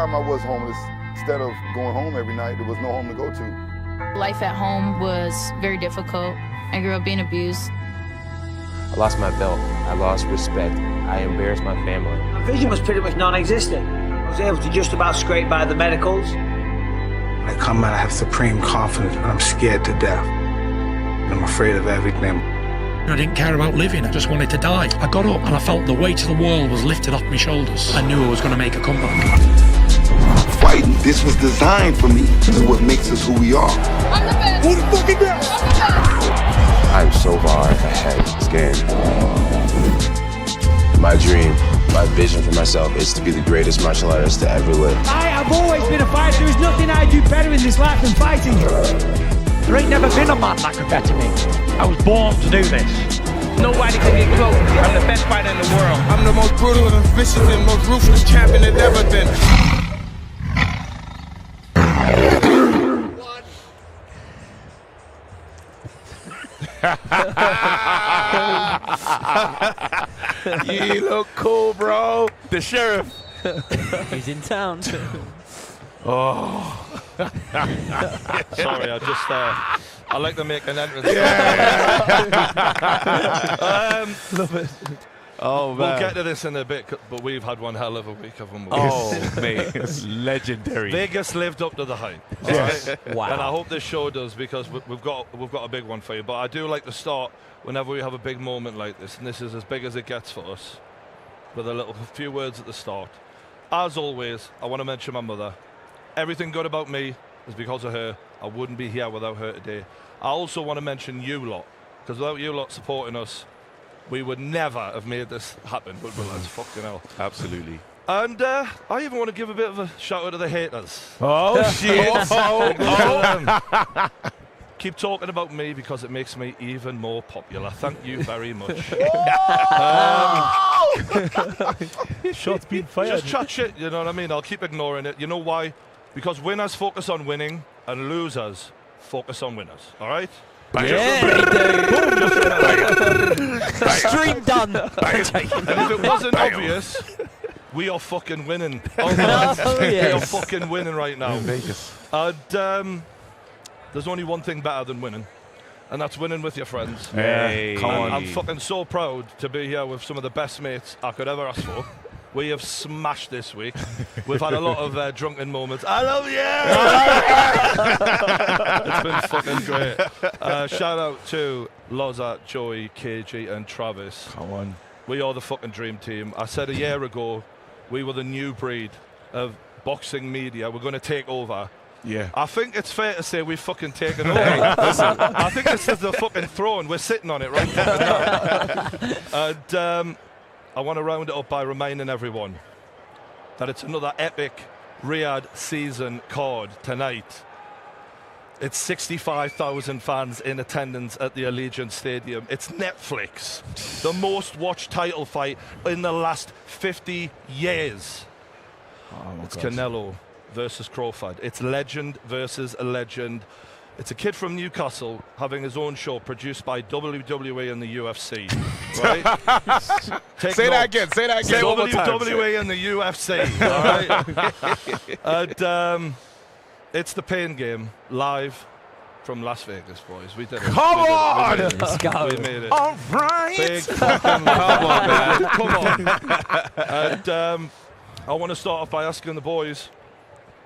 time I was homeless, instead of going home every night, there was no home to go to. Life at home was very difficult. I grew up being abused. I lost my belt. I lost respect. I embarrassed my family. My vision was pretty much non-existent. I was able to just about scrape by the medicals. When I come out, I have supreme confidence, but I'm scared to death. I'm afraid of everything. I didn't care about living, I just wanted to die. I got up and I felt the weight of the world was lifted off my shoulders. I knew I was going to make a comeback. Fighting, this was designed for me. This is what makes us who we are. I'm the best! Who the fuck is that? I'm so far ahead. Scared. My dream, my vision for myself is to be the greatest martial artist to ever live. I have always been a fighter. There is nothing I do better in this life than fighting. There ain't never been a man that could better me. I was born to do this. Nobody can get close. I'm the best fighter in the world. I'm the most brutal and vicious and most ruthless champion there's ever been. You look cool, bro. The sheriff. He's in town. Oh. Sorry, I like to make an entrance. Love it. Oh, man. We'll get to this in a bit, but we've had one hell of a week of them. Oh, mate. It's legendary. Vegas lived up to the hype. Yes. Right? Wow. And I hope this show does, because we've got a big one for you. But I do like to start whenever we have a big moment like this, and this is as big as it gets for us, with a few words at the start. As always, I want to mention my mother. Everything good about me is because of her. I wouldn't be here without her today. I also want to mention you lot, because without you lot supporting us, we would never have made this happen, would we, lads? Fucking hell. Absolutely. And I even want to give a bit of a shout out to the haters. Oh, shit. Keep talking about me because it makes me even more popular. Thank you very much. Shots being fired. Just chat shit, you know what I mean? I'll keep ignoring it. You know why? Because winners focus on winning and losers focus on winners. All right? Stream done. And if it wasn't obvious, we are fucking winning. Oh, We are fucking winning right now. Vegas. And there's only one thing better than winning, and that's winning with your friends. Hey. Come on. I'm fucking so proud to be here with some of the best mates I could ever ask for. We have smashed this week. We've had a lot of drunken moments. I love you! It's been fucking great. Shout out to Loza, Joey, KG, and Travis. Come on. We are the fucking dream team. I said a year ago, we were the new breed of boxing media. We're going to take over. Yeah. I think it's fair to say we've fucking taken over. I think this is the fucking throne. We're sitting on it right fucking now. And I want to round it up by reminding everyone that it's another epic Riyadh season card tonight. It's 65,000 fans in attendance at the Allegiant Stadium. It's Netflix. The most watched title fight in the last 50 years. It's Canelo versus Crawford. It's legend versus a legend. It's a kid from Newcastle having his own show produced by WWE and the UFC. Right? Say that again. Say that again. WWE and the UFC. All right? And it's the Pain Game live from Las Vegas, boys. We did it. Come on! Let's go. We made it. All right. Big fucking come on, man. Come on. And I want to start off by asking the boys,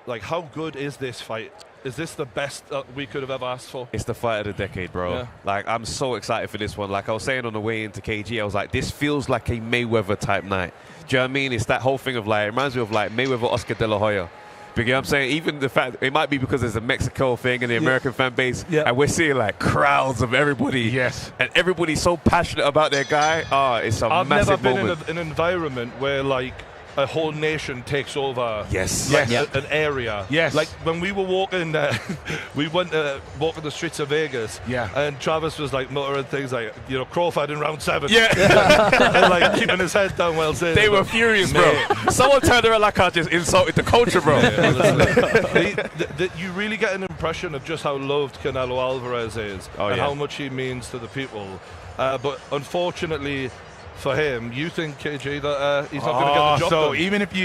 like, how good is this fight? Is this the best that we could have ever asked for? It's the fight of the decade, bro. Yeah. Like, I'm so excited for this one. Like I was saying on the way into KG, I was like, this feels like a Mayweather type night. Do you know what I mean? It's that whole thing of like, it reminds me of like Mayweather, Oscar De La Hoya. You know what I'm saying? Even the fact, it might be because there's a Mexico thing and the American fan base, and we're seeing like crowds of everybody. Yes. And everybody's so passionate about their guy. Oh, it's a massive moment. I've never been in an environment where like a whole nation takes over an area. Yes. Like when we were walking, we went walking the streets of Vegas. Yeah. And Travis was like muttering things like, you know, Crawford in round 7. Yeah. And like keeping his head down while saying They were furious, bro. Someone turned around like I just insulted the culture, bro. You really get an impression of just how loved Canelo Álvarez is and how much he means to the people. But unfortunately for him, you think, KG, that he's not going to get the job So done? even if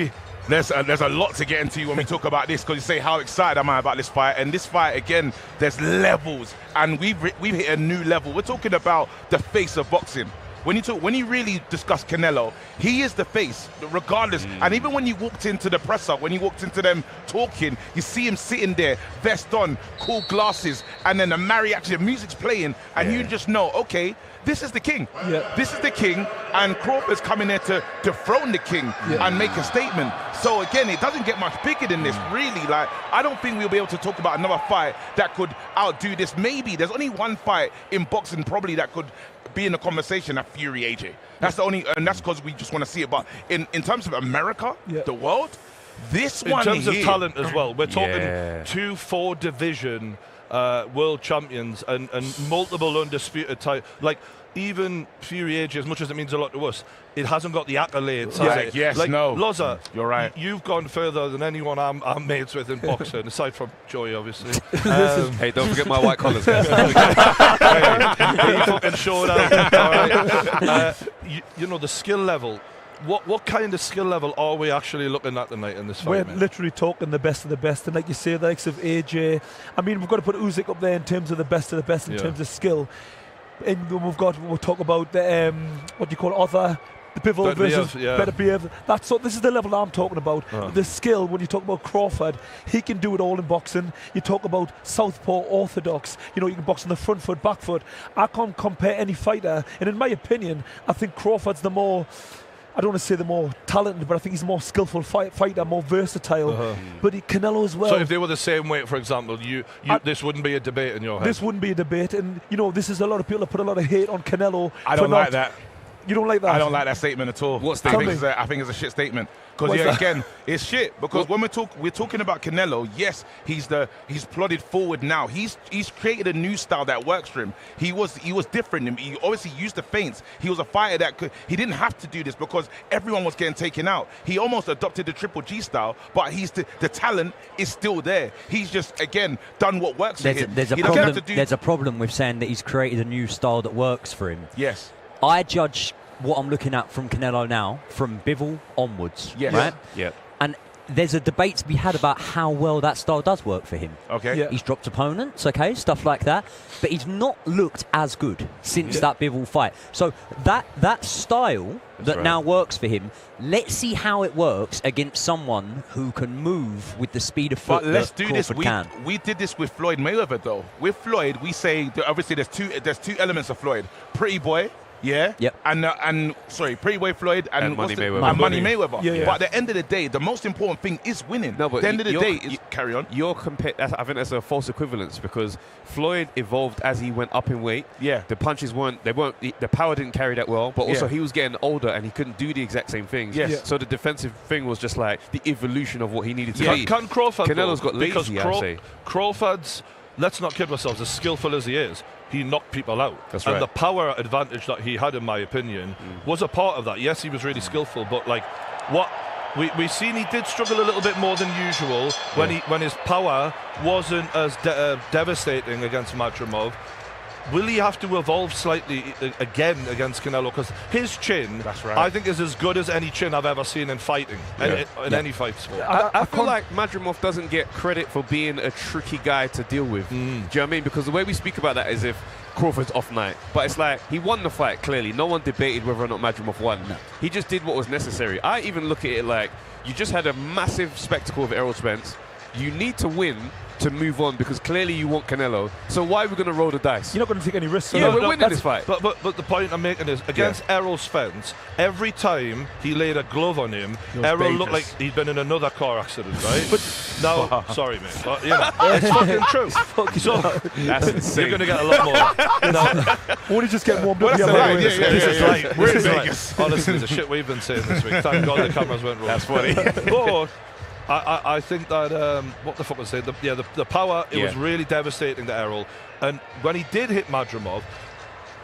there's a lot to get into when we talk about this, because you say how excited am I about this fight, and this fight again, there's levels, and we've hit a new level. We're talking about the face of boxing. When you really discuss Canelo, he is the face, regardless. And even when you walked into the presser, when you walked into them talking, you see him sitting there, vest on, cool glasses, and then the mariachi, the music's playing, and you just know, okay, this is the king. This is the king, and Crawford's coming there to dethrone the king and make a statement. So again, it doesn't get much bigger than this, really. Like, I don't think we'll be able to talk about another fight that could outdo this. Maybe there's only one fight in boxing probably that could be in the conversation, at Fury AJ. That's the only, and that's because we just want to see it. But in terms of America, the world, this one in terms here, of talent as well, we're talking 2 4-division world champions and multiple undisputed type. Like, even Fury AJ, as much as it means a lot to us, it hasn't got the accolades. Has it? Yes, like, no. Loza, you're right. You've gone further than anyone I'm mates with in boxing, aside from Joey, obviously. Hey, don't forget my white collars, guys. He fucking showed out. All right. You know, the skill level. What kind of skill level are we actually looking at tonight in this fight? We're literally talking the best of the best, and like you say, the likes of AJ. I mean, we've got to put Usyk up there in terms of the best in terms of skill. And we'll talk about the what do you call other. The Bivol versus Beterbiev. This is the level I'm talking about. The skill, when you talk about Crawford, he can do it all in boxing. You talk about southpaw orthodox. You know, you can box on the front foot, back foot. I can't compare any fighter. And in my opinion, I think Crawford's the more, I don't want to say the more talented, but I think he's a more skillful fighter, more versatile. But Canelo as well. So if they were the same weight, for example, this wouldn't be a debate in your head? This wouldn't be a debate. And, you know, this is a lot of people that put a lot of hate on Canelo. I don't like that. You don't like that? I don't like that statement at all. What statement? I think it's a shit statement. Because again, it's shit. Because when we're talking about Canelo, yes, he's plodded forward now. He's created a new style that works for him. He was different. He obviously used the feints. He was a fighter that he didn't have to do this because everyone was getting taken out. He almost adopted the Triple G style, but the talent is still there. He's just again done what works for him. There's a problem with saying that he's created a new style that works for him. Yes. I judge what I'm looking at from Canelo now from Bivol onwards, right? Yeah. And there's a debate to be had about how well that style does work for him. Okay. Yeah. He's dropped opponents, okay, stuff like that, but he's not looked as good since that Bivol fight. So that style now works for him. Let's see how it works against someone who can move with the speed of foot. But let's do this. Can. We did this with Floyd Mayweather, though. With Floyd, we say that obviously there's two elements of Floyd: Pretty Boy. Yeah. Yep. And Pretty Boy Floyd and Money Mayweather. And Money Mayweather. Yeah. But at the end of the day, the most important thing is winning. No, but at the end of the day is carry on. I think that's a false equivalence because Floyd evolved as he went up in weight. Yeah. The punches the power didn't carry that well, but also he was getting older and he couldn't do the exact same things. Yes. So the defensive thing was just like the evolution of what he needed to be. Can Crawford Canelo's got lazy, because I say. Crawford's, let's not kid ourselves, as skillful as he is, he knocked people out. That's and right. the power advantage that he had, in my opinion, was a part of that. Yes, he was really skillful, but like what we seen, he did struggle a little bit more than usual when his power wasn't as devastating against Madrimov. Will he have to evolve slightly again against Canelo? Because his chin, I think, is as good as any chin I've ever seen in fighting, in any fight sport. I feel like Madrimov doesn't get credit for being a tricky guy to deal with. Do you know what I mean? Because the way we speak about that is if Crawford's off night. But it's like, he won the fight, clearly. No one debated whether or not Madrimov won. No. He just did what was necessary. I even look at it like, you just had a massive spectacle of Errol Spence. You need to win to move on because clearly you want Canelo. So why are we going to roll the dice? You're not going to take any risks. Yeah, we're winning this fight. But the point I'm making is, against Errol Spence, every time he laid a glove on him, Errol looked like he'd been in another car accident, right? But no, sorry, mate. But, you know, it's fucking true. So that's insane. You're going to get a lot more. No. Or you just get warmed up. This is like, we're in Vegas. Honestly, the shit we've been saying this week. Thank God the cameras weren't rolling. That's funny. But I think that what the fuck was I saying? The power, it was really devastating to Errol, and when he did hit Madrimov,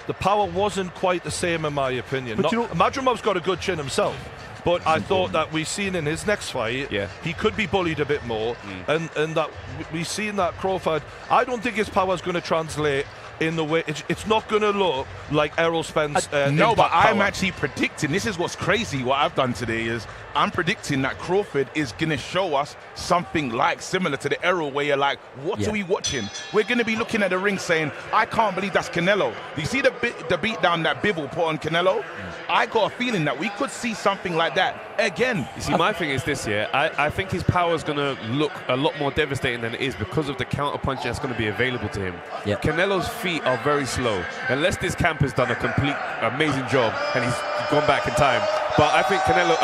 the power wasn't quite the same, in my opinion. But Madrimov's got a good chin himself, but I thought that we seen in his next fight, he could be bullied a bit more, and that we seen that Crawford, I don't think his power's going to translate in the way it's not going to look like Errol Spence. No, but I'm actually predicting. This is what's crazy. What I've done today is I'm predicting that Crawford is going to show us something like similar to the Errol, where you're like, what are we watching? We're going to be looking at the ring saying, I can't believe that's Canelo. Do you see the beat down that Bivol put on Canelo? I got a feeling that we could see something like that again. You see, my thing is this, I think his power is going to look a lot more devastating than it is because of the counter punch that's going to be available to him. Canelo's feet are very slow. Unless this camp has done a complete amazing job and he's gone back in time. But I think Canelo,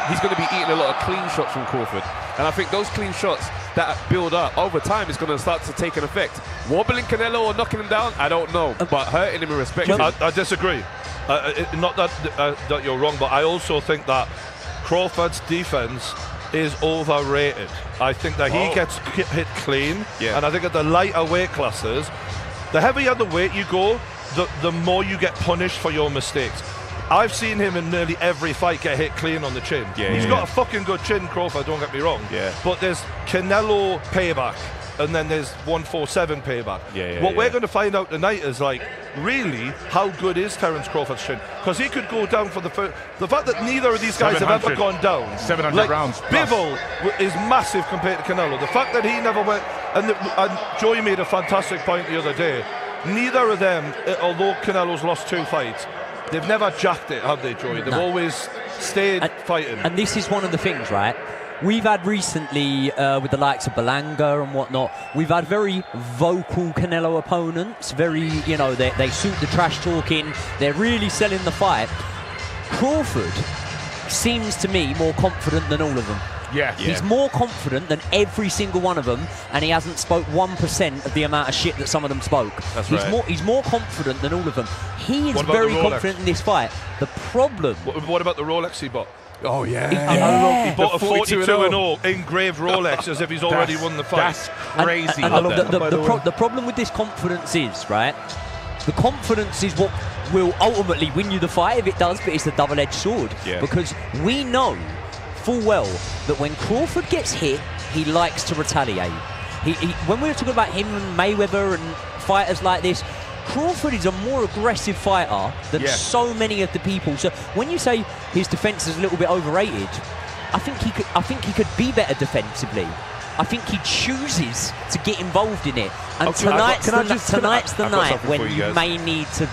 he's going to be eating a lot of clean shots from Crawford. And I think those clean shots that build up over time is going to start to take an effect. Wobbling Canelo or knocking him down, I don't know. But hurting him in respect. I disagree. Not that you're wrong, but I also think that Crawford's defense is overrated. I think that he gets hit clean, and I think at the lighter weight classes, the heavier the weight you go, the more you get punished for your mistakes. I've seen him in nearly every fight get hit clean on the chin. He's got a fucking good chin, Crawford, don't get me wrong. But there's Canelo payback, and then there's 147 payback. What we're going to find out tonight is, like, really, how good is Terence Crawford's chin? Because he could go down for the first. The fact that neither of these guys have ever gone down. 700 rounds. Bivol is massive compared to Canelo. The fact that he never went. And Joey made a fantastic point the other day. Neither of them, although Canelo's lost 2 fights, they've never jacked it, have they, Joey? They've always stayed fighting. And this is one of the things, right? We've had recently, with the likes of Belanga and whatnot, we've had very vocal Canelo opponents, very, you know, they suit the trash talking, they're really selling the fight. Crawford seems to me more confident than all of them. He's more confident than every single one of them, and he hasn't spoke 1% of the amount of shit that some of them spoke. He's more confident than all of them. He is very confident in this fight. The problem... What about the Rolex he bought? Oh, yeah. He bought a 42-0 engraved Rolex as if he's already won the fight. That's crazy. The problem with this confidence is, right, the confidence is what will ultimately win you the fight if it does, but it's a double-edged sword. Because we know full well that when Crawford gets hit, he likes to retaliate. When we were talking about him and Mayweather and fighters like this, Crawford is a more aggressive fighter than so many of the people. So when you say his defense is a little bit overrated, I think he could be better defensively. I think he chooses to get involved in it. And tonight's the night when you may need to.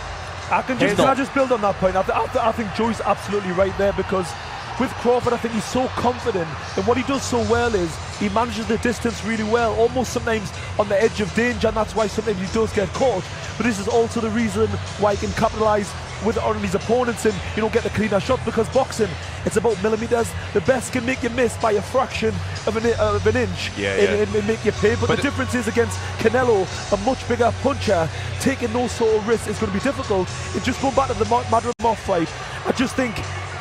Can I just build on that point? I think Joey's absolutely right there, because with Crawford, I think he's so confident, and what he does so well is he manages the distance really well, almost sometimes on the edge of danger, and that's why sometimes he does get caught. But this is also the reason why he can capitalise on his opponents and, you know, get the cleaner shot, because boxing, it's about millimetres. The best can make you miss by a fraction of an inch and make you pay. But the difference is, against Canelo, a much bigger puncher, taking those sort of risks is going to be difficult. And just going back to the Madrimov fight, I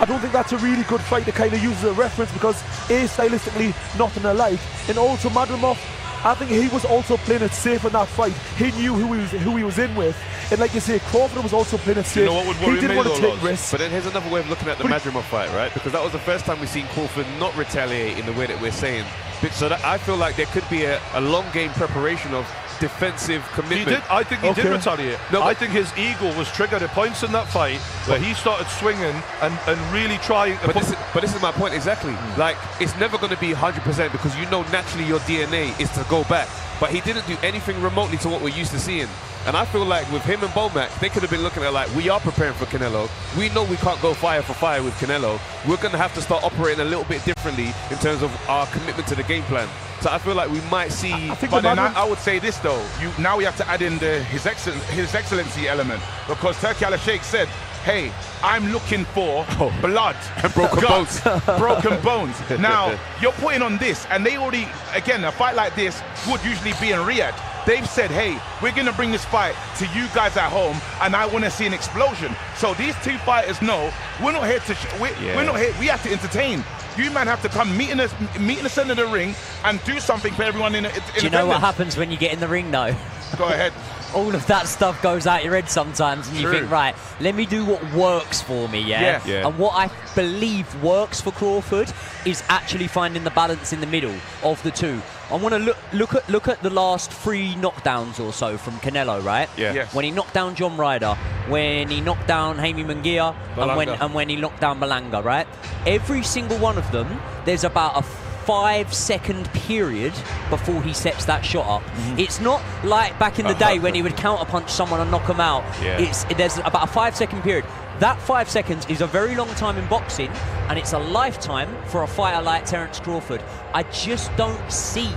don't think that's a really good fight to kind of use as a reference, because A, stylistically nothing alike, and also Madrimov, I think he was also playing it safe in that fight. He knew who he was in with, and like you say, Crawford was also playing it safe. You know what would worry he didn't me, want to take risks. But then here's another way of looking at the Madrimov fight, right? Because that was the first time we've seen Crawford not retaliate in the way that we're saying. So that I feel like there could be a long game preparation of defensive commitment. I think he did retaliate. No, I think his ego was triggered at points in that fight where he started swinging and really trying to but this is my point exactly. Like, it's never going to be 100%, because you know naturally your DNA is to go back. But he didn't do anything remotely to what we're used to seeing. And I feel like with him and Bomac, they could have been looking at, like, we are preparing for Canelo. We know we can't go fire for fire with Canelo. We're going to have to start operating a little bit differently in terms of our commitment to the game plan. So I feel like we might see... But then I would say this, though. Now we have to add in His Excellency element. Because Turki Al-Sheikh said, hey, I'm looking for blood and broken bones. Broken bones. Now, you're putting on this, and they already, again, a fight like this would usually be in Riyadh. They've said, hey, we're going to bring this fight to you guys at home, and I want to see an explosion. So these two fighters know we're not here to... We're not here. We have to entertain. You man have to come meet in the center of the ring and do something for everyone in the Do you know what happens when you get in the ring, though? Go ahead. All of that stuff goes out your head sometimes, and you think, right, let me do what works for me, yeah? And what I believe works for Crawford is actually finding the balance in the middle of the two. I want to look at the last 3 knockdowns or so from Canelo, right? Yeah. Yes. When he knocked down John Ryder, when he knocked down Jaime Munguia, and when he knocked down Malanga, right? Every single one of them, there's about a 5-second period before he sets that shot up. It's not like back in the day when he would counterpunch someone and knock them out. Yeah. There's about a 5-second period. That 5 seconds is a very long time in boxing, and it's a lifetime for a fighter like Terence Crawford. I just don't see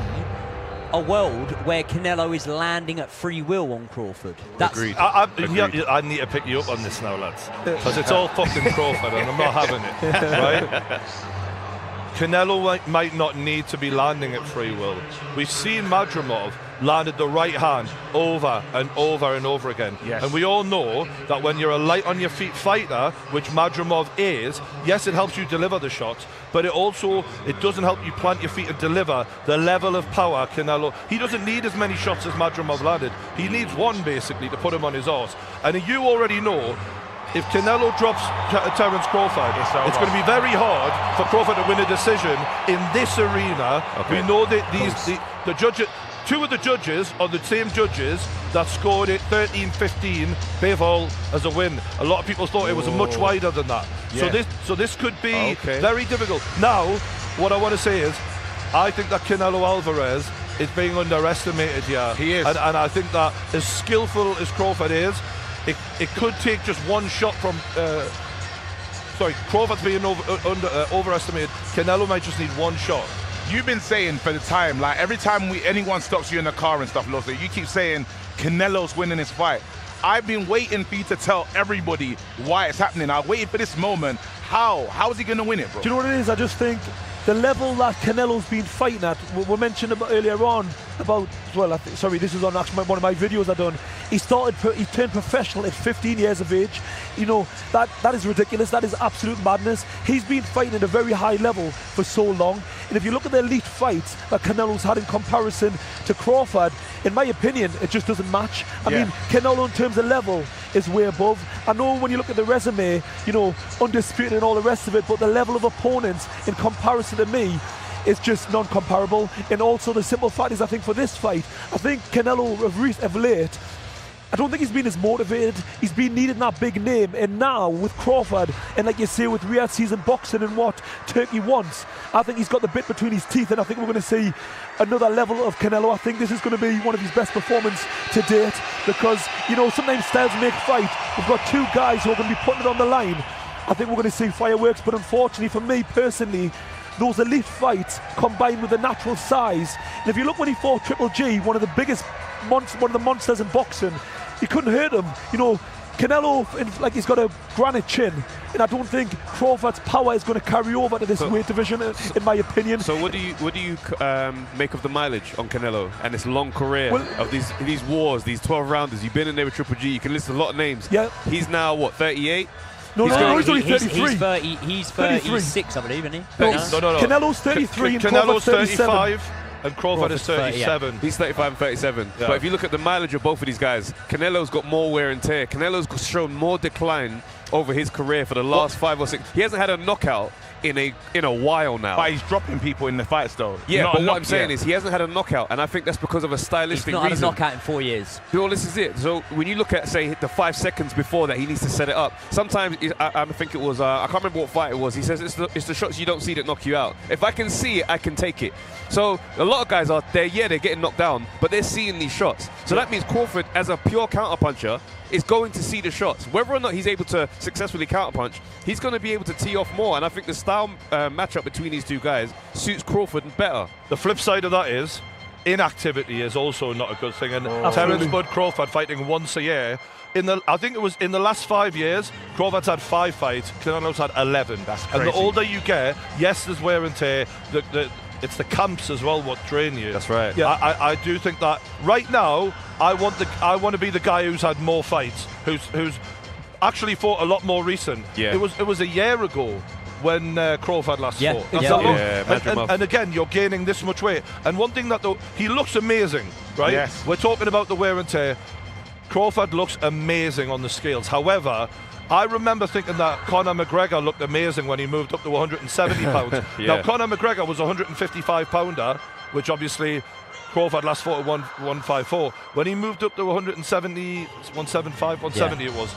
a world where Canelo is landing at free will on Crawford. That's Agreed. I need to pick you up on this now, lads, because it's all fucking Crawford, and I'm not having it, right? Canelo might not need to be landing at free will. We've seen Madrimov landed the right hand over and over and over again. Yes. And we all know that when you're a light on your feet fighter, which Madrimov is, yes, it helps you deliver the shots, but it doesn't help you plant your feet and deliver the level of power Canelo. He doesn't need as many shots as Madrimov landed. He needs one basically to put him on his arse. And you already know, if Canelo drops Terence Crawford, it's going to be very hard for Crawford to win a decision in this arena. Okay. We know that the judges, 2 of the judges are the same judges that scored it 13-15 Bivol as a win. A lot of people thought it was much wider than that. Yeah. So this could be very difficult. Now, what I want to say is, I think that Canelo Álvarez is being underestimated here. He is. And I think that as skillful as Crawford is, it could take just one shot from Crawford's being overestimated. Canelo might just need one shot. You've been saying for the time, like every time anyone stops you in the car and stuff, Losley, you keep saying Canelo's winning this fight. I've been waiting for you to tell everybody why it's happening. I waited for this moment. How is he going to win it, bro? Do you know what it is? I just think the level that Canelo's been fighting at, we mentioned about earlier on about, well, sorry, this is on actually one of my videos I done. He turned professional at 15 years of age. You know, that is ridiculous. That is absolute madness. He's been fighting at a very high level for so long. And if you look at the elite fights that Canelo's had in comparison to Crawford, in my opinion, it just doesn't match. I mean, Canelo in terms of level is way above. I know when you look at the resume, you know, undisputed and all the rest of it, but the level of opponents in comparison to me is just non-comparable. And also the simple fact is, I think for this fight, I think Canelo of late, I don't think he's been as motivated. He's been needing that big name, and now with Crawford, and like you say with Revered season boxing and what Turkey wants, I think he's got the bit between his teeth, and I think we're going to see another level of Canelo. I think this is going to be one of his best performances to date, because, you know, sometimes styles make fight. We've got 2 guys who are going to be putting it on the line. I think we're going to see fireworks, but unfortunately for me personally, those elite fights combined with the natural size. And if you look when he fought Triple G, one of the monsters in boxing, he couldn't hurt him. You know, Canelo, he's got a granite chin, and I don't think Crawford's power is going to carry over to this weight division, in my opinion. So what do you make of the mileage on Canelo and this long career of these wars, these 12 rounders? You've been in there with Triple G. You can list a lot of names. Yeah. He's now what, 38? No, he's only 33. He's 36, I believe, isn't he? No. Canelo's 33 and Canelo's Crawford's 35. And Crawford is 37. Yeah. He's 35 and 37. Yeah. But if you look at the mileage of both of these guys, Canelo's got more wear and tear. Canelo's shown more decline over his career for the last 5 or 6. He hasn't had a knockout in a while now. But he's dropping people in the fights, though. Yeah, but what I'm saying is he hasn't had a knockout, and I think that's because of a stylistic reason. He's not had a knockout in 4 years. Well, this is it. So when you look at, say, the 5 seconds before that, he needs to set it up. Sometimes, I think it was, I can't remember what fight it was. He says it's the shots you don't see that knock you out. If I can see it, I can take it. So a lot of guys they're getting knocked down, but they're seeing these shots. So that means Crawford, as a pure counterpuncher, is going to see the shots. Whether or not he's able to successfully counterpunch, he's going to be able to tee off more. And I think the style matchup between these 2 guys suits Crawford better. The flip side of that is inactivity is also not a good thing. And Terence Bud Crawford fighting once a year. I think it was in the last 5 years, Crawford's had 5 fights, Canelo's had 11. That's crazy. And the older you get, yes, there's wear and tear. It's the camps as well what drain you. That's right. Yeah. I do think that right now I want to be the guy who's had more fights, who's actually fought a lot more recent. Yeah. It was a year ago when Crawford last fought. That's a lot. And again, you're gaining this much weight. And one thing that he looks amazing, right? Yes. We're talking about the wear and tear. Crawford looks amazing on the scales. However, I remember thinking that Conor McGregor looked amazing when he moved up to 170 pounds. Now, Conor McGregor was a 155 pounder which obviously Crawford last fought at 154. When he moved up to 170, 175, 170 it was.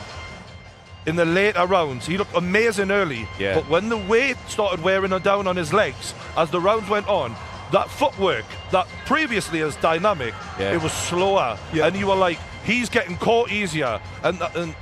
In the later rounds, he looked amazing early. Yeah. But when the weight started wearing down on his legs, as the rounds went on, that footwork that previously is dynamic, it was slower. And you were like, he's getting caught easier. And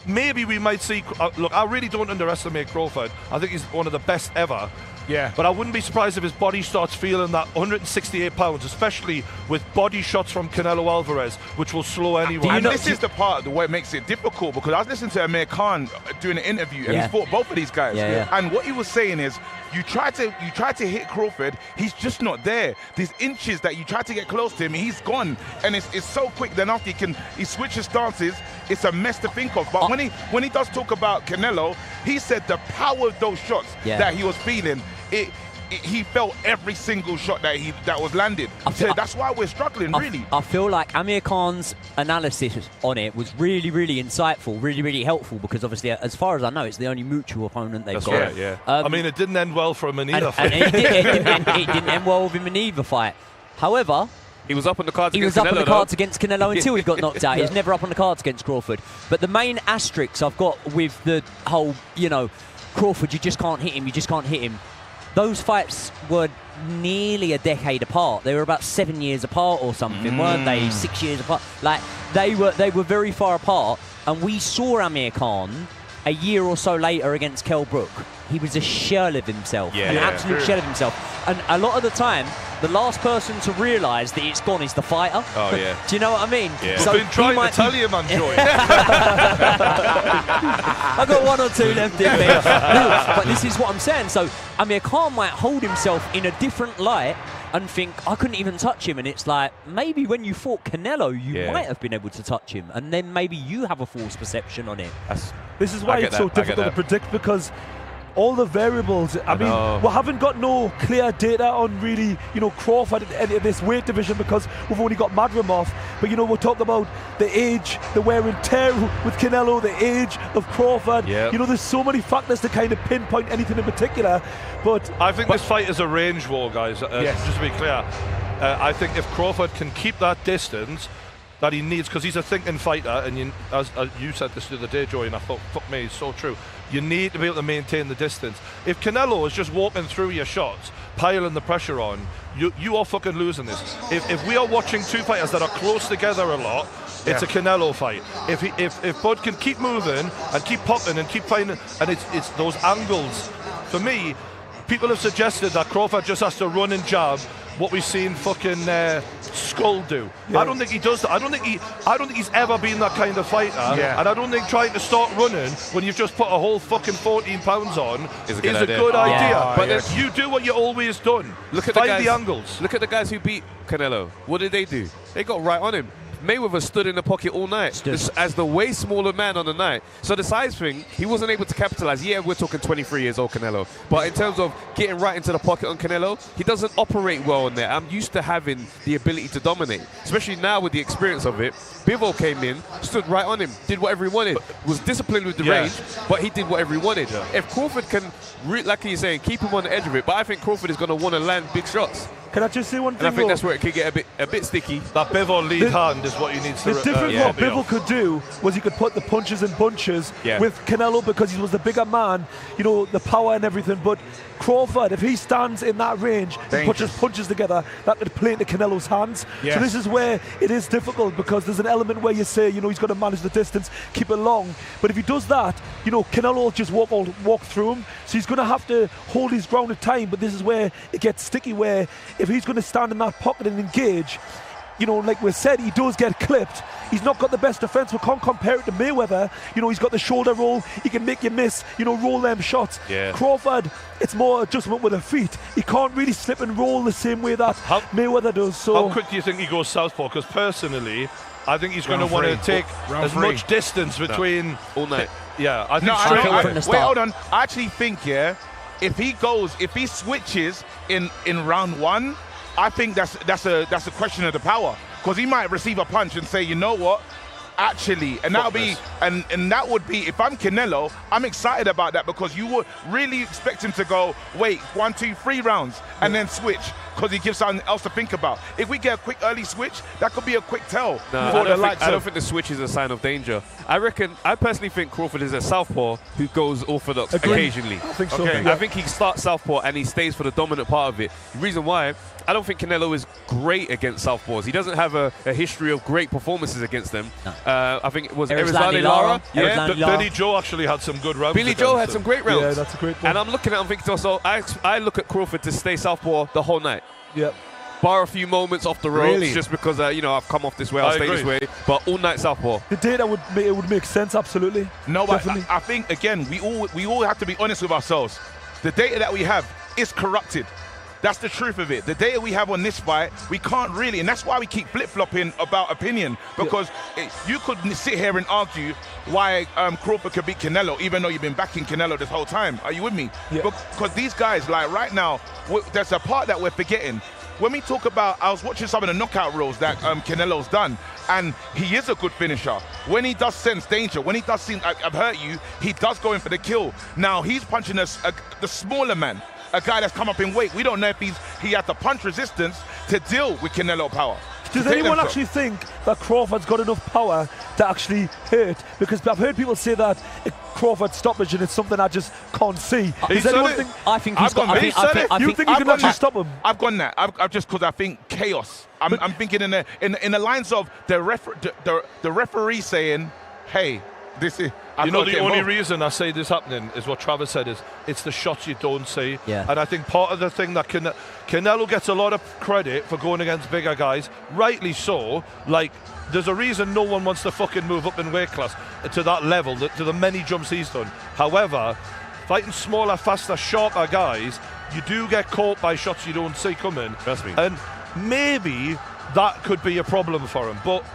maybe we might see, look, I really don't underestimate Crawford. I think he's one of the best ever. Yeah. But I wouldn't be surprised if his body starts feeling that 168 pounds, especially with body shots from Canelo Álvarez, which will slow anyone. And this is the part the way it makes it difficult, because I was listening to Amir Khan doing an interview, and he's fought both of these guys. And what he was saying is, you try to hit Crawford, he's just not there. These inches that you try to get close to him, he's gone, and it's so quick. Then after he switches stances, it's a mess to think of. But when he does talk about Canelo, he said the power of those shots that he was feeling. He felt every single shot that was landed. So that's why we're struggling, really. I feel like Amir Khan's analysis on it was really, really insightful, really, really helpful, because obviously, as far as I know, it's the only mutual opponent they've got. Right, yeah. I mean, it didn't end well for him in either fight. It didn't end well with him in either fight. However, he was up on the cards against Canelo. He was up on the cards against Canelo until he got knocked out. He was never up on the cards against Crawford. But the main asterisk I've got with the whole, Crawford, you just can't hit him, you just can't hit him. Those fights were nearly a decade apart. They were about 7 years apart or something, weren't they? 6 years apart. Like, they were very far apart. And we saw Amir Khan a year or so later against Kell Brook. He was a shell of himself, an absolute shell of himself. And a lot of the time, the last person to realise that it's gone is the fighter. Oh, yeah. Do you know what I mean? Yeah. So I've been trying to tell you, man, Joey. I got one or two left in me. But this is what I'm saying. So Amir Khan might hold himself in a different light and think, I couldn't even touch him. And it's like, maybe when you fought Canelo, you might have been able to touch him. And then maybe you have a false perception on it. This is why it's so difficult to predict, because all the variables, I mean, we haven't got no clear data on really, Crawford in this weight division, because we've only got Madrimov. But, we'll talk about the age, the wear and tear with Canelo, the age of Crawford. There's so many factors to kind of pinpoint anything in particular. But I think this fight is a range war, guys. Just to be clear, I think if Crawford can keep that distance that he needs, because he's a thinking fighter, and as you said this the other day, Joey, and I thought, fuck me, it's so true. You need to be able to maintain the distance. If Canelo is just walking through your shots, piling the pressure on, you are fucking losing this. If we are watching two fighters that are close together a lot, it's a Canelo fight. If Bud can keep moving and keep popping and keep finding, and it's those angles. For me, people have suggested that Crawford just has to run and jab, what we've seen fucking Skull do. I don't think he does that. I don't think he's ever been that kind of fighter. And I don't think trying to start running when you've just put a whole fucking 14 pounds on is a good idea. But you do what you always done. Find the angles. Look at the guys who beat Canelo. What did they do? They got right on him. Mayweather stood in the pocket all night as the way smaller man on the night. So the size thing, he wasn't able to capitalize. Yeah, we're talking 23 years old Canelo. But in terms of getting right into the pocket on Canelo, he doesn't operate well in there. I'm used to having the ability to dominate, especially now with the experience of it. Bivol came in, stood right on him, did whatever he wanted, was disciplined with the range, but he did whatever he wanted. If Crawford can, like he's saying, keep him on the edge of it, but I think Crawford is going to want to land big shots. Can I just say one thing? And I think that's where it could get a bit sticky. That Bivol lead hand is what you need to. The difference what Bivol could do was he could put the punches in bunches with Canelo, because he was the bigger man, the power and everything. But Crawford, if he stands in that range and puts his punches together, that could play into Canelo's hands. So this is where it is difficult, because there's an element where you say, he's got to manage the distance, keep it long. But if he does that, Canelo will just walk through him. So he's going to have to hold his ground at time. But this is where it gets sticky, where if he's going to stand in that pocket and engage, like we said, he does get clipped. He's not got the best defense. We can't compare it to Mayweather. He's got the shoulder roll. He can make you miss, roll them shots. Crawford, it's more adjustment with the feet. He can't really slip and roll the same way that Mayweather does. So how quick do you think he goes southpaw? Because personally, I think he's going to want to take as much distance between all night. I think wait, hold on. I actually think, if he switches in round one, I think that's a question of the power, because he might receive a punch and say, you know what, actually, and that'll be and that would be, if I'm Canelo, I'm excited about that, because you would really expect him to go, wait, 1, 2, 3 rounds and then switch, because he gives something else to think about. If we get a quick early switch, that could be a quick tell. No, I don't think the switch is a sign of danger. I personally think Crawford is a southpaw who goes orthodox occasionally. I think so. Okay. I think he starts southpaw and he stays for the dominant part of it. The reason why, I don't think Canelo is great against southpaws. He doesn't have a history of great performances against them. No. I think it was Erizlani Lara. Billy Joe actually had some good rounds. Billy Joe had some great rounds. Yeah, that's a great point. And I'm looking at him thinking also, I look at Crawford to stay southpaw the whole night. Yep. Bar a few moments off the ropes just because I've come off this way, I'll stay this way. But all night southpaw. The data would make sense, absolutely. No, but I think again we all have to be honest with ourselves. The data that we have is corrupted. That's the truth of it. The data we have on this fight, we can't really, and that's why we keep flip-flopping about opinion, because you could sit here and argue why Crawford could beat Canelo, even though you've been backing Canelo this whole time. Are you with me? Yeah. Because these guys, like right now, there's a part that we're forgetting. When we talk about, I was watching some of the knockout rolls that Canelo's done, and he is a good finisher. When he does sense danger, when he does seem, I've hurt you, he does go in for the kill. Now he's punching the smaller man, a guy that's come up in weight. We don't know if he has the punch resistance to deal with Canelo power. Does anyone actually think that Crawford's got enough power to actually hurt? Because I've heard people say that Crawford's stoppage and it's something I just can't see. Does anyone think? I think he's got. You think he can actually stop him? I've gone that. I've just because I think chaos. I'm thinking in the lines of the referee saying, "Hey, this is." You know, the only reason I say this happening is what Travis said, is it's the shots you don't see. Yeah. And I think part of the thing that Canelo gets a lot of credit for going against bigger guys, rightly so. Like, there's a reason no one wants to fucking move up in weight class to that level, to the many jumps he's done. However, fighting smaller, faster, sharper guys, you do get caught by shots you don't see coming. Trust me. And maybe that could be a problem for him. But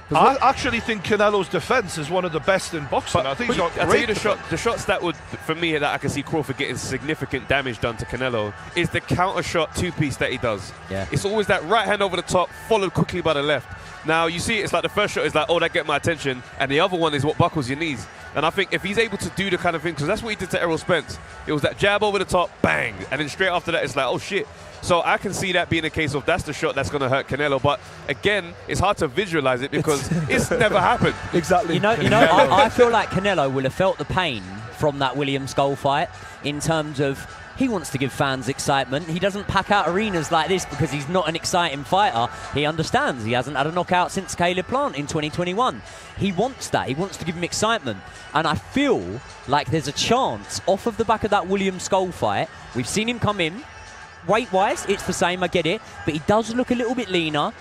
I actually think Canelo's defense is one of the best in boxing. I think he's got great defense. The shots that would, for me, that I can see Crawford getting significant damage done to Canelo is the counter shot two-piece that he does. Yeah. It's always that right hand over the top, followed quickly by the left. Now, you see, it's like the first shot is like, oh, that get my attention, and the other one is what buckles your knees. And I think if he's able to do the kind of thing, because that's what he did to Errol Spence. It was that jab over the top, bang, and then straight after that, it's like, oh, shit. So I can see that being a case of that's the shot that's going to hurt Canelo. But again, it's hard to visualize it because it's never happened. Exactly. You know, I feel like Canelo will have felt the pain from that William Skull fight in terms of he wants to give fans excitement. He doesn't pack out arenas like this because he's not an exciting fighter. He understands he hasn't had a knockout since Caleb Plant in 2021. He wants that. He wants to give him excitement. And I feel like there's a chance off of the back of that William Skull fight. We've seen him come in. Weight-wise, it's the same, I get it, but he does look a little bit leaner.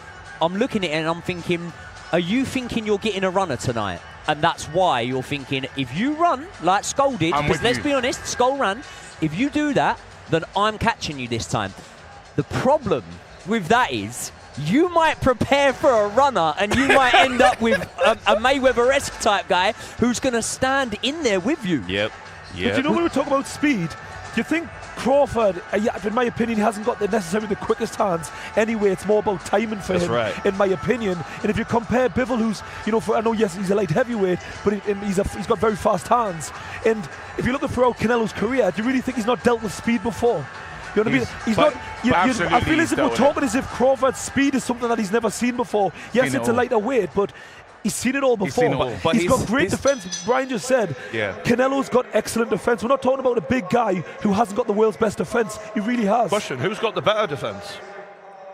I'm looking at it and I'm thinking, are you thinking you're getting a runner tonight? And that's why you're thinking, if you run like Skull did, because let's be honest, Skull ran, if you do that, then I'm catching you this time. The problem with that is, you might prepare for a runner and you might end up with a Mayweather-esque type guy who's going to stand in there with you. Yep. But you know when we talk about speed, do you think Crawford, in my opinion, he hasn't got necessarily the quickest hands. Anyway, it's more about timing for him, in my opinion. And if you compare Bivol, who's, I know, yes, he's a light heavyweight, but he's got very fast hands. And if you look at throughout Canelo's career, do you really think he's not dealt with speed before? You know what I mean? He's not. I feel as if we're talking as if Crawford's speed is something that he's never seen before. Yes, it's a lighter weight, but he's seen it all before. But he's got great defense. Brian just said, Canelo's got excellent defense. We're not talking about a big guy who hasn't got the world's best defense. He really has. Question, who's got the better defense?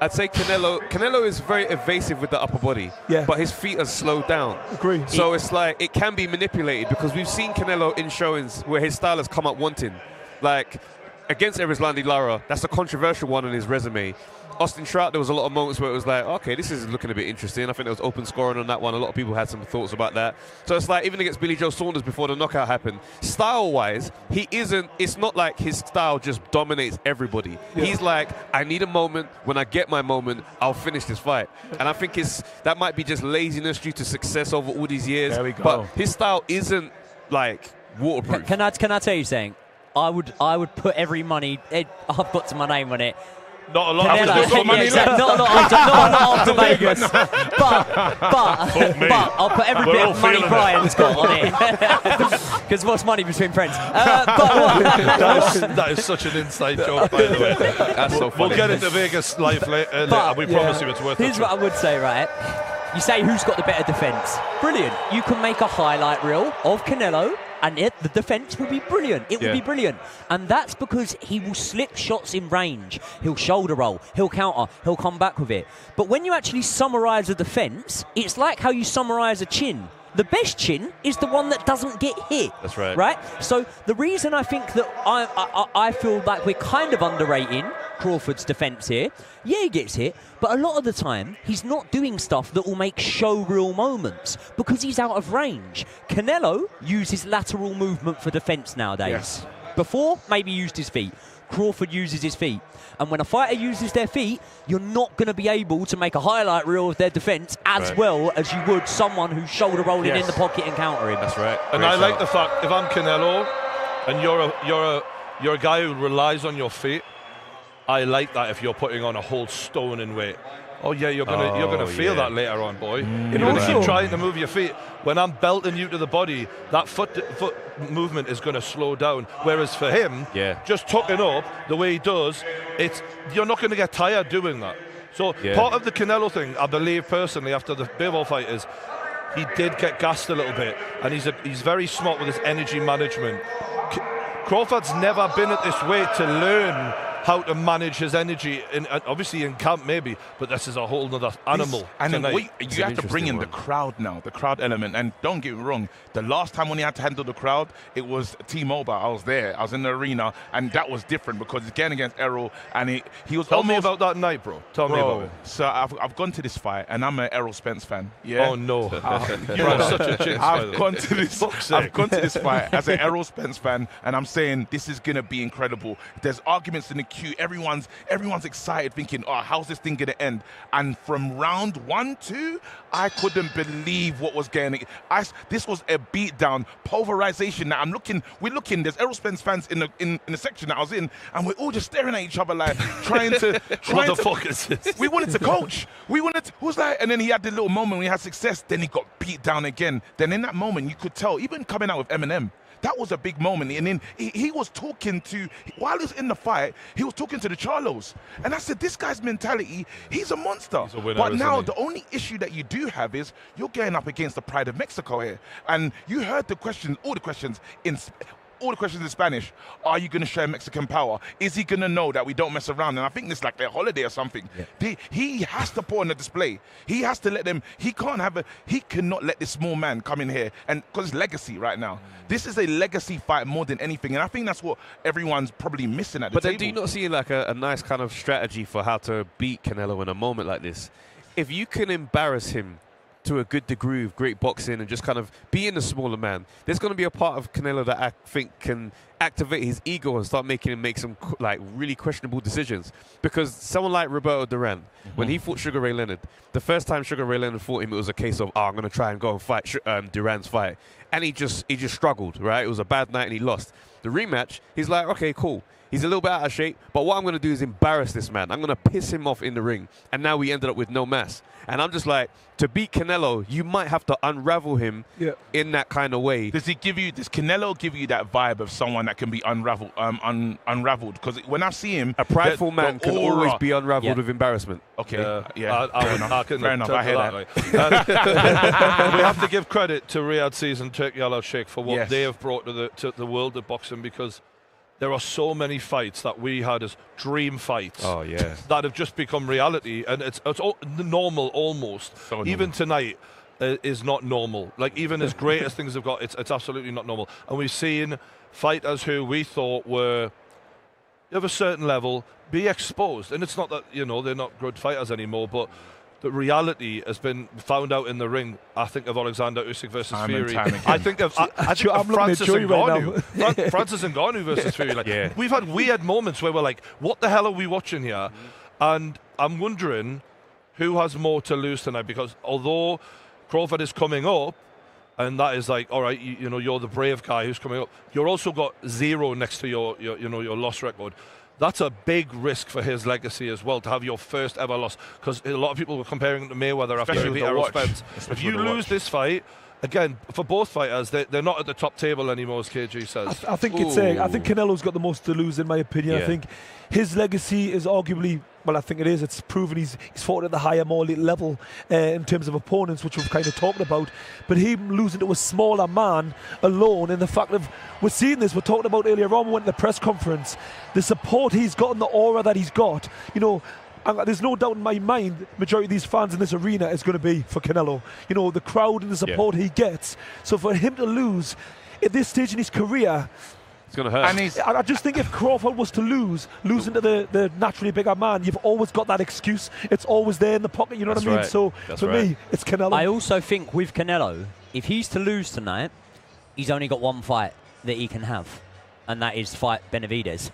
I'd say Canelo. Canelo is very evasive with the upper body, but his feet are slowed down. Agree. So it's like it can be manipulated because we've seen Canelo in showings where his style has come up wanting. Like against Erizlani Lara, that's a controversial one on his resume. Austin Trout, there was a lot of moments where it was like, okay, this is looking a bit interesting. I think there was open scoring on that one. A lot of people had some thoughts about that. So it's like, even against Billy Joe Saunders before the knockout happened, style-wise, he isn't, it's not like his style just dominates everybody. He's like, I need a moment. When I get my moment, I'll finish this fight. And I think that might be just laziness due to success over all these years. There we go. But his style isn't like waterproof. Can I tell you something? I would put every money, I've got to my name on it. Not a lot Canelo, after this. yeah, exactly. Not a lot after Vegas. But I'll put every bit of money Brian's got on it. Because what's money between friends? That is such an inside joke, by the way. That's so funny. We'll get into Vegas life later, and we promise you it's worth it. Here's what I would say, right? You say who's got the better defense? Brilliant. You can make a highlight reel of Canelo, and the defense will be brilliant. It will be brilliant. And that's because he will slip shots in range. He'll shoulder roll, he'll counter, he'll come back with it. But when you actually summarize a defense, it's like how you summarize a chin. The best chin is the one that doesn't get hit. That's right. Right? So the reason I think that I feel like we're kind of underrating Crawford's defense here, yeah, he gets hit, but a lot of the time he's not doing stuff that will make show real moments because he's out of range. Canelo uses lateral movement for defense nowadays. Yes. Before, maybe used his feet. Crawford uses his feet. And when a fighter uses their feet, you're not going to be able to make a highlight reel of their defense as well as you would someone who's shoulder rolling in the pocket and countering. That's right. And I like the fact, if I'm Canelo and you're a guy who relies on your feet, I like that if you're putting on a whole stone in weight. Oh yeah, you're gonna feel that later on, boy. You're gonna keep trying to move your feet. When I'm belting you to the body, that foot movement is gonna slow down. Whereas for him, just tucking up the way he does, you're not gonna get tired doing that. So part of the Canelo thing, I believe personally, after the Bivol fight is he did get gassed a little bit, and he's very smart with his energy management. Crawford's never been at this weight to learn how to manage his energy, obviously in camp maybe, but this is a whole other animal. And you have to bring in the crowd now, the crowd element. And don't get me wrong, the last time when he had to handle the crowd, it was T-Mobile. I was there, I was in the arena, and that was different because again against Errol, and he was Tell me about that night, bro. Tell me about it. So I've gone to this fight, and I'm an Errol Spence fan. Yeah. Oh no, you're such a jinx. I've gone to this fight as an Errol Spence fan, and I'm saying this is gonna be incredible. There's arguments in the queue. Everyone's excited, thinking, "Oh, how's this thing gonna end?" And from round 1, 2, I couldn't believe what was going. This was a beatdown, pulverization. Now we're looking. There's Errol Spence fans in the section that I was in, and we're all just staring at each other like trying to. What the fuck is this? We wanted to coach. Who's like? And then he had the little moment when he had success. Then he got beat down again. Then in that moment, you could tell, even coming out with Eminem. That was a big moment. And then he was talking to, while he was in the fight, he was talking to the Charlos. And I said, this guy's mentality, he's a monster. He's a winner, but now the only issue that you do have is you're going up against the pride of Mexico here. And you heard the questions, all the questions in Spanish. Are you going to show Mexican power? Is he going to know that we don't mess around? And I think this is like their holiday or something. Yeah. He has to put on a display. He has to let them. He cannot let this small man come in here, and because it's legacy right now. This is a legacy fight more than anything, and I think that's what everyone's probably missing at the table. But then do you not see like a nice kind of strategy for how to beat Canelo in a moment like this? If you can embarrass him to a good degree of great boxing and just kind of being a smaller man, there's going to be a part of Canelo that I think can activate his ego and start making him make some like really questionable decisions. Because someone like Roberto Duran, when he fought Sugar Ray Leonard, the first time Sugar Ray Leonard fought him, it was a case of, I'm going to try and go and fight Duran's fight. And he just struggled, right? It was a bad night and he lost. The rematch, he's like, okay, cool. He's a little bit out of shape, but what I'm going to do is embarrass this man. I'm going to piss him off in the ring. And now we ended up with no mass. And I'm just like, to beat Canelo, you might have to unravel him in that kind of way. Does Canelo give you that vibe of someone that can be unraveled? Because when I see him, a prideful man can always be unraveled with embarrassment. Okay, fair enough. I hear that. We have to give credit to Riyadh Seas and Turk Yellow Sheikh for what they have brought to the world of boxing, because there are so many fights that we had as dream fights that have just become reality, and it's all normal almost. So normal. Even tonight is not normal. Like, even as great as things have got, it's absolutely not normal. And we've seen fighters who we thought were of a certain level be exposed. And it's not that, they're not good fighters anymore, but the reality has been found out in the ring. I think of Alexander Usyk versus Fury. I think of Francis Ngannou. Francis Ngannou versus Fury. We've had weird moments where we're like, what the hell are we watching here? And I'm wondering who has more to lose tonight, because although Crawford is coming up, and that is like, all right, you're the brave guy who's coming up, you're also got 0 next to your loss record. that's a big risk for his legacy as well, to have your first ever loss. Because a lot of people were comparing him to Mayweather after he beat Errol Spence. If you lose this fight, again, for both fighters, they're not at the top table anymore, as KG says. I think I think Canelo's got the most to lose, in my opinion. I think his legacy is arguably, well, I think it is. It's proven he's fought at the higher, more elite level in terms of opponents, which we've kind of talked about. But him losing to a smaller man alone, and the fact of we're seeing this, we're talking about earlier on, we went to the press conference, the support he's got and the aura that he's got. You know, and there's no doubt in my mind, majority of these fans in this arena is going to be for Canelo. You know, the crowd and the support he gets. So for him to lose at this stage in his career, it's going to hurt. And I just think if Crawford was to losing to the naturally bigger man, you've always got that excuse. It's always there in the pocket, you know what I mean? Right. So for me, it's Canelo. I also think with Canelo, if he's to lose tonight, he's only got one fight that he can have, and that is fight Benavidez.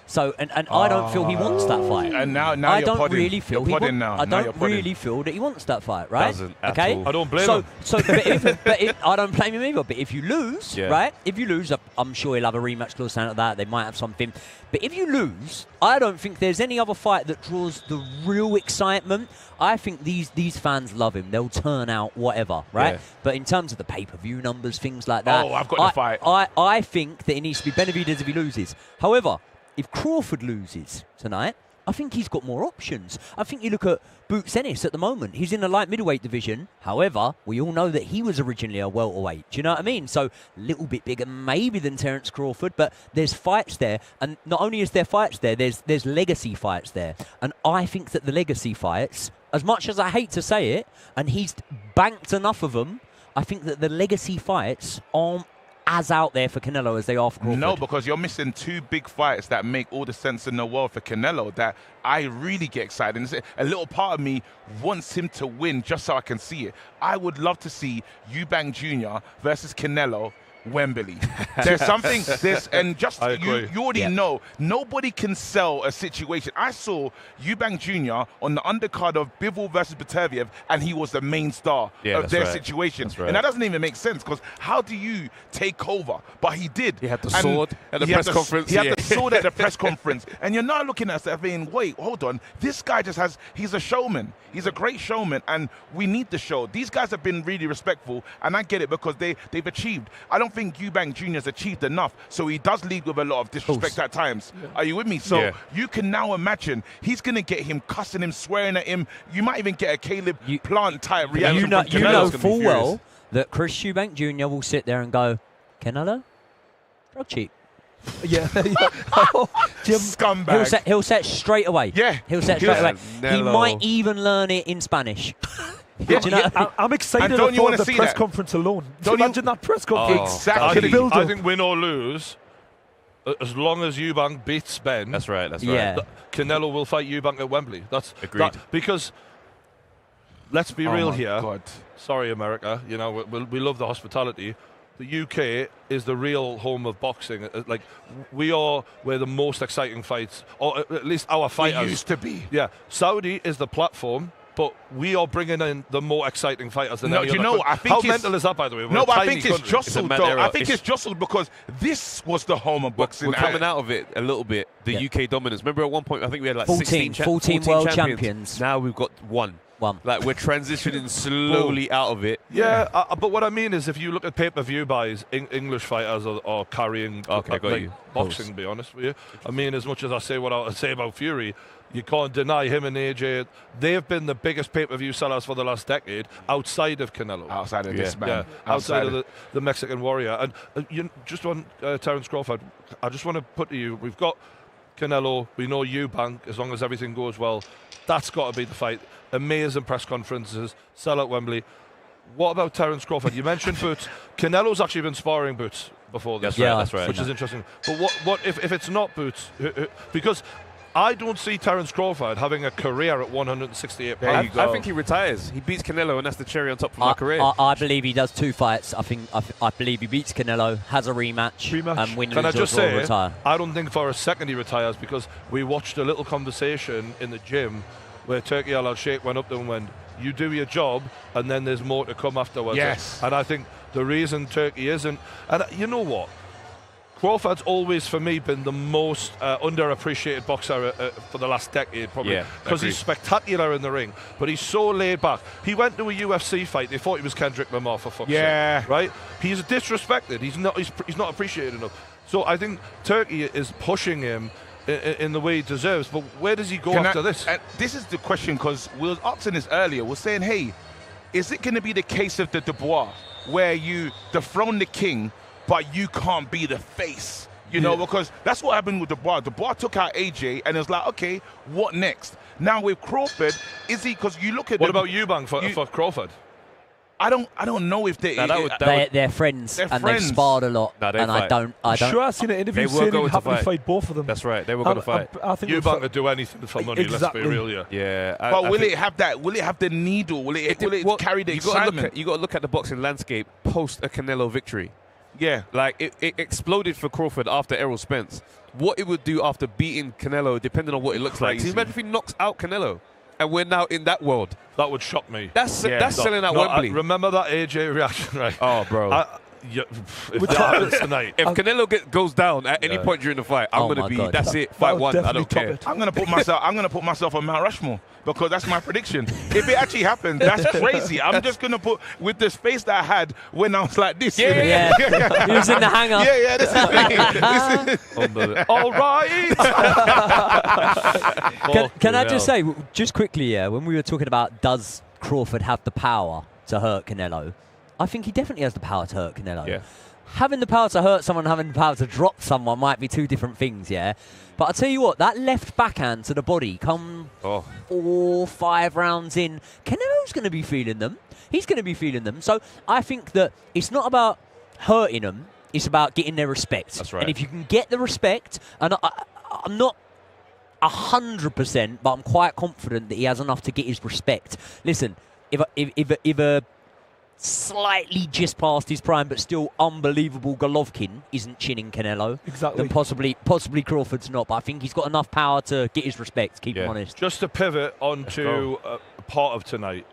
So, and I don't feel he wants that fight. And now I you're don't podding. really feel you're podding now. I Now don't you're really feel that he wants that fight, right? Doesn't at okay. all. I don't blame him. So, but if, I don't blame him either. But if you lose, right? If you lose, I'm sure he'll have a rematch clause down at that. They might have something. But if you lose, I don't think there's any other fight that draws the real excitement. I think these fans love him. They'll turn out whatever, right? Yeah. But in terms of the pay-per-view numbers, things like that. Oh, I've got the fight. I think that it needs to be Benavidez if he loses. However, if Crawford loses tonight, I think he's got more options. I think you look at Boots Ennis at the moment. He's in the light middleweight division. However, we all know that he was originally a welterweight. Do you know what I mean? So a little bit bigger maybe than Terence Crawford, but there's fights there. And not only is there fights there, there's legacy fights there. And I think that the legacy fights, as much as I hate to say it, and he's banked enough of them, I think that the legacy fights aren't as out there for Canelo as they are for Crawford. No, because you're missing two big fights that make all the sense in the world for Canelo that I really get excited. And a little part of me wants him to win just so I can see it. I would love to see Eubank Jr. versus Canelo Wembley. There's something, and just you already know, nobody can sell a situation. I saw Eubank Jr. on the undercard of Bivol versus Bataviev, and he was the main star of their situation. And that doesn't even make sense, because how do you take over? But he did. He had the sword at the press conference. He had the sword at the press conference. And you're now looking at that saying, wait, hold on. This guy just has, he's a showman. He's a great showman, and we need the show. These guys have been really respectful, and I get it because they've achieved. I don't think Eubank Jr. has achieved enough, so he does lead with a lot of disrespect at times. Are you with me? So you can now imagine he's going to get him cussing him, swearing at him. You might even get a Caleb Plant type reaction. You know full well that Chris Eubank Jr. will sit there and go, Canelo, drug cheat. Scumbag. He'll set straight away. He'll set straight away. He might even learn it in Spanish. I'm excited about the press conference alone. Imagine that press conference. Exactly. I think win or lose, as long as Eubank beats Ben, that's right. Canelo will fight Eubank at Wembley. That's agreed. Because let's be real here. God. Sorry, America. You know we love the hospitality. The UK is the real home of boxing. Like, we are where the most exciting fights, or at least our fighters. We used to be. Yeah. Saudi is the platform, but we are bringing in the more exciting fighters than any other. I think how mental is that, by the way? No, but I think it's jostled, though. I think it's jostled because this was the home of boxing. We're coming out of it a little bit, the UK dominance. Remember at one point, I think we had like 14 world champions. Now we've got one. Like, we're transitioning slowly out of it. Yeah, but what I mean is, if you look at pay-per-view buys, English fighters are carrying boxing, to be honest with you. I mean, as much as I say what I say about Fury, you can't deny him and AJ. They've been the biggest pay-per-view sellers for the last decade outside of Canelo. Outside of this man. Yeah, outside of the Mexican warrior. And you just on Terence Crawford, I just want to put to you, we've got Canelo, we know Eubank, as long as everything goes well. That's got to be the fight. Amazing press conferences, sell at Wembley. What about Terence Crawford? You mentioned Boots. Canelo's actually been sparring Boots before this. That's right. Which is interesting. But what if it's not Boots? Because I don't see Terence Crawford having a career at 168 pounds. I think he retires. He beats Canelo, and that's the cherry on top of my career. I believe he does 2 fights. I believe he beats Canelo, has a rematch. And wins. Can I just say, retire. I don't think for a second he retires, because we watched a little conversation in the gym where Turkey Al-Sheikh went up to him and went, you do your job, and then there's more to come afterwards. Yes. And I think the reason Turkey isn't, and you know what? Crawford's always, for me, been the most underappreciated boxer for the last decade, probably. Because he's spectacular in the ring, but he's so laid back. He went to a UFC fight. They thought he was Kendrick Lamar, for fuck's sake. Right? He's disrespected. He's not appreciated enough. So I think Turkey is pushing him in the way he deserves. But where does he go after this? This is the question, because we were asking this earlier. We're saying, hey, is it going to be the case of the Dubois, where you dethrone the king, but you can't be the face, you know, because that's what happened with Dubois. Dubois took out AJ, and it's like, okay, what next? Now with Crawford, is he? Because you look at what about Eubank for Crawford? I don't know if they're friends and they've sparred a lot. No, and fight. I don't. Sure, I've seen an interview saying he'd happily fight both of them. That's right. They were going to fight. I think Eubank would do anything for money. Exactly. Let's be real, yeah. But will it have that? Will it have the needle? Will it carry the excitement? You got to look at the boxing landscape post a Canelo victory. Yeah, like it exploded for Crawford after Errol Spence. What it would do after beating Canelo, depending on what it looks like. See, imagine if he knocks out Canelo, and we're now in that world. That would shock me. That's selling out Wembley. Remember that AJ reaction, right? Oh, bro. If that happens tonight, if Canelo goes down at any point during the fight, I'm going to be. That's it. Fight one. I don't care. I'm going to put myself on Mount Rushmore, because that's my prediction. If it actually happens, that's crazy. I'm just going to put with the space that I had when I was like this. Yeah. He was in the hangar. Yeah. This is all right. Can I just say, just quickly, when we were talking about does Crawford have the power to hurt Canelo? I think he definitely has the power to hurt Canelo. Yeah. Having the power to hurt someone, having the power to drop someone might be two different things, yeah? But I'll tell you what, that left backhand to the body come 4-5 rounds in, Canelo's going to be feeling them. He's going to be feeling them. So I think that it's not about hurting them, it's about getting their respect. That's right. And if you can get the respect, and I'm not 100%, but I'm quite confident that he has enough to get his respect. Listen, if a slightly just past his prime but still unbelievable Golovkin isn't chinning Canelo, then possibly Crawford's not, but I think he's got enough power to get his respect, keep him honest. Just to pivot onto part of tonight,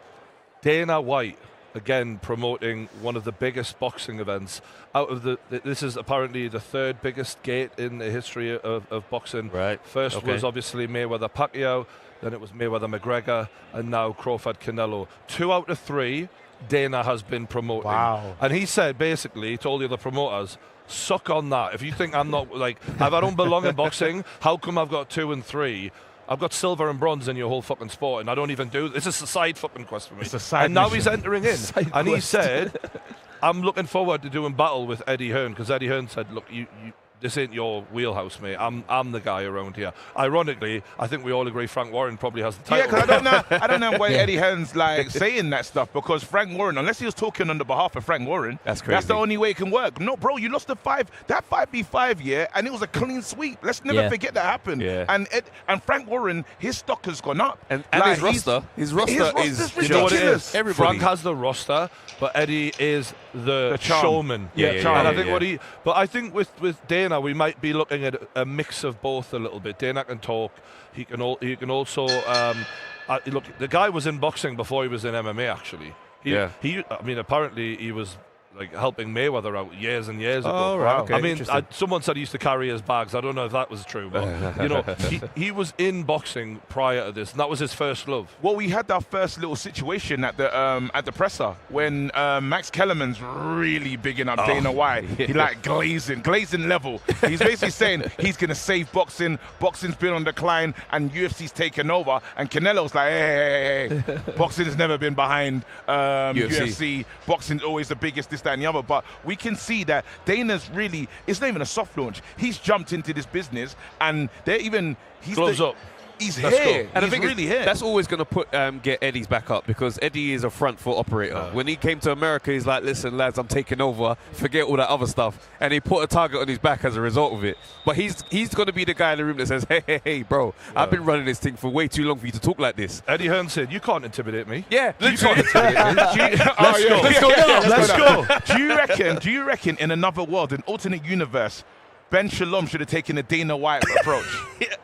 Dana White again promoting one of the biggest boxing events out of this is apparently the third biggest gate in the history of boxing. Right. First was obviously Mayweather Pacquiao, then it was Mayweather McGregor, and now Crawford Canelo. 2 out of 3 Dana has been promoting. Wow. And he said, basically, he told the other promoters, suck on that. If you think I'm not, like, if I don't belong in boxing, how come I've got 2 and 3? I've got silver and bronze in your whole fucking sport, and I don't even do this. It's a side fucking quest for me. It's a side and now mission. he's entering in. And he said, I'm looking forward to doing battle with Eddie Hearn, because Eddie Hearn said, look, this ain't your wheelhouse, mate. I'm the guy around here. Ironically, I think we all agree Frank Warren probably has the title. Yeah, because I don't know why Eddie Hearn's like saying that stuff, because Frank Warren, unless he was talking on the behalf of Frank Warren, that's crazy. That's the only way it can work. No, bro, you lost that 5v5, and it was a clean sweep. Let's never forget that happened. Yeah. And Frank Warren, his stock has gone up. And like his roster is ridiculous. You know what it is? Frank has the roster, but Eddie is the showman. And I think but I think with Dana, we might be looking at a mix of both a little bit. Dana can talk. He can also. Look, the guy was in boxing before he was in MMA. Actually, I mean, apparently he was like helping Mayweather out years and years ago. Oh, right. Okay, I mean, someone said he used to carry his bags. I don't know if that was true, but you know, he was in boxing prior to this, and that was his first love. Well, we had our first little situation at the presser when Max Kellerman's really bigging up Dana White. He like glazing level. He's basically saying he's gonna save boxing. Boxing's been on decline, and UFC's taken over. And Canelo's like, hey. Boxing's never been behind UFC. Boxing's always the biggest. This, that, and the other, but we can see that Dana's really, it's not even a soft launch. He's jumped into this business, and he's gloves up. He's here. And he's really here. That's always going to put get Eddie's back up, because Eddie is a front foot operator. When he came to America, he's like, listen, lads, I'm taking over. Forget all that other stuff. And he put a target on his back as a result of it. But he's going to be the guy in the room that says, hey, bro, I've been running this thing for way too long for you to talk like this. Eddie Hearn said, you can't intimidate me. Yeah, you can't intimidate me. Let's go. Do you reckon in another world, an alternate universe, Ben Shalom should have taken a Dana White approach?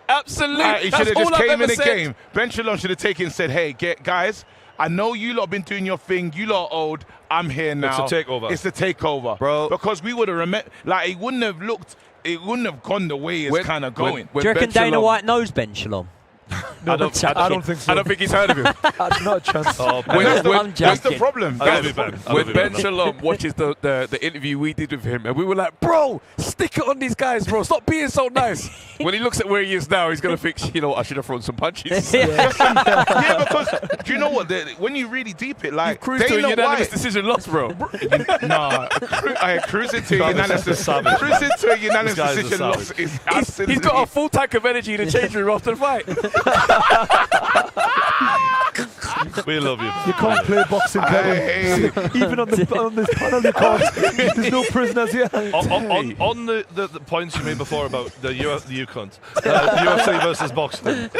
Absolutely. He should have just came in the game. Ben Shalom should have taken and said, hey, guys, I know you lot been doing your thing. You lot old. I'm here now. It's a takeover. It's a takeover, bro. Because we would have like it wouldn't have looked. It wouldn't have gone the way it's kind of going. Do you reckon Dana White knows Ben Shalom? No, I don't think so. I don't think he's heard of him. Not a chance. That's the problem. When Ben Shalom watches the interview we did with him, and we were like, bro, stick it on these guys, bro. Stop being so nice. When he looks at where he is now, he's going to think, you know what, I should have thrown some punches. Yeah, because do you know what? When you really deep it, like, cruise to a unanimous decision loss, bro. Nah, cruising to a unanimous decision. Cruising to a unanimous decision loss is absolutely. He's got a full tank of energy in the change room after the fight. We love you. You can't play boxing, Kevin. Even on this panel, you can't. There's no prisoners here. On the points you made before about the UFC versus boxing.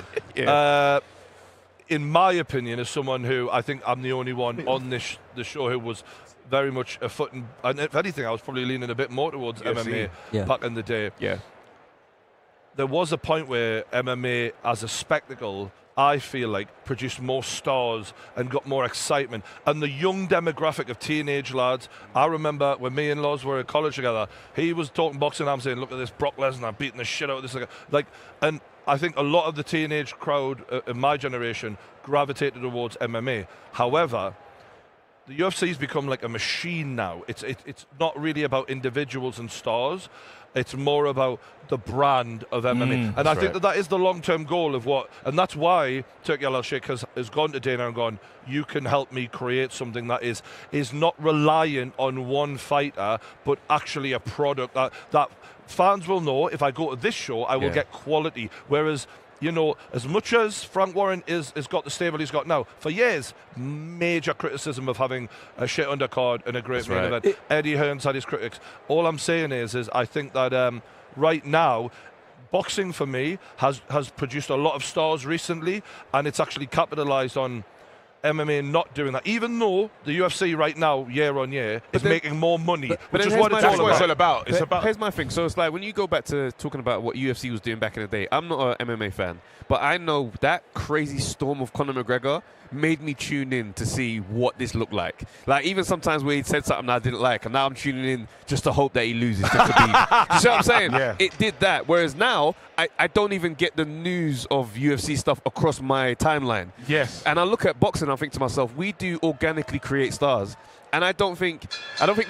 In my opinion, as someone who I think I'm the only one on the show who was very much a foot and if anything, I was probably leaning a bit more towards MMA back in the day. Yeah. There was a point where MMA as a spectacle, I feel like, produced more stars and got more excitement. And the young demographic of teenage lads, I remember when me and Loz were at college together, he was talking boxing, I'm saying, look at this Brock Lesnar beating the shit out of this. And I think a lot of the teenage crowd in my generation gravitated towards MMA. However, the UFC's become like a machine now. It's not really about individuals and stars. It's more about the brand of MMA. And I think that is the long-term goal of and that's why Turki Al-Sheikh has gone to Dana and gone, you can help me create something that is not reliant on one fighter, but actually a product that fans will know, if I go to this show, I will get quality. Whereas, you know, as much as Frank Warren has got the stable he's got now, for years, major criticism of having a shit undercard and a great main event. Eddie Hearn's had his critics. All I'm saying is I think that right now, boxing for me has produced a lot of stars recently, and it's actually capitalized on MMA not doing that, even though the UFC right now, year on year, is making more money, which is what it's all about. Here's my thing. So it's like when you go back to talking about what UFC was doing back in the day, I'm not an MMA fan, but I know that crazy storm of Conor McGregor made me tune in to see what this looked like. Like, even sometimes where he said something I didn't like, and now I'm tuning in just to hope that he loses. Just to be, you see what I'm saying? Yeah. It did that. Whereas now, I don't even get the news of UFC stuff across my timeline. Yes. And I look at boxing and I think to myself, we do organically create stars. And I don't think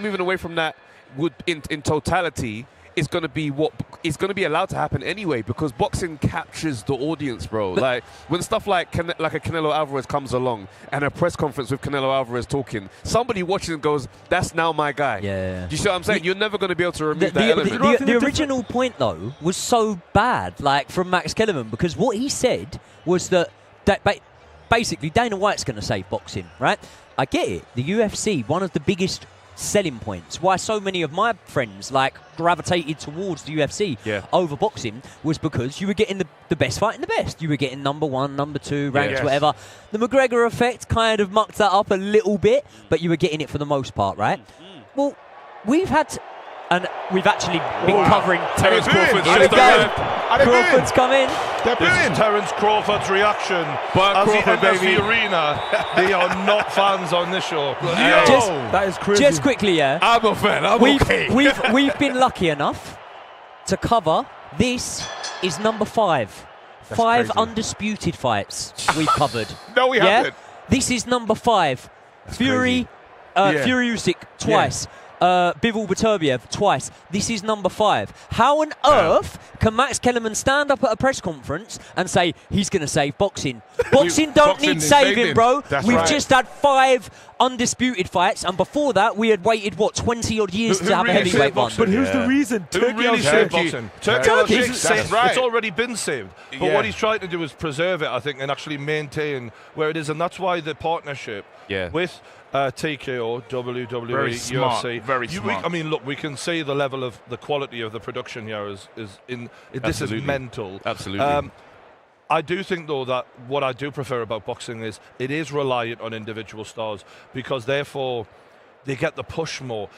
moving away from that would, in totality, is going to be what is going to be allowed to happen anyway, because boxing captures the audience, bro. Like when stuff like a Canelo Álvarez comes along and a press conference with Canelo Álvarez talking, somebody watching and goes, that's now my guy. Yeah. Do you see what I'm saying? You're never going to be able to remove that element. The original point, though, was so bad, like from Max Kellerman, because what he said was that basically Dana White's going to save boxing, right? I get it. The UFC, one of the biggest selling points, why so many of my friends gravitated towards the UFC over boxing, was because you were getting the best fighting the best. You were getting number 1, number 2 ranked, whatever. The McGregor effect kind of mucked that up a little bit, but you were getting it for the most part, right? Well, we've actually been covering Terence Crawford. Crawford's come in. This is Terence Crawford's reaction as he enters the arena. They are not fans on this show. That is crazy. Just quickly, I'm a fan. We've been lucky enough to cover. This is number 5. That's 5 crazy. Undisputed fights we've covered. No, we haven't. This is number 5. That's Fury Usyk twice. Bivol Beterbiev twice. This is number 5. How on earth can Max Kellerman stand up at a press conference and say he's going to save boxing? Boxing don't need saving, bro. We've just had 5 undisputed fights, and before that we had waited 20 odd years to have a heavyweight one. But who's the reason? Who really saved boxing? Turki saved. It's already been saved. But what he's trying to do is preserve it, I think, and actually maintain where it is, and that's why the partnership with TKO, WWE, UFC. Very smart. I mean, look, we can see the level of the quality of the production here this is mental. Absolutely. I do think, though, that what I do prefer about boxing is it is reliant on individual stars, because therefore they get the push more.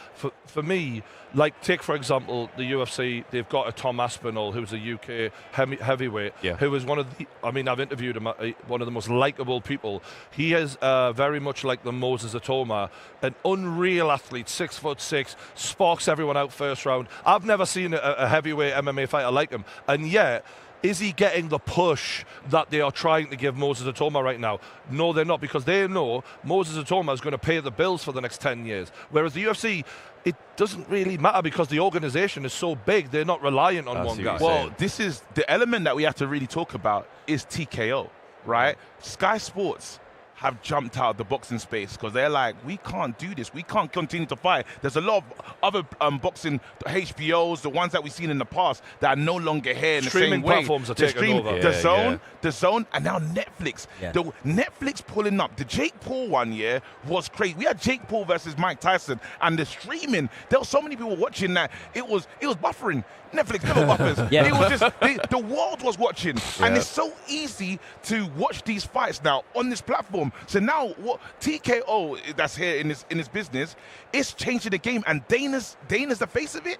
for me, like take for example the UFC, they've got a Tom Aspinall who's a UK heavyweight, who is one of the, I mean I've interviewed him, one of the most likable people. He is very much like the Moses Atoma, an unreal athlete, 6'6", sparks everyone out first round. I've never seen a heavyweight MMA fighter like him, and yet is he getting the push that they are trying to give Moses Atoma right now? No, they're not, because they know Moses Atoma is going to pay the bills for the next 10 years. Whereas the UFC, it doesn't really matter because the organization is so big, they're not reliant on one guy. Well, this is the element that we have to really talk about is TKO, right? Sky Sports have jumped out of the boxing space because they're like, we can't do this. We can't continue to fight. There's a lot of other boxing, the HBOs, the ones that we've seen in the past that are no longer here in the same way. Streaming platforms are taking over. The Zone, and now Netflix. The Netflix pulling up. The Jake Paul one was crazy. We had Jake Paul versus Mike Tyson, and the streaming. There were so many people watching that it was buffering. Netflix never buffers. It was just the world was watching, and it's so easy to watch these fights now on this platform. So now what TKO that's here in this business is changing the game, and Dana's the face of it.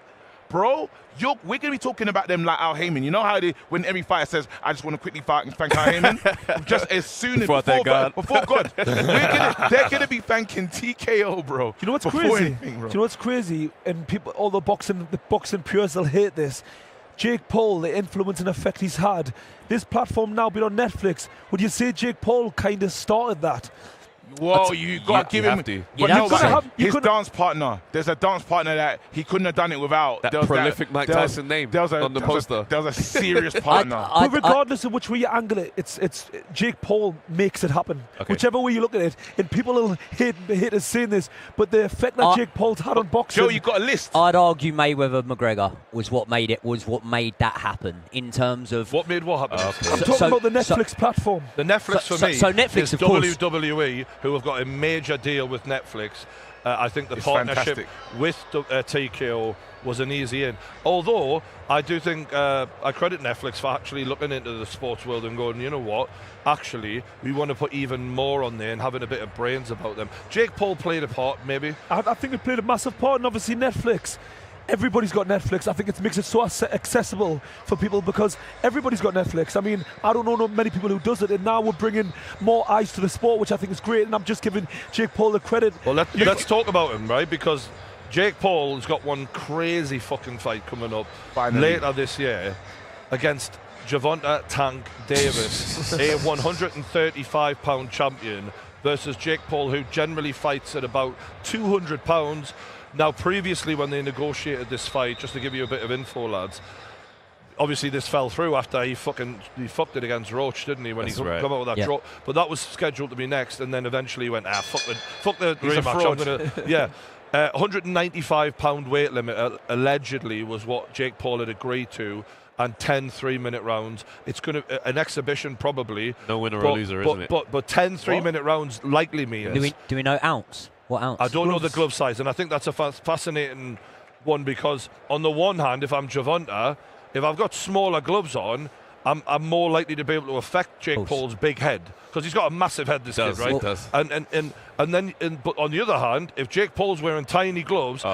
Bro, we're going to be talking about them like Al Heyman. You know how when every fighter says, I just want to quickly fight and thank Al Heyman? Just as soon as before God. They're going to be thanking TKO, bro. Do you know what's crazy? Do you know what's crazy? And people, all the boxing purists will hate this. Jake Paul, the influence and effect he's had. This platform now being on Netflix. Would you say Jake Paul kind of started that? Whoa, you got to give him. But his dance partner, there's a dance partner that he couldn't have done it without. That prolific Mike Tyson name on the poster. There was a serious partner. But regardless of which way you angle it, it's Jake Paul makes it happen. Okay. Whichever way you look at it, and people will hate us saying this, but the effect that Jake Paul's had on boxing. Joe, you got a list. I'd argue Mayweather-McGregor was what made that happen in terms of what made what happen. I'm talking about the Netflix platform. The Netflix for me. So Netflix, is of course. WWE, who have got a major deal with Netflix. I think the partnership with TKO was an easy in. Although I do think I credit Netflix for actually looking into the sports world and going, you know what? Actually, we want to put even more on there and having a bit of brains about them. Jake Paul played a part, maybe. I think it played a massive part, and obviously Netflix. Everybody's got Netflix. I think it makes it so accessible for people because everybody's got Netflix. I mean, I don't know many people who does it, and now we're bringing more eyes to the sport, which I think is great, and I'm just giving Jake Paul the credit. Well, let's talk about him, right? Because Jake Paul has got one crazy fucking fight coming up later this year against Gervonta Tank Davis, a 135-pound champion, versus Jake Paul, who generally fights at about 200 pounds. Now, previously, when they negotiated this fight, just to give you a bit of info, lads, obviously this fell through after he fucked it against Roach, didn't he? When he come out with that draw, but that was scheduled to be next, and then eventually he went, fuck the rematch. 195-pound weight limit allegedly was what Jake Paul had agreed to. And 10 3-minute rounds. It's going to an exhibition probably. No winner or loser, isn't it? But 10 3-minute rounds likely means. Do we know ounce? What ounce? I don't know the glove size, and I think that's a fascinating one because on the one hand, if I'm Gervonta, if I've got smaller gloves on, I'm more likely to be able to affect Jake Paul's big head because he's got a massive head. This kid, right? Does. But on the other hand, if Jake Paul's wearing tiny gloves,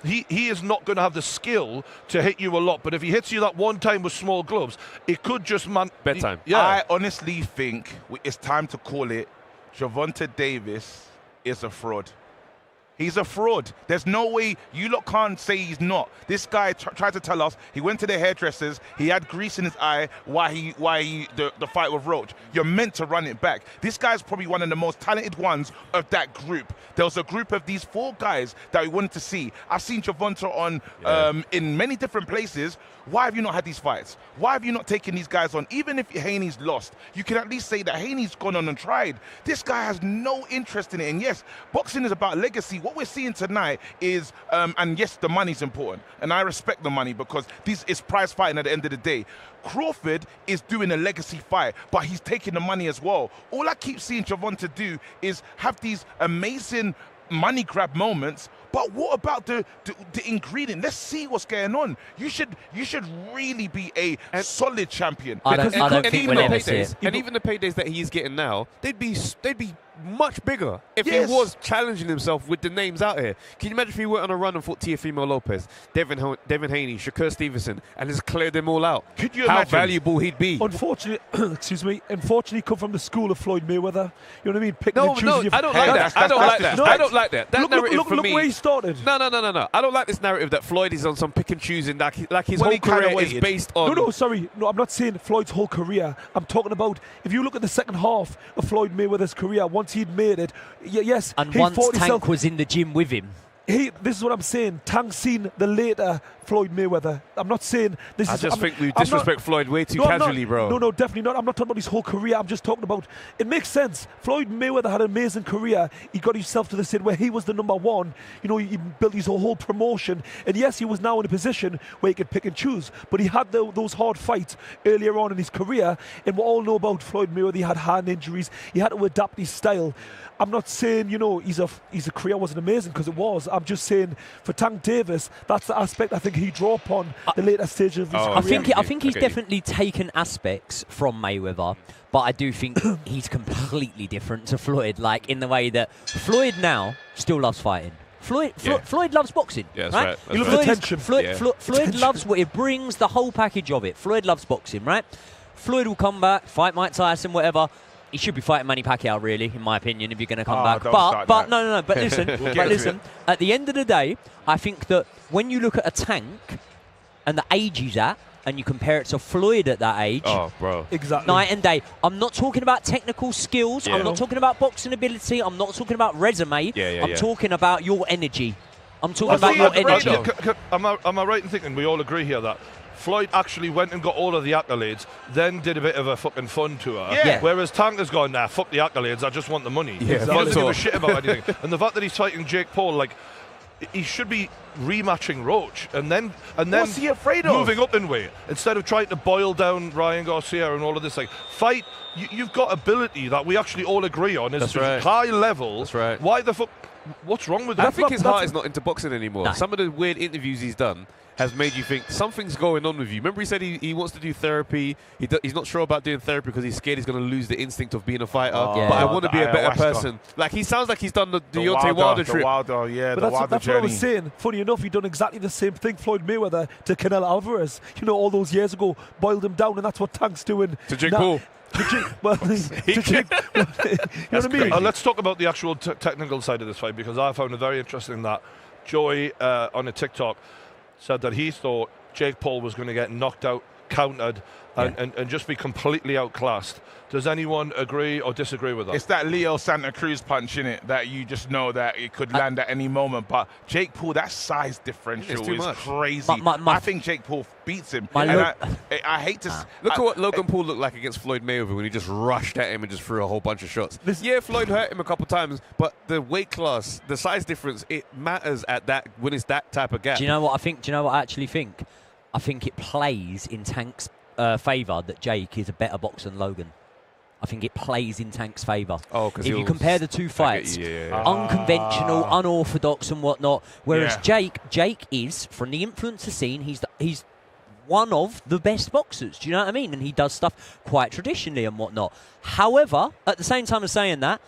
he is not going to have the skill to hit you a lot. But if he hits you that one time with small gloves, it could just bedtime. I honestly think it's time to call it. Gervonta Davis is a fraud. He's a fraud. There's no way you lot can't say he's not. This guy tried to tell us he went to the hairdressers. He had grease in his eye while the fight with Roach. You're meant to run it back. This guy's probably one of the most talented ones of that group. There was a group of these 4 guys that we wanted to see. I've seen Gervonta on in many different places. Why have you not had these fights? Why have you not taken these guys on? Even if Haney's lost, you can at least say that Haney's gone on and tried. This guy has no interest in it. And yes, boxing is about legacy. What we're seeing tonight is, and yes, the money's important. And I respect the money because this is prize fighting at the end of the day. Crawford is doing a legacy fight, but he's taking the money as well. All I keep seeing Gervonta do is have these amazing money grab moments. But what about the ingredient? Let's see what's going on. You should really be a solid champion. I don't think we'll ever see it. And even the paydays that he's getting now, they'd be much bigger if Yes. he was challenging himself with the names out here. Can you imagine if he went on a run and fought Teofimo Lopez, Devin Haney, Shakur Stevenson, and just cleared them all out? Could you how imagine? valuable he'd be? Unfortunately, excuse me. Unfortunately, come from the school of Floyd Mayweather. You know what I mean? Picking and choosing No, your I don't like that. I don't like that. I don't like that. That narrative look, for look me. where he started. No. I don't like this narrative that Floyd is on some pick and choosing, like his Well, whole he kinda career is waited. based on. No, sorry. No, I'm not saying Floyd's whole career. I'm talking about if you look at the second half of Floyd Mayweather's career, once he'd made it, yes, And he once fought Tank himself. was in the gym with him. This is what I'm saying. Tank's seen the later Floyd Mayweather. I'm not saying this I is. just think we disrespect Floyd way too No, I'm casually, not, bro. No, definitely not. I'm not talking about his whole career. I'm just talking about. It makes sense. Floyd Mayweather had an amazing career. He got himself to the state where he was the number one. You know, he built his whole promotion, and yes, he was now in a position where he could pick and choose. But he had those hard fights earlier on in his career, and we all know about Floyd Mayweather. He had hand injuries. He had to adapt his style. I'm not saying, you know, his career wasn't amazing, because it was. I'm just saying for Tank Davis, that's the aspect I think he drew upon the later stage of his career. I think he's definitely taken aspects from Mayweather, but I do think he's completely different to Floyd, like in the way that Floyd now still loves fighting. Floyd loves boxing. Yeah, that's right. He loves attention. Floyd loves what it brings, the whole package of it. Floyd loves boxing, right? Floyd will come back, fight Mike Tyson, whatever. He should be fighting Manny Pacquiao, really, in my opinion, if you're going to come back. But no. But listen, at the end of the day, I think that when you look at a Tank and the age he's at, and you compare it to Floyd at that age, exactly, night and day. I'm not talking about technical skills. I'm not talking about boxing ability. I'm not talking about resume. I'm talking about your energy. I'm talking about your energy. Am I right in thinking we all agree here that Floyd actually went and got all of the accolades, then did a bit of a fucking fun tour. Whereas Tank has gone, nah, fuck the accolades, I just want the money. He doesn't give a shit about anything. And the fact that he's fighting Jake Paul, like, he should be rematching Roach and then What's he afraid of? moving up in weight instead of trying to boil down Ryan Garcia and all of this. Like, fight. You've got ability that we actually all agree on is high level. That's right. Why the fuck? What's wrong with that? I think his heart is not into boxing anymore. No. Some of the weird interviews he's done has made you think something's going on with you. Remember he said he wants to do therapy. He's not sure about doing therapy because he's scared he's going to lose the instinct of being a fighter. But I want to be a better person. Like, he sounds like he's done the Deontay Wilder trip. But that's what I was saying. Funny enough, he'd done exactly the same thing, Floyd Mayweather, to Canelo Álvarez. You know, all those years ago, boiled him down, and that's what Tank's doing to Jake Paul. You know what I mean? Let's talk about the actual technical side of this fight, because I found it very interesting that Joey on a TikTok said that he thought Jake Paul was going to get knocked out, countered, and just be completely outclassed. Does anyone agree or disagree with that? It's that Leo Santa Cruz punch in it that you just know that it could land at any moment. But Jake Paul, that size differential is crazy. I think Jake Paul beats him. I hate to look at what Logan Paul looked like against Floyd Mayweather when he just rushed at him and just threw a whole bunch of shots. Floyd hurt him a couple times, but the weight class, the size difference, it matters at that when it's that type of gap. Do you know what I think? Do you know what I actually think? I think it plays in Tank's favour that Jake is a better boxer than Logan. I think it plays in Tank's favour. If you compare the two fights, unconventional, unorthodox and whatnot, whereas Jake is, from the influencer scene, he's one of the best boxers. Do you know what I mean? And he does stuff quite traditionally and whatnot. However, at the same time of saying that,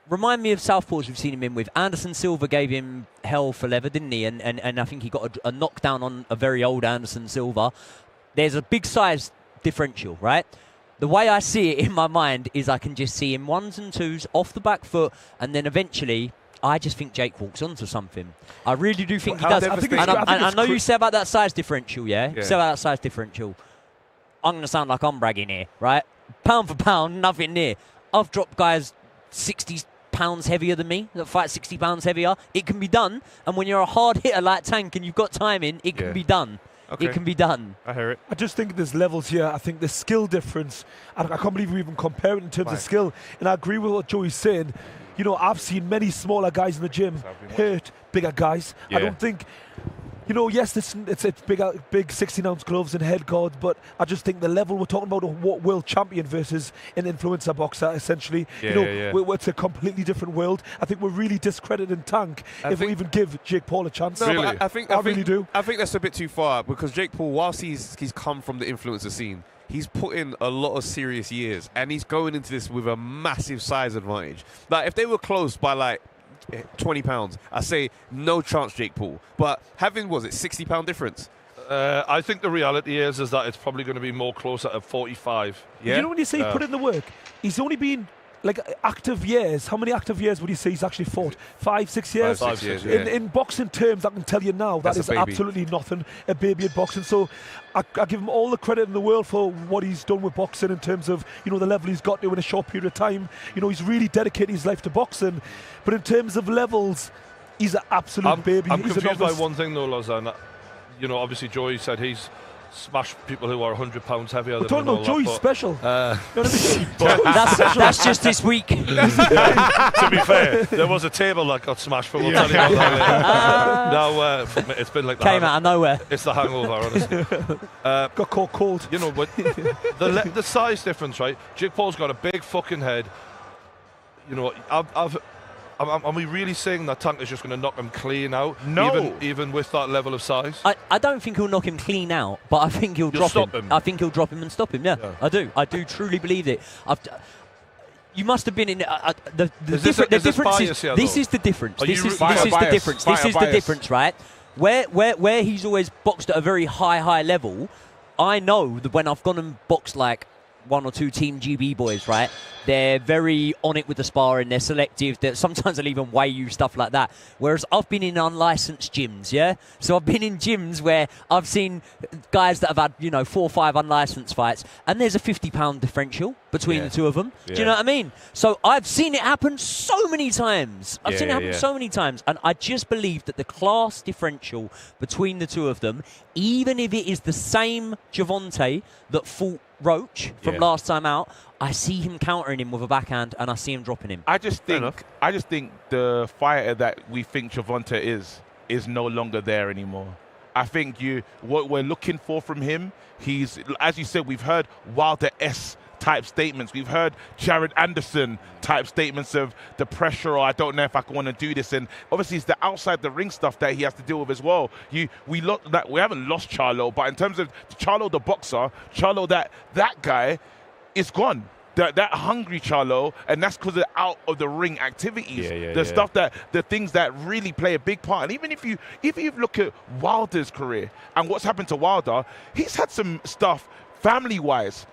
remind me of southpaws we've seen him in with. Anderson Silva gave him hell for leather, didn't he? And I think he got a knockdown on a very old Anderson Silva. There's a big size differential, right? The way I see it in my mind is I can just see him ones and twos off the back foot, and then eventually I just think Jake walks onto something. I really do think he does. I know you say about that size differential, You say about that size differential. I'm going to sound like I'm bragging here, right? Pound for pound, nothing near. I've dropped guys 60 pounds heavier than me that fight 60 pounds heavier. It can be done, and when you're a hard hitter like Tank and you've got timing, it can be done. It can be done. I hear it. I just think there's levels here. I think the skill difference, I can't believe we even compare it in terms of skill. And I agree with what Joey's saying. You know, I've seen many smaller guys in the gym hurt bigger guys. I don't think You know, yes, it's big 16-ounce gloves and head guards, but I just think the level we're talking about, what world champion versus an influencer boxer, essentially. It's a completely different world. I think we're really discrediting Tank if we even give Jake Paul a chance. No, really? I really do. I think that's a bit too far because Jake Paul, whilst he's come from the influencer scene, he's put in a lot of serious years, and he's going into this with a massive size advantage. Like, if they were close by, like, 20 pounds, I say no chance Jake Paul. But having, 60-pound difference? I think the reality is that it's probably going to be more closer at 45. Yeah? You know when you say he put in the work, he's only been like active years. How many active years would you say he's actually fought? 5, 6 years? 5, 6 years, In boxing terms, I can tell you now, that is absolutely nothing, a baby at boxing. So I give him all the credit in the world for what he's done with boxing in terms of, the level he's got to in a short period of time. He's really dedicated his life to boxing. But in terms of levels, he's an absolute baby. I'm he's confused by one thing, though, Lausanne. Obviously, Joey said he's smashed people who are 100 pounds heavier. We're talking about Joey's special. You know what I mean? that's just this week. To be fair, there was a table that got smashed, but we'll tell you about that later. No, it's been like came out of nowhere. It's the hangover, honestly. Got caught cold. But the size difference, right? Jake Paul's got a big fucking head. Are we really saying that Tank is just going to knock him clean out? No. Even with that level of size? I don't think he'll knock him clean out, but I think he'll drop him. I think he'll drop him and stop him, yeah. I do truly believe it. You must have been in the difference is this is the difference. This is the difference. This is the difference, right? Where he's always boxed at a very high level, I know that when I've gone and boxed like 1 or 2 Team GB boys, right? They're very on it with the sparring. They're selective. Sometimes they'll even weigh you, stuff like that. Whereas I've been in unlicensed gyms, yeah? So I've been in gyms where I've seen guys that have had, 4 or 5 unlicensed fights, and there's a 50-pound differential between the two of them. Yeah. Do you know what I mean? So I've seen it happen so many times. I've seen it happen so many times. And I just believe that the class differential between the two of them, even if it is the same Gervonta that fought Roach from last time out, I see him countering him with a backhand, and I see him dropping him. I just think the fighter that we think Gervonta is no longer there anymore. I think what we're looking for from him, he's, as you said, we've heard Wilder S type statements. We've heard Jared Anderson type statements of the pressure, or I don't know if I want to do this. And obviously it's the outside the ring stuff that he has to deal with as well. We haven't lost Charlo, but in terms of Charlo the boxer, Charlo that guy is gone. That hungry Charlo, and that's because of out of the ring activities, stuff the things that really play a big part. And even if you look at Wilder's career and what's happened to Wilder, he's had some stuff family-wise,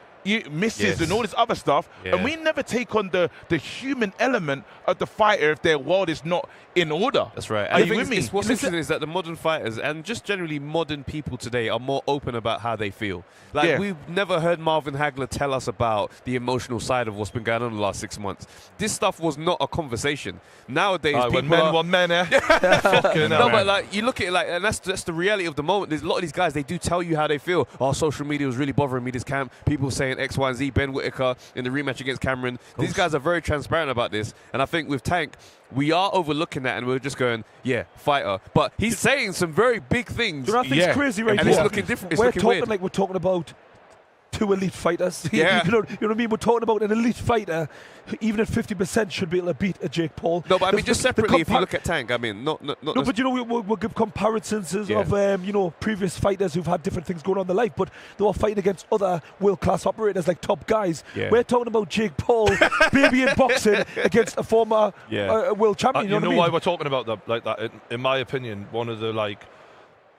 misses and all this other stuff, and we never take on the human element of the fighter if their world is not in order. That's right. Are you with me? What's interesting is that the modern fighters and just generally modern people today are more open about how they feel. We've never heard Marvin Hagler tell us about the emotional side of what's been going on in the last 6 months. This stuff was not a conversation. Nowadays, people when men want men, but you look at it and that's the reality of the moment. There's a lot of these guys, they do tell you how they feel. Oh, social media was really bothering me this camp. People saying X, Y, and Z. Ben Whittaker in the rematch against Cameron. These guys are very transparent about this, and I think with Tank, we are overlooking that, and we're just going, fighter. But he's saying some very big things. I think it's crazy, right? And it's looking different. It's looking weird. Like we're talking about 2 elite fighters. Yeah. you know what I mean? We're talking about an elite fighter who, even at 50%, should be able to beat a Jake Paul. No, but I mean, just separately, if you look at Tank, I mean, not. No, but we'll give comparisons of previous fighters who've had different things going on in their life, but they were fighting against other world-class operators, like top guys. We're talking about Jake Paul, baby in boxing, against a former world champion. You know why we're talking about that like that? In my opinion, one of the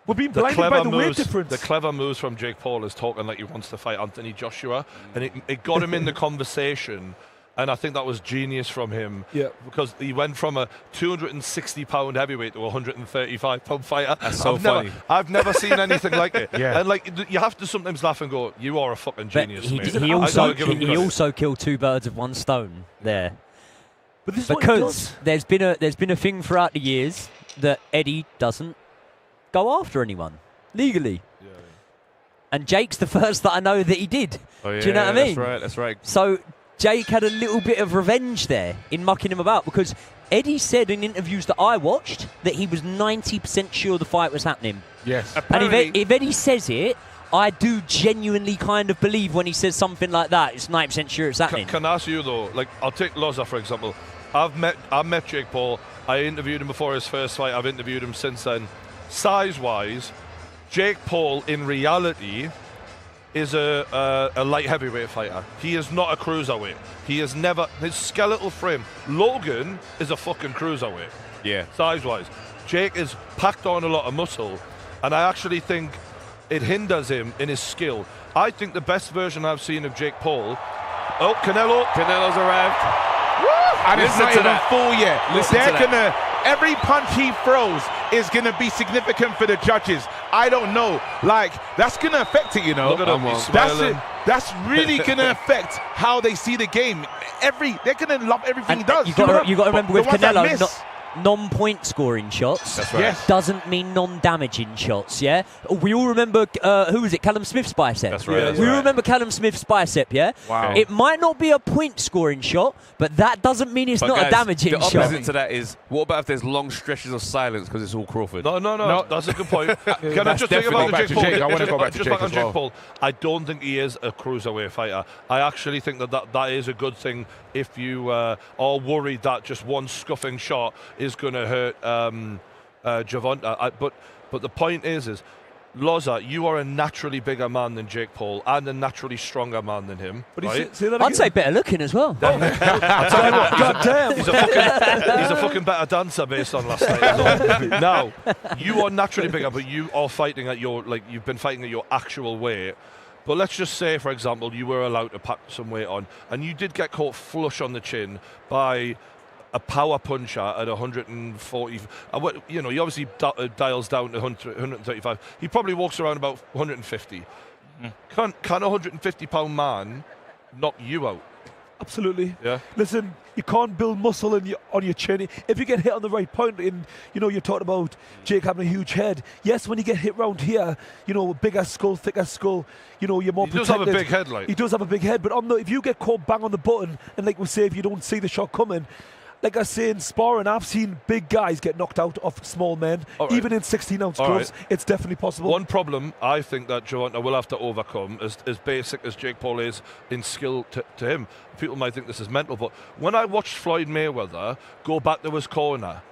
we're being blinded by the weight difference. The clever moves from Jake Paul is talking like he wants to fight Anthony Joshua, and it got him in the conversation, and I think that was genius from him. Yeah, because he went from a 260-pound heavyweight to a 135-pound fighter. That's so funny. I've never seen anything like it. And you have to sometimes laugh and go, "You are a fucking genius." He also killed 2 birds with 1 stone there. But this because there's been a thing throughout the years that Eddie doesn't go after anyone legally. And Jake's the first that I know that he did. Do you know what I mean? That's right. So Jake had a little bit of revenge there in mucking him about, because Eddie said in interviews that I watched that he was 90% sure the fight was happening. Yes. And if Eddie says it, I do genuinely kind of believe when he says something like that, it's 90% sure it's happening. Can I ask you though, like, I'll take Loza for example. I've met Jake Paul. I interviewed him before his first fight. I've interviewed him since then. Size-wise, Jake Paul in reality is a light heavyweight fighter. He is not a cruiserweight. He is never, his skeletal frame. Logan is a fucking cruiserweight. Yeah. Size-wise. Jake is packed on a lot of muscle, and I actually think it hinders him in his skill. I think the best version I've seen of Jake Paul. Oh, Canelo. Canelo's arrived. And it's not even full yet. They're gonna, every punch he throws is gonna be significant for the judges. I don't know. Like, that's gonna affect it, you know. Look at him, he's smiling. That's really gonna affect how they see the game. They're gonna love everything he does. You got to remember with Canelo, miss. non-point scoring shots Yes. doesn't mean non-damaging shots, yeah? We all remember, who was it, Callum Smith's bicep? That's right. We all remember Callum Smith's bicep, yeah? Wow. It might not be a point scoring shot, but that doesn't mean it's But not guys, a damaging the opposite shot. to that is, what about if there's long stretches of silence because it's all Crawford? No, that's a good point. Can I just think about Jake Paul? I want to go back to Just Jake back on as well. Jake Paul. I don't think he is a cruiserweight fighter. I actually think that is a good thing if you are worried that just one scuffing shot is going to hurt Gervonta. But the point is Loza, you are a naturally bigger man than Jake Paul and a naturally stronger man than him. But right? say that I'd again. say better looking as well. I'll tell you what, God damn. he's a fucking better dancer based on last night as well. Now, you are naturally bigger, but you are fighting at you've been fighting at your actual weight. But let's just say, for example, you were allowed to pack some weight on, and you did get caught flush on the chin by a power puncher at 140. You know, he obviously dials down to 135. He probably walks around about 150. Can a 150-pound man knock you out? Absolutely. Yeah. Listen, you can't build muscle on your chin. If you get hit on the right point, you're talking about Jake having a huge head. Yes, when you get hit round here, bigger skull, thicker skull, you're more protected. He does have a big head, like. He does have a big head, but if you get caught bang on the button, and like we say, if you don't see the shot coming, like I say in sparring, I've seen big guys get knocked out of small men, even in 16-ounce gloves. Right. It's definitely possible. One problem I think that Gervonta will have to overcome, as basic as Jake Paul is in skill to him. People might think this is mental, but when I watched Floyd Mayweather go back to his corner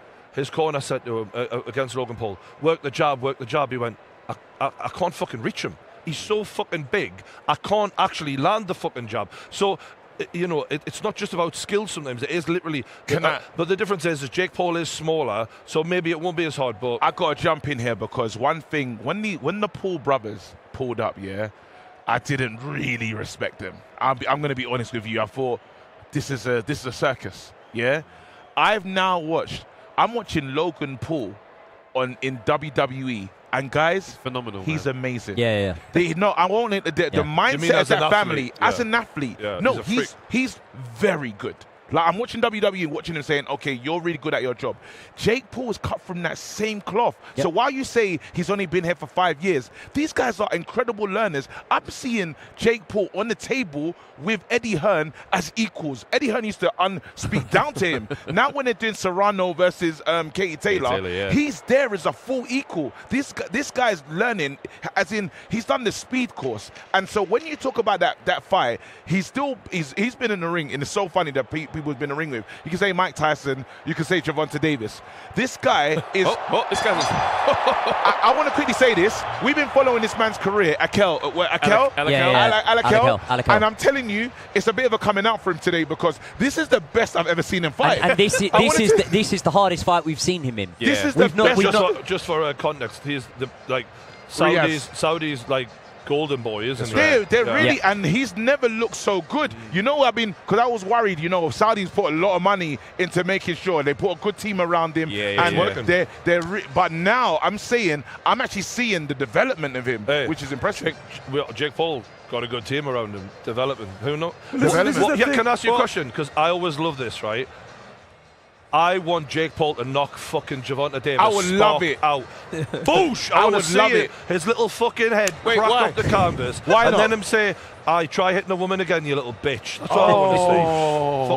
said to him against Logan Paul, work the jab. He went, I can't fucking reach him. He's so fucking big, I can't actually land the fucking jab. So, it's not just about skill sometimes. It is literally. But the difference is Jake Paul is smaller, so maybe it won't be as hard. But I got to jump in here because one thing, when the Paul brothers pulled up, I didn't really respect them. I'm going to be honest with you. I thought this is a circus. Yeah, I'm watching Logan Paul in WWE. And guys, phenomenal. He's amazing. Yeah. I want the mindset of that family as an athlete. Yeah, no, he's very good. Like, I'm watching WWE, watching him saying, okay, you're really good at your job. Jake Paul is cut from that same cloth. Yep. So while you say he's only been here for 5 years, these guys are incredible learners. I'm seeing Jake Paul on the table with Eddie Hearn as equals. Eddie Hearn used to speak down to him. Now when they're doing Serrano versus Katie Taylor, he's there as a full equal. This guy's learning, as in he's done the speed course. And so when you talk about that fight, he's been in the ring, and it's so funny that people have been in the ring with. You can say Mike Tyson, you can say Gervonta Davis. This guy is... this guy's... I want to quickly say this. We've been following this man's career, Akel, and I'm telling you, it's a bit of a coming out for him today because this is the best I've ever seen him fight. And this is the hardest fight we've seen him in. Yeah. This is the best. Just for context, he's the Saudi's like golden boy, isn't he? They're really, and he's never looked so good. You know, I mean, because I was worried. Saudis put a lot of money into making sure they put a good team around him. But now I'm actually seeing the development of him, which is impressive. Jake Paul got a good team around him, developing. Who knows? Can I ask you a question? Because I always love this, right? I want Jake Paul to knock fucking Gervonta Davis. I would love it. Out. Boosh! I want to see it. His little fucking head crack up the canvas. Why and not? then him say, I try hitting a woman again, you little bitch. That's what I want to see.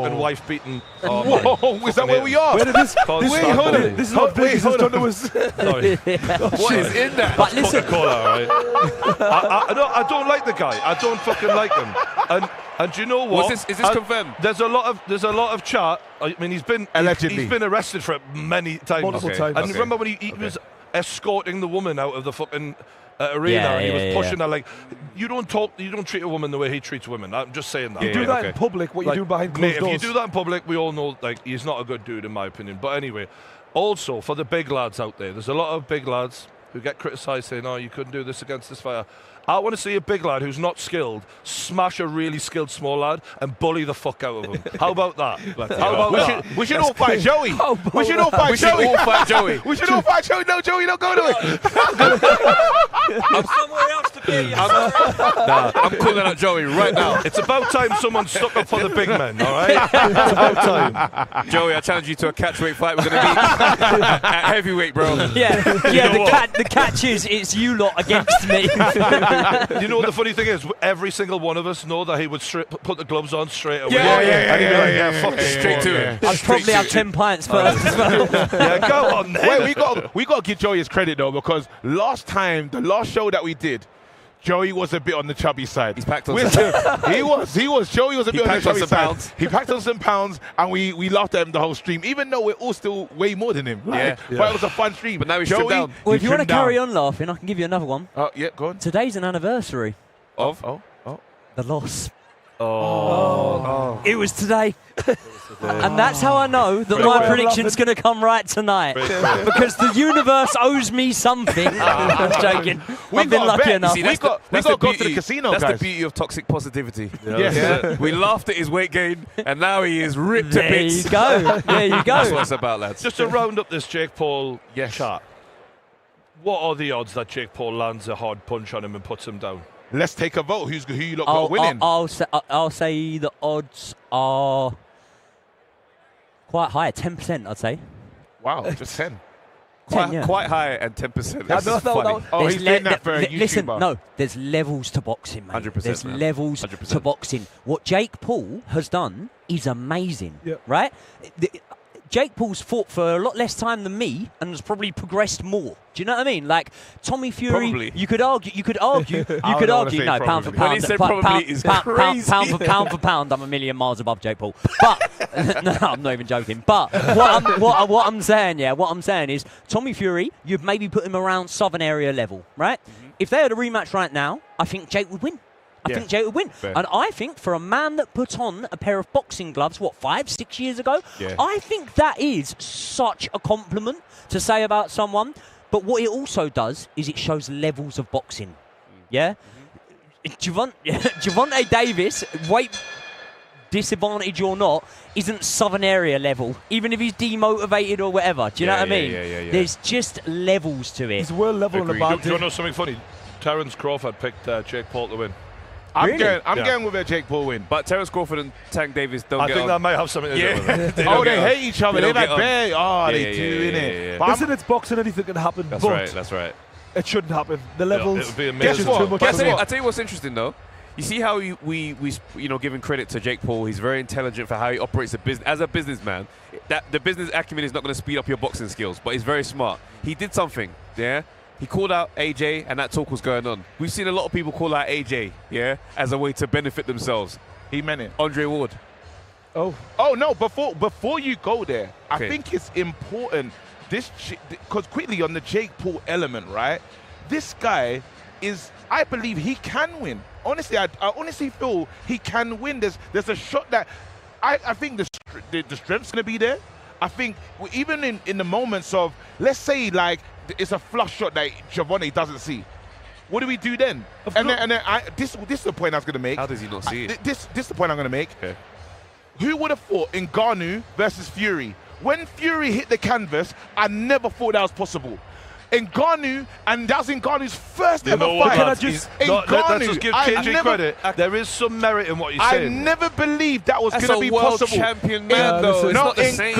Fucking wife beating. Oh, whoa, is that where we are? Where did this? Wait, hold on. This is what Vegas has done to us. Sorry. What is in that? But listen, Coca-Cola, right? I don't like the guy. I don't fucking like him. And do you know what? Is this confirmed? There's a lot of chat. I mean, he's been arrested for it many times. Multiple times. And remember when he was escorting the woman out of the fucking arena and he was pushing her like, you don't treat a woman the way he treats women. I'm just saying that. You do that in public, what you do behind closed doors. If you do that in public, we all know like he's not a good dude in my opinion. But anyway, also for the big lads out there, there's a lot of big lads who get criticised saying, oh, you couldn't do this against this fighter. I want to see a big lad who's not skilled smash a really skilled small lad and bully the fuck out of him. How about that? How about that? We should all fight Joey. We should all fight Joey. We should all fight Joey. No, Joey, don't go to it. I'm somewhere else to be. I'm calling out Joey right now. It's about time someone stuck up for the big men, all right? It's about time. Joey, I challenge you to a catchweight fight. We're going to be at heavyweight, bro. Yeah, the catch is it's you lot against me. You know what the funny thing is? Every single one of us know that he would put the gloves on straight away. Yeah. Straight to it. I'd probably have 10 pints first as well. Yeah, go on then. Wait, we got to give Joey his credit though, because the last show that we did, Joey was a bit on the chubby side. He's packed on some pounds. He was. Joey was a bit on the chubby side. Pounds. He packed on some pounds, and we laughed at him the whole stream, even though we're all still way more than him. But it was a fun stream. But now he's stripped down. Well, if you want to carry on laughing, I can give you another one. Yeah, go on. Today's an anniversary. Of? The loss. Oh. It was today. And that's how I know that my prediction's going to come right tonight. Because the universe owes me something. I'm joking. I've been lucky enough. See, we got to go to the casino, That's guys. the beauty of toxic positivity. Yes. We laughed at his weight gain, and now he is ripped to There bits. you go. There you go. That's what it's about, lads. Just to round up this Jake Paul chat, what are the odds that Jake Paul lands a hard punch on him and puts him down? Let's take a vote. Who you lot got winning? I'll say the odds are quite high, 10%, I'd say. Wow, just 10. Quite high and 10%. That's funny. Oh, he's doing that for a YouTuber. Listen, no, there's levels to boxing, mate. 100%, There's man. levels 100%. to boxing. What Jake Paul has done is amazing, right? Jake Paul's fought for a lot less time than me and has probably progressed more. Do you know what I mean? Like Tommy Fury, probably. you could argue. No, pound for pound, pound for pound, I'm a million miles above Jake Paul. But no, I'm not even joking. But what I'm saying is Tommy Fury, you've maybe put him around Southern area level, right? If they had a rematch right now, I think Jake would win. I think Jake would win. Fair. And I think for a man that put on a pair of boxing gloves, 5-6 years ago, I think that is such a compliment to say about someone. But what it also does is it shows levels of boxing. Yeah? Gervonta Davis, weight disadvantage or not, isn't Southern area level, even if he's demotivated or whatever. Do you know what I mean? Yeah. There's just levels to it. He's world level in the Do bad. you want to know something funny? Terence Crawford picked Jake Paul to win. I'm going with a Jake Paul win. But Terence Crawford and Tank Davis don't I get think on. that might have something to do with it. They hate each other. They've had bare. Oh, they do, innit? Yeah. Listen, it's boxing. Anything can happen. That's right. It shouldn't happen. The levels. It would be amazing. I tell you what's interesting though. You see how we giving credit to Jake Paul. He's very intelligent for how he operates a business as a businessman. That the business acumen is not going to speed up your boxing skills, but he's very smart. He did something. Yeah. He called out AJ, and that talk was going on. We've seen a lot of people call out AJ, as a way to benefit themselves. He meant it. Andre Ward. Oh no! Before you go there, I think it's important. Because quickly on the Jake Paul element, right? This guy I believe he can win. Honestly, I honestly feel he can win. There's a shot that I think the strength's gonna be there. I think even in the moments of, let's say, like, it's a flush shot that Gervonta doesn't see. What do we do then? And then this is the point I was going to make. How does he not see it? This is the point I'm going to make. Okay. Who would have thought Ngannou versus Fury? When Fury hit the canvas, I never thought that was possible. Ngannou, and that was Ngannou's first ever know what, fight. lads, let's just give KJ credit. There is some merit in what you're saying. I never believed that was going to be world possible. champion man, though. It's not the same.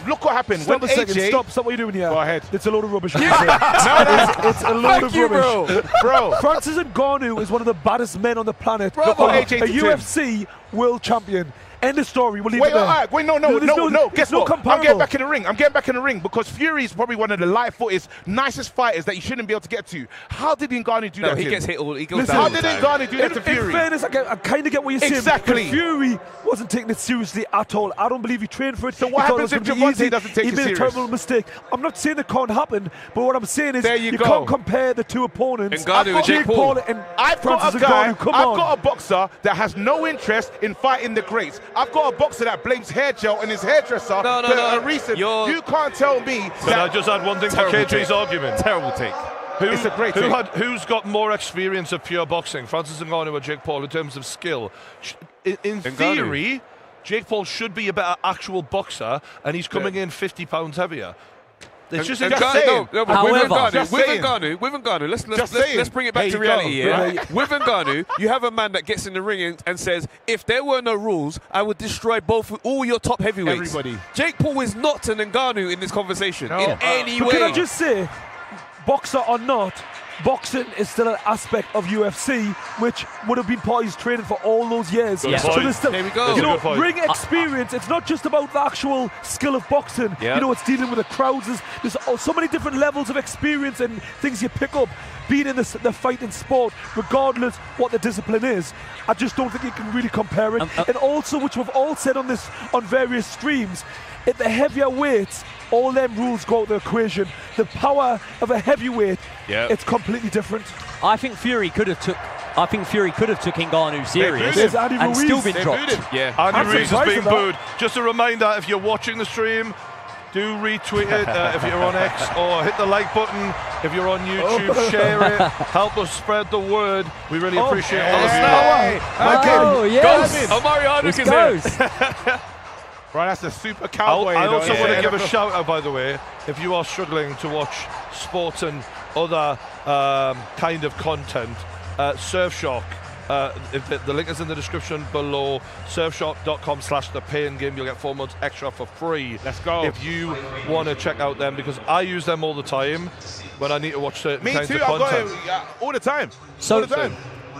Look what happened. Stop when a second. AJ, Stop what you're doing here. Go ahead. It's a load of rubbish. No, it's a load of rubbish. Bro. Francis Ngannou is one of the baddest men on the planet. Look what AJ a did to him. UFC world champion. End of story. We'll leave Wait, it there. wait, no. Guess what? I'm getting back in the ring. Because Fury is probably one of the light-footed, nicest fighters that you shouldn't be able to get to. How did Ngannou do that? He to gets him? hit all. He goes Listen, down how all did the time. Ngannou do that to Fury? In fairness, I kind of get what you're saying. Exactly. But Fury wasn't taking it seriously at all. I don't believe he trained for it. So what happens if Javante doesn't take it He made serious? a terrible mistake. I'm not saying it can't happen, but what I'm saying is you can't compare the two opponents. Ngannou and Jake Paul. And I've Francis got Ngannou. Come on. I've got a boxer that has no interest in fighting the greats. I've got a boxer that blames hair gel and his hairdresser No. a reason. You can't tell me. Can I just add one thing to KJ's argument? Terrible take. It's a great take. Who's got more experience of pure boxing, Francis Ngannou or Jake Paul, in terms of skill? In theory, Jake Paul should be a better actual boxer, and he's coming in 50 pounds heavier. It's just with Ngannou, let's bring it back to reality here. With Ngannou, you have a man that gets in the ring and says, if there were no rules, I would destroy all your top heavyweights. Everybody. Jake Paul is not an Ngannou in this conversation in any way. Can I just say, boxer or not, boxing is still an aspect of UFC, which would have been part of his training for all those years. Yeah. So there's still, There we go. you know, ring experience. It's not just about the actual skill of boxing. Yeah. You know, it's dealing with the crowds. There's so many different levels of experience and things you pick up being in the fighting sport, regardless what the discipline is. I just don't think you can really compare it. And also, which we've all said on various streams, at the heavier weights, all them rules go out of the equation. The power of a heavyweight, it's completely different. I think Fury could have took Ngannou serious and Ruiz. Still been dropped. Yeah, Andy Ruiz is being booed. Just a reminder, if you're watching the stream, do retweet it if you're on X, or hit the like button if you're on YouTube. Share it. Help us spread the word. We really appreciate all of you. Yes. Omari Hardwick is here. Right, that's a super cowboy. I also want to give a shout out, by the way, if you are struggling to watch sports and other kind of content, Surfshark. The link is in the description below. Surfshark.com/thepaingame. You'll get 4 months extra for free. Let's go. If you want to check out them, because I use them all the time when I need to watch certain kinds of content. Me too. I've got it all the time. So,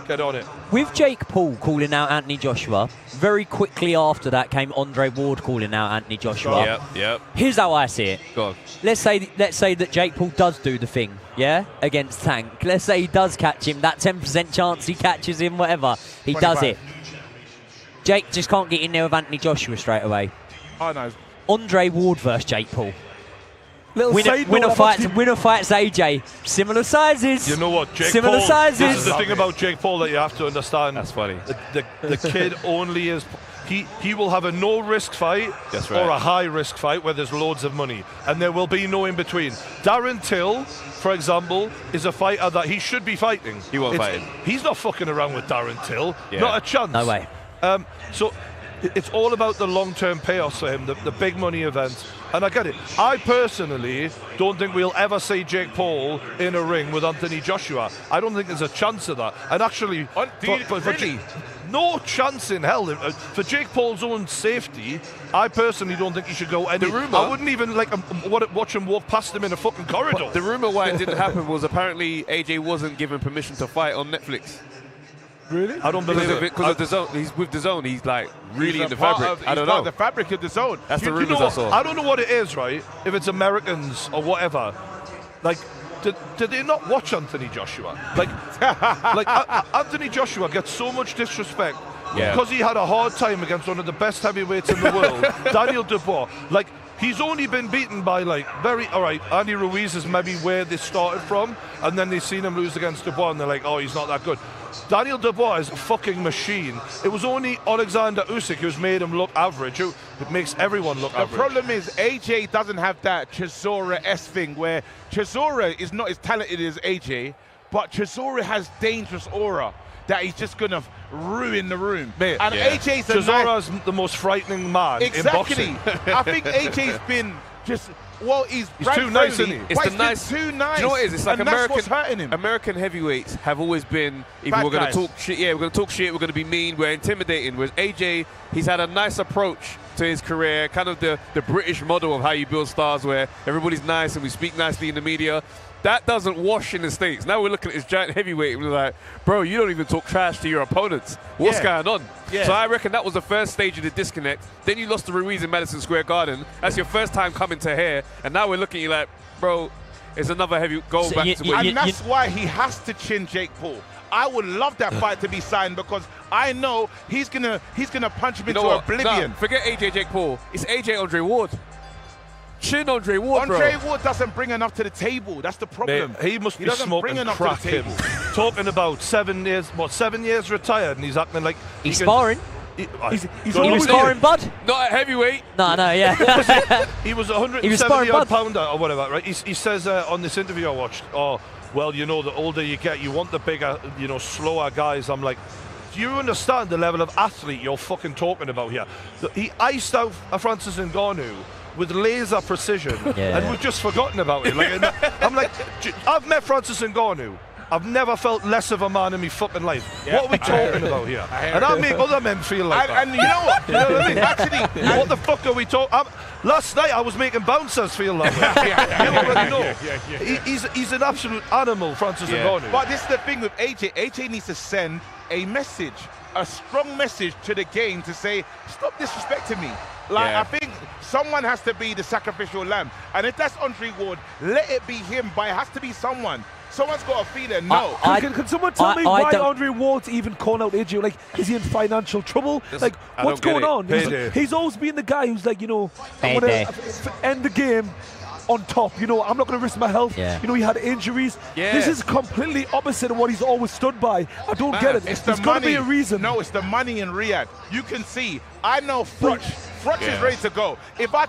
get on it. With Jake Paul calling out Anthony Joshua, very quickly after that came Andre Ward calling out Anthony Joshua. Yep. Here's how I see it. Go on. Let's say that Jake Paul does do the thing, against Tank. Let's say he does catch him. That 10% chance he catches him, whatever. He 25. Does it. Jake just can't get in there with Anthony Joshua straight away. Oh, no. Andre Ward versus Jake Paul. Winner fights AJ. Similar sizes. You know what, Jake Similar Paul, sizes. This is the thing about Jake Paul that you have to understand. That's funny. The kid only is... He will have a no-risk fight or a high-risk fight where there's loads of money, and there will be no in-between. Darren Till, for example, is a fighter that he should be fighting. He won't fight him. He's not fucking around with Darren Till. Yeah. Not a chance. No way. So it's all about the long-term payoffs for him, the big money events. And I get it. I personally don't think we'll ever see Jake Paul in a ring with Anthony Joshua. I don't think there's a chance of that. And actually, no chance in hell. For Jake Paul's own safety, I personally don't think he should go any. I wouldn't even watch him walk past him in a fucking corridor. But the rumor why it didn't happen was apparently AJ wasn't given permission to fight on Netflix. Really? I don't believe it. Because of the zone. He's with the zone. He's like really in the fabric. I don't know. The fabric of the zone. That's the rumors I saw. I don't know what it is, right? If it's Americans or whatever, like, did they not watch Anthony Joshua? Like Anthony Joshua gets so much disrespect because he had a hard time against one of the best heavyweights in the world, Daniel Dubois. Like, he's only been beaten by Andy Ruiz is maybe where they started from, and then they've seen him lose against Dubois and they're like, oh, he's not that good. Daniel Dubois is a fucking machine. It was only Alexander Usyk who's made him look average. It makes everyone look average. The problem is AJ doesn't have that Chisora-esque thing where Chisora is not as talented as AJ, but Chisora has dangerous aura that he's just going to ruin the room. Mate, and AJ's Chisora's the most frightening man in boxing. I think AJ's been just Well, he's too nice, isn't he? It's the nice. Too nice. Do you know what it is? It's like and that's what's hurting him. American heavyweights have always been, if Bad we're going to guys. talk shit, we're going to talk shit, we're going to be mean, we're intimidating. Whereas AJ, he's had a nice approach to his career, kind of the British model of how you build stars, where everybody's nice and we speak nicely in the media. That doesn't wash in the States. Now we're looking at this giant heavyweight and we're like, bro, you don't even talk trash to your opponents. What's going on? Yeah. So I reckon that was the first stage of the disconnect. Then you lost to Ruiz in Madison Square Garden. That's your first time coming to here. And now we're looking at you like, bro, it's another heavy go back to where and that's why he has to chin Jake Paul. I would love that fight to be signed because I know he's gonna punch him into oblivion. No, forget AJ Jake Paul. It's AJ Andre Ward. Chin Andre Ward, Andre Ward doesn't bring enough to the table. That's the problem. Mate, he must be doesn't bring smoking enough crack. to the table. Talking about 7 years, 7 years retired, and he's acting like he's sparring. He's always sparring, bud. Not at heavyweight. No, yeah. He was 170-odd pounder or whatever, right? He says on this interview I watched, oh, well, you know, the older you get, you want the bigger, you know, slower guys. I'm like, do you understand the level of athlete you're fucking talking about here? He iced out Francis Ngannou with laser precision, and we've just forgotten about it. Like, I'm like, I've met Francis Ngannou. I've never felt less of a man in my fucking life. What are we talking about here? And I make other men feel like that. And you know what? You know what I mean? Actually, what the fuck are we talking? Last night I was making bouncers feel like that. You already know. He's an absolute animal, Francis Ngannou. But this is the thing with AJ. AJ needs to send a message, a strong message to the game to say, stop disrespecting me. Like, I think someone has to be the sacrificial lamb. And if that's Andre Ward, let it be him, but it has to be someone. Someone's got to feel it. No. Can someone tell me why Andre Ward's even calling out AJ? Like, is he in financial trouble? Like, what's going on? He's always been the guy who's like, you know, I'm going to end the game on top. You know, I'm not going to risk my health. You know, he had injuries. This is completely opposite of what he's always stood by. I don't get it. There's got to be a reason. No, it's the money in Riyadh. You can see. I know Frotch is ready to go. If I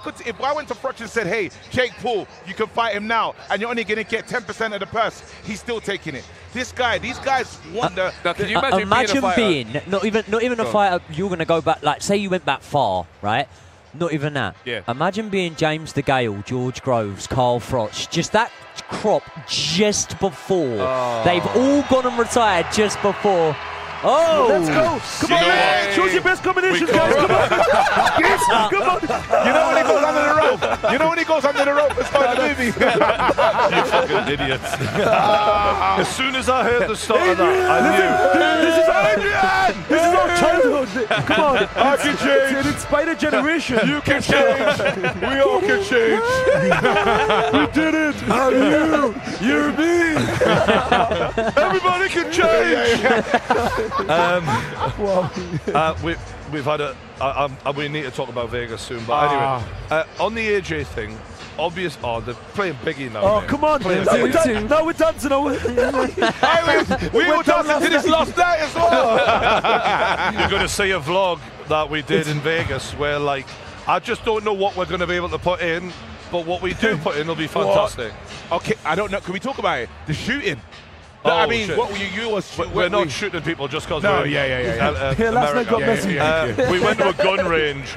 went to Frotch and said, hey, Jake Paul, you can fight him now, and you're only going to get 10% of the purse, he's still taking it. These guys want the. Can you imagine being not even a fighter? You're going to go back. Like, say you went back far, right? Not even that. Imagine being James DeGale, George Groves, Carl Frotch. Just that crop just before. They've all gone and retired just before. Oh, let's go! Come on, man! Choose your best combinations, guys. Come on! Yes, come on! You know when he goes under the rope? You know when he goes under the rope and starts moving? You fucking idiots! As soon as I heard the start of that, I knew. This is Adrian! This is our childhood. Come on! I can change. It's an inspired generation. You can change. We all can change. We did it. How you? You're me. Everybody can change. We've had we need to talk about Vegas soon, but anyway, on the AJ thing, obvious. Oh, they're playing Biggie now. Oh, come on! Now we're dancing. We were dancing to this last night as well. You're going to see a vlog that we did in Vegas where, like, I just don't know what we're going to be able to put in, but what we do put in will be fantastic. Okay, I don't know. Can we talk about it? The shooting. No, I mean, what we're not shooting people just because no, we're last night got messy. We went to a gun range,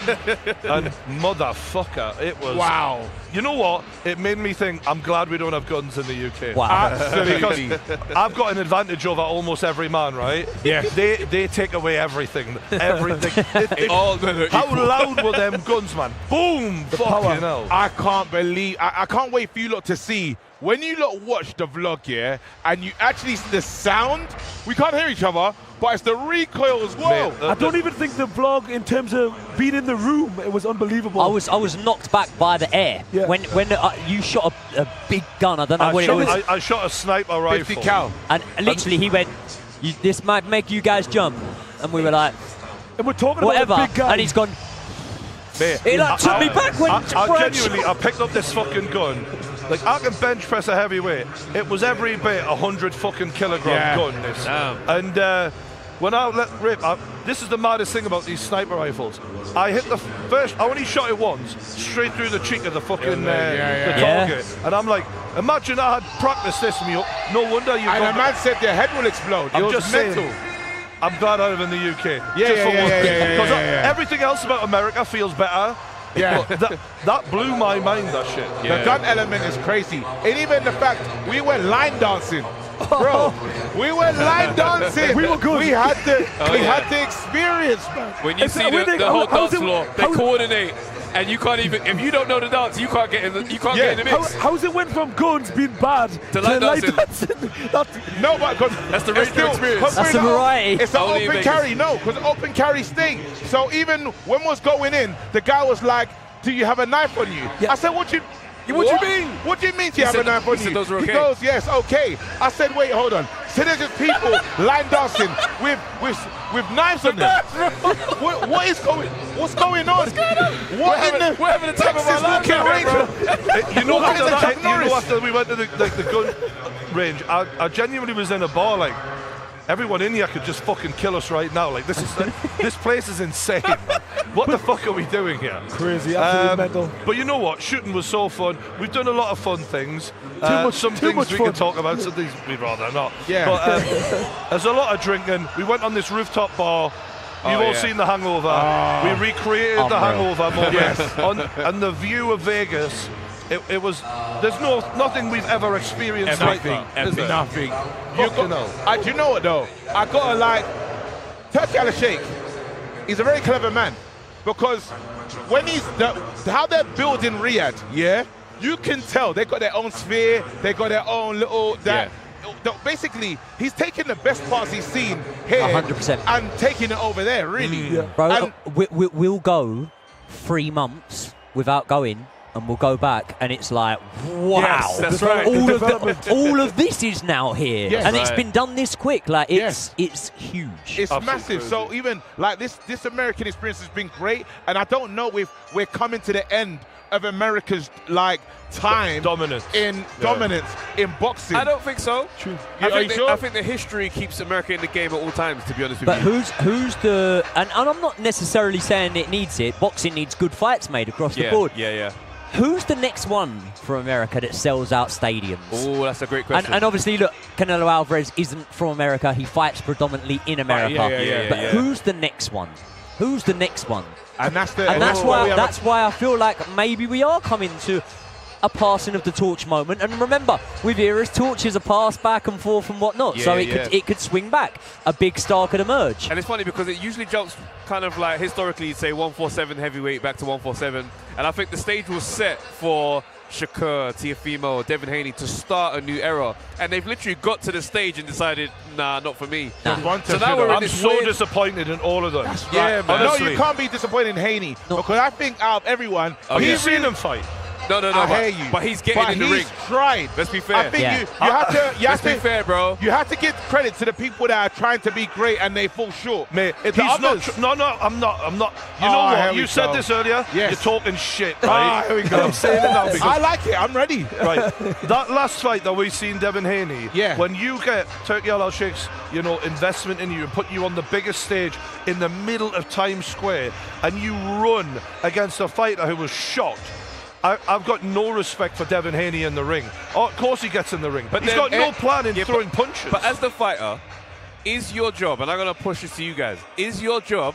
and motherfucker, it was. Wow. You know what? It made me think, I'm glad we don't have guns in the UK. Wow. Absolutely. Because I've got an advantage over almost every man, right? Yeah. They take away everything. Everything. How loud were them guns, man? Boom! Fucking hell. I can't believe, I can't wait for you lot to see. When you lot watch the vlog, and you actually see the sound, we can't hear each other, but it's the recoil as well. Mate, I don't even think the vlog, in terms of being in the room, it was unbelievable. I was knocked back by the air when you shot a big gun. I don't know what it was. I shot a sniper rifle. 50 cal. And literally he went, "This might make you guys jump," and we were like, and we're talking whatever. about a big guy. And he's gone. Mate, it like took me back when I picked up this fucking gun. Like, I can bench press a heavyweight. It was every bit 100 fucking kilogram gun, this. And when I let rip, this is the maddest thing about these sniper rifles. I hit the first, I only shot it once, straight through the cheek of the fucking the target. And I'm like, imagine I had practiced this, and no wonder you. And a man said their head will explode. I'm just mental. I'm glad I live in the UK. Because everything else about America feels better. Yeah. That blew my mind, that shit. The gun element is crazy. And even the fact we went line dancing. Bro, we went line dancing. We were good. We had the experience, man. When you see the whole dance floor, they coordinate. And you can't even, if you don't know the dance, you can't get in the, get in the mix. How's it went from guns being bad to line dancing? No, but that's the radio experience. That's the variety. It's an open carry, no, because open carry sting. So even when was going in, the guy was like, "Do you have a knife on you?" Yeah. I said, "What do you mean? What do you mean? Do you have a knife on you?" Those are okay. He goes, "Yes, okay." I said, "Wait, hold on." So there's just people line dancing with knives on them. What's going on? We're having a time of our lives, You know, after we went to the gun range, I genuinely was in a bar like, everyone in here could just fucking kill us right now. Like, this place is insane. What the fuck are we doing here? Crazy, absolutely mental. But you know what? Shooting was so fun. We've done a lot of fun things. Some too things much we fun. can talk about, some things we'd rather not. Yeah. But there's a lot of drinking. We went on this rooftop bar. You've all seen The Hangover. We recreated The Hangover moment. And the view of Vegas, it was, there's nothing we've ever experienced like that. Is there? Nothing. Do you know what though? I gotta like, Turkey Al-Sheikh, he's a very clever man. Because when how they're building Riyadh, you can tell they got their own sphere, they got their own little basically, he's taking the best parts he's seen here 100%. and taking it over there, really. Bro, we'll go 3 months without going, and we'll go back, and it's like, wow, yes, that's right. all of this is now here, and it's been done this quick. Like it's huge. It's massive. Crazy. So even like this American experience has been great, and I don't know if we're coming to the end of America's like dominance in boxing. I don't think so. True. I think the history keeps America in the game at all times, to be honest with you. But who's the and I'm not necessarily saying it needs it. Boxing needs good fights made across the board. Yeah. Who's the next one for America that sells out stadiums? Oh, that's a great question. And obviously, look, Canelo Álvarez isn't from America. He fights predominantly in America. But who's the next one? Who's the next one? And that's why I feel like maybe we are coming to a passing of the torch moment. And remember, with eras, torches are passed back and forth and whatnot. So it could swing back. A big star could emerge. And it's funny because it usually jumps kind of like historically, you'd say 147 heavyweight back to 147. And I think the stage was set for Shakur, Teofimo, Devin Haney to start a new era. And they've literally got to the stage and decided, nah, not for me. So now I'm so disappointed in all of them. Man. No, you can't be disappointed in Haney. Because I think out of everyone, he's seen him fight. No, I hear you. But he's getting in the ring. Tried. Let's be fair. I think you have to be fair, bro. You have to give credit to the people that are trying to be great and they fall short. Mate, I'm not. You know what? You said this earlier. Yes. You're talking shit. Right? Here we go. I'm saying it now because I like it. I'm ready. Right. That last fight that we've seen Devin Haney. Yeah. When you get Turkey Al-Sheikh's, investment in you and put you on the biggest stage in the middle of Times Square, and you run against a fighter who was shot. I've got no respect for Devin Haney in the ring. Oh, of course he gets in the ring, but he's got no plan in throwing punches. But as the fighter, is your job, and I'm going to push this to you guys, is your job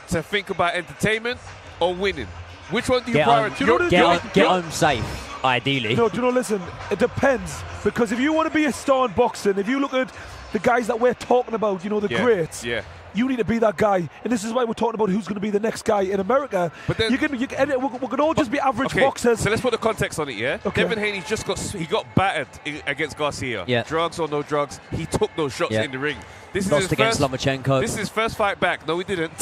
to think about entertainment or winning? Which one do you prioritize? Get home safe, ideally. No, listen, it depends. Because if you want to be a star in boxing, if you look at the guys that we're talking about, the greats. Yeah. You need to be that guy, and this is why we're talking about who's going to be the next guy in America. But then we can all just be average boxers. So let's put the context on it, yeah. Okay. Devin Haney got battered against Garcia. Yeah. Drugs or no drugs, he took those shots in the ring. This Lost against Lomachenko. This is his first fight back. No, he didn't.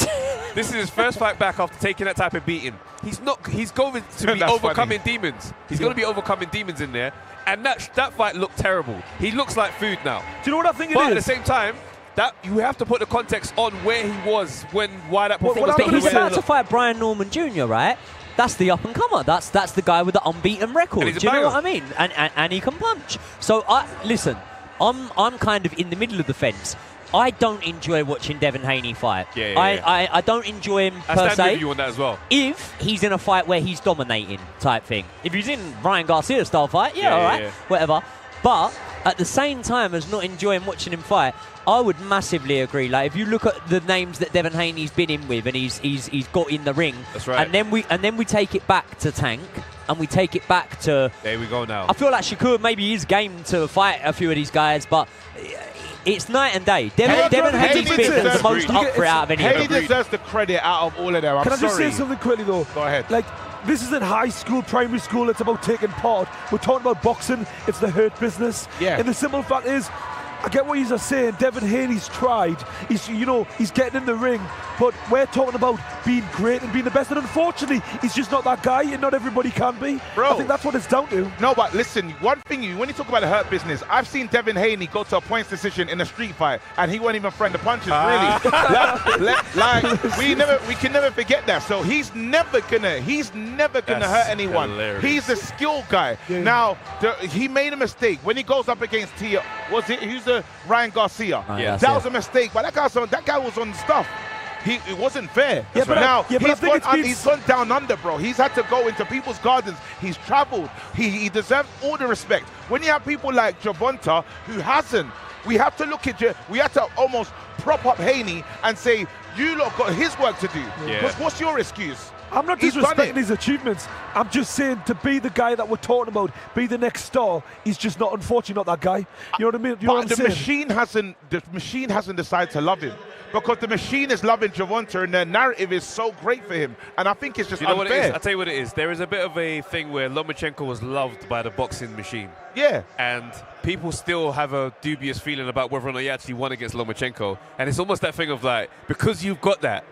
This is his first fight back after taking that type of beating. He's going to be overcoming demons. He's going to be overcoming demons in there, and that fight looked terrible. He looks like food now. Do you know what I think it is? But at the same time, that you have to put the context on where he was why that performance. But he's about to fight Brian Norman Jr., right? That's the up and comer. That's the guy with the unbeaten record. Do you know what I mean? And he can punch. So listen, I'm kind of in the middle of the fence. I don't enjoy watching Devin Haney fight. I don't enjoy him per se. I stand with you on that as well. If he's in a fight where he's dominating type thing. If he's in Ryan Garcia style fight, all right, whatever. But at the same time as not enjoying watching him fight, I would massively agree. Like, if you look at the names that Devin Haney's been in with, and he's got in the ring, that's right. And then we take it back to Tank, and we take it back to. There we go now. I feel like Shakur maybe is game to fight a few of these guys, but it's night and day. Devin Haney's been the most up for it out of any of them. Haney deserves the credit out of all of them. Can I just say something quickly though? Go ahead. Like, this isn't high school, primary school. It's about taking part. We're talking about boxing. It's the hurt business. Yeah. And the simple fact is, I get what you're saying. Devin Haney's tried. He's getting in the ring, but we're talking about being great and being the best. And unfortunately, he's just not that guy, and not everybody can be. Bro, I think that's what it's down to. No, but listen, one thing when you talk about the hurt business, I've seen Devin Haney go to a points decision in a street fight, and he won't even friend the punches. Really, we can never forget that. So he's never gonna hurt anyone. Hilarious. He's a skill guy. Yeah. Now he made a mistake when he goes up against Ryan Garcia. Yeah. That was a mistake, but that guy was on stuff. It wasn't fair. Yeah, but He's gone down under, bro. He's had to go into people's gardens. He's traveled. He deserves all the respect. When you have people like Gervonta who hasn't, we have to look at we have to almost prop up Haney and say, you lot got his work to do. Because what's your excuse? I'm not disrespecting his achievements. I'm just saying, to be the guy that we're talking about, be the next star, he's just not, unfortunately, not that guy. You know what I mean? You know what I'm saying? The machine hasn't decided to love him, because the machine is loving Gervonta, and their narrative is so great for him. And I think it's just unfair. What it is? I'll tell you what it is. There is a bit of a thing where Lomachenko was loved by the boxing machine. Yeah. And people still have a dubious feeling about whether or not he actually won against Lomachenko. And it's almost that thing of like, because you've got that,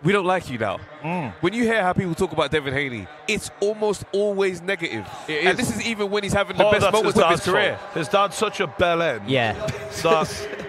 we don't like you now. When you hear how people talk about Devin Haney, it's almost always negative. And this is even when he's having the best moments of his career. His dad's such a bell end. Yeah.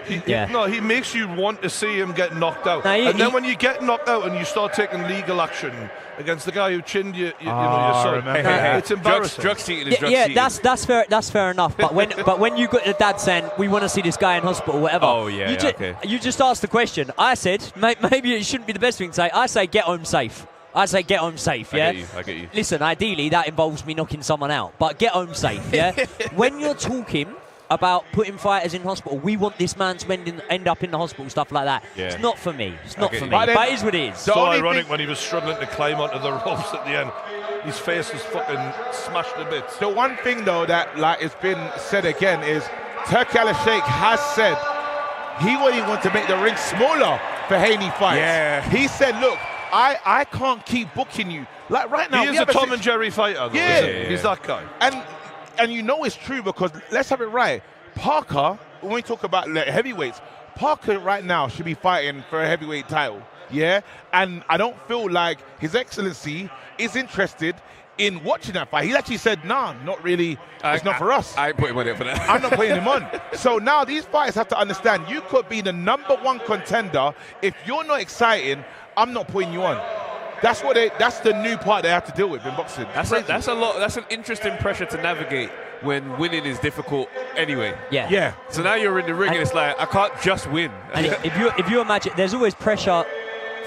He makes you want to see him get knocked out. And then when you get knocked out and you start taking legal action against the guy who chinned your son, it's embarrassing. Drugs cheating is drugs cheating. That's fair enough. But when you got the dad saying, we want to see this guy in hospital, whatever, you just asked the question. I said, maybe it shouldn't be the best thing to say. I say get home safe. I get you. Listen, ideally that involves me knocking someone out, but get home safe, yeah? When you're talking about putting fighters in hospital, we want this man to end up in the hospital, stuff like that. Yeah. It's not for me. But it is what it is. So ironic when he was struggling to climb onto the ropes at the end. His face was fucking smashed to bits. The one thing though that it's been said again is Turki Al-Sheikh has said he really want to make the ring smaller for Haney fights. Yeah. He said, look, I can't keep booking you. Like right now, he is a Tom and Jerry fighter, though, isn't he? He's that guy. And you know it's true, because let's have it right. Parker, when we talk about heavyweights, Parker right now should be fighting for a heavyweight title. Yeah? And I don't feel like His Excellency is interested in watching that fight. He actually said, nah, not really. It's not for us. I ain't putting him on it for that. I'm not putting him on. So now these fighters have to understand, you could be the #1 contender. If you're not exciting, I'm not putting you on. That's the new part they have to deal with in boxing. That's a lot. That's an interesting pressure to navigate when winning is difficult anyway. Yeah. So now you're in the ring and it's like, I can't just win. And if you imagine, there's always pressure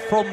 from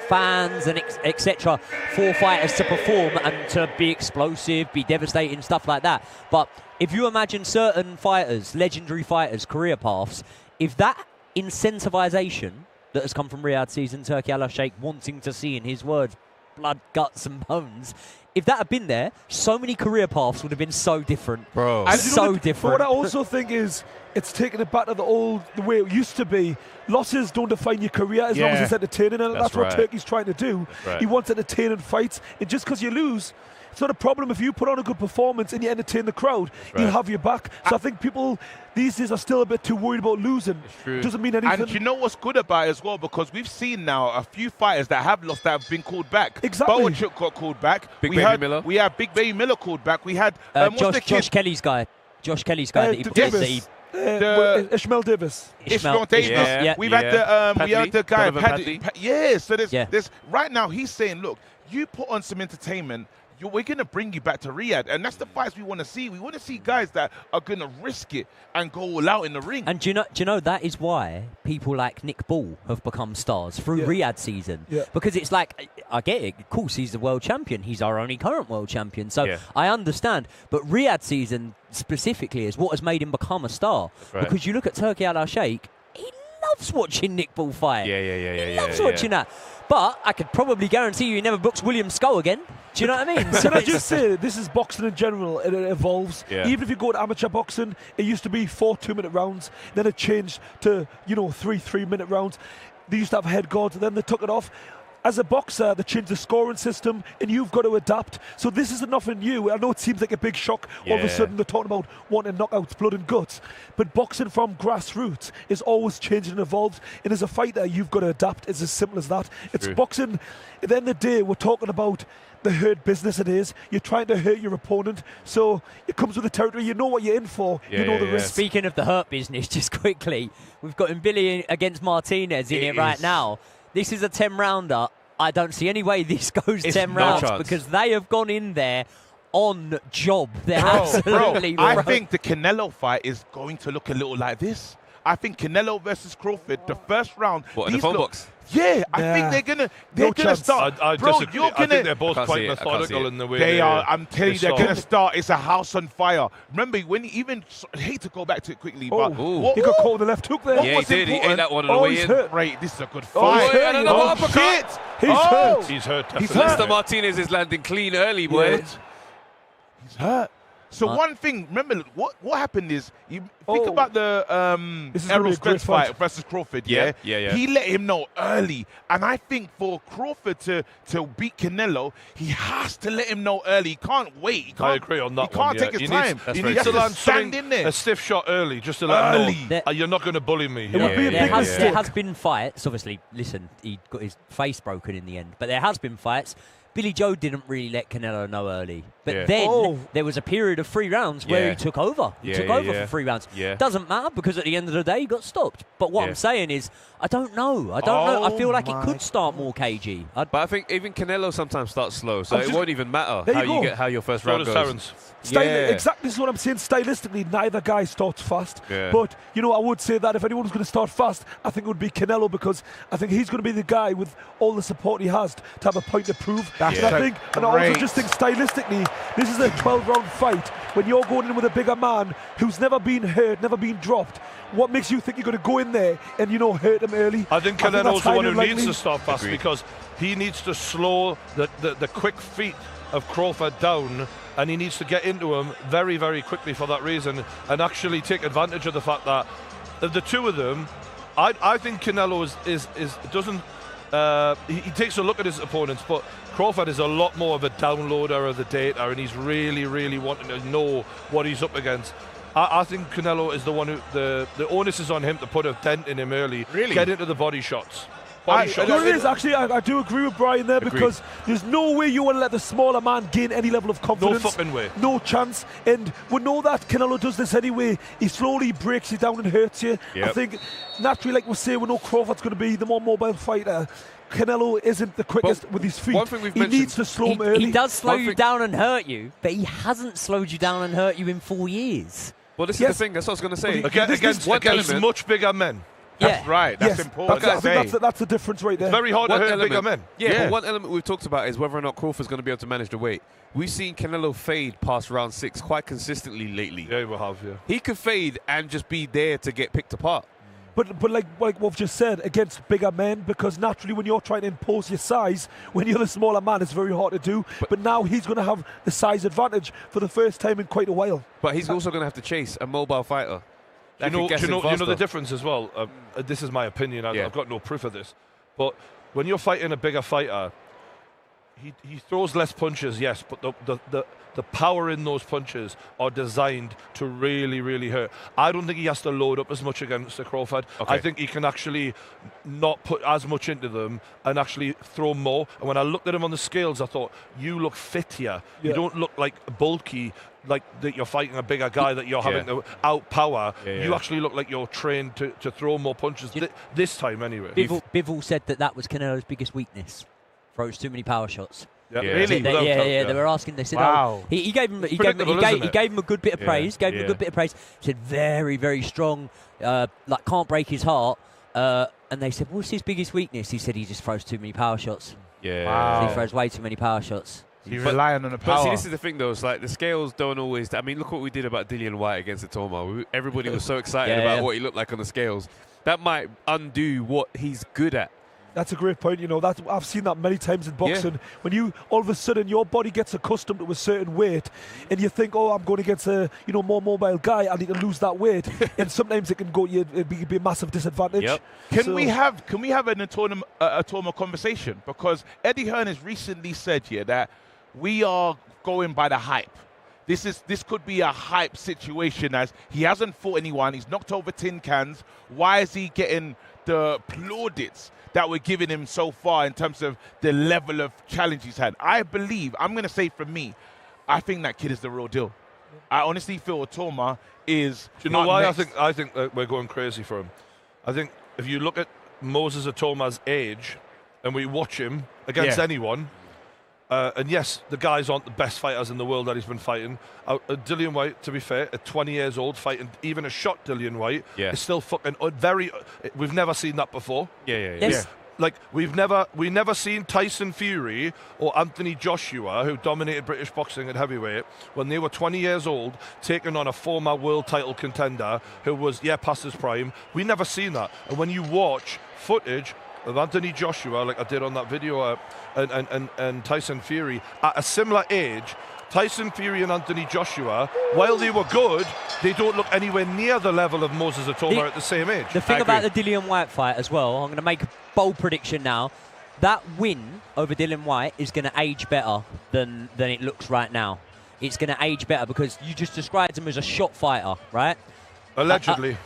fans and etc. for fighters to perform and to be explosive, be devastating, stuff like that. But if you imagine certain fighters, legendary fighters, career paths, if that incentivization that has come from Riyadh season, Turki Al-Sheikh wanting to see, in his words, blood, guts and bones, if that had been there, so many career paths would have been so different. Bro. And so different. But what I also think is, it's taking it back to the way it used to be. Losses don't define your career as long as it's entertaining, and that's what Turkey's trying to do. Right. He wants entertaining fights, and just because you lose, it's not a problem. If you put on a good performance and you entertain the crowd, he'll have your back. So I think people these days are still a bit too worried about losing. Doesn't mean anything. And you know what's good about it as well, because we've seen now a few fighters that have lost that have been called back. Exactly. Boachuk got called back. Big Baby Miller. We had Big Baby Miller called back. We had Josh Kelly's guy. Josh Kelly's guy that he Davis. Ishmael Davis. Ishmael Davis. Yeah. We've had the guy Paddy. So there's right now he's saying, look, you put on some entertainment, we're going to bring you back to Riyadh. And that's the fights we want to see. We want to see guys that are going to risk it and go all out in the ring. And do you know that is why people like Nick Ball have become stars through Riyadh season? Yeah. Because it's like, I get it, of course he's the world champion. He's our only current world champion. So I understand. But Riyadh season specifically is what has made him become a star. Right. Because you look at Turki Al-Sheikh, he loves watching Nick Ball fight. He loves watching that. But I could probably guarantee you he never books William Skull again. Do you know what I mean? Can I just say, this is boxing in general, and it evolves. Yeah. Even if you go to amateur boxing, it used to be 4 2-minute rounds, then it changed to, 3 3-minute rounds. They used to have head guards, and then they took it off. As a boxer, they changed the scoring system, and you've got to adapt. So this isn't nothing new. I know it seems like a big shock. All of a sudden, they're talking about wanting knockouts, blood and guts. But boxing from grassroots is always changing and evolved. And as a fighter, you've got to adapt. It's as simple as that. It's boxing. At the end of the day, we're talking about the hurt business it is. You're trying to hurt your opponent. So it comes with the territory. You know what you're in for. You know the risk. Speaking of the hurt business, just quickly, we've got Billy against Martinez in it right now. This is a 10-rounder. I don't see any way this goes 10 rounds because they have gone in there on job. They're absolutely I think the Canelo fight is going to look a little like this. I think Canelo versus Crawford, the first round. What, in the phone box? Yeah, I think they're gonna start. I disagree. I think they're both quite methodical in the way they are. I'm telling you, they're gonna start. It's a house on fire. Remember when I hate to go back to it quickly, but he got caught in the left hook there. Yeah, he did. He ate that one on the way in. Right, this is a good fight. Shit. He's hurt. He's hurt. Lester Martinez is landing clean early, boy. He's hurt. So one thing, remember what happened is you think about the Errol Spence fight versus Crawford. Yeah. He let him know early, and I think for Crawford to beat Canelo, he has to let him know early. He can't wait. He can't, I agree on that he one. He can't take his time. He needs to land stand in there. A stiff shot early, just to let him know you're not going to bully me. There has been fights. Obviously, listen, he got his face broken in the end, but there has been fights. Billy Joe didn't really let Canelo know early. But then there was a period of 3 rounds where he took over. He took over for 3 rounds. Doesn't matter because at the end of the day, he got stopped. But what I'm saying is, I don't know. I feel like it could start more cagey. But I think even Canelo sometimes starts slow, so it won't even matter how your first round goes. Terence. Exactly, this is what I'm saying. Stylistically, neither guy starts fast. But, I would say that if anyone's going to start fast, I think it would be Canelo because I think he's going to be the guy with all the support he has to have a point to prove. I also just think stylistically, this is a 12-round fight. When you're going in with a bigger man who's never been hurt, never been dropped, what makes you think you're going to go in there and, hurt him early? I think Canelo's the one who needs to start fast because he needs to slow the quick feet of Crawford down, and he needs to get into him very, very quickly for that reason and actually take advantage of the fact that the two of them, I think Canelo doesn't. He takes a look at his opponents, but Crawford is a lot more of a downloader of the data, and he's really, really wanting to know what he's up against. I think Canelo is the one who the onus is on him to put a dent in him early. Really? Get into the body shots. Actually, I do agree with Brian there because there's no way you want to let the smaller man gain any level of confidence. No fucking way. No chance. And we know that Canelo does this anyway. He slowly breaks you down and hurts you. I think naturally, like we say, we know Crawford's going to be the more mobile fighter. Canelo isn't the quickest with his feet. One thing he needs to slow him early. He does slow you down and hurt you, but he hasn't slowed you down and hurt you in 4 years. Well, this is the thing. That's what I was going to say. Against much bigger men. That's right. That's important. I think that's the difference right there. It's very hard to hurt bigger men. But one element we've talked about is whether or not Crawford's going to be able to manage the weight. We've seen Canelo fade past round 6 quite consistently lately. Yeah, we have, He could fade and just be there to get picked apart. But like what we've just said, against bigger men, because naturally when you're trying to impose your size, when you're the smaller man, it's very hard to do. But now he's going to have the size advantage for the first time in quite a while. But he's also going to have to chase a mobile fighter. You know the difference as well? This is my opinion. I've got no proof of this. But when you're fighting a bigger fighter, he throws less punches, yes, but the power in those punches are designed to really, really hurt. I don't think he has to load up as much against the Crawford. I think he can actually not put as much into them and actually throw more. And when I looked at him on the scales, I thought, you look fit here. You don't look like bulky, like that you're fighting a bigger guy that you're having to outpower. You actually look like you're trained to throw more punches this time anyway. Bivol said that was Canelo's biggest weakness. Throws too many power shots. Yeah. Really? They were asking. They said, wow. Oh, he gave him he gave him a good bit of praise. Gave him a good bit of praise. Said very, very strong. Like can't break his heart. And they said, what's his biggest weakness? He said he just throws too many power shots. Yeah. Wow. He throws way too many power shots. He's relying on the power. But see, this is the thing, though. It's like the scales don't always. I mean, look what we did about Dillian Whyte against Atoma. Everybody was so excited about what he looked like on the scales. That might undo what he's good at. That's a great point. You know, I've seen that many times in boxing. Yeah. When you all of a sudden your body gets accustomed to a certain weight, and you think, oh, I'm going against a more mobile guy. I need to lose that weight, and sometimes it can go. It'd be a massive disadvantage. Yep. Can we have an Atoma conversation? Because Eddie Hearn has recently said here that we are going by the hype. This could be a hype situation, as he hasn't fought anyone. He's knocked over tin cans. Why is he getting the plaudits that we're giving him so far in terms of the level of challenge he's had? I believe, I'm going to say for me, I think that kid is the real deal. I honestly feel Atoma is. Do you know why I think that we're going crazy for him? I think if you look at Moses Atoma's age and we watch him against anyone. And yes, the guys aren't the best fighters in the world that he's been fighting. Dillian Whyte, to be fair, at 20 years old, fighting even a shot Dillian Whyte, is still fucking very. We've never seen that before. Yes. Like we never seen Tyson Fury or Anthony Joshua, who dominated British boxing at heavyweight, when they were 20 years old, taking on a former world title contender who was past his prime. We never seen that. And when you watch footage of Anthony Joshua, like I did on that video, and Tyson Fury at a similar age, Tyson Fury and Anthony Joshua, while they were good, they don't look anywhere near the level of Moses Atoma at the same age. The thing about the Dillian Whyte fight as well, I'm going to make a bold prediction now. That win over Dillian Whyte is going to age better than it looks right now. It's going to age better because you just described him as a shot fighter, right? Allegedly.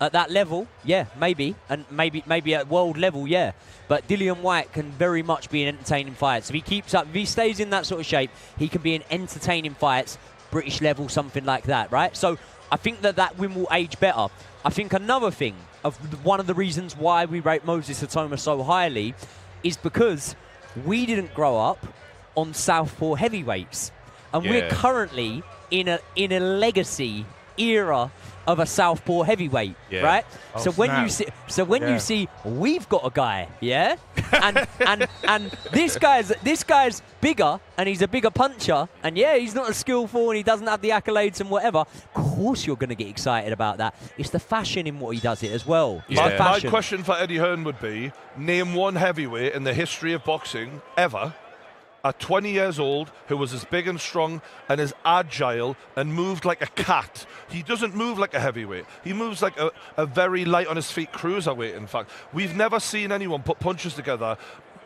At that level, yeah, maybe. And maybe at world level, yeah. But Dillian Whyte can very much be an entertaining fight. So if he stays in that sort of shape, he can be an entertaining fights, British level, something like that, right? So I think that win will age better. I think another thing, one of the reasons why we rate Moses Atoma so highly is because we didn't grow up on southpaw heavyweights. And we're currently in a legacy era of a southpaw heavyweight, right? Oh, so when you see we've got a guy, and this guy's bigger and he's a bigger puncher, and he's not as skillful and he doesn't have the accolades and whatever. Of course, you're going to get excited about that. It's the fashion in what he does it as well. My question for Eddie Hearn would be: name one heavyweight in the history of boxing ever, at 20 years old, who was as big and strong and as agile and moved like a cat. He doesn't move like a heavyweight. He moves like a very light on his feet cruiserweight, in fact. We've never seen anyone put punches together.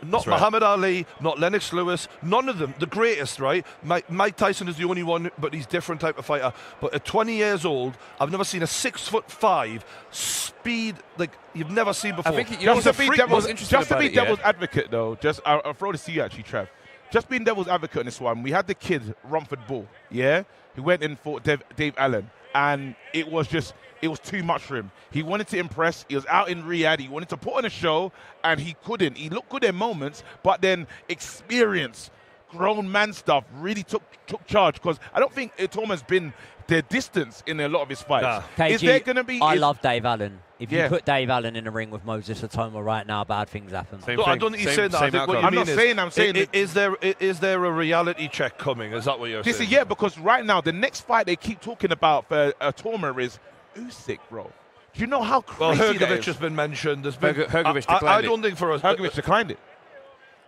Not Muhammad Ali, not Lennox Lewis, none of them. The greatest, right? Mike Tyson is the only one, but he's a different type of fighter. But at 20 years old, I've never seen a 6'5" speed like you've never seen before. I think just to be devil's advocate, though, I'll throw this to you actually, Trev. Just being devil's advocate in this one, we had the kid, Romford Bull, who went in and fought Dave Allen, and it was too much for him. He wanted to impress. He was out in Riyadh. He wanted to put on a show, and he couldn't. He looked good in moments, but then experience, grown man stuff really took charge, because I don't think Atoma's been the distance in a lot of his fights. KG, is there going to be... I love Dave Allen. If you put Dave Allen in a ring with Moses Atoma right now, bad things happen. I don't think he's saying that. I think what you mean I'm saying is there a reality check coming? Is that what you're saying? Yeah, because right now, the next fight they keep talking about for Atoma is Usyk, bro. Do you know how crazy that is? Hergovic has been mentioned. Hergovic declined I don't think for us... Hergovic declined it.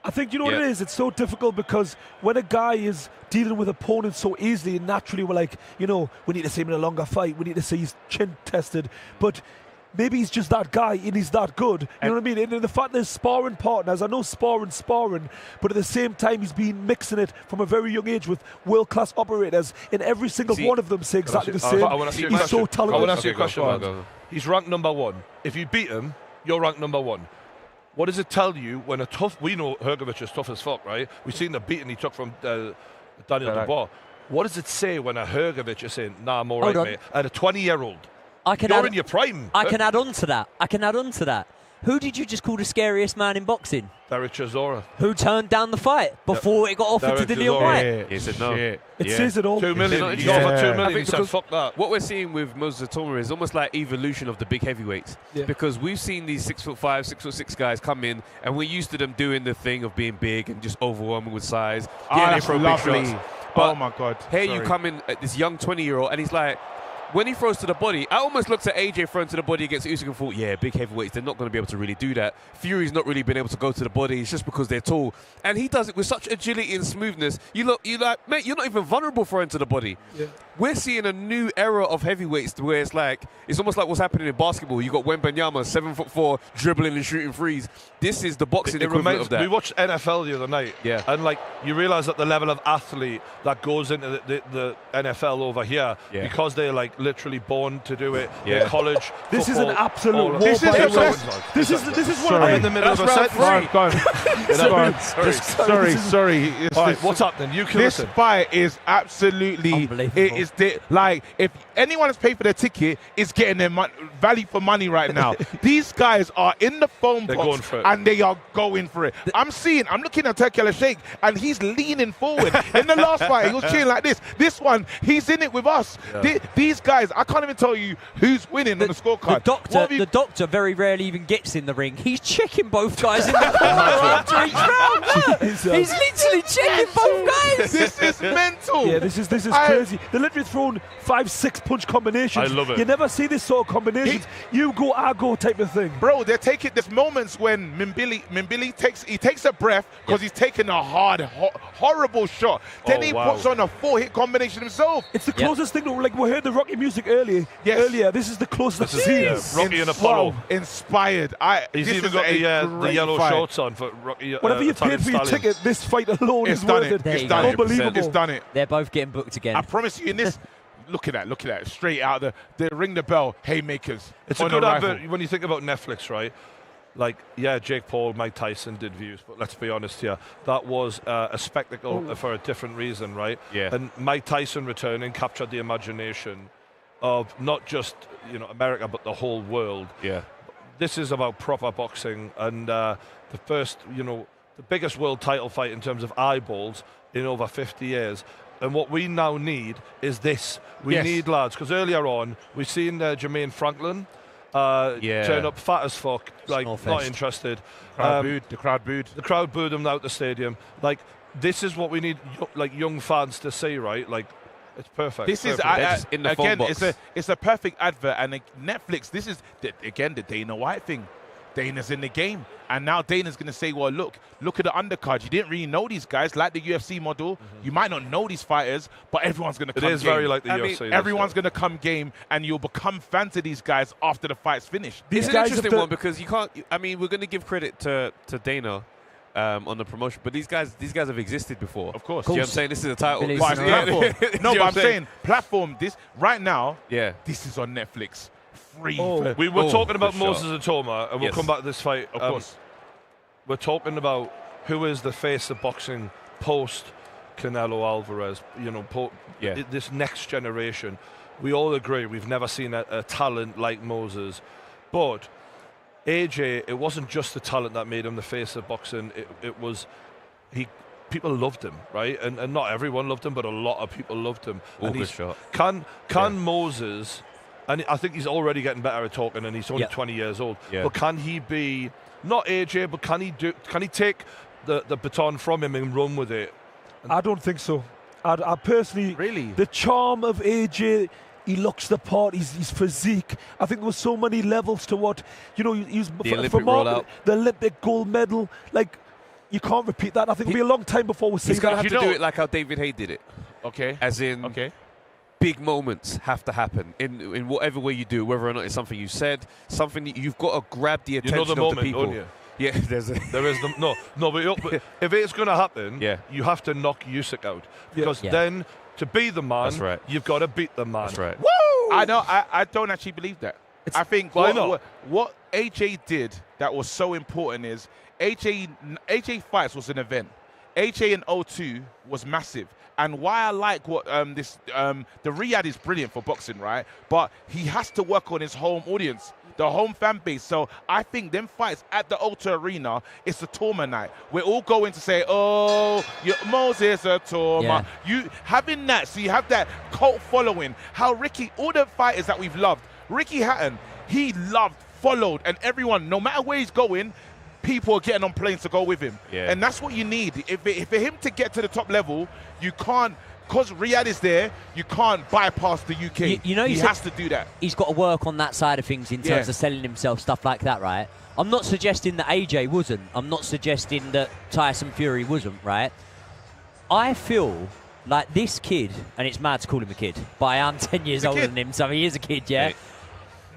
I think, you know what it is? It's so difficult because when a guy is dealing with opponents so easily, and naturally we're like, we need to see him in a longer fight. We need to see his chin tested. But maybe he's just that guy and he's that good. You know what I mean? And the fact there's sparring partners, I know sparring, but at the same time he's been mixing it from a very young age with world-class operators, and every single one of them say exactly the same. He's so talented. I want to ask you a question, man. He's ranked number 1. If you beat him, you're ranked number 1. What does it tell you when we know Hergovic is tough as fuck, right? We've seen the beating he took from Daniel Dubois. What does it say when a Hergovic is saying, nah, I'm all right, mate? And a 20-year-old. You're in your prime. I can add on to that. Who did you just call the scariest man in boxing? Derek Chisora. Who turned down the fight before it got offered to Dillian White? He said no. It says it all. 2 million. He Yeah. offered 2 I million. think He said, fuck that. What we're seeing with Moses Atoma is almost like evolution of the big heavyweights. Yeah. Because we've seen these 6'5", 6'6" guys come in, and we're used to them doing the thing of being big and just overwhelming with size. That's throw big lovely. shots. But Oh my God. here you Sorry. come in at this young 20-year-old, and he's like, when he throws to the body, I almost looked at AJ throwing to the body against Usyk and thought, yeah, big heavyweights, they're not going to be able to really do that. Fury's not really been able to go to the body. It's just because they're tall. And he does it with such agility and smoothness. You like, mate, you're not even vulnerable throwing to the body. Yeah. We're seeing a new era of heavyweights where it's almost like what's happening in basketball. You got Wembanyama, 7'4", dribbling and shooting threes. This is the boxing equivalent of that. We watched NFL the other night, and like you realise that the level of athlete that goes into the NFL over here, because they're like literally born to do it. In college, This is an football, absolute all war. of This it. is what I'm in the middle of a sentence. Sorry. All right, what's up then? You kill This us. fight is absolutely. It is like if anyone has paid for their ticket, is getting their value for money right now. These guys are in the phone They're box going for it. and they are going for it. I'm looking at Turki Al-Sheikh and he's leaning forward. In the last fight, he was cheering like this. This one, he's in it with us. These guys, I can't even tell you who's winning on the scorecard. The doctor very rarely even gets in the ring. He's checking both guys in the corner after each round. He's literally checking both guys. This is mental. Yeah, this is crazy. They're literally throwing 5-6 punch combinations. I love it. You never see this sort of combinations. You go, I go type of thing. Bro, they're taking. There's moments when Mimbili takes a breath because he's taking a horrible shot. Then he puts on a 4-hit combination himself. It's the closest thing to, like, we heard the Rocky music earlier. This is the closest I've seen. Rocky and Apollo. Inspired. He's even got the yellow shorts on for Rocky. Whatever you paid for your ticket, this fight alone is worth it. It's done it. Unbelievable. It's done it. They're both getting booked again. I promise you in this. Look at that. Straight out the ring the bell, haymakers. It's a good advert when you think about Netflix, right? Like, Jake Paul, Mike Tyson did views, but let's be honest here, that was a spectacle for a different reason, right? Yeah. And Mike Tyson returning captured the imagination of not just America, but the whole world. Yeah. This is about proper boxing, and the first, the biggest world title fight in terms of eyeballs in over 50 years. And what we now need is this. We need lads, because earlier on we've seen Jermaine Franklin turn up fat as fuck, like not interested. The crowd booed. The crowd booed him out the stadium. Like, this is what we need, like, young fans to see, right? Like, it's perfect. This is in the phone again. box. It's a perfect advert, and Netflix. This is again the Dana White thing. Dana's in the game, and now Dana's going to say, well, look at the undercard. You didn't really know these guys, like the UFC model. You might not know these fighters, but everyone's going to come game. It is very like the UFC. Everyone's going to come game, and you'll become fans of these guys after the fight's finished. It's an interesting one because you can't. I mean, we're going to give credit to Dana on the promotion, but these guys have existed before. Of course. You know what I'm saying? This is a title. Platform. No, but I'm saying platform. This right now. Yeah. This is on Netflix. Free. We were talking about Moses Atoma, and we'll come back to this fight. Of course. We're talking about who is the face of boxing post Canelo Álvarez. This next generation. We all agree we've never seen a talent like Moses, but AJ, it wasn't just the talent that made him the face of boxing. It was people loved him, right? And not everyone loved him, but a lot of people loved him. Good shot. Can Moses? And I think he's already getting better at talking, and he's only 20 years old. Yeah. But can he be not AJ? But can he take the baton from him and run with it? I don't think so. I personally, really, the charm of AJ. He looks the part. His physique. I think there was so many levels to what he was the Olympic rollout, the Olympic gold medal. Like, you can't repeat that. I think it'll be a long time before we see that. He's going to have to do it like how David Haye did it. Okay. As in. Okay. Big moments have to happen in whatever way you do, whether or not it's something you said, something that you've got to grab the attention the of moment, the people. Don't you? Yeah, there is but if it's going to happen, you have to knock Usyk out, because then to be the man, you've got to beat the man. That's right. Woo! I don't actually believe that. I think what AJ did that was so important is AJ fights was an event. AJ in 02 was massive. And why I like what the Riyadh is brilliant for boxing, right? But he has to work on his home audience, the home fan base. So I think them fights at the Ultra Arena, it's a Torma night. We're all going to say, oh, Moses a Torma. Yeah. You having that, so you have that cult following. How Ricky, all the fighters that we've loved, Ricky Hatton, he loved, followed, and everyone, no matter where he's going, people are getting on planes to go with him. Yeah. And that's what you need. If for him to get to the top level, you can't, because Riyadh is there, you can't bypass the UK. You know, he has to do that. He's got to work on that side of things in terms of selling himself, stuff like that, right? I'm not suggesting that AJ wasn't. I'm not suggesting that Tyson Fury wasn't, right? I feel like this kid, and it's mad to call him a kid, but I am 10 years older than him, so he is a kid, yeah? Right.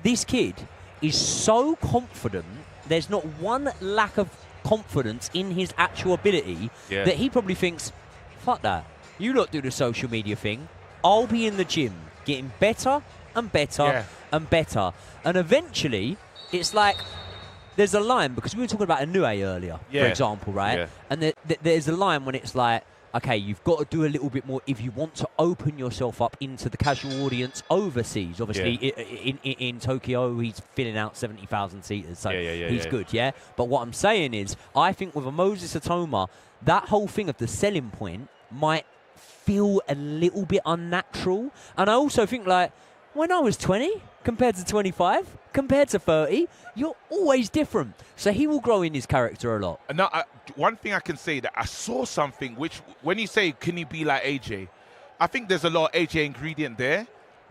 This kid is so confident, there's not one lack of confidence in his actual ability that he probably thinks, fuck that. You lot do the social media thing. I'll be in the gym getting better and better and better. And eventually, it's like there's a line, because we were talking about Inoue earlier, for example, right? Yeah. And there's a line when it's like, okay, you've got to do a little bit more if you want to open yourself up into the casual audience overseas. Obviously, in Tokyo, he's filling out 70,000 seaters, so he's good, yeah? But what I'm saying is, I think with a Moses Atoma, that whole thing of the selling point might feel a little bit unnatural. And I also think, like, when I was 20 compared to 25 compared to 30, you're always different. So he will grow in his character a lot. Now, one thing I can say that I saw something which, when you say, can he be like AJ? I think there's a lot of AJ ingredient there,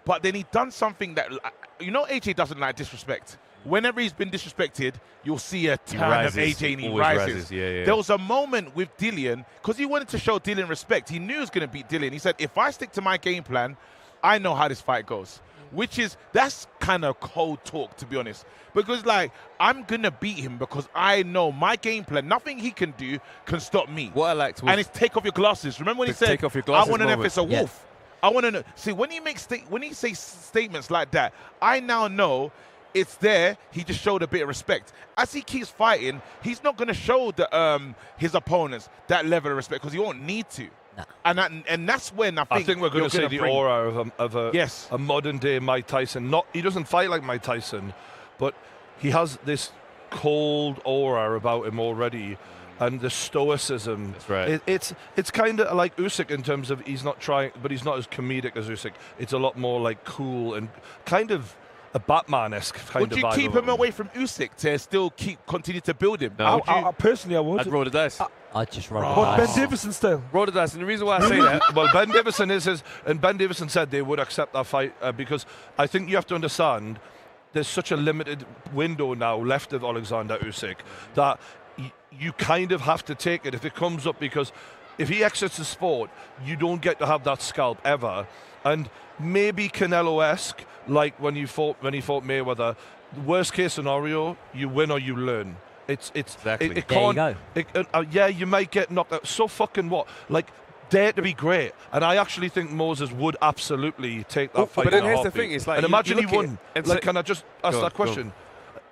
but then he done something that, you know, AJ doesn't like disrespect. Whenever he's been disrespected, you'll see a turn of AJ and he rises. There was a moment with Dillian, because he wanted to show Dillian respect. He knew he was going to beat Dillian. He said, if I stick to my game plan, I know how this fight goes. Which is, that's kind of cold talk, to be honest. Because, like, I'm going to beat him because I know my game plan. Nothing he can do can stop me. What I liked was... And it's take off your glasses. Remember when he said, take off your glasses I want to know if moment. it's a wolf. I want to know. See, when he makes when he says statements like that, I now know it's there. He just showed a bit of respect. As he keeps fighting, he's not going to show the his opponents that level of respect because he won't need to. No. And that's when I think we're going to see the aura of a modern day Mike Tyson. He doesn't fight like Mike Tyson, but he has this cold aura about him already, and the stoicism. That's right. It's kind of like Usyk in terms of he's not trying, but he's not as comedic as Usyk. It's a lot more like cool and kind of a Batman-esque kind of vibe. Would you keep him away from Usyk to still continue to build him? No. Personally, I would. I'd roll the dice. I'd just roll the dice. Ben Davison style. Roll the dice. And the reason why I say that... Well, Ben Davison and Ben Davison said they would accept that fight because I think you have to understand there's such a limited window now left of Alexander Usyk that you kind of have to take it if it comes up, because if he exits the sport, you don't get to have that scalp ever. And maybe Canelo-esque, like when he fought Mayweather, worst case scenario, you win or you learn. Exactly. It can't. You might get knocked out. So fucking what? Like, dare to be great. And I actually think Moses would absolutely take that fight. But then in a here's the heartbeat. thing: it's like, and imagine he won. Like, can I just ask that question?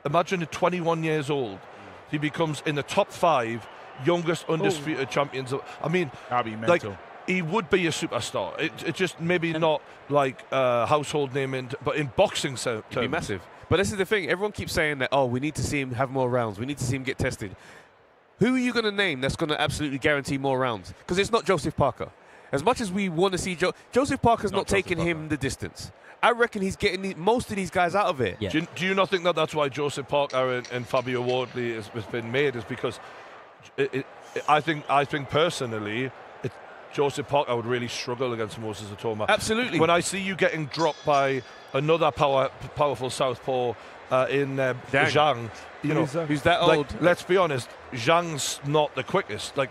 Imagine at 21 years old, he becomes in the top 5 youngest undisputed champions. I mean, that'd be mental. Like, he would be a superstar. It just maybe not like household name, but in boxing terms, he'd be massive. But this is the thing: everyone keeps saying that. Oh, we need to see him have more rounds. We need to see him get tested. Who are you going to name that's going to absolutely guarantee more rounds? Because it's not Joseph Parker. As much as we want to see Joseph Parker's not taking him the distance. I reckon he's getting most of these guys out of it. Yeah. Do you not think that that's why Joseph Parker and Fabio Wardley has been made? Is because I think personally, Joseph Parker would really struggle against Moses Atoma. Absolutely. When I see you getting dropped by another powerful southpaw in Zhang, you know, who's that old? Let's be honest, Zhang's not the quickest. I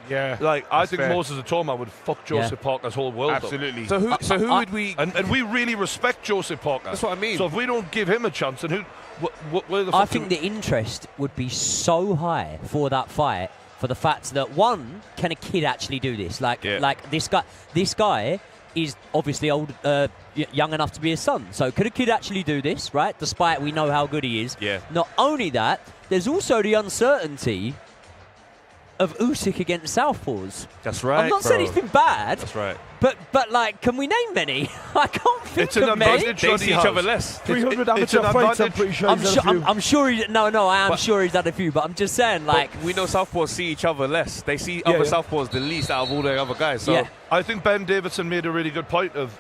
think Moses Atoma would fuck Joseph Parker's whole world Absolutely. up. So who would we? And we really respect Joseph Parker. That's what I mean. So if we don't give him a chance, then who? I think the interest would be so high for that fight, for the fact that, one, can a kid actually do this? Like this guy is obviously old, young enough to be his son. So could a kid actually do this, right? Despite we know how good he is. Yeah. Not only that, there's also the uncertainty of Usyk against southpaws. That's right. I'm not saying he's been bad. That's right. But like, can we name many? I can't think It's an of many. advantage. They see each other less. 300 amateur fights, I'm pretty sure he's had a few. I'm sure he. No, I am sure he's had a few. But I'm just saying, like, we know southpaws see each other less. They see other southpaws the least out of all the other guys. So I think Ben Davidson made a really good point of,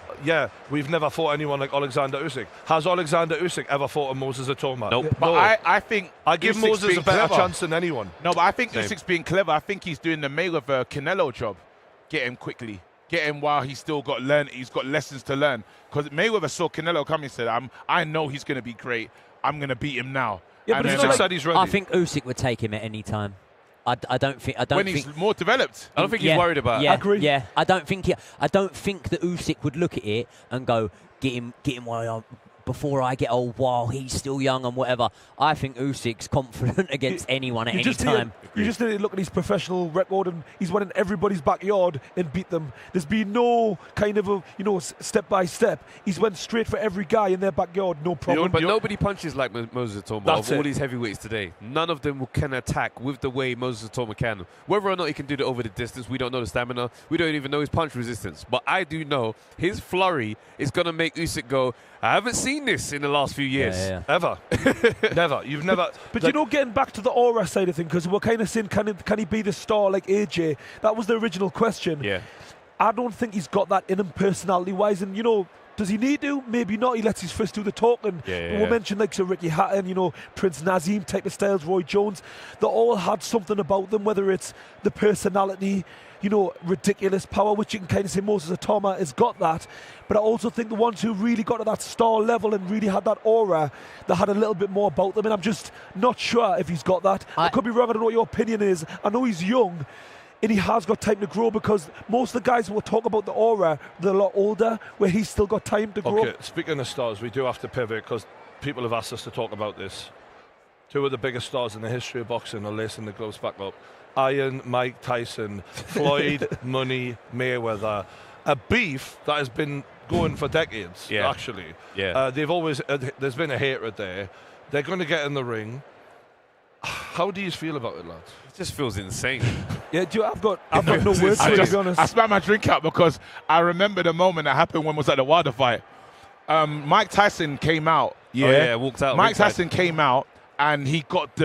we've never fought anyone like Alexander Usyk. Has Alexander Usyk ever fought a Moses Atoma? Nope. But I think I give Usyk's Moses a being better clever. chance than anyone. No, but I think Usyk's being clever. I think he's doing the Mayweather Canelo job. Get him quickly. Get him while he's still got he's got lessons to learn. Because Mayweather saw Canelo come and said, I know he's going to be great. I'm going to beat him now. Yeah, but Usyk said he's ready. I think Usyk would take him at any time. I don't think. When he's more developed. I don't think he's worried about it. Yeah, Agree. Yeah, I don't think that Usyk would look at it and go, get him before I get old, while he's still young and whatever. I think Usyk's confident against anyone at any time. You just need to look at his professional record, and he's went in everybody's backyard and beat them. There's been no kind of step by step. He's went straight for every guy in their backyard, no problem. But nobody punches like Moses Atoma of all these heavyweights today. None of them can attack with the way Moses Atoma can. Whether or not he can do it over the distance, we don't know the stamina. We don't even know his punch resistance. But I do know his flurry is going to make Usyk go, I haven't seen this in the last few years. Ever. Never. You've never. But getting back to the aura side of things, because we're kind of saying, can he be the star like AJ? That was the original question. Yeah. I don't think he's got that in him personality-wise, and does he need to? Maybe not. He lets his fist do the talking. We'll mention like Ricky Hatton, Prince Nazim type of styles, Roy Jones. They all had something about them, whether it's the personality, ridiculous power, which you can kind of say Moses Atoma has got that. But I also think the ones who really got to that star level and really had that aura, they had a little bit more about them. And I'm just not sure if he's got that. I could be wrong. I don't know what your opinion is. I know he's young, and he has got time to grow, because most of the guys who will talk about the aura, they're a lot older, where he's still got time to grow. Okay, speaking of stars, we do have to pivot, because people have asked us to talk about this. Two of the biggest stars in the history of boxing are lacing the gloves back up. Iron Mike Tyson, Floyd Money Mayweather. A beef that has been going for decades, actually. Yeah. They've always, there's been a hatred there. They're going to get in the ring. How do you feel about it, lads? It just feels insane. I've got no words for it, to be honest. I spat my drink out because I remember the moment that happened when was at the Wilder fight. Mike Tyson came out. Walked out. Mike Tyson came out, and he got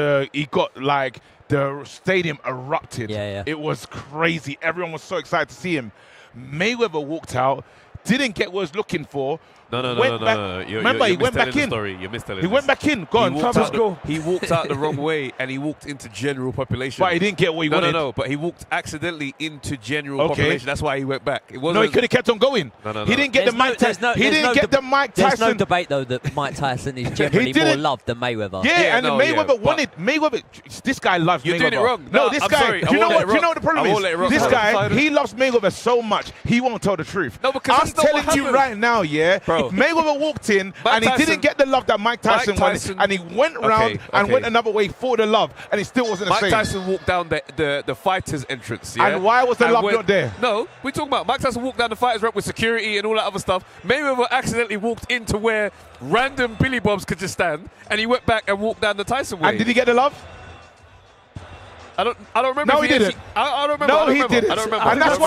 like the stadium erupted. It was crazy. Everyone was so excited to see him. Mayweather walked out, didn't get what he was looking for. No. Remember, he went back in. You're mistelling He went back in. Go on, Travis, go. He walked out the wrong way, and he walked into general population. But he didn't get what he wanted. No. But he walked accidentally into general population. That's why he went back. It wasn't. No, he could have kept on going. No. He didn't get the Mike Tyson. He didn't get the Mike Tyson. There's no debate though that Mike Tyson is generally more loved than Mayweather. Mayweather wanted Mayweather. This guy loves Mayweather. You're doing it wrong. No, this guy. Do you know what the problem is? This guy, he loves Mayweather so much, he won't tell the truth. No, because I'm telling you right now, bro. If Mayweather walked in and he didn't get the love that Mike Tyson wanted, and he went around and went another way for the love, and it still wasn't the same. Mike Tyson walked down the fighter's entrance, and why was the love not there? No, we're talking about Mike Tyson walked down the fighter's ramp with security and all that other stuff. Mayweather accidentally walked into where random Billy Bobs could just stand, and he went back and walked down the Tyson way. And did he get the love? I don't remember. No, he didn't. I don't remember. No, he didn't. I don't remember. And that's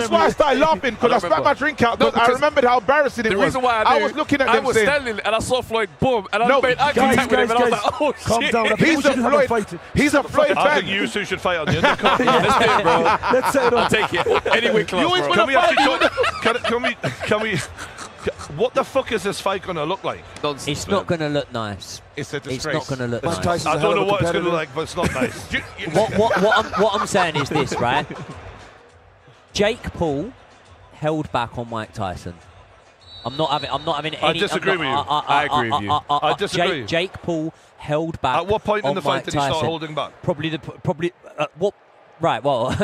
why I started laughing, because I spat my drink out because I remembered how embarrassing it was. The reason why I was looking at them I was standing and I saw Floyd boom, and I made eye contact with him, and I was like, oh calm shit. down. He's a Floyd fan. I think you two should fight on the undercard. Let's do it, bro. Let's set it I'll up. take it. Any weight class, bro. Can we actually can we what the fuck is this fight going to look like? Nonsense, It's not going to look nice. It's a disgrace. It's not going to look nice. I don't know what it's going to look like, but it's not nice. What I'm saying is this, right? Jake Paul held back on Mike Tyson. I'm not having any. I disagree with you. I agree with you. I disagree. Jake Paul held back. At what point in the fight Mike did he start Tyson. holding back? Probably what? Right. Well,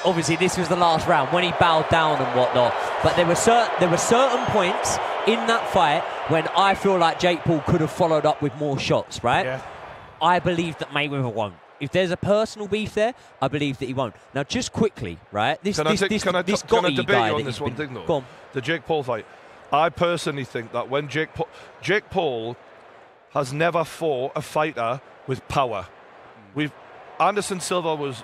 obviously this was the last round when he bowed down and whatnot. But there were certain points in that fight when I feel like Jake Paul could have followed up with more shots. Right. Yeah. I believe that Mayweather won't. If there's a personal beef there, I believe that he won't. Now, just quickly, right? This Can I debate guy you on that this one thing, though? Go on. The Jake Paul fight. I personally think that when Jake Paul has never fought a fighter with power. Anderson Silva was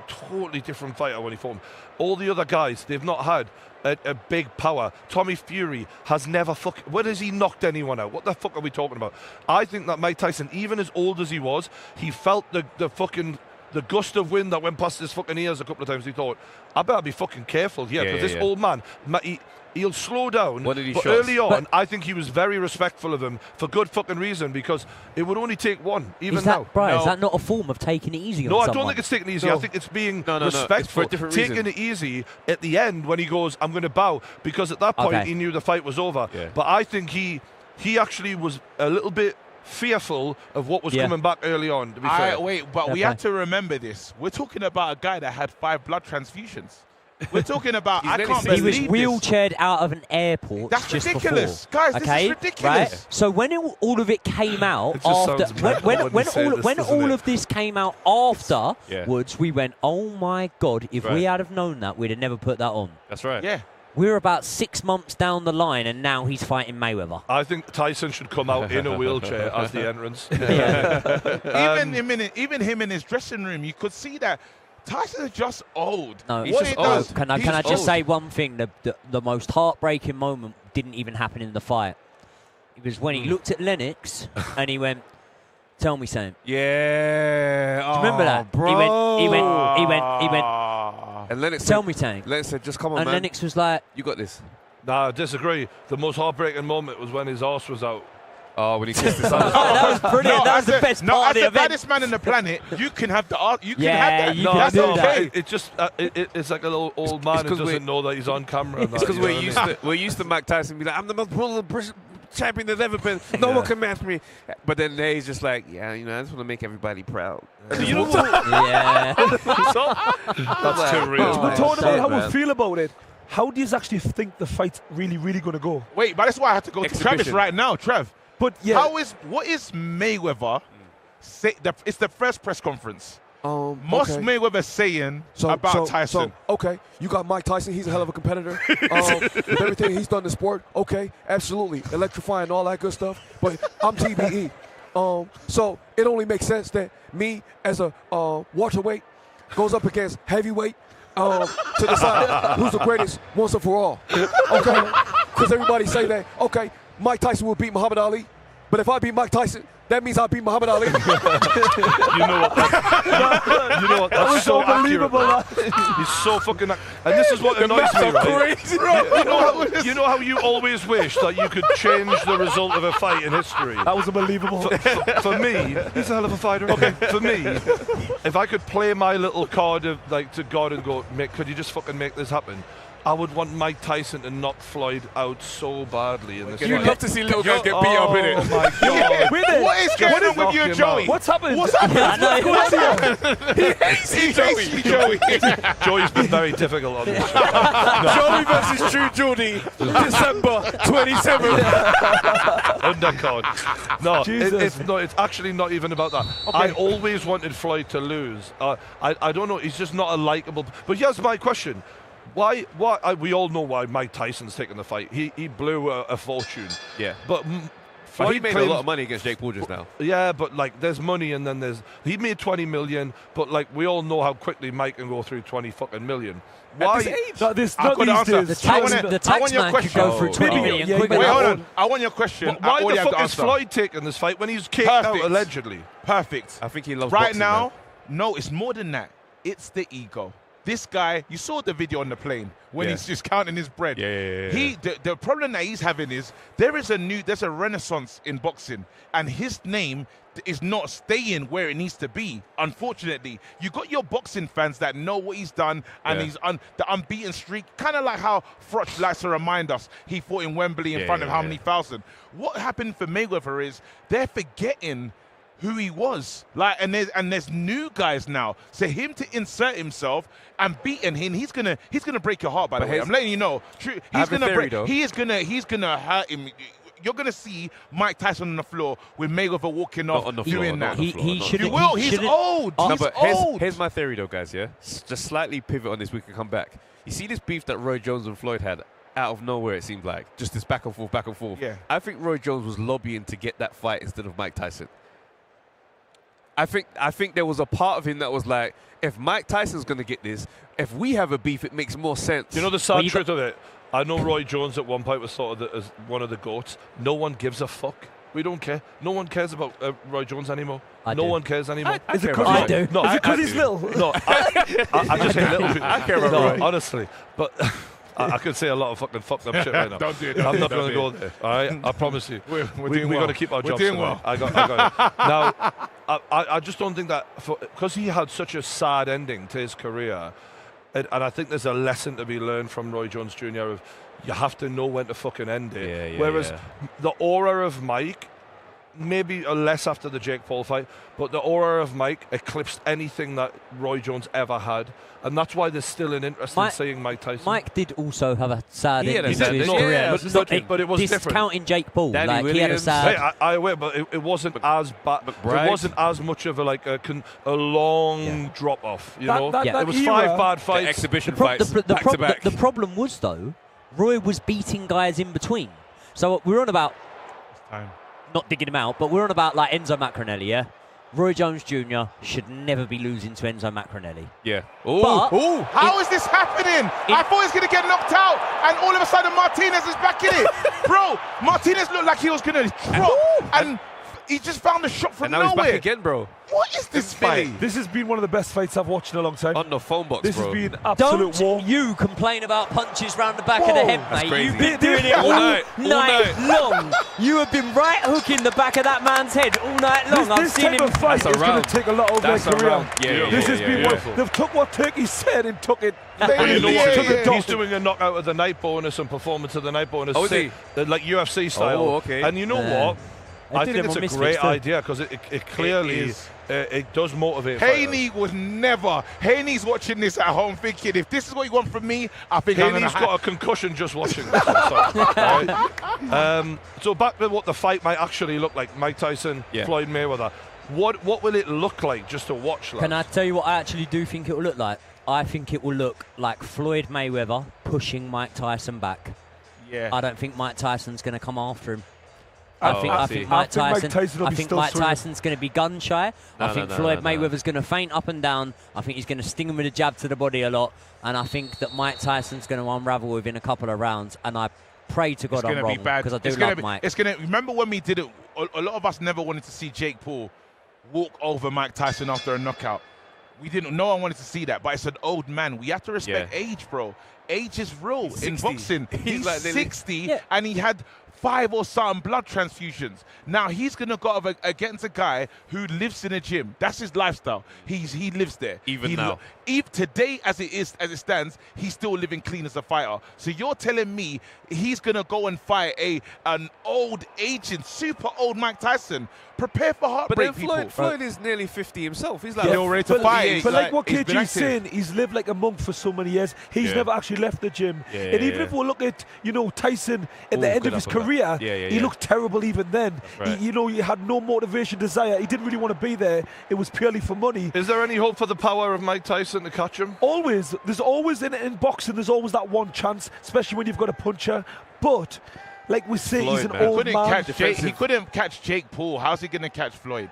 totally different fighter when he fought him. All the other guys, they've not had a big power. Tommy Fury has never when has he knocked anyone out? What the fuck are we talking about? I think that Mike Tyson, even as old as he was, he felt the gust of wind that went past his fucking ears a couple of times. He thought, I better be fucking careful here, because this old man, he'll slow down. But early on, I think he was very respectful of him for good fucking reason, because it would only take one, even now. Is that not a form of taking it easy on someone? someone? I don't think it's taking it easy. I think it's being respectful. It's for a different reason. Taking it easy at the end when he goes, I'm going to bow, because at that point he knew the fight was over. Yeah. But I think he actually was a little bit fearful of what was coming back early on, to be fair. We have to remember this. We're talking about a guy that had 5 blood transfusions. We're talking about, I can't believe this. He was wheelchaired out of an airport. That's just ridiculous. Before. Guys, this is ridiculous. Right? So when all of it came out when all of this came out afterwards, we went, oh my God, if we had have known that, we'd have never put that on. That's right. Yeah. We're about 6 months down the line, and now he's fighting Mayweather. I think Tyson should come out in a wheelchair as the entrance. Even him in his dressing room, you could see that Tyson is just old. No, he's just old. Can I just say one thing? The most heartbreaking moment didn't even happen in the fight. It was when he looked at Lennox and he went, "Tell me something." Yeah. Do you remember that? Bro. He went. And Lennox tell me something. Lennox said, "Just come on, and man." And Lennox was like, "You got this." Nah, I disagree. The most heartbreaking moment was when his arse was out. Oh, when he kissed his arse. That was brilliant. That was the best part of the event. As the baddest man in the planet, you can have the arse. You can have that. That's okay. It's just it's like a little old man who doesn't know that he's on camera. It's because we're used to Mike Tyson be like, "I'm the most brutal champion there's ever been. No one can match me." But then he's just like, "Yeah, I just want to make everybody proud." You know what? Yeah. That's too real. We're talking about how we feel about it. How do you actually think the fight's really going to go? Wait, but that's why I have to go to Travis right now. Trev, but yeah, what is Mayweather? It's the first press conference. What's Mayweather saying about Tyson? Okay, you got Mike Tyson. He's a hell of a competitor. With everything he's done in the sport, okay, absolutely, electrifying, all that good stuff. But I'm TBE. So it only makes sense that me as a welterweight goes up against heavyweight to decide who's the greatest once and for all. Okay, because everybody say that. Okay, Mike Tyson will beat Muhammad Ali, but if I beat Mike Tyson, that means I beat Muhammad Ali. You know what? That's was so unbelievable. accurate. He's so fucking. And this is what annoys me, right? You know how you always wish that you could change the result of a fight in history. That was unbelievable. For me, he's a hell of a fighter. Okay, for me, if I could play my little card of to God and go, could you just fucking make this happen? I would want Mike Tyson to knock Floyd out so badly in this fight. You'd love to see little guys get beat up in it. Oh my God. What is going on with you and Joey? What's happened? What's happened? He hates you, Joey. Joey's been very difficult on this show. Joey versus True Geordie, December 27th. Undercard. No, it's actually not even about that. Okay. I always wanted Floyd to lose. I don't know. He's just not a likable. But here's my question. Why? We all know why Mike Tyson's taking the fight. He blew a fortune. Yeah. But Floyd he made a lot of money against Jake Paul just now. Yeah, but there's money and then he made 20 million. But we all know how quickly Mike can go through 20 fucking million. Why? Not these days. The tax man could go through 20 million quicker. Wait, hold on. I want your question. Why the fuck is Floyd taking this fight when he's kicked out allegedly? Perfect. I think he loves right boxing now. No, it's more than that. It's the ego. This guy, you saw the video on the plane when he's just counting his bread. Yeah. The problem that he's having is there's a renaissance in boxing, and his name is not staying where it needs to be. Unfortunately, you got your boxing fans that know what he's done, and he's the unbeaten streak. Kind of like how Froch likes to remind us he fought in Wembley in front of how many thousand. What happened for Mayweather is they're forgetting who he was, and there's new guys now. So him to insert himself and beating him, he's gonna break your heart. By the way, I'm letting you know. He's gonna break. He's gonna hurt him. You're gonna see Mike Tyson on the floor with Mayweather walking off doing that. He should. You will. He's old. He's old. Here's my theory, though, guys. Yeah, just slightly pivot on this. We can come back. You see this beef that Roy Jones and Floyd had. Out of nowhere, it seemed like just this back and forth. Yeah. I think Roy Jones was lobbying to get that fight instead of Mike Tyson. I think there was a part of him that was like, if Mike Tyson's going to get this, if we have a beef, it makes more sense. You know the sad truth of it? I know Roy Jones at one point was thought of as one of the GOATs. No one gives a fuck. We don't care. No one cares about Roy Jones anymore. No one cares anymore. Is it because he's little? No, I just hate little people. I care about Roy. Honestly. But I could say a lot of fucking fucked up shit right now. Don't do it. I'm not going to go there. All right? I promise you. We're going to keep our jobs. We're doing well. I got it. Now, I just don't think that, because he had such a sad ending to his career, and I think there's a lesson to be learned from Roy Jones Jr. of you have to know when to fucking end it. Whereas the aura of Mike, maybe less after the Jake Paul fight, but the aura of Mike eclipsed anything that Roy Jones ever had. And that's why there's still an interest in seeing Mike Tyson. Mike did also have a sad ending to his career. But it was different. Discounting Jake Paul. Danny like, Williams. he had a sad... Hey, I aware, but it wasn't as bad. It wasn't as much of a long drop-off, you know? It was 5 bad fights. The exhibition fights, back to back. The problem was, though, Roy was beating guys in between. So we're on about... Not digging him out, but we're on about like Enzo Macronelli, yeah? Roy Jones Jr. should never be losing to Enzo Macronelli. Yeah. How is this happening? I thought he was going to get knocked out, and all of a sudden Martinez is back in it. Bro, Martinez looked like he was going to drop, and he just found a shot from nowhere. nowhere. He's back again, bro. What is this fight? This has been one of the best fights I've watched in a long time. On the phone box, this bro. Has been absolute war. You complain about punches round the back of the head, That's mate. crazy. You've been doing it all night long. You have been right hooking the back of that man's head all night long. This type of fight is going to take a lot of their career. This has been one. They've took what Turkey said and took it. You know what? He's doing a knockout of the night bonus and performance of the night bonus. Oh, is he? Like UFC style. Oh, okay. And you know what? I think it's a great idea because it clearly it does motivate. Haney was never. Haney's watching this at home thinking, if this is what you want from me, I think Haney's got a concussion just watching this. So back to what the fight might actually look like: Mike Tyson, Floyd Mayweather. What will it look like just to watch? Can I tell you what I actually do think it will look like? I think it will look like Floyd Mayweather pushing Mike Tyson back. Yeah. I don't think Mike Tyson's going to come after him. I think Mike Tyson's going to be gun shy. I think Floyd Mayweather's going to feint up and down. I think he's going to sting him with a jab to the body a lot. And I think that Mike Tyson's going to unravel within a couple of rounds. And I pray to God I'm wrong because I do love Mike. Remember when we did it, a lot of us never wanted to see Jake Paul walk over Mike Tyson after a knockout. No one wanted to see that, but it's an old man. We have to respect age, bro. Age is real in boxing. He's like 60 and he had 5 or something blood transfusions. Now he's gonna go against a guy who lives in a gym. That's his lifestyle. He lives there. Even now. Today, as it stands, he's still living clean as a fighter. So you're telling me he's gonna go and fight an old, aging, super old Mike Tyson? Prepare for heartbreak, but then Floyd is nearly 50 himself. He's like still ready to fight. But like what KG's saying, he's lived like a monk for so many years. He's never actually left the gym. And even if we look at Tyson at the end of his career, he looked terrible even then. Right. He had no motivation, desire. He didn't really want to be there. It was purely for money. Is there any hope for the power of Mike Tyson to catch him? Always. There's always in boxing. There's always that one chance, especially when you've got a puncher. But like we say, he's an old man. He couldn't catch Jake Paul. How's he going to catch Floyd?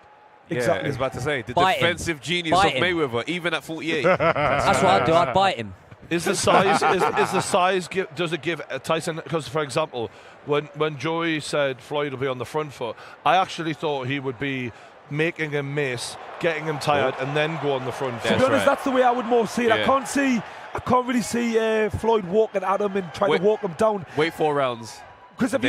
Exactly. I was about to say the defensive genius of Mayweather, even at 48. That's what I'd do. I'd bite him. Is the size? is the size? Does it give Tyson? Because, for example, when Joey said Floyd will be on the front foot, I actually thought he would be making him miss, getting him tired, and then go on the front foot. To be honest, that's the way I would more see it. I can't really see Floyd walking at him and trying to walk him down. Wait 4 rounds. Because have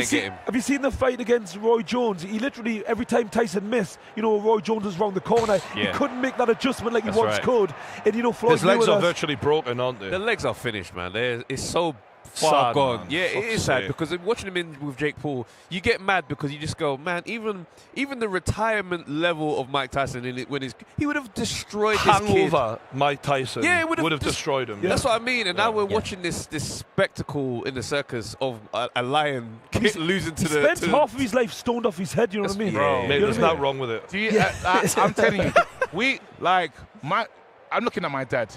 you seen the fight against Roy Jones? He literally, every time Tyson missed, Roy Jones was round the corner. He couldn't make that adjustment like he once could. And Floyd his legs are virtually broken, aren't they? The legs are finished, man. It's so far gone. Man. Yeah, it is sad because watching him with Jake Paul, you get mad because you just go, man. Even the retirement level of Mike Tyson he would have destroyed this kid. Mike Tyson. Yeah, it would have destroyed him. Yeah. That's what I mean. And now we're watching this spectacle in the circus of a lion losing to the. He spent half of his life stoned off his head. You know what I mean? Bro, there's nothing wrong with it. I'm telling you, I'm looking at my dad,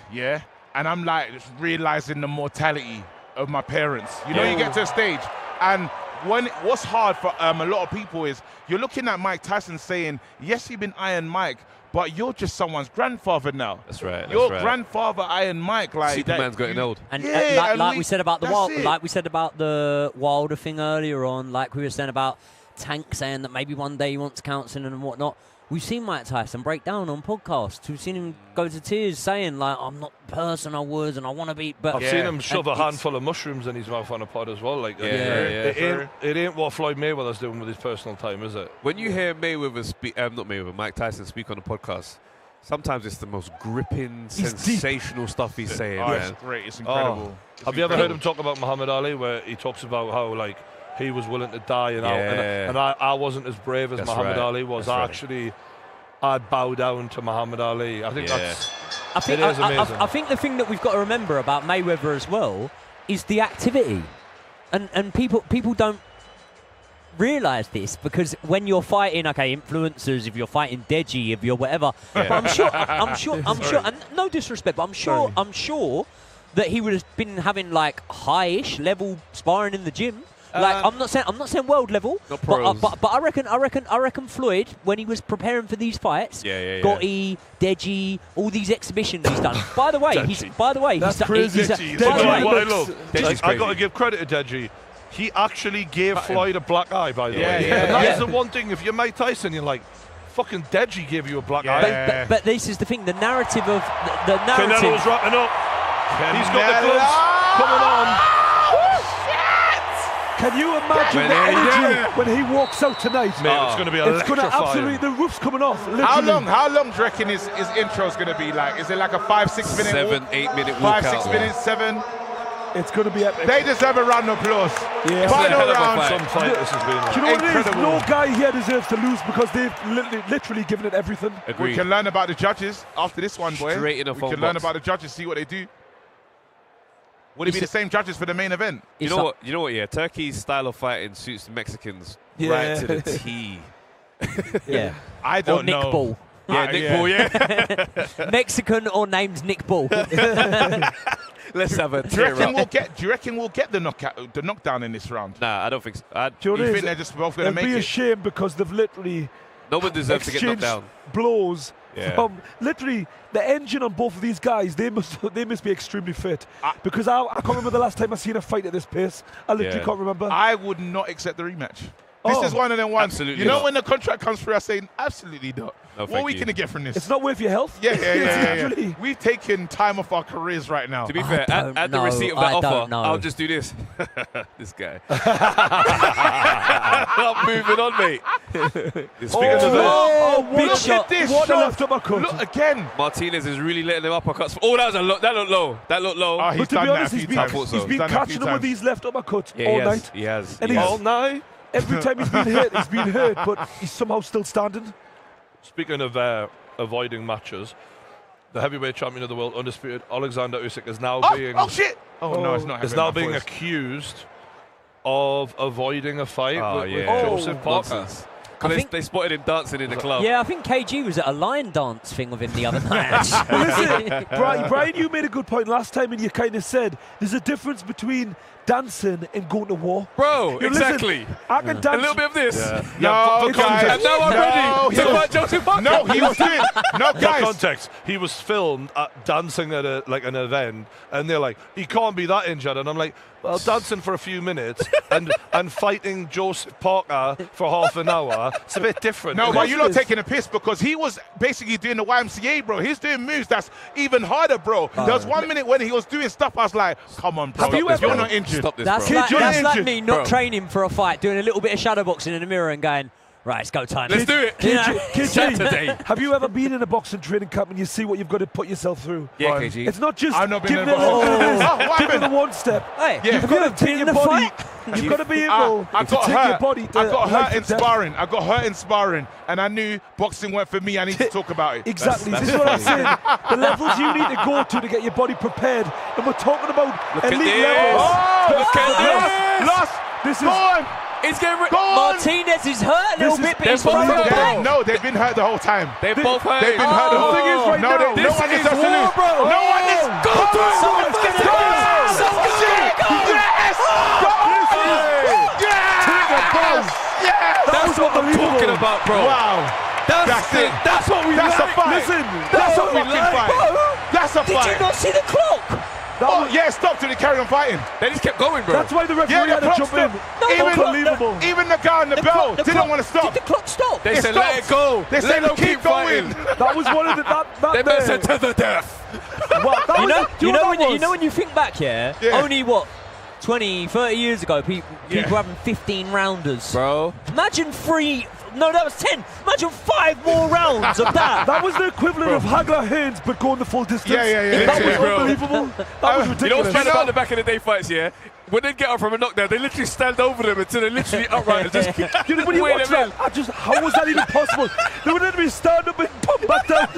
and I'm like realizing the mortality of my parents. You get to a stage, and what's hard for a lot of people is you're looking at Mike Tyson saying, yes, you've been Iron Mike, but you're just someone's grandfather now. That's right. Your that's right. grandfather, Iron Mike, like Superman's getting old. And, Yeah, like we said about the that's it. Wilder thing earlier on, like we were saying about Tank saying that maybe one day he wants counselling and whatnot. We've seen Mike Tyson break down on podcasts. We've seen him go to tears saying, like, I'm not the person I was and I want to be. But I've seen him shove a handful of mushrooms in his mouth on a pod as well. Like, it ain't what Floyd Mayweather's doing with his personal time, is it? When you hear Mayweather speak, not Mayweather, Mike Tyson speak on the podcast, sometimes it's the most gripping, sensational stuff he's saying. Oh, man. it's great. It's incredible. Have you ever heard him talk about Muhammad Ali, where he talks about how, like, he was willing to die and I wasn't as brave as Muhammad Ali was. I'd bow down to Muhammad Ali. I think it is amazing. I think the thing that we've got to remember about Mayweather as well is the activity, and people don't realise this, because when you're fighting, influencers, if you're fighting Deji, if you're whatever, but I'm sure, and no disrespect, but I'm sure that he would have been having like high-ish level sparring in the gym. Like I'm not saying world level, but I reckon Floyd, when he was preparing for these fights, Gotti, Deji, all these exhibitions he's done. By the way, That's crazy. I got to give credit to Deji. He actually gave Floyd a black eye, by the way. And that is the one thing. If you're Mike Tyson, you're like, fucking Deji gave you a black eye. But this is the thing. The narrative of the narrative. Canelo's wrapping up. He's got the gloves coming on. Can you imagine the energy when he walks out tonight? Mate, it's going to be electrifying. It's going to absolutely, the roof's coming off. Literally. How long do you reckon his intro is going to be like? Is it like a 5-6 minute 7-8 minute walkout? 5-6 minutes, 7. It's going to be epic. They deserve a round of applause. Yeah. Final round. Some fight this has been. Do you know what it is? No guy here deserves to lose because they've literally given it everything. Agreed. We can learn about the judges after this one, boy. Straight in a we phone can learn box. about the judges, see what they do. Would it be the same judges for the main event? You know what? Yeah, Turkey's style of fighting suits the Mexicans right to the T. Yeah, I don't know. Nick Ball. Yeah, Nick Ball. Yeah. Mexican or named Nick Ball. Let's have a. Do you reckon we'll get the knockdown in this round? Nah, I don't think so. Do you think they're just both going to make it? It'll be a shame because they've literally no one deserves to get knocked down. Blows. Literally, the engine on both of these guys, they must be extremely fit. Because I can't remember the last time I seen a fight at this pace. I literally can't remember. I would not accept the rematch. This is one of them ones. Absolutely you know not. when the contract comes through, I say absolutely not. No, what are we going to get from this? It's not worth your health. Yeah. We've taken time off our careers right now. To be fair, at the receipt of that offer, I'll just do this. This guy. Not moving on, mate. Big shot. What a left uppercut. Look again. Martinez is really letting them uppercuts. Oh, that looked low. That looked low. Oh, But to be honest, he's been catching them with these left uppercuts all night. He has. And all night? Every time he's been hurt, but he's somehow still standing. Speaking of avoiding matches, the heavyweight champion of the world, undisputed, Alexander Usyk is now being... Oh, shit! Oh, no, it's not. Is now being accused of avoiding a fight with Joseph Parker. Because they spotted him dancing in the club. Yeah, I think KG was at a lion dance thing with him the other night. Listen, Brian, you made a good point last time, and you kind of said there's a difference between dancing and going to war. Bro, exactly. Listen, I can dance. A little bit of this. No, guys. And now I'm ready to fight Joseph Parker. No, he was doing. No, guys. For context, he was filmed dancing at an event, and they're like, he can't be that injured. And I'm like, well, dancing for a few minutes and fighting Joseph Parker for half an hour, it's a bit different. No, but you're not taking a piss because he was basically doing the YMCA, bro. He's doing moves that's even harder, bro. There was 1 minute when he was doing stuff, I was like, come on, bro. You're not injured. Stop this, that's bro. That's like me not training for a fight, doing a little bit of shadow boxing in the mirror and going, right, it's go time. Let's do it. KG, have you ever been in a boxing training camp and you see what you've got to put yourself through? Yeah, KG. It's not just I've not been give in it a boxing give it the one step. Hey, you've got to take your body. You've got to be able I to got take hurt. your body. I got hurt in sparring. I got hurt in sparring, and I knew boxing weren't for me. I need to talk about it. Exactly. This is what I'm saying. The levels you need to go to get your body prepared, and we're talking about elite levels. Look at this. Lost. This is. Go on. He's getting Martinez is hurt a little bit, but he's fine. No, they've been hurt the whole time. They've both hurt. They've been hurt the whole time. thing is right now, no one is war, bro. No one is. Go to it. Someone's going to do it. Someone's going to go. Yes. That's what I'm talking about, bro. Wow. That's it. That's what we That's like. a fight. Listen, That's a what we fucking like. fight. That's a Did fight. you not see the clock? Yeah, it stopped and they carried on fighting. They just kept going, bro. That's why the referee Yeah, had the to clock jump in. stopped. Unbelievable. Even the guy on the bell didn't want to stop. Did the clock stop? They said, let it go. They said, Let keep going. That was one of the They that said to the death. You know when you think back, yeah. Only what 20, 30 years ago, people having 15 rounders. Bro. Imagine 3. No, that was 10. Imagine 5 more rounds of that. That was the equivalent of Hagler Haynes, but going the full distance. Yeah. That was Bro. unbelievable. That was ridiculous. You know what's funny about the back in the day fights, yeah? When they get up from a knockdown, they literally stand over them until they're literally upright and just when you watch that, how was that even possible? They would literally stand up and pump back down.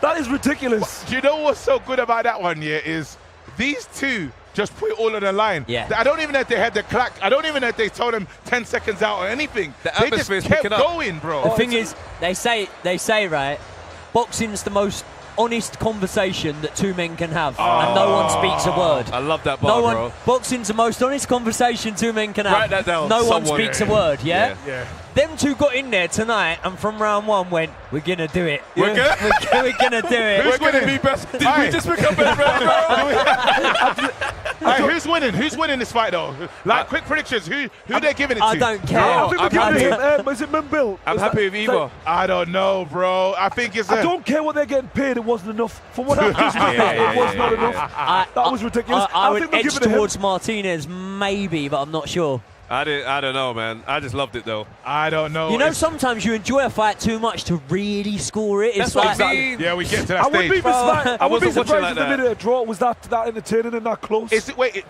That is ridiculous. Do you know what's so good about that one, yeah, is these two just put it all on the line. Yeah. I don't even know if they had the clack. I don't even know if they told them 10 seconds out or anything. The They just atmosphere's kept picking up. going, bro. The thing is, they say right, boxing's the most honest conversation that two men can have, and no one speaks a word. I love that bar, bro. Boxing's the most honest conversation two men can have. Write that down. No one speaks a word. Yeah? Yeah. Them two got in there tonight, and from round 1 went, we're gonna do it. We're gonna do it. We're gonna be best. Did we just become best friends, bro? Who's winning? Who's winning this fight, though? Like, quick predictions. Who they giving it to? I don't care. I think we're giving him. Is it Membill? I'm happy with either. I don't know, bro. I think it's. I don't care what they're getting paid. It wasn't enough. For what I've just read, it was not enough. That was ridiculous. I would think they're edge giving it him. towards Martinez, maybe, but I'm not sure. I don't know, man. I just loved it, though. I don't know. You know, sometimes you enjoy a fight too much to really score it. It's That's what like I mean. Yeah, we get to that I would stage. be surprised. I would be wasn't watching surprised like if the that. minute a draw was that entertaining and that close.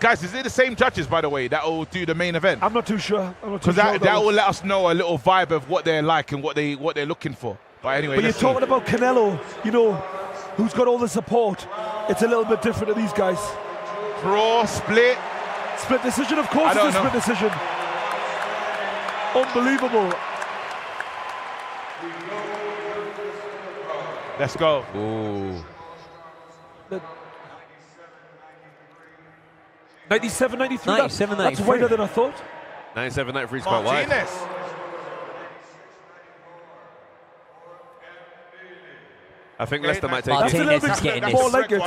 Guys, is it the same judges, by the way, that will do the main event? I'm not too sure. Because that will let us know a little vibe of what they're like and what they're looking for. But anyway, But you're let's talking see. about Canelo, you know, who's got all the support. It's a little bit different to these guys. Draw, split. Split decision, of course, I don't it's a split know. decision. Unbelievable. Let's go. Ooh. 97, 93. 97, that's 93. wider than I thought. 97, 93 is quite wide. Martinez. I think Leicester might take That's it. a little Martinez is getting bit this. more like it.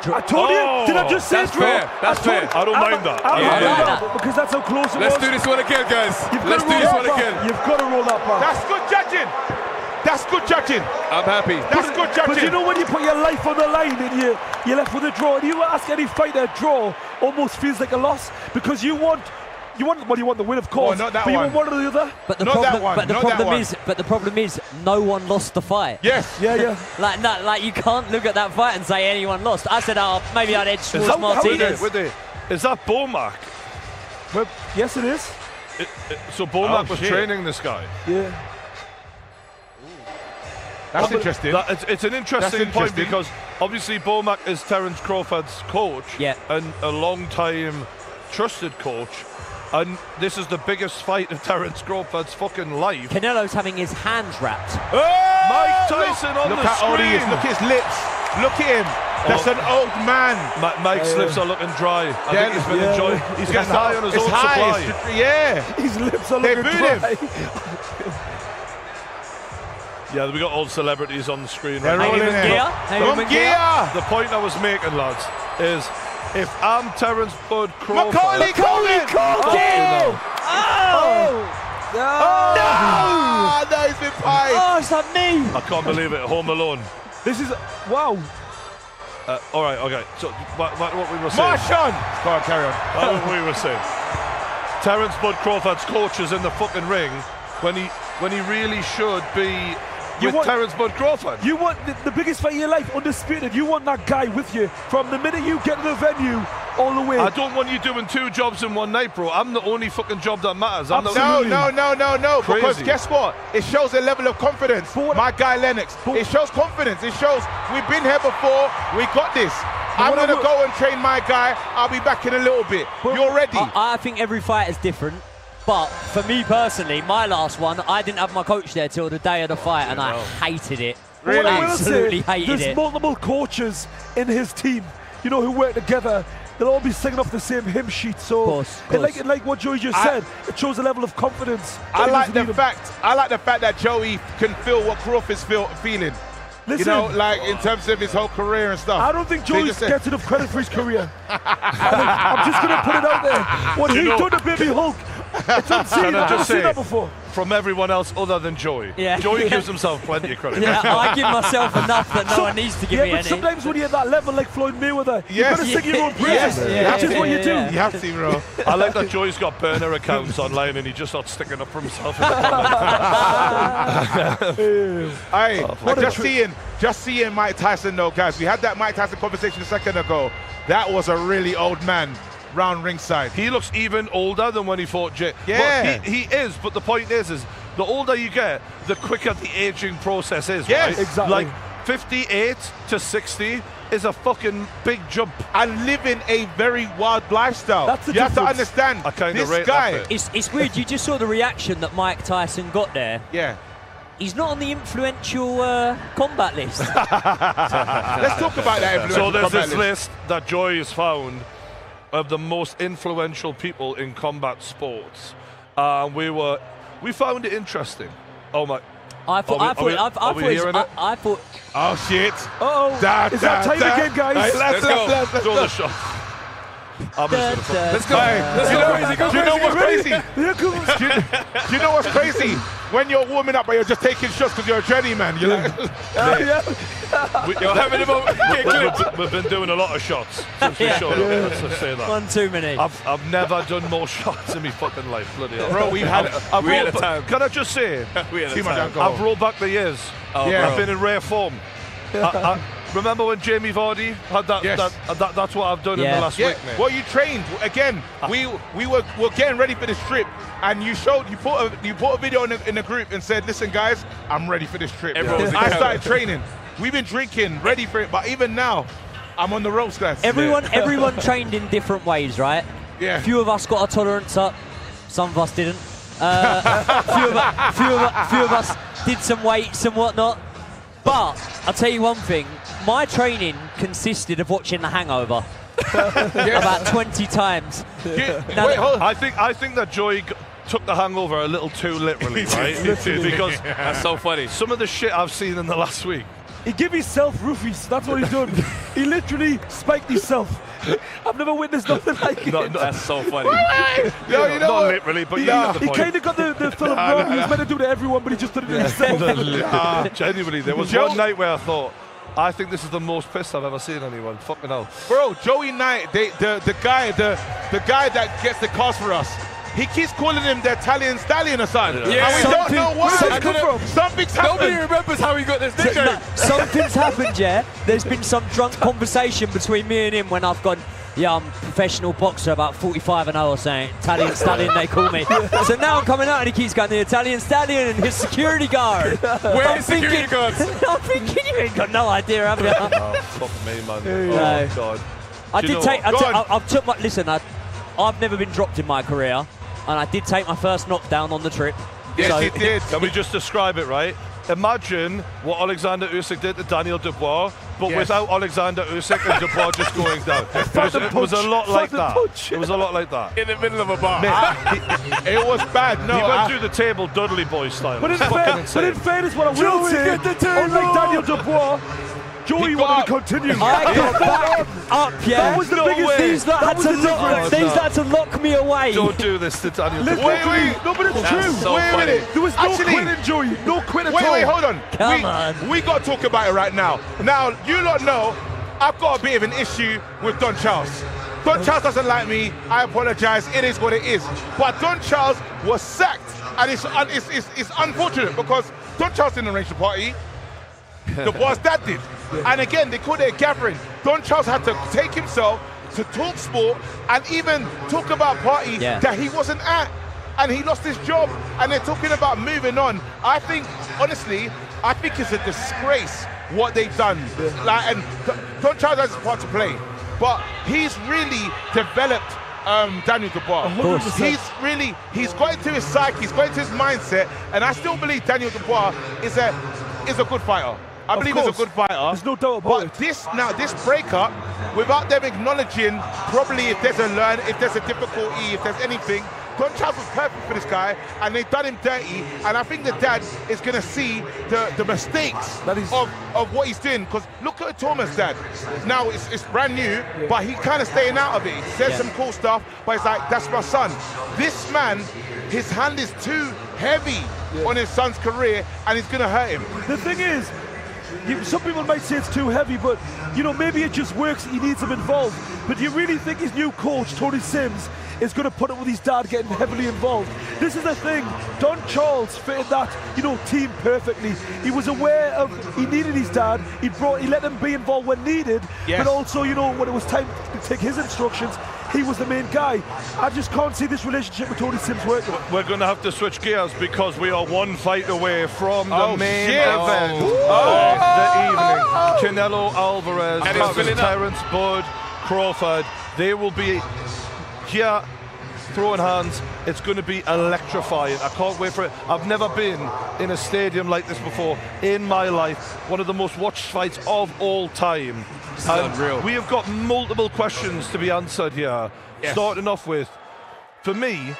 I told you. Did I just say That's draw? fair. That's fair. I don't mind that. I Yeah, like that. that because that's how close it Let's was. do this one again, guys. Let's do roll this that one back. again. You've got to roll that back. That's good judging. That's good judging. I'm happy. That's good judging. But you know when you put your life on the line and you're left with a draw, and you ask any fighter, a draw almost feels like a loss because you want the win, of course. not that but you one. want one or the other. But the Not problem, that one, but the not that problem one. is, no one lost the fight. Yes. Yeah. Like you can't look at that fight and say anyone lost. I said, maybe I'd edge towards how Martinez. Is that Bomac? Well, yes, it is. So Bomac Oh, was shit. training this guy. Yeah. That's interesting. It's an interesting That's point interesting. because obviously Bomac is Terence Crawford's coach and a long-time trusted coach. And this is the biggest fight of Terence Crawford's fucking life. Canelo's having his hands wrapped. Mike Tyson on Look the how old he is. screen. Look at his lips. Look at him. That's an old man. Mike's lips are looking dry. I think he's been enjoying. He's getting high on his It's own high. supply. Yeah. His lips are They looking booed dry. Yeah, we got all celebrities on the screen They're right now. rolling in. From gear. The point I was making, lads, is if I'm Terence Bud Crawford... Macaulay Culkin! No, he's been pied. Oh, it's not me. I can't believe it. Home Alone. This is wow. All right, okay. So what we were saying... Marshawn! Go on, carry on. What we were saying. Terence Bud Crawford's coach is in the fucking ring when he really should be with Terence Bud Crawford. You want the biggest fight of your life, undisputed. You want that guy with you from the minute you get to the venue all the way. I don't want you doing 2 jobs in one night, bro. I'm the only fucking job that matters. No. Crazy. Because guess what? It shows a level of confidence. My guy Lennox. It shows confidence. It shows we've been here before. We got this. I'm going to go and train my guy. I'll be back in a little bit. You're ready. I think every fight is different. But for me personally, my last one, I didn't have my coach there till the day of the fight, and I hated it. But what I will Absolutely say, hated there's it. multiple coaches in his team, you know, who work together. they'll all be singing off the same hymn sheet. So, course. like what Joey just said, it shows a level of confidence. I like the fact that Joey can feel what Crawford's feeling. Listen, you know, like in terms of his whole career and stuff. I don't think Joey gets enough credit for his career. I'm just going to put it out there. What he done to Baby Hulk, it's unseen. I've never seen that before. From everyone else other than Joey. Yeah. Joey gives himself plenty of credit. Yeah, I give myself enough that no one needs to give me but any. sometimes when you're at that level, like Floyd Mayweather, you've got to sing your own praises. That's just what you do. You have to, bro. I like that Joey's got burner accounts online and he just starts sticking up for himself. Just seeing Mike Tyson though, guys. We had that Mike Tyson conversation a second ago. That was a really old man round ringside. He looks even older than when he fought Jay. Yeah. But he is, but the point is the older you get, the quicker the aging process is, yes, right? Exactly. Like 58 to 60 is a fucking big jump. And living a very wild lifestyle. That's the you have to difference. understand, I kinda this rate guy. that bit. It's weird. You just saw the reaction that Mike Tyson got there. Yeah. He's not on the influential combat list. Let's talk about that influential So there's combat this list that Joy has found of the most influential people in combat sports. We found it interesting. Oh my! I thought. Oh shit! Uh-oh. Is that time again, guys? Let's go. Throw the shot. Let's go. Do you know what's crazy? Do you know what's crazy? When you're warming up, but you're just taking shots because you're a journeyman. You're like, you're having a moment. We've been doing a lot of shots since we showed up. Let's just say that. One too many. I've never done more shots in my fucking life. Bloody hell. Bro, we had a time. Can I just say? We had a time. I've rolled back the years. Yeah. I've been in rare form. I remember when Jamie Vardy had that? Yes. That's what I've done in the last week, mate. Well, you trained again. We were getting ready for this trip, and you put a video in the group and said, "Listen, guys, I'm ready for this trip." I started training. We've been drinking, ready for it. But even now, I'm on the ropes, guys. Everyone trained in different ways, right? Yeah. A few of us got our tolerance up. Some of us didn't. Few of us did some weights and whatnot. But I'll tell you one thing. My training consisted of watching The Hangover about 20 times. I think that Joey took The Hangover a little too literally, right? Because that's so funny. Some of the shit I've seen in the last week. He gave himself roofies. That's what he's done. He literally spiked himself. I've never witnessed nothing like it. That's so funny. Not literally, but you get the he point. kind of got the film wrong. He was meant to do it to everyone, but he just did it to himself. Genuinely, there was one night where I thought, I think this is the most pissed I've ever seen anyone. Fucking hell. Bro, Joey Knight, the guy that gets the cars for us, he keeps calling him the Italian stallion or something. Yeah. And we don't know why. Something's happened. Nobody remembers how he got this nickname. Something's happened, yeah. There's been some drunk conversation between me and him when I've gone, yeah, I'm a professional boxer, about 45 and 0 or saying, Italian stallion, they call me. So now I'm coming out and he keeps going, the Italian stallion and his security guard. Where is security guards? I'm thinking you ain't got no idea, have you? Oh, fuck me, man. Oh, God. I've never been dropped in my career, and I did take my first knockdown on the trip. Yes, you did. Can we just describe it, right? Imagine what Alexander Usyk did to Daniel Dubois, but without Alexander Usyk and Dubois just going down. It was a lot like that. It was a lot like that. In the middle of a bar. It was bad. No, he went through the table Dudley Boy style. But in fairness, what I will say, unlike Daniel Dubois, Joey wanted to continue. I got back up, yeah. That was the biggest thing. These lot had to lock me away. Don't do this to Daniel Dubois. Wait. No, but it's true. So funny. There was no quitting, Joey. No quit at all. Wait, hold on. Come on. We got to talk about it right now. Now, you lot know I've got a bit of an issue with Don Charles. Don Charles doesn't like me. I apologize. It is what it is. But Don Charles was sacked. And it's unfortunate because Don Charles didn't arrange the party. The boss dad did. And again, they called it a gathering. Don Charles had to take himself to talk sport and even talk about party that he wasn't at. And he lost his job. And they're talking about moving on. I think, honestly, it's a disgrace what they've done. And Don Charles has a part to play. But he's really developed Daniel Dubois. He's got into his psyche, he's got into his mindset. And I still believe Daniel Dubois is a good fighter. I believe he's a good fighter. There's no doubt about it. But this breakup without them acknowledging probably if there's a difficulty, if there's anything. Don Charles was perfect for this guy, and they've done him dirty. And I think the dad is going to see the mistakes of what he's doing. Because look at Torma's dad. Now it's brand new, but he's kind of staying out of it. He says some cool stuff, but it's like, that's my son. This man, his hand is too heavy on his son's career, and it's going to hurt him. The thing is, some people might say it's too heavy, but you know, maybe it just works. He needs him involved. But do you really think his new coach, Tony Sims, is going to put it with his dad getting heavily involved? This is the thing. Don Charles fitted that, you know, team perfectly. He was aware of he needed his dad. He let him be involved when needed. But also, you know, when it was time to take his instructions, he was the main guy. I just can't see this relationship with Tony Sims working. We're going to have to switch gears because we are one fight away from the main event of the evening. Canelo Álvarez versus Terence Crawford. They will be here throwing hands. It's going to be electrifying. I can't wait for it. I've never been in a stadium like this before in my life. One of the most watched fights of all time. And we have got multiple questions to be answered here. Starting off with, for me,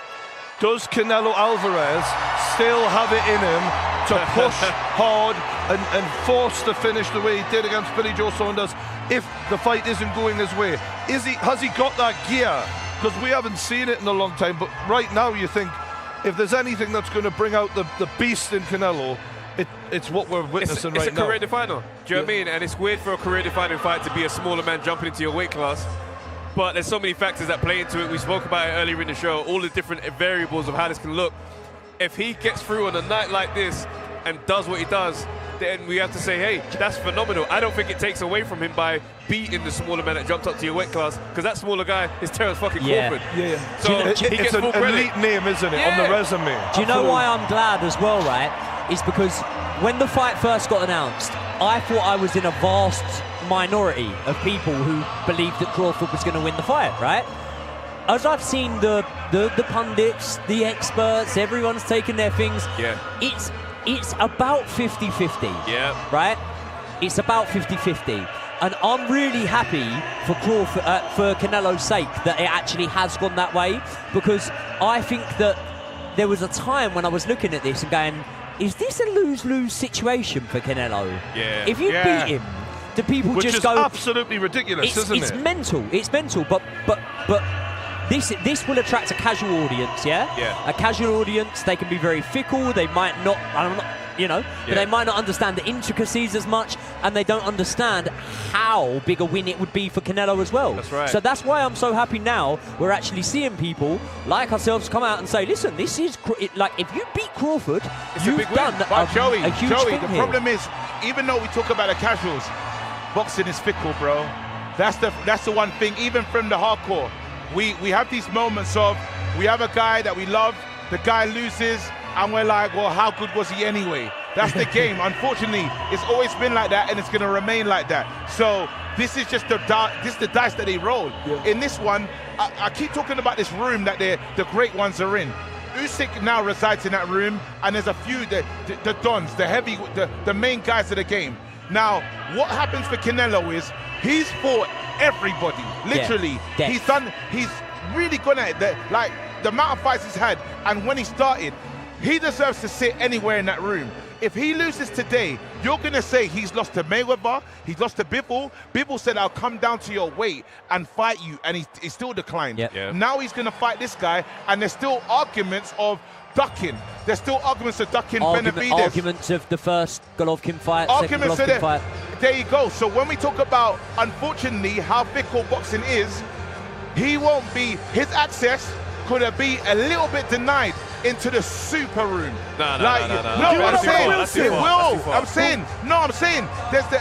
does Canelo Álvarez still have it in him to push hard and force the finish the way he did against Billy Joe Saunders if the fight isn't going his way? Has he got that gear? Because we haven't seen it in a long time, but right now you think if there's anything that's going to bring out the beast in Canelo, it's what we're witnessing right now. It's a career definer. Do you know what I mean? And it's weird for a career defining fight to be a smaller man jumping into your weight class. But there's so many factors that play into it. We spoke about it earlier in the show, all the different variables of how this can look. If he gets through on a night like this and does what he does, then we have to say, hey, that's phenomenal. I don't think it takes away from him by beating the smaller man that jumped up to your weight class, because that smaller guy is Terence fucking Crawford. So it's an elite name, isn't it, on the resume? Do you know why I'm glad as well, right? Is because when the fight first got announced, I thought I was in a vast minority of people who believed that Crawford was going to win the fight, right? As I've seen the pundits, the experts, everyone's taken their things. It's about 50-50, right? It's about 50-50. And I'm really happy for Crawford, for Canelo's sake, that it actually has gone that way, because I think that there was a time when I was looking at this and going, is this a lose-lose situation for Canelo? If you beat him, do people Which just is go... absolutely ridiculous, isn't it? It's mental, but this will attract a casual audience, a casual audience. They can be very fickle. They might not, but they might not understand the intricacies as much, and they don't understand how big a win it would be for Canelo as well. That's right. So that's why I'm so happy now we're actually seeing people like ourselves come out and say, listen, this is like, if you beat Crawford, you've done a huge thing the here. problem is, even though we talk about the casuals, boxing is fickle, bro. That's the one thing. Even from the hardcore, we have these moments of, we have a guy that we love, the guy loses, and we're like, well, how good was he anyway? That's the game. Unfortunately, it's always been like that, and it's going to remain like that. So this is just the dice that they roll. In this one, I keep talking about this room that the great ones are in. Usyk now resides in that room, and there's a few, the dons, the main guys of the game. Now, what happens for Canelo is he's fought everybody, literally. He's really gone at it. Like, the amount of fights he's had, and when he started, he deserves to sit anywhere in that room. If he loses today, you're going to say he's lost to Mayweather, he's lost to Bivol. Bivol said, I'll come down to your weight and fight you, and he still declined. Now he's going to fight this guy, and there's still arguments of ducking. There's still arguments of ducking Benavidez. Arguments of the first Golovkin fight, arguments second Golovkin fight. There you go. So when we talk about, unfortunately, how fickle boxing is, he won't be, his access could have been a little bit denied into the super room. No, I'm saying,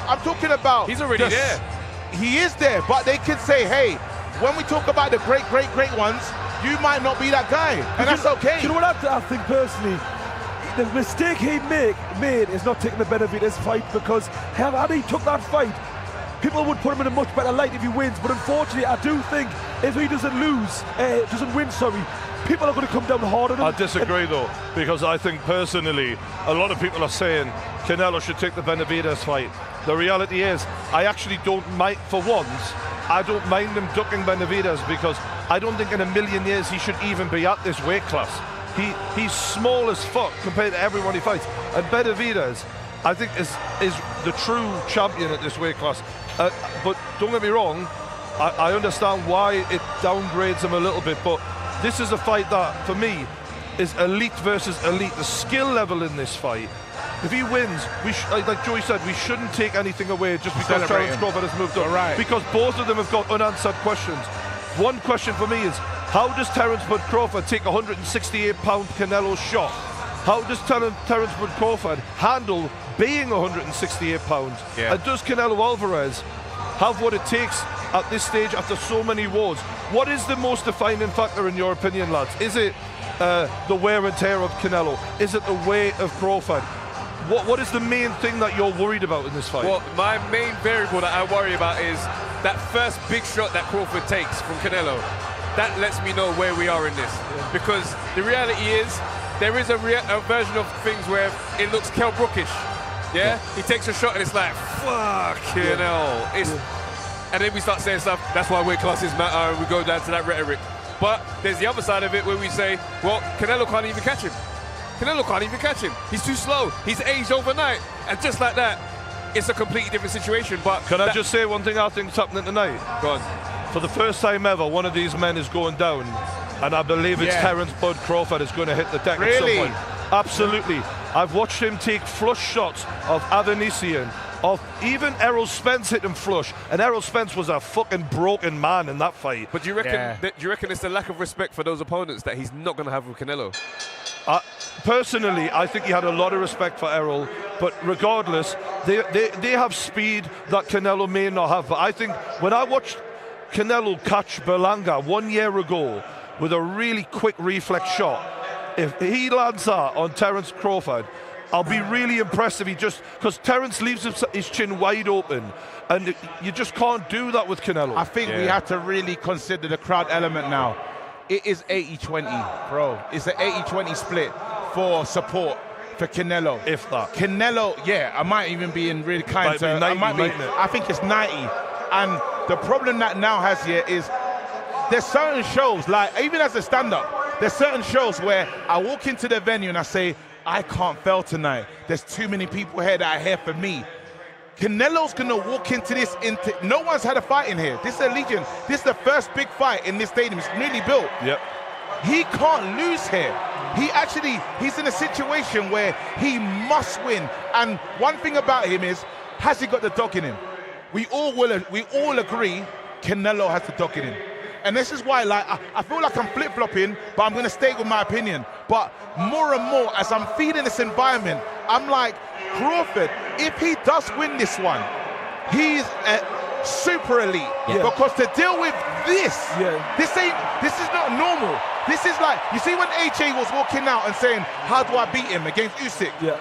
I'm talking about. He's already there. He is there, but they could say, hey, when we talk about the great ones, you might not be that guy, and that's okay. You know what I think personally? The mistake he made is not taking the Benavidez fight, because had he took that fight, people would put him in a much better light if he wins. But unfortunately, I do think if he doesn't win, people are going to come down hard on him. I disagree though, because I think personally, a lot of people are saying Canelo should take the Benavidez fight. The reality is, I actually don't mind, for once, I don't mind him ducking Benavidez because I don't think in a million years he should even be at this weight class. He's small as fuck compared to everyone he fights. And Benavidez, I think, is the true champion at this weight class. But don't get me wrong, I understand why it downgrades him a little bit, but this is a fight that, for me, is elite versus elite. The skill level in this fight, if he wins, like Joey said, we shouldn't take anything away just because Terence Crawford has moved on. Right. Because both of them have got unanswered questions. One question for me is, how does Terence Bud Crawford take a 168-pound Canelo shot? How does Terence Bud Crawford handle being 168 pounds? Yeah. And does Canelo Álvarez have what it takes at this stage after so many wars? What is the most defining factor in your opinion, lads? Is it the wear and tear of Canelo? Is it the weight of Crawford? What is the main thing that you're worried about in this fight? Well, my main variable that I worry about is that first big shot that Crawford takes from Canelo. That lets me know where we are in this. Yeah. Because the reality is, there is a version of things where it looks Kell Brookish. Yeah? He takes a shot and it's like, fucking hell. And then we start saying stuff, that's why weight classes matter, and we go down to that rhetoric. But there's the other side of it where we say, well, Canelo can't even catch him. Canelo can't even catch him. He's too slow. He's aged overnight. And just like that, it's a completely different situation. But can I just say one thing I think is happening tonight? Go on. For the first time ever, one of these men is going down, and I believe it's Terence Bud Crawford is going to hit the deck at some point. Absolutely. I've watched him take flush shots of Avanesian, of even Errol Spence hit him flush, and Errol Spence was a fucking broken man in that fight. But do you reckon it's the lack of respect for those opponents that he's not going to have with Canelo? Personally, I think he had a lot of respect for Errol, but regardless, they have speed that Canelo may not have. But I think when I watched Canelo catch Berlanga 1 year ago with a really quick reflex shot, if he lands that on Terence Crawford, I'll be really impressed if he just, because Terence leaves his chin wide open, and you just can't do that with Canelo. I think we have to really consider the crowd element now. It is 80-20, bro. It's an 80-20 split for support for Canelo. If that. Canelo, I might even be in really kind to, 90, I think it's 90. And the problem that now has here is there's certain shows, like even as a stand-up, there's certain shows where I walk into the venue and I say, I can't fail tonight. There's too many people here that are here for me. Canelo's gonna walk into this, no one's had a fight in here. This is a Legion. This is the first big fight in this stadium. It's newly built. Yep. He can't lose here. He's in a situation where he must win. And one thing about him is, has he got the dog in him? We all agree Canelo has the dog in him. And this is why, like, I feel like I'm flip-flopping, but I'm gonna stay with my opinion. But more and more, as I'm feeling this environment, I'm like, Crawford, if he does win this one, he's super elite. Because to deal with this, this is not normal. This is like, you see when AJ was walking out and saying, how do I beat him against Usyk?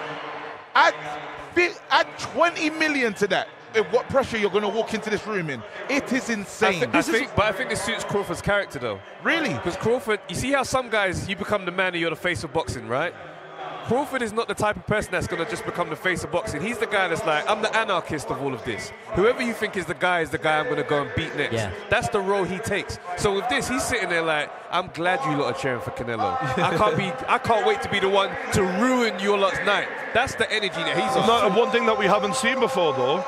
Add 20 million to that. What pressure you're going to walk into this room in. It is insane. I think this suits Crawford's character, though. Really? Because Crawford, you see how some guys, you become the man and you're the face of boxing, right? Crawford is not the type of person that's going to just become the face of boxing. He's the guy that's like, I'm the anarchist of all of this. Whoever you think is the guy I'm going to go and beat next. That's the role he takes. So with this, he's sitting there like, I'm glad you lot are cheering for Canelo. I can't wait to be the one to ruin your lot's night. That's the energy that he's on. One thing that we haven't seen before, though,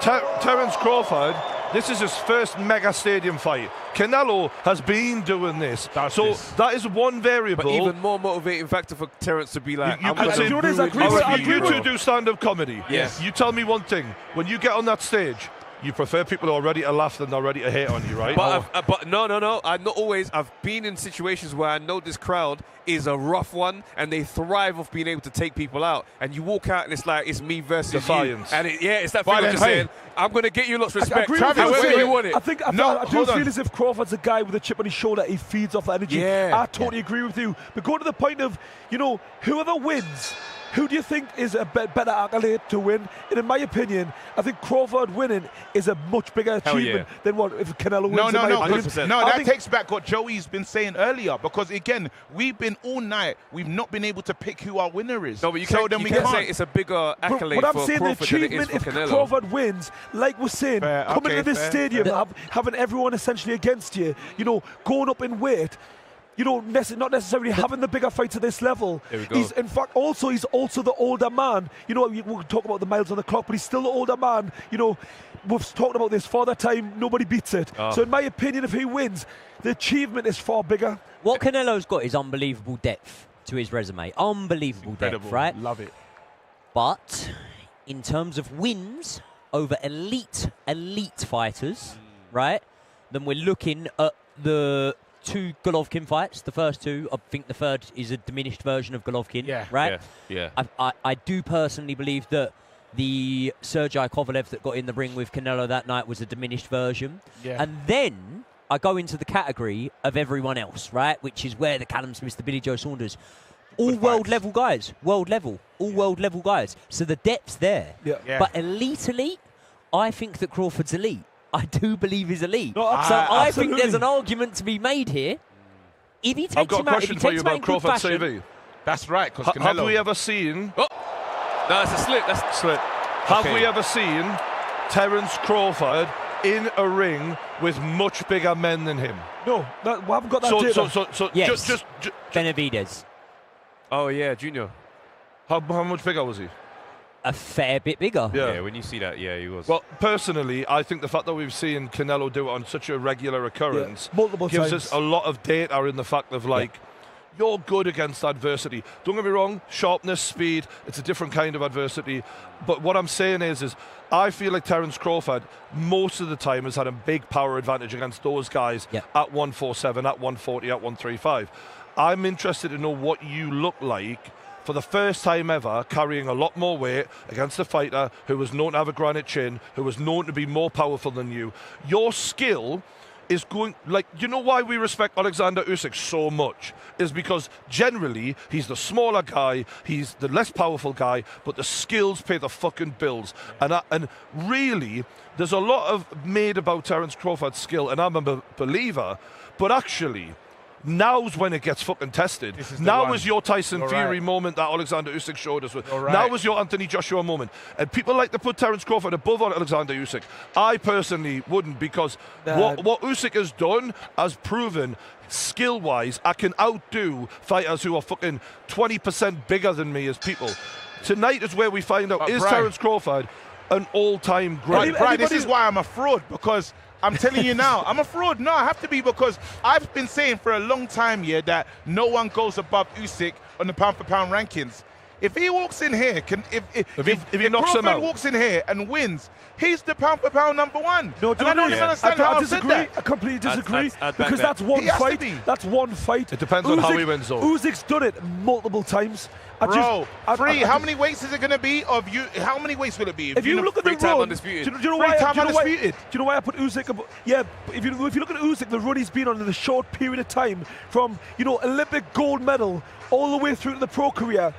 Terence Crawford, this is his first mega stadium fight. Canelo has been doing this. That is one variable. But even more motivating factor for Terence to be like, you two do stand-up comedy. Yes. You tell me one thing. When you get on that stage, you prefer people who are ready to laugh than are ready to hate on you, right? But no. I'm not always. I've been in situations where I know this crowd is a rough one, and they thrive off being able to take people out. And you walk out, and it's like it's me versus defiance. You. And it's that thing of just saying, I'm going to get you lots of respect. However you want it. I do feel as if Crawford's a guy with a chip on his shoulder. He feeds off that energy. I totally agree with you. But go to the point of, whoever wins, who do you think is a better accolade to win? And in my opinion, I think Crawford winning is a much bigger achievement than what if Canelo wins. That takes back what Joey's been saying earlier, because again, we've been all night, we've not been able to pick who our winner is. No, but you can't say it's a bigger accolade but I'm for saying Crawford the than it is achievement for if Canelo. Crawford wins, like we're saying, coming to this stadium, having everyone essentially against you, you know, going up in weight, you know, not necessarily having the bigger fights at this level. He's also the older man. You know, we'll talk about the miles on the clock, but he's still the older man. You know, we've talked about this for the time, nobody beats it. So in my opinion, if he wins, the achievement is far bigger. What Canelo's got is unbelievable depth to his resume. Unbelievable depth, right? Love it. But in terms of wins over elite fighters, right, then we're looking at the 2 Golovkin fights. The first 2, I think the third is a diminished version of Golovkin, right? Yeah. I do personally believe that the Sergei Kovalev that got in the ring with Canelo that night was a diminished version. Yeah. And then I go into the category of everyone else, right, which is where the Callum Smiths, the Billy Joe Saunders, all world level guys, world level guys. So the depth's there. Yeah. But elite, I think that Crawford's elite. I do believe he's elite. No, so I think absolutely. there's an argument to be made here. If he takes I've got a him out, question for you about Crawford's CV. That's right, because Have we ever seen... No, it's a slip. That's slip. Have we ever seen Terence Crawford in a ring with much bigger men than him? No, we haven't got that data. So yes. just Benavidez. Oh, yeah, Junior. How much bigger was he? A fair bit bigger. Yeah, when you see that, yeah, he was. Well, personally, I think the fact that we've seen Canelo do it on such a regular occurrence multiple gives times. us a lot of data in the fact of, like, you're good against adversity. Don't get me wrong, sharpness, speed, it's a different kind of adversity. But what I'm saying is I feel like Terence Crawford, most of the time, has had a big power advantage against those guys at 147, at 140, at 135. I'm interested to know what you look like for the first time ever, carrying a lot more weight against a fighter who was known to have a granite chin, who was known to be more powerful than you. Your skill is going, like, you know why we respect Alexander Usyk so much? Is because generally he's the smaller guy, he's the less powerful guy, but the skills pay the fucking bills. And really, there's a lot of made about Terence Crawford's skill, and I'm a believer, but actually, now's when it gets fucking tested. Now is your Tyson Fury moment that Alexander Usyk showed us. Now is your Anthony Joshua moment. And people like to put Terence Crawford above Alexander Usyk. I personally wouldn't, because what Usyk has done has proven skill-wise I can outdo fighters who are fucking 20% bigger than me as people. Tonight is where we find out, is Terence Crawford an all-time great? Brian, this is why I'm a fraud, because I'm telling you now, I'm a fraud. No, I have to be, because I've been saying for a long time here that no one goes above Usyk on the pound-for-pound rankings. If he walks in here, if he knocks him out, walks in here and wins, he's the pound-for-pound number 1. No, and I don't even understand how I disagree. I completely disagree, because that's one fight. That's one fight. It depends on how he wins, though. Uzyk's done it multiple times. How many weights is it going to be of you? How many weights will it be? If you look at the run, undisputed. do you know why I put Usyk? Yeah, if you look at Usyk, the run he's been on in a short period of time, from Olympic gold medal all the way through to the pro career.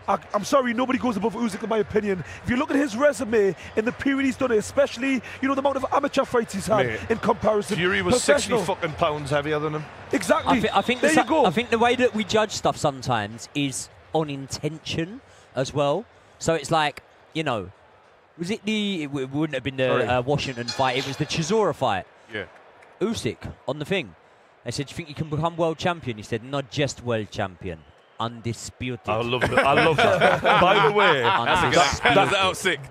I'm sorry, nobody goes above Usyk in my opinion. If you look at his resume in the period he's done it, especially the amount of amateur fights he's had in comparison. Fury was 60 fucking pounds heavier than him. Exactly. I think there you go. I think the way that we judge stuff sometimes is on intention as well. So it's like, was it it wouldn't have been the Washington fight, it was the Chisora fight. Yeah. Usyk on the thing. They said, do you think you can become world champion? He said, not just world champion. Undisputed. I love that. By the way,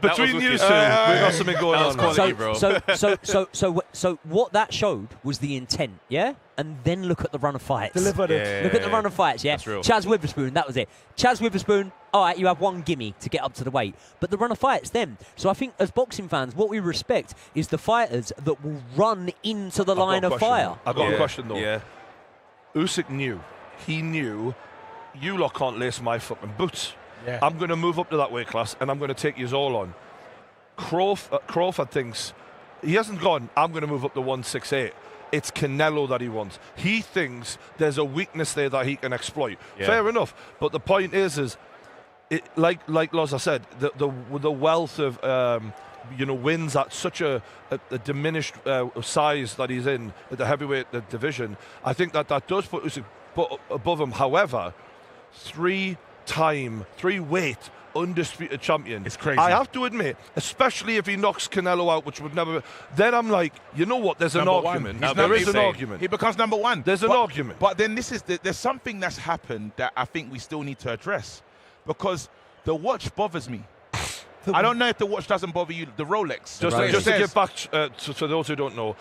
between you two, we got something going on. Quality, bro. So what that showed was the intent, yeah? And then look at the run of fights. Delivered it. Look at the run of fights, yeah? That's real. Chaz Witherspoon, that was it. Chaz Witherspoon, all right, you have one gimme to get up to the weight. But the run of fights then. So I think as boxing fans, what we respect is the fighters that will run into the line of fire. I've got a question, though. Yeah. Usyk knew. He knew, you lot can't lace my fucking boots. Yeah. I'm going to move up to that weight class, and I'm going to take yous all on. Crawford thinks, he hasn't gone, I'm going to move up to 168. It's Canelo that he wants. He thinks there's a weakness there that he can exploit. Yeah. Fair enough. But the point is like Loz, I said, the wealth of wins at such a diminished size that he's in at the heavyweight division. I think that does put Usyk above him. However, three-weight undisputed champion. It's crazy. I have to admit, especially if he knocks Canelo out, which would never. Then I'm like, you know what? There's an argument. There is an argument. He becomes number one. There's an argument. But then there's something that's happened that I think we still need to address, because the watch bothers me. I don't know if the watch doesn't bother you. The Rolex. Just to get back to those who don't know,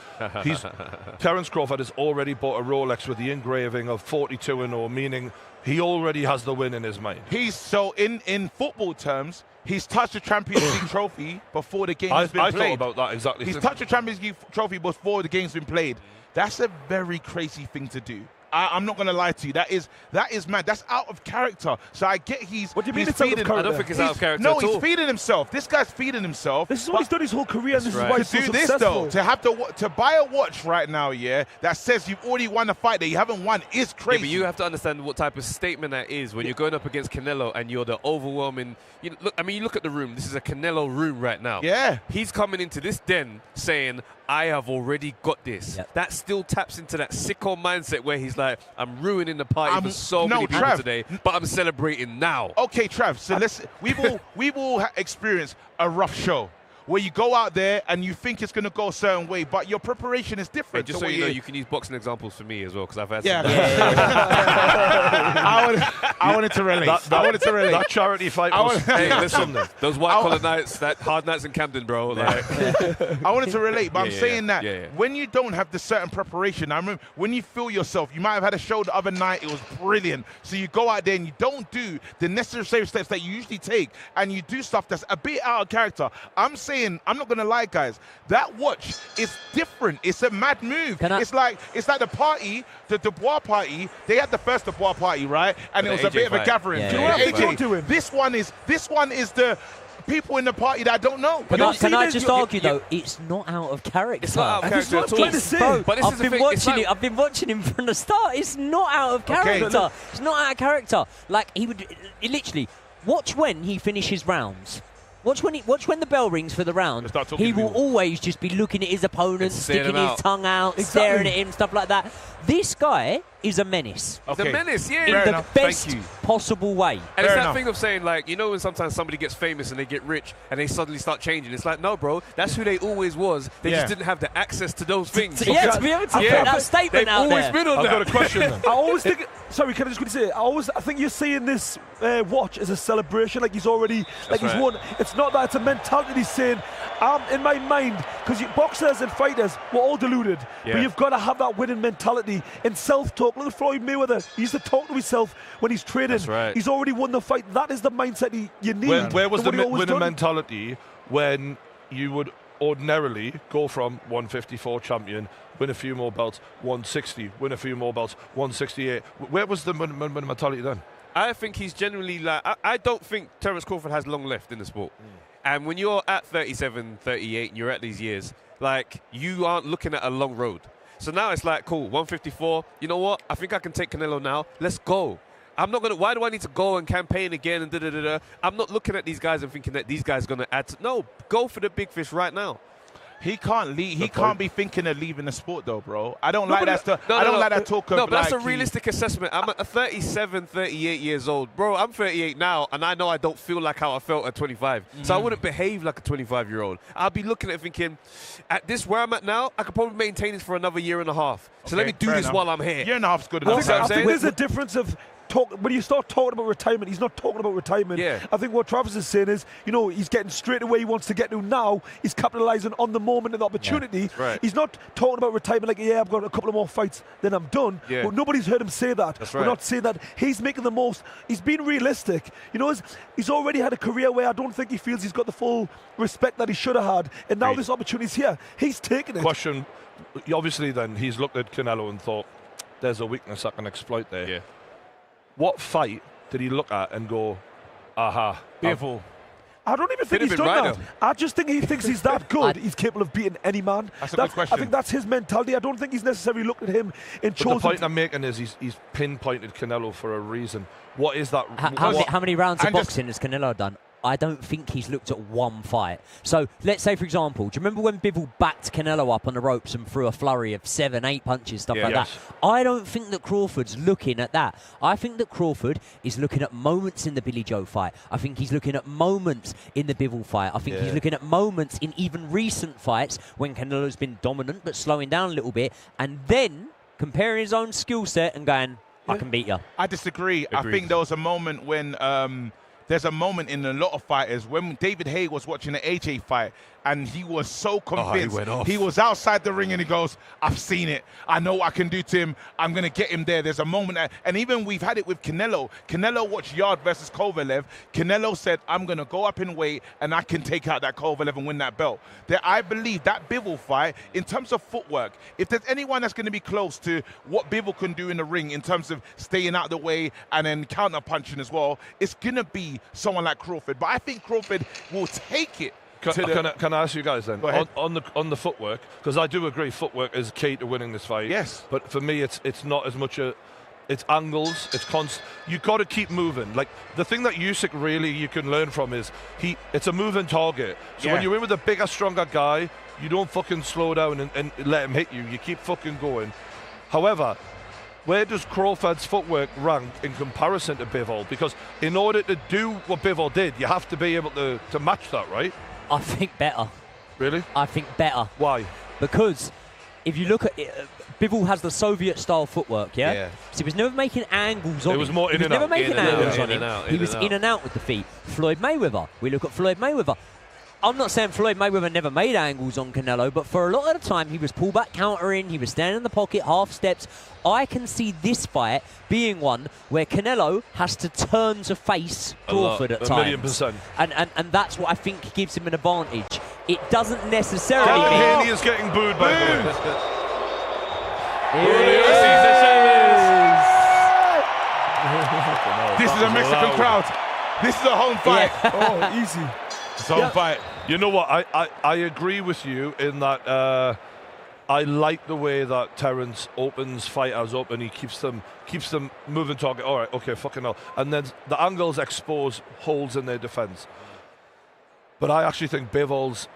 Terence Crawford has already bought a Rolex with the engraving of 42-0, meaning he already has the win in his mind. In football terms, he's touched the Champions League trophy before the game's been played. I thought about that exactly. He's touched the Champions League trophy before the game's been played. That's a very crazy thing to do. I'm not going to lie to you. That is mad. That's out of character. So I get What do you mean he's it's out of character? I don't think it's out of character No, at he's all. feeding himself. This guy's feeding himself. This is what he's done his whole career, and this is why he's so to do this successful. though, to buy a watch right now, that says you've already won a fight that you haven't won is crazy. Yeah, but you have to understand what type of statement that is when you're going up against Canelo and you're the overwhelming. You look at the room. This is a Canelo room right now. Yeah, he's coming into this den saying, "I have already got this." Yep. That still taps into that sicko mindset where he's like, "I'm ruining the party for so many people today, but I'm celebrating now." Okay, Trav. So we've all experienced a rough show where you go out there and you think it's going to go a certain way, but your preparation is different. Hey, just so you know, you can use boxing examples for me as well, because I've had some. I wanted to relate. That charity fight was... Hey, listen, those white-collar nights, that hard nights in Camden, bro. Like. I wanted to relate, but I'm saying that when you don't have the certain preparation, I remember when you feel yourself, you might have had a show the other night, it was brilliant. So you go out there and you don't do the necessary steps that you usually take, and you do stuff that's a bit out of character. I'm saying, I'm not going to lie, guys, that watch is different. It's a mad move. It's like the party, the Dubois party. They had the first Dubois party, right? And it was a bit of a gathering. Do you know what AJ doing? This one is the people in the party that I don't know. Can I just argue though? It's not out of character. It's not out of character at all. But I've been watching him from the start. It's not out of character. Okay. It's not out of character. Like he literally watch when he finishes rounds. Watch when the bell rings for the round. He will always just be looking at his opponent, sticking his tongue out, staring at him, stuff like that. This guy is a menace. He's a menace, yeah. In the best possible way. And it's that thing of saying, like, you know when sometimes somebody gets famous and they get rich and they suddenly start changing. It's like, no, bro, that's who they always was. They just didn't have the access to those things. To be able to put that statement out there. They've always been on that. I've got a question then. I always think... Sorry, can I just quickly say, I think you're seeing this watch as a celebration, like he's already, he's won. It's not that, it's a mentality he's saying, in my mind, because boxers and fighters, we're all deluded, but you've got to have that winning mentality and self-talk. Look at Floyd Mayweather. He used to talk to himself when he's training. That's right. He's already won the fight. That is the mindset you need. Where was the winning mentality when you would ordinarily go from 154 champion, win a few more belts, 160, win a few more belts, 168. Where was the mentality then? I think he's genuinely like, I don't think Terence Crawford has long left in the sport. And when you're at 37, 38, and you're at these years, like, you aren't looking at a long road. So now it's like, cool, 154, you know what? I think I can take Canelo now. Let's go. I'm not going to, why do I need to go and campaign again and da-da-da-da? I'm not looking at these guys and thinking that these guys are going to add to, no, go for the big fish right now. He can't leave. He can't be thinking of leaving the sport, though, bro. I don't like that stuff. I don't like that talk of. No, but that's a realistic assessment. I'm at 37, 38 years old, bro. I'm 38 now, and I know I don't feel like how I felt at 25. So I wouldn't behave like a 25-year-old. I'll be looking at it thinking, at this where I'm at now, I could probably maintain this for another year and a half. So let me do this while I'm here. Year and a half is good enough. I think there's a difference of. When you start talking about retirement, he's not talking about retirement. Yeah. I think what Travis is saying is, he's getting straight away he wants to get to now. He's capitalising on the moment and the opportunity. Yeah, right. He's not talking about retirement like, I've got a couple of more fights, then I'm done. Yeah. But nobody's heard him say that. That's We're right. not saying that. He's making the most. He's being realistic. He's already had a career where I don't think he feels he's got the full respect that he should have had. And now this opportunity's here. He's taking it. Question, obviously then, he's looked at Canelo and thought, there's a weakness I can exploit there. Yeah. What fight did he look at and go, aha? Beautiful. I don't even think he's done that. I just think he thinks he's that good. He's capable of beating any man. That's a good question. I think that's his mentality. I don't think he's necessarily looked at him and chosen. The point I'm making is he's pinpointed Canelo for a reason. What is that? How many rounds of boxing has Canelo done? I don't think he's looked at one fight. So let's say, for example, do you remember when Bivol backed Canelo up on the ropes and threw a flurry of 7, 8 punches, stuff like that? I don't think that Crawford's looking at that. I think that Crawford is looking at moments in the Billy Joe fight. I think he's looking at moments in the Bivol fight. I think he's looking at moments in even recent fights when Canelo's been dominant but slowing down a little bit, and then comparing his own skill set and going, I can beat you. I disagree. I think there was a moment when there's a moment in a lot of fighters when David Haye was watching the AJ fight and he was so convinced. He went off. He was outside the ring and he goes, I've seen it. I know what I can do to him. I'm going to get him there. There's a moment. And even we've had it with Canelo. Canelo watched Yard versus Kovalev. Canelo said, I'm going to go up in weight and I can take out that Kovalev and win that belt. I believe that Bivol fight, in terms of footwork, if there's anyone that's going to be close to what Bivol can do in the ring in terms of staying out of the way and then counter-punching as well, it's going to be someone like Crawford. But I think Crawford will take it. Can I ask you guys then on the footwork, because I do agree footwork is key to winning this fight. Yes. But for me, it's not as much it's angles. It's constant. You got to keep moving. Like the thing that Usyk really you can learn from is it's a moving target. So when you're in with a bigger, stronger guy, you don't fucking slow down and let him hit you. You keep fucking going. However, where does Crawford's footwork rank in comparison to Bivol? Because in order to do what Bivol did, you have to be able to match that, right? I think better. Really? I think better. Why? Because if you look at it, Bivol has the Soviet-style footwork, yeah? So he was never making angles on him. It was more in and out. He was never making angles on him. He was in and out with the feet. Floyd Mayweather. We look at Floyd Mayweather. I'm not saying Floyd Mayweather never made angles on Canelo, but for a lot of the time, he was pullback countering, he was standing in the pocket, half steps. I can see this fight being one where Canelo has to turn to face Crawford at times. 1,000,000%. And that's what I think gives him an advantage. It doesn't necessarily Kevin mean... Haney is getting booed, by the way. This is a Mexican crowd. This is a home fight. Oh, easy. It's a home fight. You know what? I agree with you in that I like the way that Terence opens fighters up and he keeps them moving target. All right, okay, fucking hell. And then the angles expose holes in their defense. But I actually think Bivol's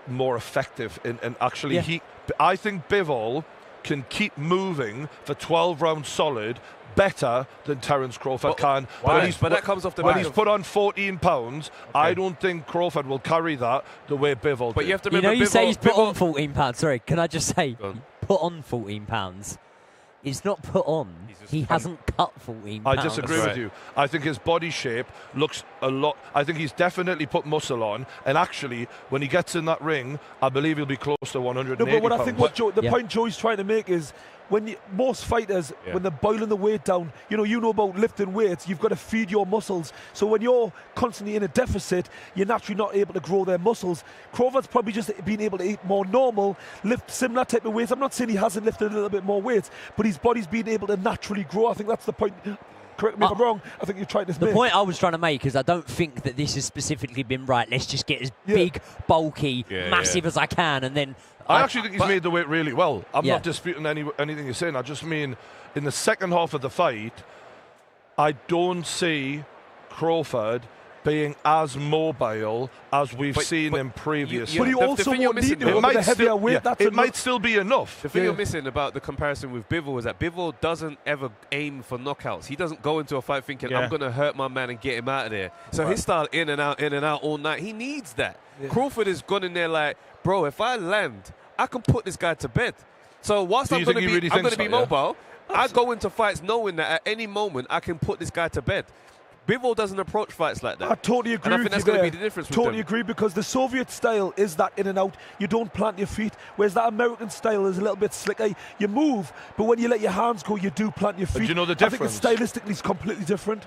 more effective in actually I think Bivol can keep moving for 12 rounds solid better than Terence Crawford can. But that comes off the back. When he's put on 14 pounds, I don't think Crawford will carry that the way Bivol did. But you have to remember, you say he's put on 14 pounds. Sorry, can I just say, put on 14 pounds. It's not put on. He hasn't cut 14 pounds. I disagree with you. I think his body shape looks a lot... I think he's definitely put muscle on. And actually, when he gets in that ring, I believe he'll be close to 180 No, but what pounds. I think the point Joe's trying to make is when most fighters, when they're boiling the weight down, you know about lifting weights, you've got to feed your muscles. So when you're constantly in a deficit, you're naturally not able to grow their muscles. Crawford's probably just been able to eat more normal, lift similar type of weights. I'm not saying he hasn't lifted a little bit more weights, but his body's been able to naturally grow. I think that's the point. Correct me if I'm wrong. I think you're trying to The point I was trying to make is I don't think that this has specifically been right. Let's just get as big, bulky, massive as I can, and then... I actually think he's made the weight really well. I'm not disputing anything you're saying. I just mean in the second half of the fight, I don't see Crawford being as mobile as we've seen in previous. But he also won't need to with a heavier weight. It might still be enough. The thing you're missing about the comparison with Bivol is that Bivol doesn't ever aim for knockouts. He doesn't go into a fight thinking, I'm going to hurt my man and get him out of there. So his style in and out all night, he needs that. Crawford has gone in there like, bro, if I land, I can put this guy to bed. So whilst I'm going to be mobile, I go into fights knowing that at any moment I can put this guy to bed. Bivol doesn't approach fights like that. I totally agree and I think that's going to be the difference. Totally agree, because the Soviet style is that in and out. You don't plant your feet, whereas that American style is a little bit slicker. You move, but when you let your hands go, you do plant your feet. Do you know the difference? I think stylistically it's completely different.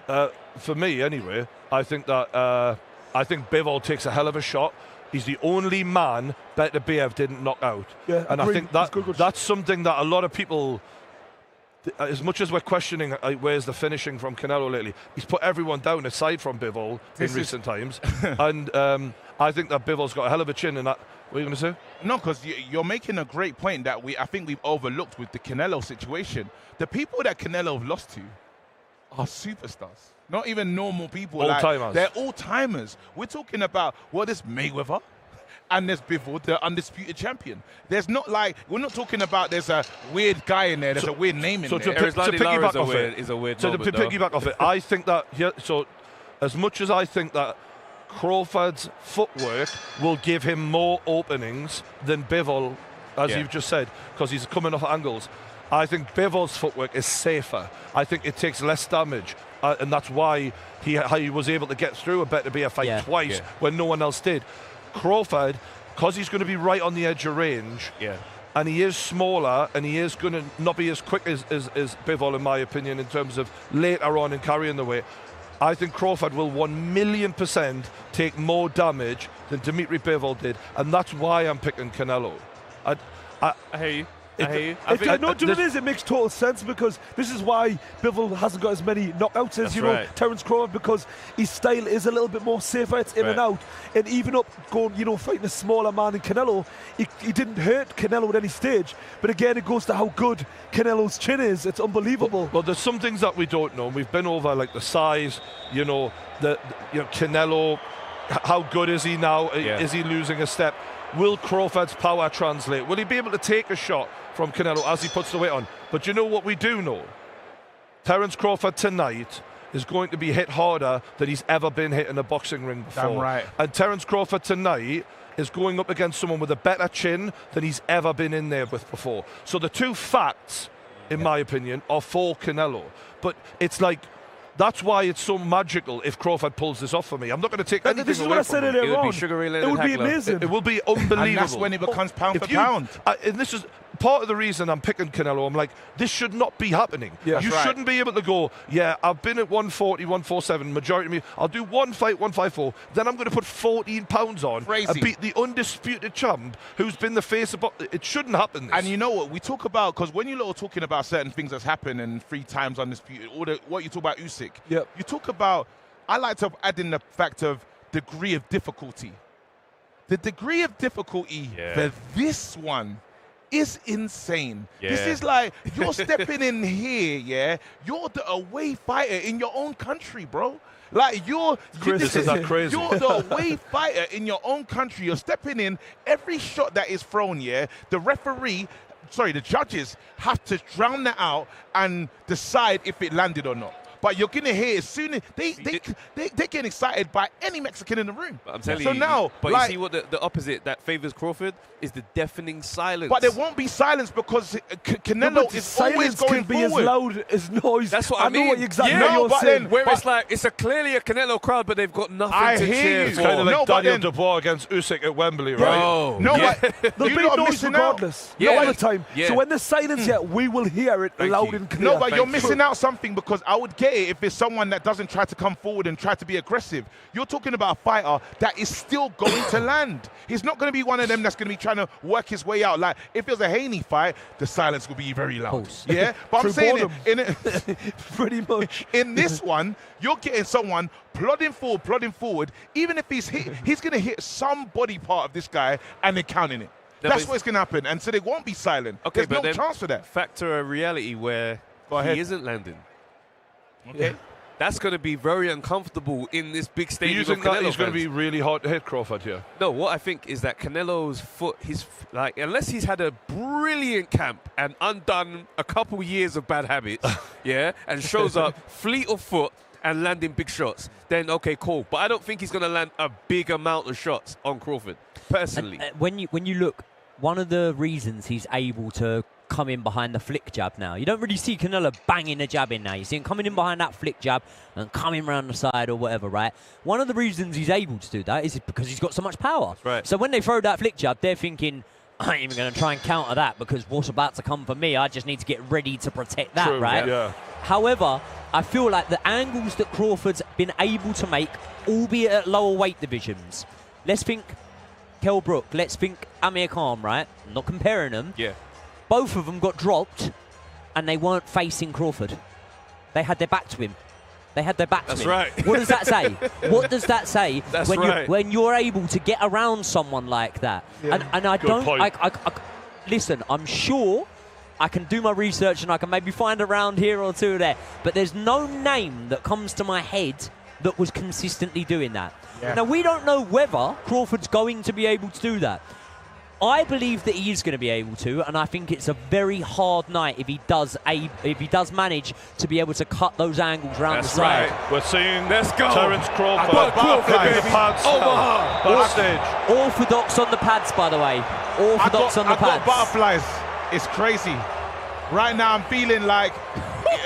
For me, anyway, I think Bivol takes a hell of a shot. He's the only man Beterbiev didn't knock out. Yeah, and I think that's something that a lot of people as much as we're questioning where's the finishing from Canelo lately, he's put everyone down aside from Bivol in recent times. And I think that Bivol's got a hell of a chin in that. What are you going to say? No, because you're making a great point that I think we've overlooked with the Canelo situation. The people that Canelo have lost to are superstars. Not even normal people. All-timers. They're all-timers. We're talking about, there's Mayweather and there's Bivol, the undisputed champion. There's not we're not talking about there's a weird guy in there, there's a weird name in there. To piggyback off it, to piggyback off it, I think that, as much as I think that Crawford's footwork will give him more openings than Bivol, as you've just said, because he's coming off angles, I think Bivol's footwork is safer. I think it takes less damage. And that's why he was able to get through a better fight twice when no one else did. Crawford, because he's going to be right on the edge of range, and he is smaller, and he is going to not be as quick as Bivol, in my opinion, in terms of later on in carrying the weight. I think Crawford will 1,000,000% take more damage than Dimitri Bivol did, and that's why I'm picking Canelo. I hear you. It makes total sense, because this is why Bivol hasn't got as many knockouts as Terence Crawford, because his style is a little bit more safer. It's in and out, and even up going, fighting a smaller man in Canelo, he didn't hurt Canelo at any stage. But again, it goes to how good Canelo's chin is. It's unbelievable. Well, there's some things that we don't know. We've been over like the size, Canelo. How good is he now? Is he losing a step? Will Crawford's power translate? Will he be able to take a shot from Canelo as he puts the weight on? But you know what we do know? Terence Crawford tonight is going to be hit harder than he's ever been hit in a boxing ring before. Damn right. And Terence Crawford tonight is going up against someone with a better chin than he's ever been in there with before. So the two facts, in my opinion, are for Canelo. But it's like, that's why it's so magical if Crawford pulls this off for me. I'm not going to take anything this is away what I from said him. earlier on. It would be amazing. It will be unbelievable. And that's when it becomes pound for pound. And this is part of the reason I'm picking Canelo. I'm like, this should not be happening. You shouldn't be able to go, I've been at 140, 147, majority of me, I'll do one fight, 154, then I'm going to put 14 pounds on and beat the undisputed champ who's been the face of it. Shouldn't happen. This. And you know what we talk about, because when you're talking about certain things that's happened and 3 times undisputed, what you talk about Usyk, you talk about, I like to add in the fact of degree of difficulty. The degree of difficulty for this one is insane. This is like, you're stepping in here, you're the away fighter in your own country, bro. Like, this is crazy. You're the away fighter in your own country. You're stepping in. Every shot that is thrown, the judges have to drown that out and decide if it landed or not. But you're going to hear as soon as they get excited by any Mexican in the room. But I'm telling you. So now, but you see what the opposite that favors Crawford is the deafening silence. But there won't be silence because Canelo is always going forward. Be as loud as noise. That's what I mean. Know what exactly you're saying. It's like it's clearly a Canelo crowd, but they've got nothing to cheer for. It's kind of like Daniel Dubois against Usyk at Wembley, right? There'll be noise regardless. All the time. So when there's silence, we will hear it loud and clear. No, but you're missing out something, because I would get it if it's someone that doesn't try to come forward and try to be aggressive. You're talking about a fighter that is still going to land. He's not going to be one of them that's going to be trying to work his way out. Like, if it was a Haney fight, the silence would be very loud. Yeah? But I'm saying pretty much. In this one, you're getting someone plodding forward. Even if he's hit, he's going to hit some body part of this guy and then counting it. That's what's going to happen. And so they won't be silent. Okay, There's no chance for that. Factor a reality where he isn't landing. Okay. That's going to be very uncomfortable in this big stadium. You think that is going to be really hard to hit Crawford here? No, what I think is that Canelo's foot, unless he's had a brilliant camp and undone a couple years of bad habits, and shows up fleet of foot and landing big shots, then okay, cool. But I don't think he's going to land a big amount of shots on Crawford, personally. And, when you look, one of the reasons he's able to come in behind the flick jab now. You don't really see Canelo banging the jab in now. You see him coming in behind that flick jab and coming around the side or whatever, right? One of the reasons he's able to do that is because he's got so much power. Right. So when they throw that flick jab, they're thinking, I ain't even going to try and counter that because what's about to come for me, I just need to get ready to protect that, right? Yeah. However, I feel like the angles that Crawford's been able to make, albeit at lower weight divisions, let's think Kell Brook, let's think Amir Khan, right? I'm not comparing them. Yeah. Both of them got dropped and they weren't facing Crawford. They had their back to him. They had their back to him. That's right. What does that say? What does that say That's when right. when you're able to get around someone like that? Yeah. And I Good don't. point. Listen, I'm sure I can do my research and I can maybe find a round here or two there, but there's no name that comes to my head that was consistently doing that. Yeah. Now, we don't know whether Crawford's going to be able to do that. I believe that he is going to be able to, and I think it's a very hard night if he does manage to be able to cut those angles around That's the side. right. We're seeing Let's go. Terence Crawford. I got Crawford, in the baby. pads. Omaha. Backstage. Orthodox on the pads, by the way. Orthodox on the I got pads. butterflies. It's crazy. Right now, I'm feeling like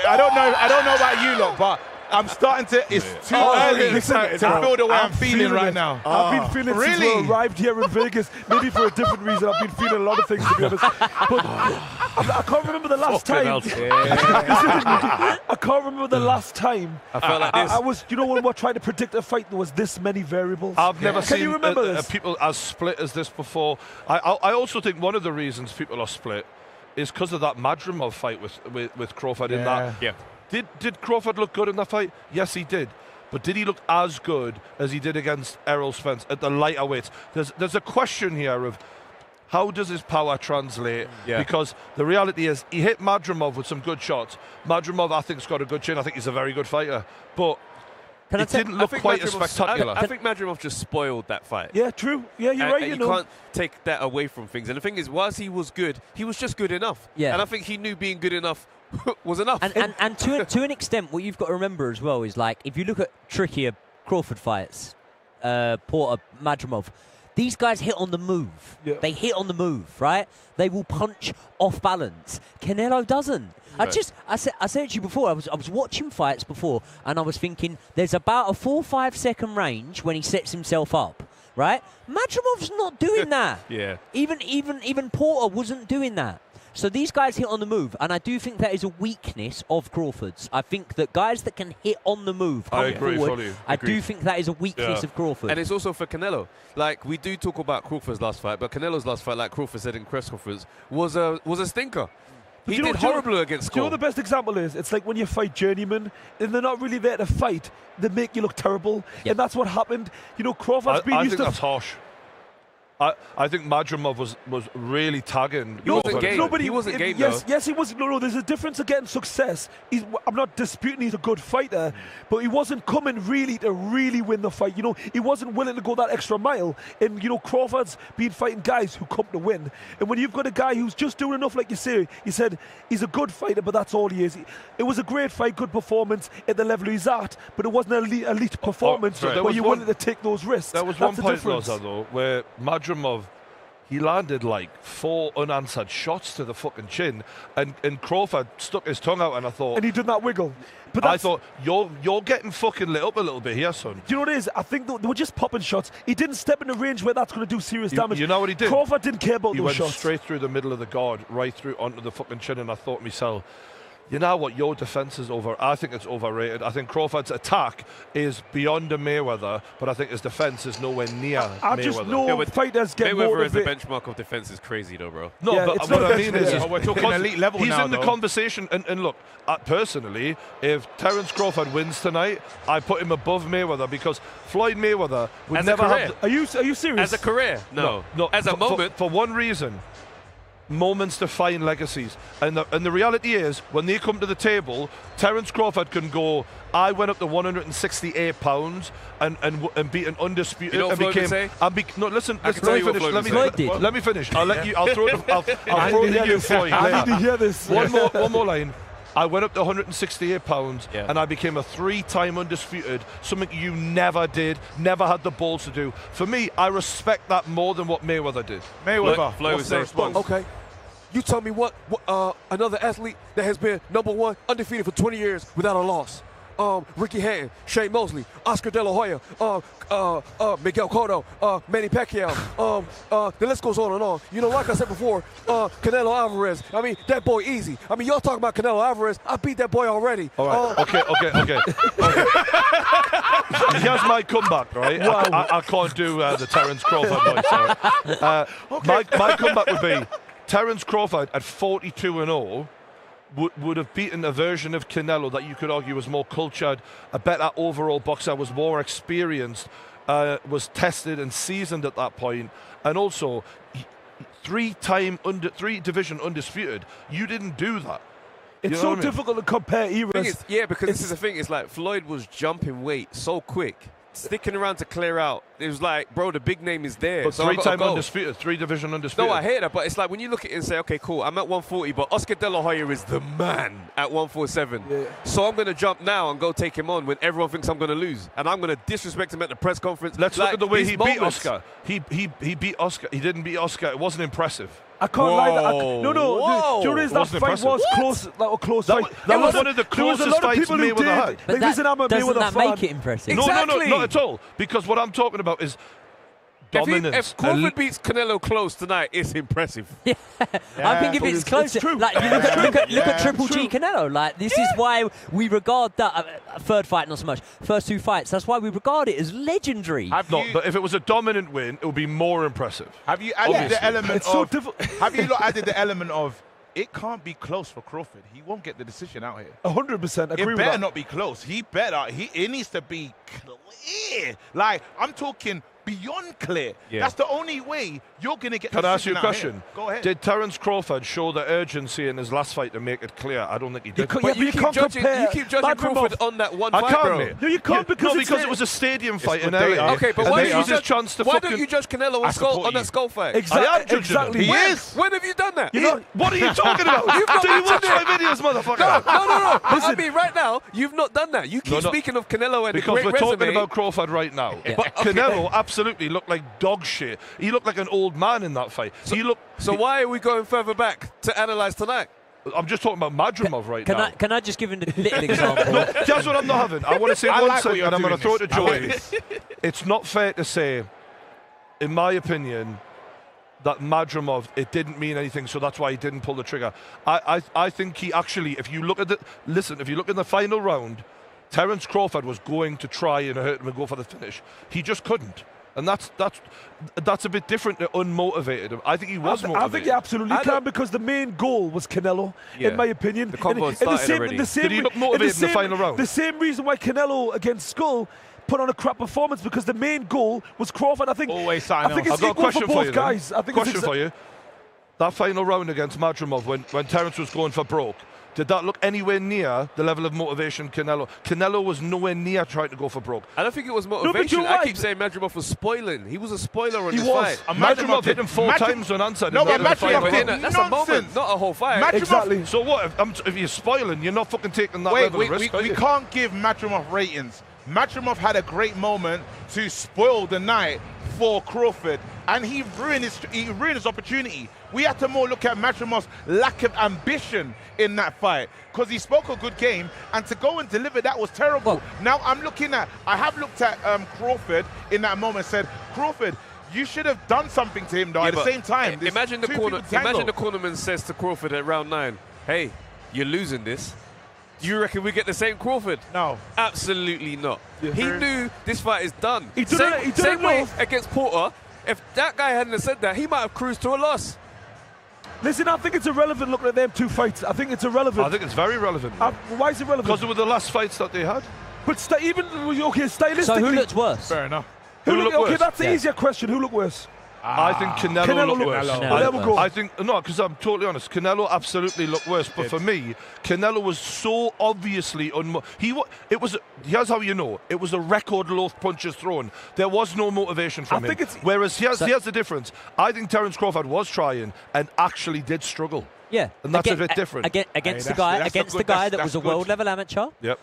I don't know about you lot, but I'm starting to. It's too early to feel the way I'm feeling right now. I've been feeling since we arrived here in Vegas, maybe for a different reason. I've been feeling a lot of things, to be honest. But I can't remember the last time. I can't remember the last time. I felt like this. I was, you know, when we're trying to predict a fight, there was this many variables. I've never Can seen you remember this? people as split as this before. I also think one of the reasons people are split is because of that Madrimov fight with Crawford in that. Yeah. Did Crawford look good in that fight? Yes, he did. But did he look as good as he did against Errol Spence at the lighter weights? There's a question here of how does his power translate? Yeah. Because the reality is he hit Madrimov with some good shots. Madrimov, I think, has got a good chin. I think he's a very good fighter. But it didn't look quite as spectacular. I think Madrimov just spoiled that fight. Yeah, true. Yeah, you're right. And you can't take that away from things. And the thing is, whilst he was good, he was just good enough. Yeah. And I think he knew being good enough was enough. And to an extent, what you've got to remember as well is, like, if you look at trickier Crawford fights, Porter, Madrimov, these guys hit on the move. Yeah. They hit on the move, right? They will punch off balance. Canelo doesn't. Right. I said to you before, I was watching fights before, and I was thinking there's about a 4-5 second range when he sets himself up, right? Madramov's not doing that. Yeah. Even Porter wasn't doing that. So these guys hit on the move, and I do think that is a weakness of Crawford's. I think that guys that can hit on the move, I agree forward, fully. I do think that is a weakness of Crawford. And it's also for Canelo. Like, we do talk about Crawford's last fight, but Canelo's last fight, like Crawford said in press conference, was a stinker. He did horrible against Do you know Saul. the best example is? It's like when you fight journeymen, and they're not really there to fight. They make you look terrible, and that's what happened. You know, Crawford's been used to. I think that's harsh. I think Madrimov was really tagging. He wasn't game. He wasn't game, though. Yes, he was. No, there's a difference of getting success. I'm not disputing he's a good fighter, but he wasn't coming really to win the fight. You know, he wasn't willing to go that extra mile. And, you know, Crawford's been fighting guys who come to win. And when you've got a guy who's just doing enough, like you say, he said he's a good fighter, but that's all he is. It was a great fight, good performance at the level he's at, but it wasn't an elite performance where you're willing to take those risks. There was that's one point, though, where Madrimov, he landed like 4 unanswered shots to the fucking chin, and Crawford stuck his tongue out, and I thought... And he did that wiggle. But I thought, you're getting fucking lit up a little bit here, son. Do you know what it is? I think they were just popping shots. He didn't step in a range where that's going to do serious damage. You know what he did? Crawford didn't care about those shots. He went straight through the middle of the guard, right through onto the fucking chin, and I thought to myself, you know what, your defence is I think it's overrated. I think Crawford's attack is beyond a Mayweather, but I think his defence is nowhere near I Mayweather. just know fighters get Mayweather as the motivated. benchmark of defence is crazy, though, bro. No, Yeah, but it's what not I mean is, we're talking elite level he's now, in the though. conversation. And look, personally, if Terence Crawford wins tonight, I put him above Mayweather, because Floyd Mayweather would As a never career. have... Are you serious? As a career? No. As a moment. For one reason. Moments define legacies, and the reality is, when they come to the table, Terence Crawford can go, I went up to 168 pounds and beat an undisputed. You know what and Floyd would say? No, listen. I can tell you what Floyd would say. Let me finish. I'll let you. I'll throw it. I'll throw it to you, Floyd. I need to hear this. One more line. I went up to 168 pounds, and I became a 3-time undisputed, something you never did, never had the balls to do. For me, I respect that more than what Mayweather did. Mayweather. Floyd would say. Okay. You tell me what another athlete that has been #1 undefeated for 20 years without a loss. Ricky Hatton, Shane Mosley, Oscar De La Hoya, Miguel Cotto, Manny Pacquiao. The list goes on and on. You know, like I said before, Canelo Álvarez. I mean, that boy easy. I mean, y'all talking about Canelo Álvarez. I beat that boy already. All right. Okay. Here's my comeback, right? Wow. I can't do the Terence Crawford voice. My comeback would be Terence Crawford at 42-0 would have beaten a version of Canelo that you could argue was more cultured, a better overall boxer, was more experienced, was tested and seasoned at that point, and also three division undisputed. You didn't do that. It's so difficult to compare eras. Because this is the thing. It's like Floyd was jumping weight so quick, sticking around to clear out. It was like, bro, the big name is there. But so three-time undisputed, three-division undisputed. No, I hear that, but it's like when you look at it and say, okay, cool, I'm at 140, but Oscar De La Hoya is the man at 147. Yeah. So I'm going to jump now and go take him on when everyone thinks I'm going to lose. And I'm going to disrespect him at the press conference. Let's look at the way he beat Oscar. He beat Oscar. He didn't beat Oscar. It wasn't impressive. I can't lie. That fight was close. Like a close fight. That was one of the closest fights Mayweather had. But doesn't that make it impressive? No, not at all. Because what I'm talking about is dominance. If Crawford beats Canelo close tonight, it's impressive. I think if it's close, like you look at Triple G Canelo. Like this is why we regard that third fight not so much. First two fights, that's why we regard it as legendary. But if it was a dominant win, it would be more impressive. Have you added the element have you not added the element of it can't be close for Crawford? He won't get the decision out here. 100% agree with that. It better not be close. It needs to be clear. Like, I'm talking beyond clear. Yeah. That's the only way you're going to get. Can I ask you a question? Here. Go ahead. Did Terence Crawford show the urgency in his last fight to make it clear? I don't think he did. You keep judging Crawford on that one fight, bro. No, you can't because it was a stadium fight in LA. Okay, but why don't you judge Canelo on that skull fight? Exactly. He is. When have you done that? What are you talking about? Do you watch my videos, motherfucker? No. I mean, right now, you've not done that. You keep speaking of Canelo and because we're talking about Crawford right now. But Canelo absolutely looked like dog shit. He looked like an old man in that fight. So why are we going further back to analyse tonight? I'm just talking about Madrimov right now. Can I just give a little example? That's what I'm not having. I want to say one thing, and I'm going to throw it to Joey. It's not fair to say, in my opinion, that Madrimov, it didn't mean anything, so that's why he didn't pull the trigger. I think he actually, if you look in the final round, Terence Crawford was going to try and hurt him and go for the finish. He just couldn't. And that's a bit different to unmotivated. I think he was motivated. I think he absolutely can, because the main goal was Canelo, in my opinion. The combo started already. Did he look motivated in the final round? The same reason why Canelo against Skull put on a crap performance, because the main goal was Crawford. I think it's equal for both guys. Question for you. That final round against Madrimov, when Terence was going for broke, did that look anywhere near the level of motivation Canelo was nowhere near trying to go for broke. I don't think it was motivation. I keep saying Madrimov was spoiling. He was a spoiler on this fight. Madrimov hit him 4 times unanswered. No, but Madrimov, that's a moment, not a whole fight. Exactly. So what? If you're spoiling, you're not fucking taking that level of risk. We can't give Madrimov ratings. Madrimov had a great moment to spoil the night for Crawford, and he ruined his opportunity. We have to more look at Madrimov's lack of ambition in that fight, because he spoke a good game, and to go and deliver that was terrible. Now I have looked at Crawford in that moment and said, Crawford, you should have done something to him though. At the same time, imagine the cornerman says to Crawford at round 9, hey, you're losing this. Do you reckon we get the same Crawford? No. Absolutely not. Yeah. He knew this fight is done. Same way against Porter. If that guy hadn't said that, he might have cruised to a loss. Listen, I think it's irrelevant looking at them 2 fights. I think it's irrelevant. I think it's very relevant. Why is it relevant? Because they were the last fights that they had. But stylistically... So who looked worse? Fair enough. Who looked worse? That's the easier question. Who looked worse? I think Canelo looked worse. I think because I'm totally honest, Canelo absolutely looked worse. But for me, Canelo was so obviously here's how you know it was a record low punches thrown. There was no motivation from him. Whereas here's the difference. I think Terence Crawford was trying and actually did struggle. Yeah, and that's a bit different against the guy that was a world level amateur. Yep.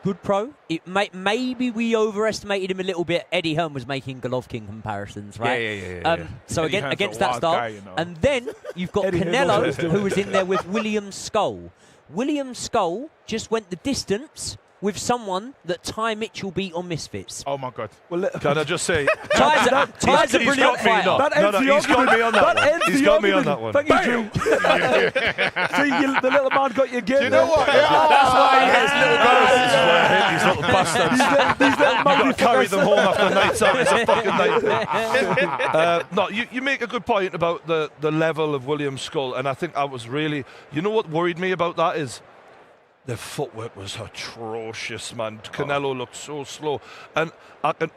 Good pro. Maybe we overestimated him a little bit. Eddie Hearn was making Golovkin comparisons, right? Yeah. So against that style. And then you've got Canelo, who was in there with William Skull. William Skull just went the distance with someone that Ty Mitchell beat on Misfits? Oh my God! Well, can I just say, Ty's a brilliant fighter. He's got me on that one. He's got me on that one. Thank you, Drew. See, the little man got you again. You know what? That's why he has little goals. This is why I hate these little bastards. These little You've got to carry them home after nights out. It's a fucking nightmare. No, you make a good point about the level of William's skull, and I think I was really, you know what worried me about that is the footwork was atrocious, man. Canelo looked so slow, and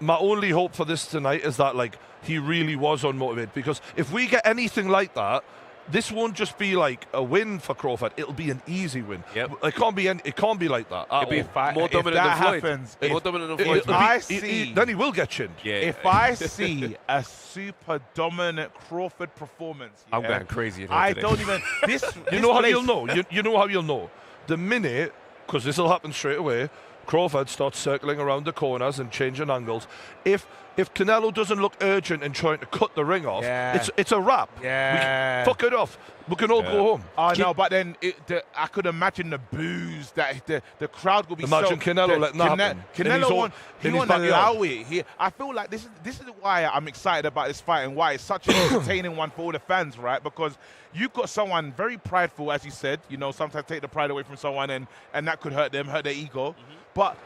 my only hope for this tonight is that like he really was unmotivated, because if we get anything like that, this won't just be like a win for Crawford. It'll be an easy win. Yep. It can't be like that. It'll be more dominant than Floyd. More dominant than Floyd. Then he will get chinned. Yeah. If I see a super dominant Crawford performance, I'm going crazy. I don't even. You know how you'll know. You know how you'll know. The minute, because this will happen straight away, Crawford starts circling around the corners and changing angles. If Canelo doesn't look urgent in trying to cut the ring off, it's a wrap. Yeah. Fuck it off. We can all go home. Oh no, but then I could imagine the boos that the crowd will be. Imagine Canelo letting that happen. Canelo won't allow it. I feel like this is why I'm excited about this fight and why it's such an entertaining one for all the fans, right? Because you've got someone very prideful, as you said. You know, sometimes take the pride away from someone, and that could hurt them, hurt their ego. But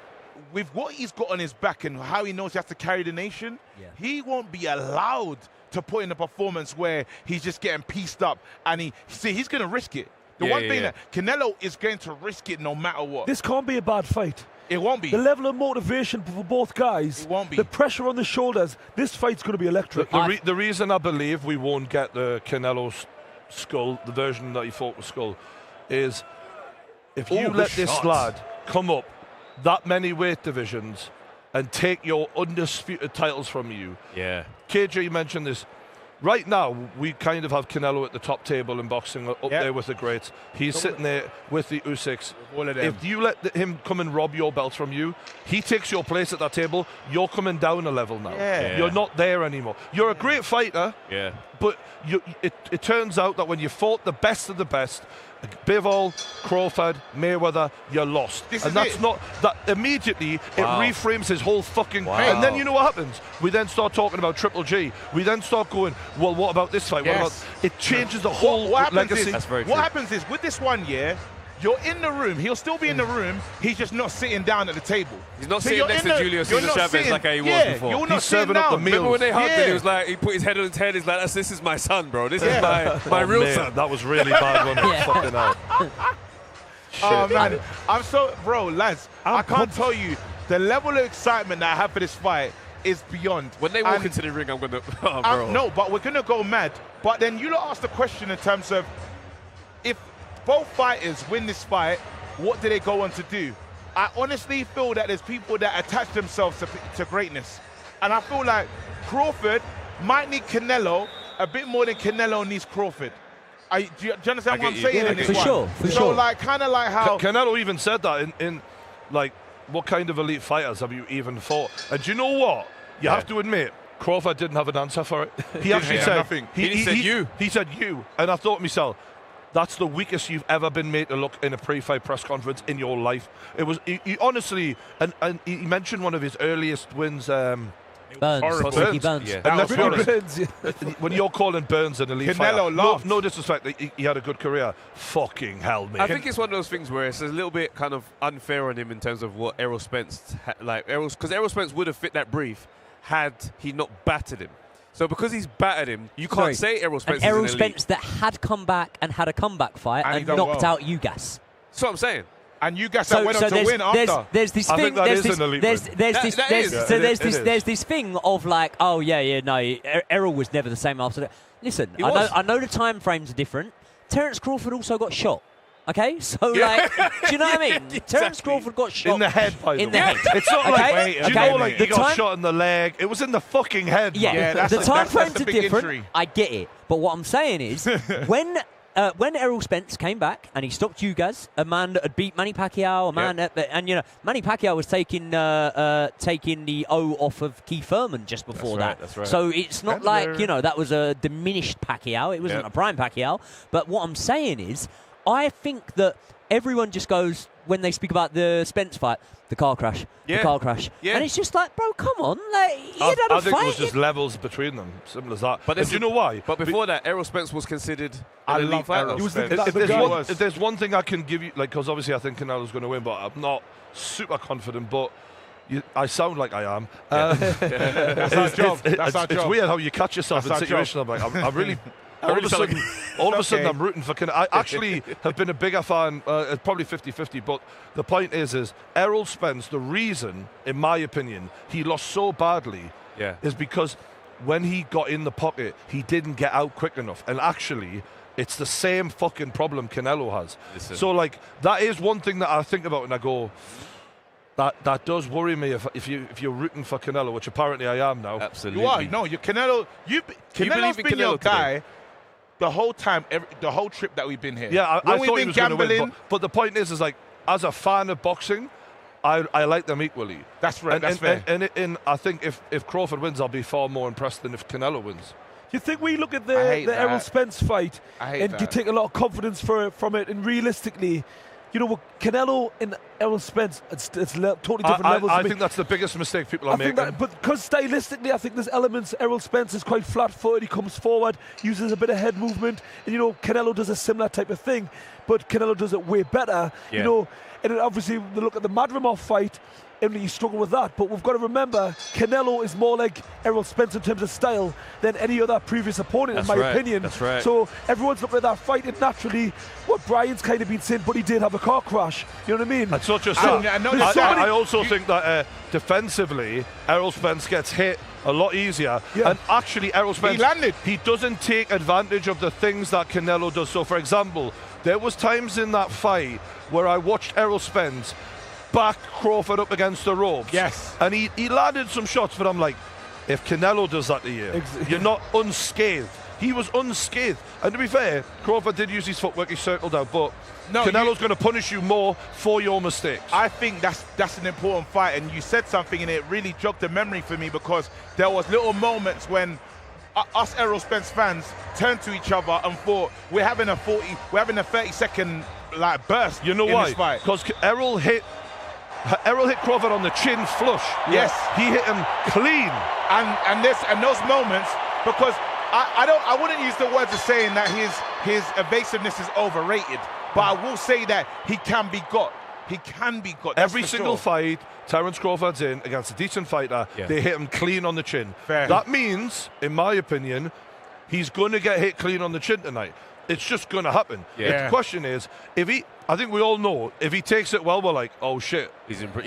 with what he's got on his back and how he knows he has to carry the nation, he won't be allowed to put in a performance where he's just getting pieced up, and he's going to risk it. The one thing that Canelo is going to risk it no matter what. This can't be a bad fight. It won't be. The level of motivation for both guys. It won't be. The pressure on the shoulders. This fight's going to be electric. The reason I believe we won't get the Canelo skull, the version that he fought with skull, is if you let this lad come up that many weight divisions and take your undisputed titles from you. Yeah. KJ mentioned this. Right now, we kind of have Canelo at the top table in boxing, up there with the greats. He's sitting there with the Usyks. All of them. If you let him come and rob your belts from you, he takes your place at that table. You're coming down a level now. You're not there anymore. You're a great fighter, but it turns out that when you fought the best of the best, Bivol, Crawford, Mayweather, you're lost. That's not that immediately it reframes his whole fucking and then you know what happens? We then start talking about Triple G. We then start going, well, what about this fight? What about it changes the whole legacy. What happens is with this one year, you're in the room. He'll still be in the room. He's just not sitting down at the table. He's not sitting next to Julio Cesar Chavez like he was before. You're not He's serving up the meals. Remember when they hugged him? He was like, he put his head on his head. He's like, this is my son, bro. This is my real son. That was really bad when it fucking out. Oh man, I'm so lads. I can't tell you the level of excitement that I have for this fight is beyond. When they walk into the ring, I'm gonna. Oh, bro. No, but we're gonna go mad. But then you lot ask the question in terms of if both fighters win this fight, what do they go on to do? I honestly feel that there's people that attach themselves to greatness. And I feel like Crawford might need Canelo a bit more than Canelo needs Crawford. Do you understand what I'm saying in this one? For sure. So like, kind of like how... Canelo even said that in like, what kind of elite fighters have you even fought? And do you know what? You have to admit, Crawford didn't have an answer for it. He actually said nothing. He said you. He said you. And I thought to myself, that's the weakest you've ever been made to look in a pre-fight press conference in your life. It was he honestly, and he mentioned one of his earliest wins. Burns. Yeah. And let's be honest, when you're calling Burns an elite fighter, no disrespect, he had a good career. Fucking hell, man. I think it's one of those things where it's a little bit kind of unfair on him in terms of what Errol Spence because Errol Spence would have fit that brief had he not battered him. So because he's battered him, you can't say Errol Spence is an elite. Errol Spence that had come back and had a comeback fight and knocked out Ugas. That's what I'm saying. And Ugas that went on to win after. There's this thing. There's this thing of like, oh no, Errol was never the same after that. Listen, I know the time frames are different. Terence Crawford also got shot. Okay, so like, do you know what I mean? Terence Crawford got shot in the head. By the way, it's not like he got shot in the leg. It was in the fucking head. Yeah, the time frames are different. Injury. I get it, but what I'm saying is, when Errol Spence came back and he stopped Ugas, a man that had beat Manny Pacquiao, and you know Manny Pacquiao was taking the O off of Keith Thurman just before that. That's right. So it's not like that was a diminished Pacquiao. It wasn't a prime Pacquiao. But what I'm saying is, I think that everyone just goes, when they speak about the Spence fight, the car crash, the car crash. And it's just like, bro, come on. Like, I think it was just levels between them. Simple as that. But do you know why? But before that, Errol Spence was considered I an elite love Errol fighter. Spence. If there's one thing I can give you, like, because obviously I think Canelo's going to win, but I'm not super confident, but I sound like I am. That's our job. It's weird how you catch yourself in situations. I'm like, I'm really... All of a sudden, I'm rooting for Canelo. I actually have been a bigger fan, probably 50-50, but the point is Errol Spence, the reason, in my opinion, he lost so badly is because when he got in the pocket, he didn't get out quick enough. And actually, it's the same fucking problem Canelo has. Listen. So, like, that is one thing that I think about and I go, that does worry me if you're rooting for Canelo, which apparently I am now. Absolutely. You are. No, you're Canelo. Canelo's been your guy the whole time, the whole trip that we've been here. Yeah, I we've thought been he was going to gambling. win, but the point is like, as a fan of boxing, I like them equally. That's right. That's fair. And I think if Crawford wins, I'll be far more impressed than if Canelo wins. You think we look at the Errol Spence fight and you take a lot of confidence from it, and realistically, you know, with Canelo and Errol Spence, it's totally different levels. I think that's the biggest mistake people are making. But because stylistically, I think there's elements. Errol Spence is quite flat-footed. He comes forward, uses a bit of head movement, and you know, Canelo does a similar type of thing, but Canelo does it way better. You know, and then obviously we look at the Madrimov fight, and you struggle with that. But we've got to remember, Canelo is more like Errol Spence in terms of style than any other previous opponent, in my opinion. That's right. So everyone's looking at that fight, and naturally, what Brian's kind of been saying, but he did have a car crash. You know what I mean? It's not just that. I also think that defensively, Errol Spence gets hit a lot easier. And actually, Errol Spence, he doesn't take advantage of the things that Canelo does. So, for example, there was times in that fight where I watched Errol Spence back Crawford up against the ropes. Yes. And he landed some shots, but I'm like, if Canelo does that to you, you're not unscathed. He was unscathed. And to be fair, Crawford did use his footwork, he circled out, but Canelo's going to punish you more for your mistakes. I think that's an important fight, and you said something and it really jogged the memory for me, because there was little moments when us Errol Spence fans turned to each other and thought we're having a 30-second like burst. You know in why? This fight. Because Errol hit Crawford on the chin flush. Yes. He hit him clean. And those moments, because I wouldn't use the words of saying that his evasiveness is overrated, but I will say that he can be got. He can be got. Every single fight Terence Crawford's in against a decent fighter, they hit him clean on the chin. Fair. That means, in my opinion, he's going to get hit clean on the chin tonight. It's just going to happen. The question is, I think we all know, if he takes it well, we're like, oh shit. He's in. For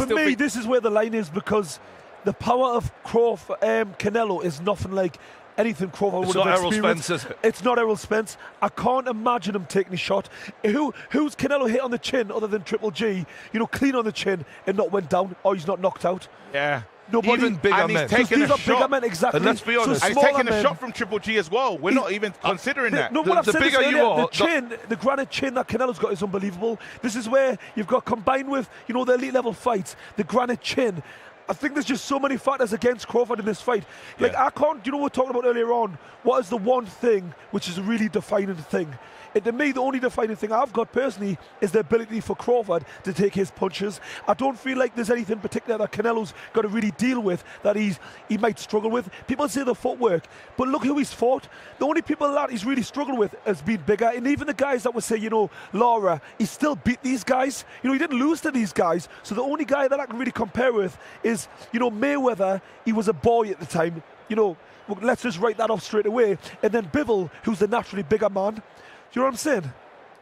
me, this is where the line is, because the power of Canelo is nothing like anything Crawford would have experienced. It's not Errol Spence, is it? It's not Errol Spence. I can't imagine him taking a shot. Who's Canelo hit on the chin other than Triple G? You know, clean on the chin and not went down, or he's not knocked out. Yeah. Nobody, even bigger men. These are bigger men, exactly. And let's be honest, he's taking a shot from Triple G as well. We're not even considering that. No, what I've said is earlier, the granite chin that Canelo's got is unbelievable. This is where you've got, combined with, you know, the elite level fights, the granite chin. I think there's just so many factors against Crawford in this fight. Like, I can't, you know, we were talking about earlier on, what is the one thing which is a really defining thing? And to me, the only defining thing I've got personally is the ability for Crawford to take his punches. I don't feel like there's anything particular that Canelo's got to really deal with that he might struggle with. People say the footwork, but look who he's fought. The only people that he's really struggled with has been bigger. And even the guys that would say, you know, Lara, he still beat these guys. You know, he didn't lose to these guys. So the only guy that I can really compare with is, you know, Mayweather. He was a boy at the time. You know, let's just write that off straight away. And then Bivol, who's the naturally bigger man. Do you know what I'm saying?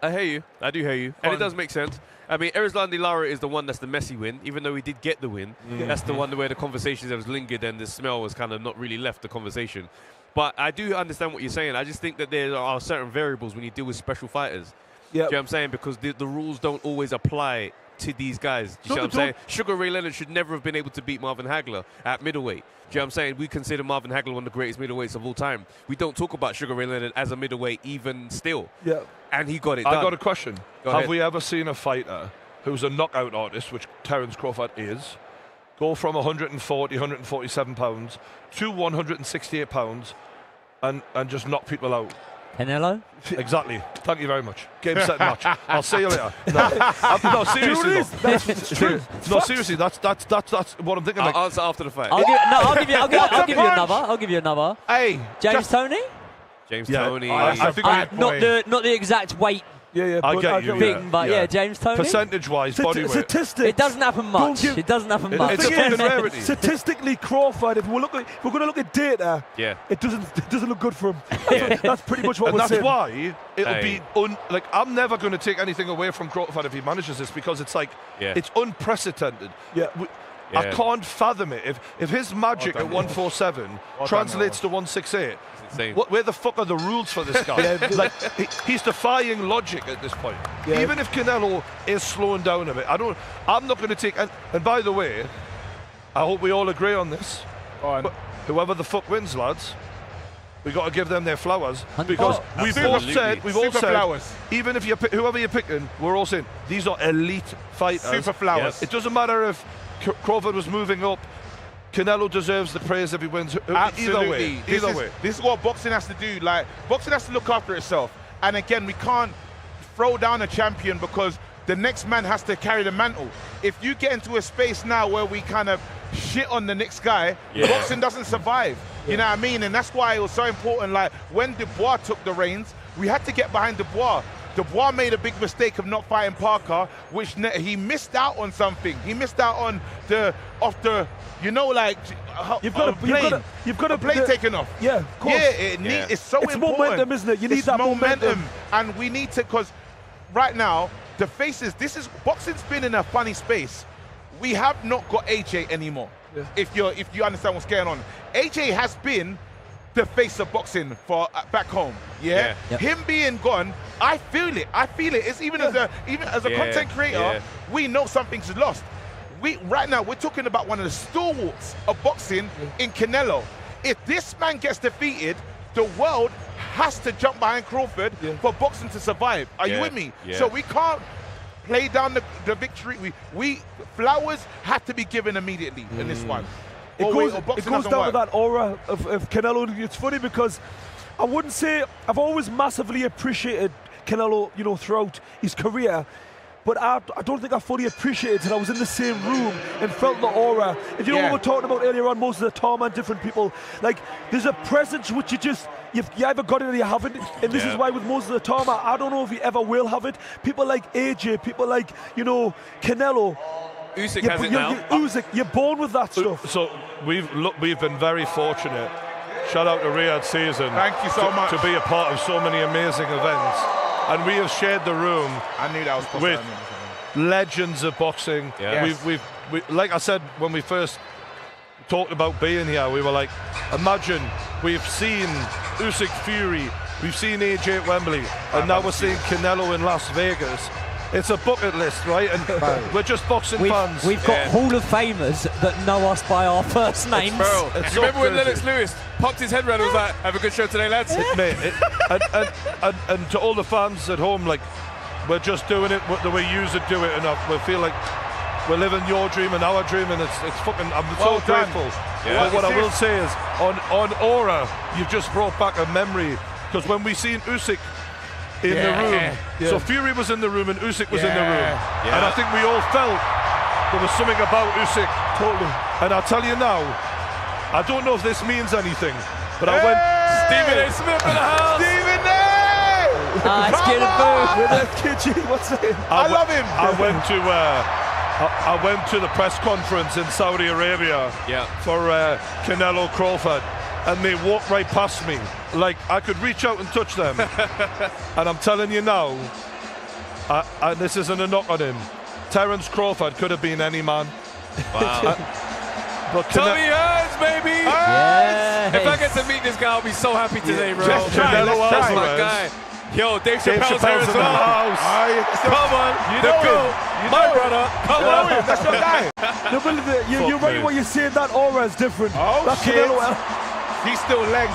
I hear you. I do hear you. And it does make sense. I mean, Erislandy Lara is the one that's the messy win, even though he did get the win. That's the one where the conversations have lingered and the smell was kind of not really left the conversation. But I do understand what you're saying. I just think that there are certain variables when you deal with special fighters. Do you know what I'm saying? Because the rules don't always apply to these guys. Do you see what I'm saying? Sugar Ray Leonard should never have been able to beat Marvin Hagler at middleweight. Do you know what I'm saying? We consider Marvin Hagler one of the greatest middleweights of all time. We don't talk about Sugar Ray Leonard as a middleweight even still. Yeah. And he got it done. I got a question. Have we ever seen a fighter who's a knockout artist, which Terence Crawford is, go from 140, 147 pounds to 168 pounds and just knock people out? Canelo? Exactly. Thank you very much. Game, set, match. I'll see you later. No, seriously. No, seriously. That's what I'm thinking. I'll Like, answer after the fight. I'll give you another. Hey, James Tony? James Tony. I think not the exact weight. I get you. Thing, but yeah, James Tony. Percentage-wise, body weight. Statistics. It doesn't happen much. It doesn't happen much. It's a fucking rarity. Statistically, Crawford. If we're going to look at data, it doesn't look good for him. That's pretty much what we're saying. And that's why it'll be like I'm never going to take anything away from Crawford if he manages this, because it's like it's unprecedented. I can't fathom it. If his magic at 147 translates to 168. Where the fuck are the rules for this guy? Like he's defying logic at this point. Even if Canelo is slowing down a bit, I'm not going to take. And by the way, I hope we all agree on this. But whoever the fuck wins, lads, we got to give them their flowers, because we've all said, even if whoever you're picking, we're all saying these are elite fighters. Super flowers. It doesn't matter if Crawford was moving up. Canelo deserves the praise if he wins. Absolutely. Either way. This is what boxing has to do. Like, boxing has to look after itself. And again, we can't throw down a champion because the next man has to carry the mantle. If you get into a space now where we kind of shit on the next guy, boxing doesn't survive. You know what I mean? And that's why it was so important. Like, when Dubois took the reins, we had to get behind Dubois. Dubois made a big mistake of not fighting Parker, which he missed out on something. He missed out on you've got a plane taken off. Yeah, of course. It's so important. It's momentum, isn't it? You need that momentum. And we need to, because right now, the faces, boxing's been in a funny space. We have not got AJ anymore. If you understand what's going on. AJ has been the face of boxing for back home. Him being gone, I feel it. It's even as a content creator, we know something's lost. Right now we're talking about one of the stalwarts of boxing in Canelo. If this man gets defeated, the world has to jump behind Crawford for boxing to survive. Are you with me? So we can't play down the victory. We flowers have to be given immediately in this one. It goes down to that aura of Canelo. It's funny because I wouldn't say I've always massively appreciated Canelo, throughout his career, but I don't think I fully appreciated it. I was in the same room and felt the aura. And what we were talking about earlier on, most of the time and different people, like there's a presence which you either got it or you haven't. And this is why with most of the time, I don't know if you ever will have it. People like AJ, people like, Canelo. Usyk has it now. Usyk, you're born with that stuff. So we've been very fortunate. Shout out to Riyadh Season. Thank you so much. To be a part of so many amazing events. And we have shared the room. I knew that was possible. With legends of boxing. We like I said when we first talked about being here, we were like, imagine we've seen Usyk Fury, we've seen AJ at Wembley, and now we're seeing Canelo in Las Vegas. It's a bucket list, right? And we're just boxing fans. We've got Hall of Famers that know us by our first names. Bro, you remember when Lennox Lewis popped his head around and was like, have a good show today, lads? And to all the fans at home, like, we're just doing it the way you should do it, and we feel like we're living your dream and our dream, and it's fucking, I'm so grateful. But what I will say is, on Aura, you've just brought back a memory, because when we seen Usyk in the room. So Fury was in the room and Usyk was in the room. And I think we all felt there was something about Usyk. Totally. And I'll tell you now, I don't know if this means anything, but I went... Stephen A. Smith in the house! Stephen A! Let's get a boo! What's that? I love him! I went to the press conference in Saudi Arabia for Canelo Crawford. And they walked right past me, like I could reach out and touch them. And I'm telling you now, and this isn't a knock on him, Terence Crawford could have been any man. Wow. But Tommy Hearns, baby! Yes. If I get to meet this guy, I'll be so happy today, bro. Canelo That's my Álvarez. guy. Yo, Dave Chappelle's here as in the well. house. Come on, my brother. Come on, that's your guy. No, but you're right what you're saying. That aura is different. Oh, that shit. Canelo, He's still Leng.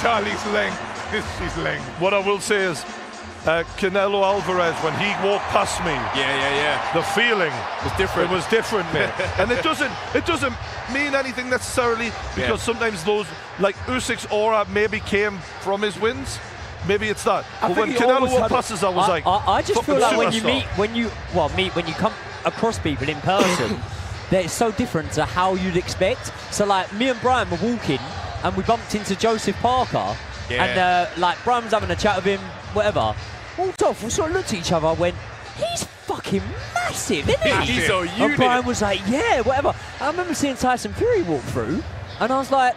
Charlie's Leng. She's Leng. What I will say is, Canelo Álvarez, when he walked past me, the feeling was different. It was different, man. And it doesn't mean anything necessarily, because sometimes those, like Usyk's aura maybe came from his wins, maybe it's that. I But think when he Canelo always walked had- past us, I was like, I just feel like when you superstar. meet when you come across people in person, that it's so different to how you'd expect. So like me and Brian were walking and we bumped into Joseph Parker, and like Brian was having a chat with him, whatever. Walked off, we sort of looked at each other, went, he's fucking massive, isn't he? He's a And unit. Brian was like, yeah, whatever. I remember seeing Tyson Fury walk through, and I was like,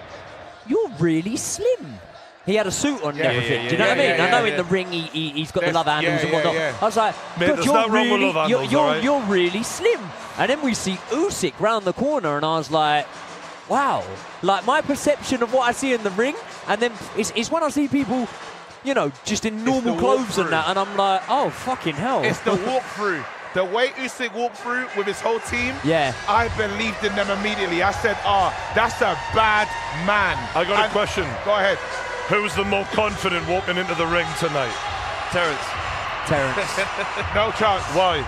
you're really slim. He had a suit on and everything. Do you know what I mean? I know in the ring he's got the love handles and whatnot. I was like, Mate, God, there's no wrong with love handles, you're really slim. And then we see Usyk round the corner, and I was like, wow. Like my perception of what I see in the ring, and then it's when I see people, you know, just in normal clothes and that, and I'm like, oh fucking hell. It's the walkthrough. The way Usyk walked through with his whole team, I believed in them immediately. I said, that's a bad man. I got a question. Go ahead. Who's the more confident walking into the ring tonight? Terence. No chance. Why?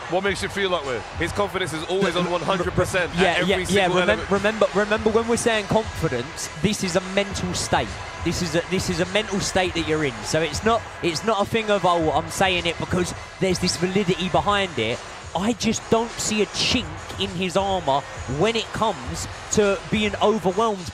What makes you feel that way? His confidence is always on 100%. Remember when we're saying confidence, this is a mental state. This is a mental state that you're in. So it's not a thing of, oh, I'm saying it because there's this validity behind it. I just don't see a chink in his armor when it comes to being overwhelmed,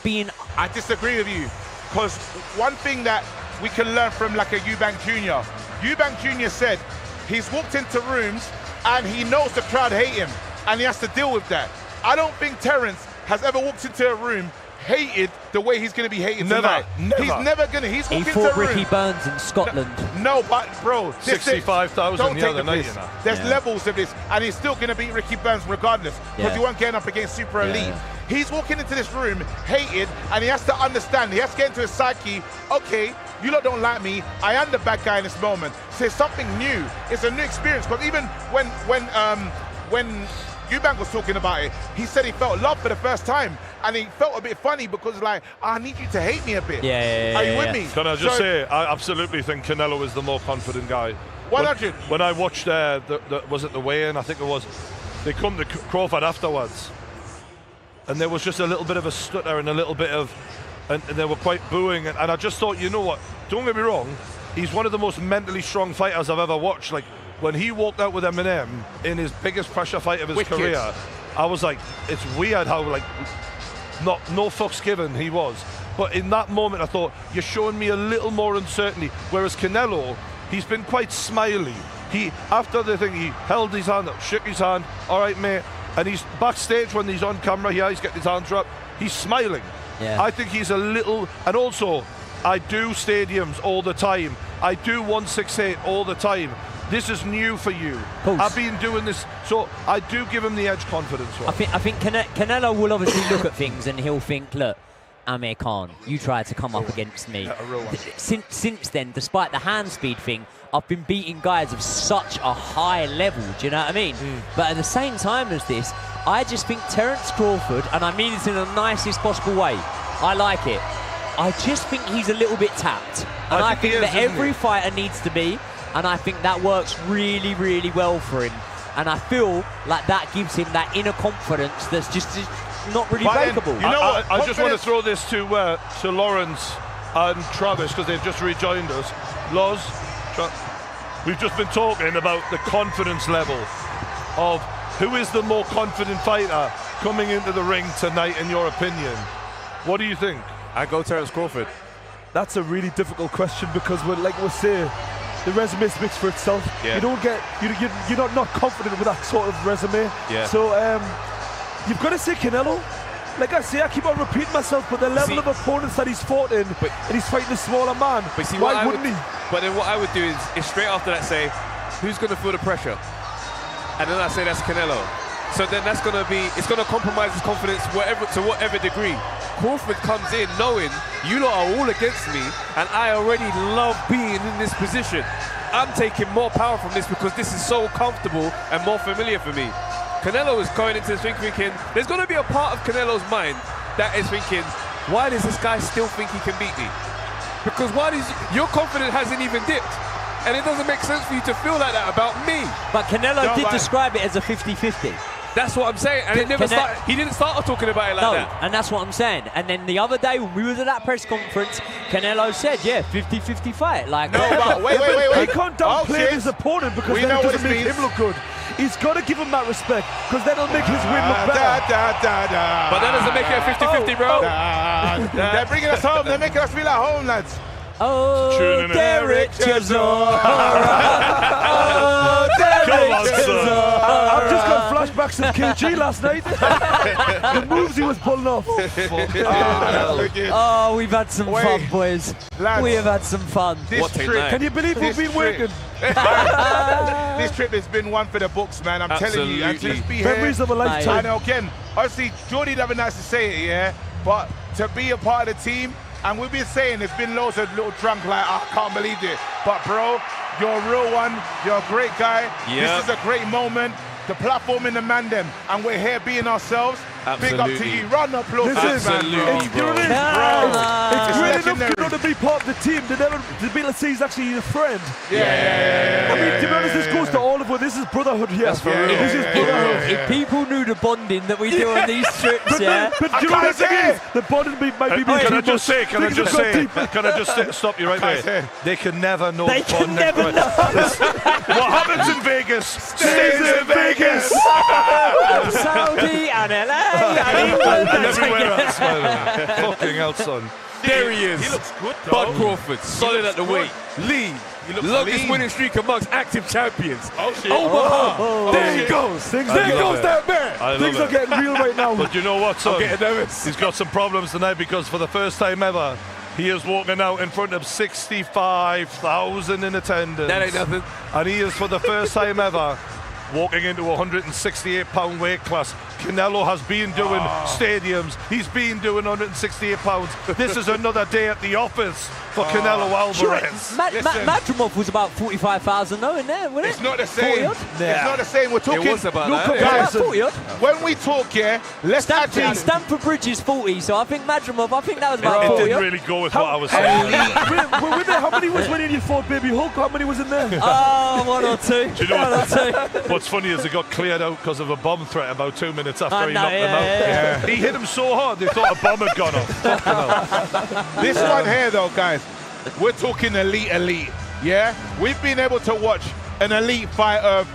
I disagree with you, because one thing that we can learn from like a Eubank Jr. Eubank Jr. said he's walked into rooms and he knows the crowd hate him and he has to deal with that. I don't think Terence has ever walked into a room hated the way he's going to be hated tonight. Never. He's never going to. He's he walking fought into a room. Ricky Burns in Scotland. No, but bro, 65,000 the other night. There's levels of this, and he's still going to beat Ricky Burns regardless, because he won't get up against super elite. He's walking into this room hated, and he has to understand. He has to get into his psyche. Okay, you lot don't like me. I am the bad guy in this moment. So it's something new. It's a new experience. Because even when Eubank was talking about it, he said he felt love for the first time, and he felt a bit funny because like, I need you to hate me a bit. Are you with me? Can I just say, I absolutely think Canelo is the more confident guy. 100. When I watched was it the weigh-in? I think it was. They come to Crawford afterwards, and there was just a little bit of a stutter and a little bit of, and they were quite booing, and I just thought, you know what? Don't get me wrong, he's one of the most mentally strong fighters I've ever watched. Like when he walked out with Eminem in his biggest pressure fight of his career, I was like, it's weird how like no fucks given he was. But in that moment, I thought, you're showing me a little more uncertainty. Whereas Canelo, he's been quite smiley. After the thing, he held his hand up, shook his hand, all right, mate. And he's backstage when he's on camera here, he's getting his hands up, he's smiling. I think he's a little, and also, I do stadiums all the time. I do 168 all the time. This is new for you. I've been doing this, so I do give him the edge confidence. I think Canelo will obviously look at things and he'll think, look, Amir Khan, you tried to come up against me. Since then, despite the hand speed thing, I've been beating guys of such a high level, do you know what I mean? But at the same time as this, I just think Terence Crawford, and I mean this in the nicest possible way, I like it. I just think he's a little bit tapped. And I think that every fighter needs to be, and I think that works really, really well for him. And I feel like that gives him that inner confidence that's just not really breakable. You know what? I just want to throw this to Lawrence and Travis, because they've just rejoined us. Loz, we've just been talking about the confidence level of who is the more confident fighter coming into the ring tonight, in your opinion. What do you think? I go Terence Crawford. That's a really difficult question, because like we say, the resume speaks for itself. You don't get, you're not confident with that sort of resume. So you've got to say Canelo. Like I say, I keep on repeating myself, but the level of opponents that he's fought in, and he's fighting a smaller man, why wouldn't he? But then what I would do is straight after that say, who's going to feel the pressure? And then I say that's Canelo. So then that's going to be, it's going to compromise his confidence to whatever degree. Crawford comes in knowing you lot are all against me, and I already love being in this position. I'm taking more power from this because this is so comfortable and more familiar for me. Canelo is going into this thing thinking, there's going to be a part of Canelo's mind that is thinking, why does this guy still think he can beat me? Because your confidence hasn't even dipped. And it doesn't make sense for you to feel like that about me. But Canelo did describe it as a 50-50. That's what I'm saying. And he didn't start off talking about it like that. And that's what I'm saying. And then the other day when we was at that press conference, Canelo said, 50-50 fight. Like, no, but wait. He can't downplay his opponent because then it doesn't make him look good. He's got to give him that respect because then it'll make his win look better. But that doesn't make it a 50-50, bro. They're bringing us home. They're making us feel at home, lads. Oh, Derek Chisholm. I've just got flashbacks of KG last night. The moves he was pulling off. Oh, we've had some fun, boys. Lads, we have had some fun. Can you believe we've been working? This trip has been one for the books, man. I'm telling you. And to just be here, memories of a lifetime. I know, again, obviously, Geordie never nice to say it, yeah, but to be a part of the team, and we've been saying there's been loads of little drunk like, I can't believe it. But bro, you're a real one. You're a great guy. Yep. This is a great moment. The platform in the Mandem, and we're here being ourselves. Absolutely. Big up to you. Round of applause. Absolutely, It's bro. good enough to be part of the team. To be able to say he's actually a friend. Yeah. I mean, to be honest, this goes to all of us. This is brotherhood here. That's for real. This is brotherhood. If people knew the bonding that we do on these trips, But you know what the thing is? The bonding might be Can I just say, stop you right there? They can never know. They can never know. What happens in Vegas stays in Vegas. And Saudi and LA and England And everywhere else. Fucking hell, son. There he is. He looks good, though. Bud Crawford, solid at the weight. Lead. looks Longest lean. winning streak amongst active champions. Oh, shit. Omaha. There he goes. There goes that man. Things are getting real right now. But you know what, son? I'm getting nervous. He's got some problems tonight because for the first time ever, he is walking out in front of 65,000 in attendance. That ain't nothing. And he is, for the first time ever, walking into a 168-pound weight class. Canelo has been doing stadiums. He's been doing 168 pounds. This is another day at the office for Canelo Álvarez. Madrimov was about 45,000 though in there, wasn't it? It's not the same. It's not the same. We're talking. It was about that. Guys, 40-odd. when we talk, let's actually. Stamford Bridge is 40, so I think Madrimov, I think that was about It 40. didn't really go with what I was saying. How many was winning your Ford Baby Hulk? How many was in there? Oh, one or two. Do you know what's funny is it got cleared out because of a bomb threat about 2 minutes after he knocked them out. Yeah. He hit him so hard they thought a bomb had gone off. This one here, though, guys, we're talking elite. Yeah, we've been able to watch an elite fight of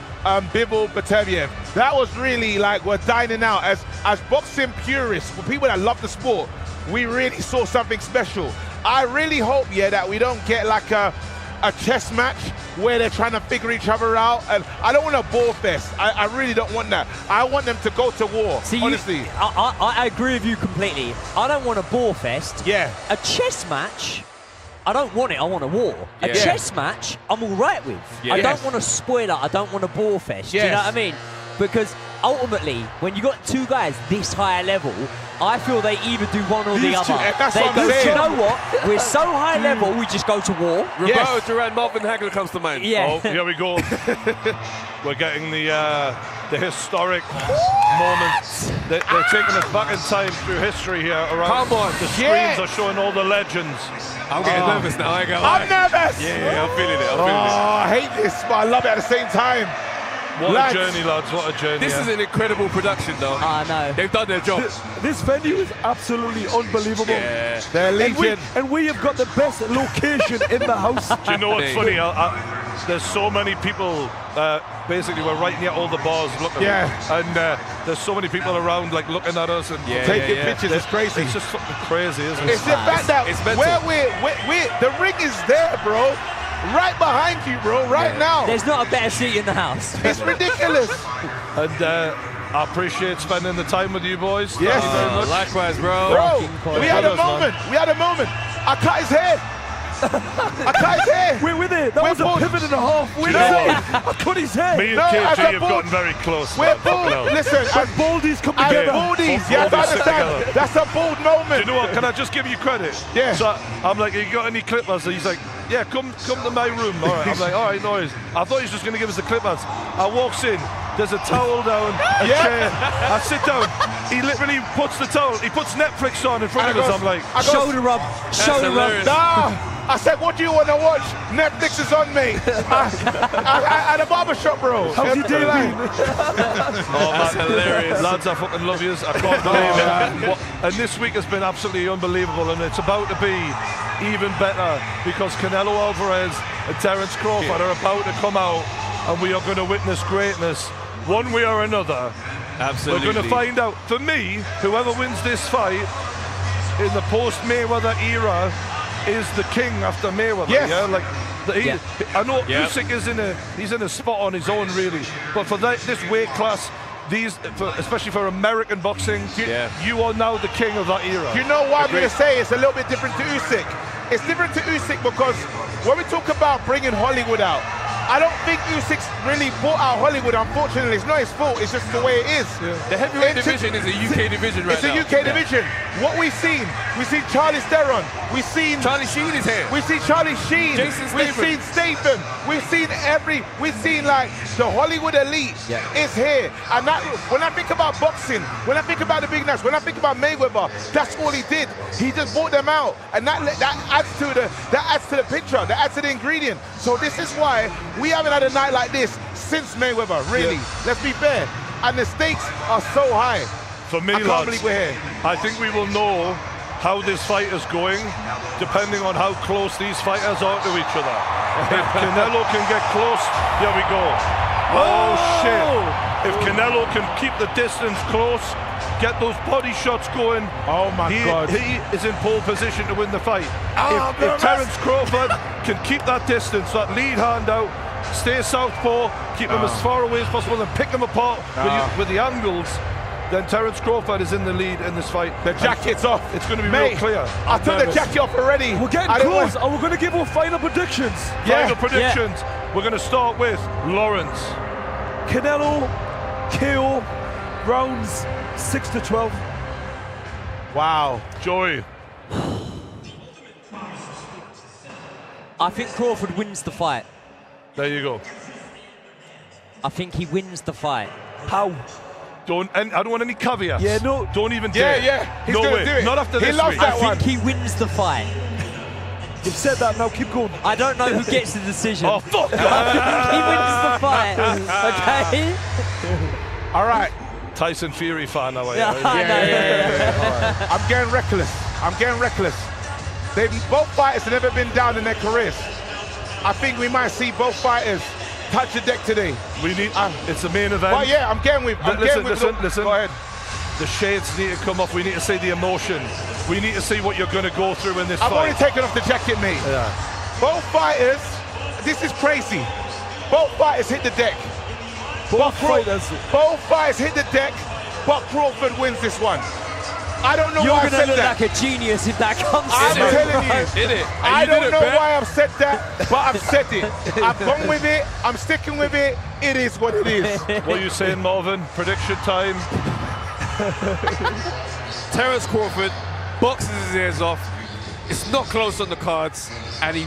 Bivol Bateviev. That was really like we're dining out as boxing purists, for people that love the sport. We really saw something special. I really hope, that we don't get like a chess match where they're trying to figure each other out, and I don't want a ball fest. I really don't want that. I want them to go to war. See, honestly, I agree with you completely. I don't want a ball fest. Yeah. A chess match, I don't want it. I want a war. Yeah. A chess match, I'm all right with. Yeah. I don't want a spoiler. I don't want a ball fest. Do you know what I mean? Because ultimately, when you got two guys this high level, I feel they either do one or the other. That's They what I'm go, saying. you know what? We're so high level, we just go to war. Roberto Duran, Marvin Hagler comes to mind. Yeah. Oh, here we go. We're getting the historic moment. They're taking us back in time through history here. Around Come on. the screens are showing all the legends. I'm getting nervous now. I ain't gonna lie. I'm nervous. Yeah, I'm feeling it. I hate this, but I love it at the same time. What Lads. a journey, lads. What a journey. This is an incredible production, though. I know. They've done their job. This venue is absolutely unbelievable. Yeah. They're legion. And we have got the best location in the house. Do you know what's funny? There's so many people. Basically, we're right near all the bars looking. Yeah. And there's so many people around, like looking at us and taking pictures. It's crazy. It's just fucking crazy, isn't it? It's the fact that it's mental. where the ring is there, bro. Right behind you, bro. Right now. There's not a better seat in the house. It's ridiculous. And I appreciate spending the time with you boys. Yes. Thank you very much. Likewise, bro. Bro, we had a moment. We had a moment. I cut his hair. We're with it. That was a pivot and a half. You know what? I cut his hair. Me and KG have gotten very close. We're bold. Listen, as baldies come together. Baldies, you have to understand. That's a bold moment. Do you know what? Can I just give you credit? Yeah. So I'm like, you got any clippers? He's like, yeah, come to my room. All right. I'm like, all right, no worries. I thought he was just going to give us the clippers. I walks in. There's a towel down, a chair. I sit down. He literally puts the towel. He puts Netflix on in front of us. I'm like, shoulder rub. Shoulder rub. Nah. I said, what do you want to watch? Netflix is on, mate. At a barbershop, bro. How's your day been? Oh, that's hilarious. Lads, I fucking love you. I can't believe it. And this week has been absolutely unbelievable, and it's about to be even better because Canelo Álvarez and Terence Crawford are about to come out, and we are going to witness greatness one way or another. Absolutely. We're going to find out. For me, whoever wins this fight in the post-Mayweather era is the king after Mayweather. Yes. Yeah, like I know Usyk is he's in a spot on his own, really, but for this weight class, especially for American boxing, you are now the king of that era. You know what I'm going to say? It's a little bit different to Usyk. It's different to Usyk because when we talk about bringing Hollywood out, I don't think Usyk's really brought out Hollywood, unfortunately. It's not his fault, it's just the way it is. Yeah. The heavyweight division is a UK division right now. It's a UK division. What we've seen Charlie Theron, we've seen... Charlie Sheen is here. We've seen Charlie Sheen. Jason Statham. We've seen Statham. We've seen like the Hollywood elite is here. And that, when I think about boxing, when I think about the big names, when I think about Mayweather, that's all he did. He just brought them out. And that adds to the picture, that adds to the ingredient. So this is why we haven't had a night like this since Mayweather, really. Let's be fair. And the stakes are so high. For me, I can't believe we're here. I think we will know how this fight is going depending on how close these fighters are to each other. If Canelo can get close, here we go. Oh shit. If Canelo can keep the distance close, get those body shots going, oh my God. He is in pole position to win the fight. If Terence Crawford can keep that distance, that lead hand out, stay southpaw, keep him as far away as possible and pick them apart with the angles, then Terence Crawford is in the lead in this fight. The jacket's off. It's going to be real clear. I took the jacket off already. We're getting close. Are we going to give our final predictions? Final predictions. We're going to start with Lawrence. Canelo, KO, rounds 6-12. Wow. Joey. I think Crawford wins the fight. There you go. I think he wins the fight. How? I don't want any caveats. Yeah, no. Don't even dare. Yeah. He's no gonna way. do it. Not after this week. I think he wins the fight. You've said that, now keep going. I don't know who gets the decision. Oh, fuck. I think he wins the fight. Okay? All right. Tyson Fury fan now. Yeah. I'm getting reckless. Both fighters have never been down in their careers. I think we might see both fighters touch the deck today. We need. It's the main event. Well, yeah, I'm getting with. Listen. Go ahead. The shades need to come off. We need to see the emotion. We need to see what you're going to go through in this fight. I've already taken off the jacket, mate. Yeah. Both fighters. This is crazy. Both fighters hit the deck. Both fighters hit the deck, but Crawford wins this one. I don't know why I said that. You're going to look like a genius if that comes I'm telling you. I don't know why I've said that, but I've said it. I've gone with it. I'm sticking with it. It is what it is. What are you saying, Marvin? Prediction time. Terence Crawford boxes his ears off. It's not close on the cards, and he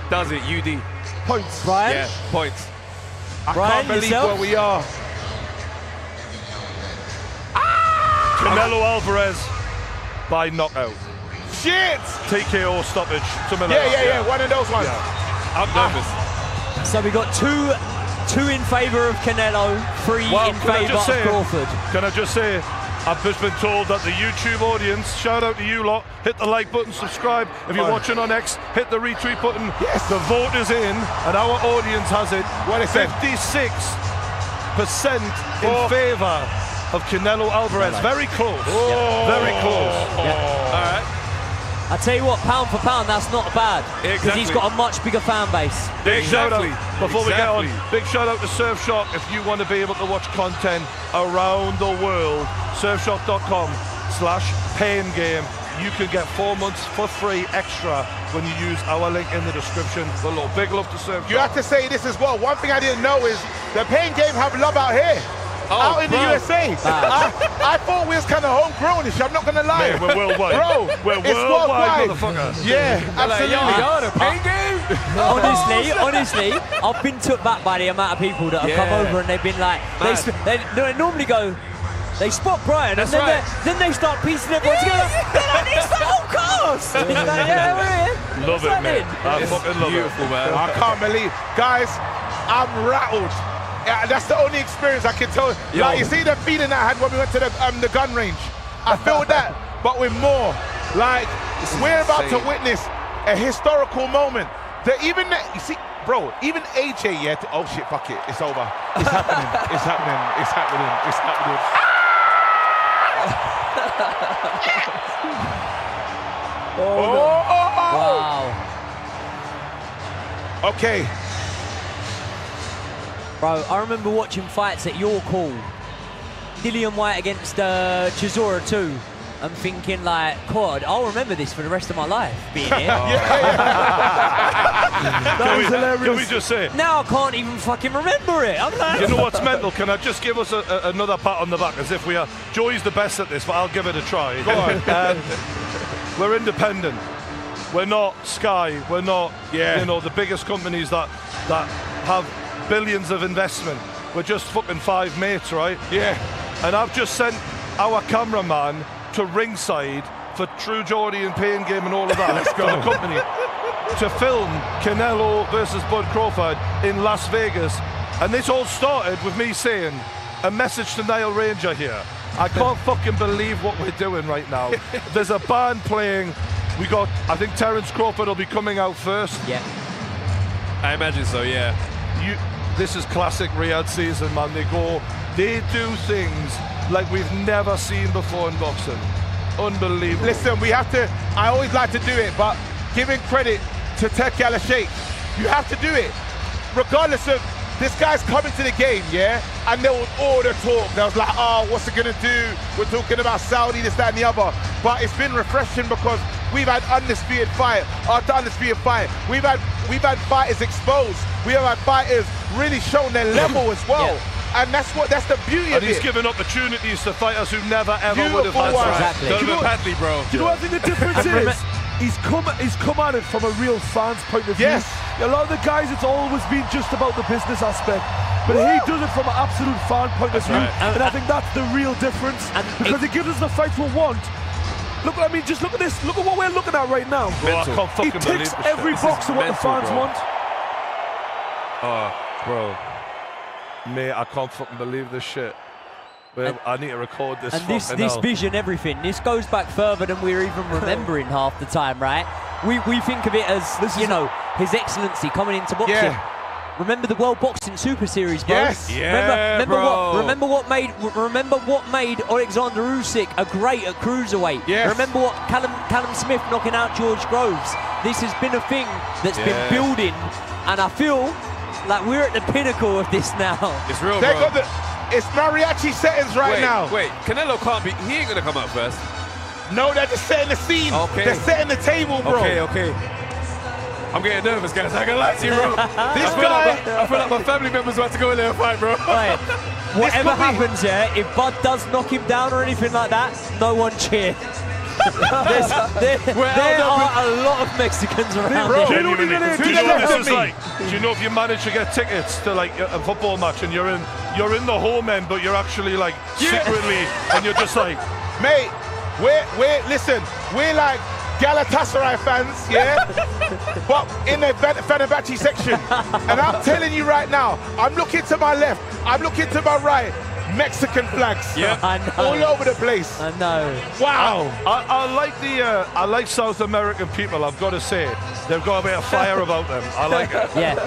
does it. UD. Points. Brian? Yeah, points. I can't believe where we are. Canelo Álvarez by knockout. Shit! TKO stoppage. Yeah. One of those ones. Yeah. I'm nervous. So we got two in favour of Canelo, 3 in favour of Crawford. Can I just say, I've just been told that the YouTube audience, shout out to you lot, hit the like button, subscribe. If you're watching on X, hit the retweet button. Yes. The vote is in, and our audience has it. What is it? 56% in favour of Canelo Álvarez. Very close. Very close. All right. I tell you what, pound for pound, that's not bad. Because he's got a much bigger fan base. Big shout out, before we get on, big shout out to Surfshark. If you want to be able to watch content around the world, surfshark.com/paingame. You can get 4 months for free extra when you use our link in the description below. Big love to Surfshark. You have to say this as well. One thing I didn't know is the Pain Game have love out here. Out in the USA. I thought we was kind of homegrownish, I'm not going to lie. Man, we're worldwide. Bro, we're worldwide, motherfucker. Yeah, absolutely. Yo, the Pain Game? Honestly, I've been took back by the amount of people that have come over and they've been like, they normally go, They spot Brian, and then they start piecing everyone together. They're like, it's the whole cast. It's like, yeah, we're here. Love it, man. I fucking love beautiful, it. Man. I can't believe, guys. I'm rattled. Yeah, that's the only experience I can tell. Yo. Like, you see the feeling I had when we went to the gun range. I feel that, but with more. Like, we're about to witness a historical moment. You see, bro, even AJ, yeah. Oh shit, fuck it, it's over. It's happening. It's happening. It's happening. It's happening. Wow. Okay. Bro, I remember watching fights at your call. Dillian White against Chisora too. I'm thinking like, God, I'll remember this for the rest of my life, being here. Can we just say? Now I can't even fucking remember it. I'm like, you know what's mental? Can I just give us another pat on the back as if we are? Joey's the best at this, but I'll give it a try. Go on. We're independent. We're not Sky. We're not, the biggest companies that have billions of investment. We're just fucking 5 mates, right? Yeah. And I've just sent our cameraman to ringside for True Geordie and Pain Game and all of that. Let's go. For the company to film Canelo versus Bud Crawford in Las Vegas. And this all started with me saying a message to Niall Ranger here. I can't fucking believe what we're doing right now. There's a band playing. I think Terence Crawford will be coming out first. Yeah. I imagine so, yeah. This is classic Riyadh season, man. They do things like we've never seen before in boxing. Unbelievable. Listen, I always like to do it, but giving credit to Tek Al Sheikh, you have to do it. Regardless of, this guy's coming to the game, yeah? And there was all the talk. There was like, oh, what's it gonna do? We're talking about Saudi, this, that, and the other. But it's been refreshing because we've had undisputed fight after undisputed fight. We've had fighters exposed. We have had fighters really showing their level as well. Yeah. And that's the beauty of it. And he's given opportunities to fighters who never ever would have had. Exactly. Donovan Padley, bro. Do you know what I think the difference is? He's come at it from a real fan's point of view. Yes. A lot of the guys, it's always been just about the business aspect. But he does it from an absolute fan point of view. Right. And I think that's the real difference. Because it gives us the fights we want. Look, I mean, just look at this. Look at what we're looking at right now. Bro, I can't fucking he ticks every box of what the fans want. Oh, bro. Mate, I can't fucking believe this shit. I need to record this. And this vision, everything, this goes back further than we're even remembering half the time, right? We think of it as, His Excellency coming into boxing. Yeah. Remember the World Boxing Super Series, bro? Yes. Remember what made Alexander Usyk a great at cruiserweight. Yes. Remember what Callum Smith knocking out George Groves. This has been a thing that's been building, and I feel like we're at the pinnacle of this now. It's real, bro. It's mariachi settings now. Wait, Canelo can't be. He ain't gonna come out first. No, they're just setting the scene. Okay. They're setting the table, bro. Okay. I'm getting nervous, guys. I ain't gonna lie to you, bro. I feel like my family members about to go in there and fight, bro. Right. Whatever happens, if Bud does knock him down or anything like that, no one cheer. There are a lot of Mexicans around here. Do you know what this is like? Do you know if you manage to get tickets to like a football match and you're in the home end, but you're actually like secretly, and you're just like, mate, we're like Galatasaray fans, yeah? But in the Fenerbahce section. And I'm telling you right now, I'm looking to my left, I'm looking to my right, Mexican flags, all over the place. I know. Wow. I like South American people. I've got to say, they've got a bit of fire about them. I like it. Yeah.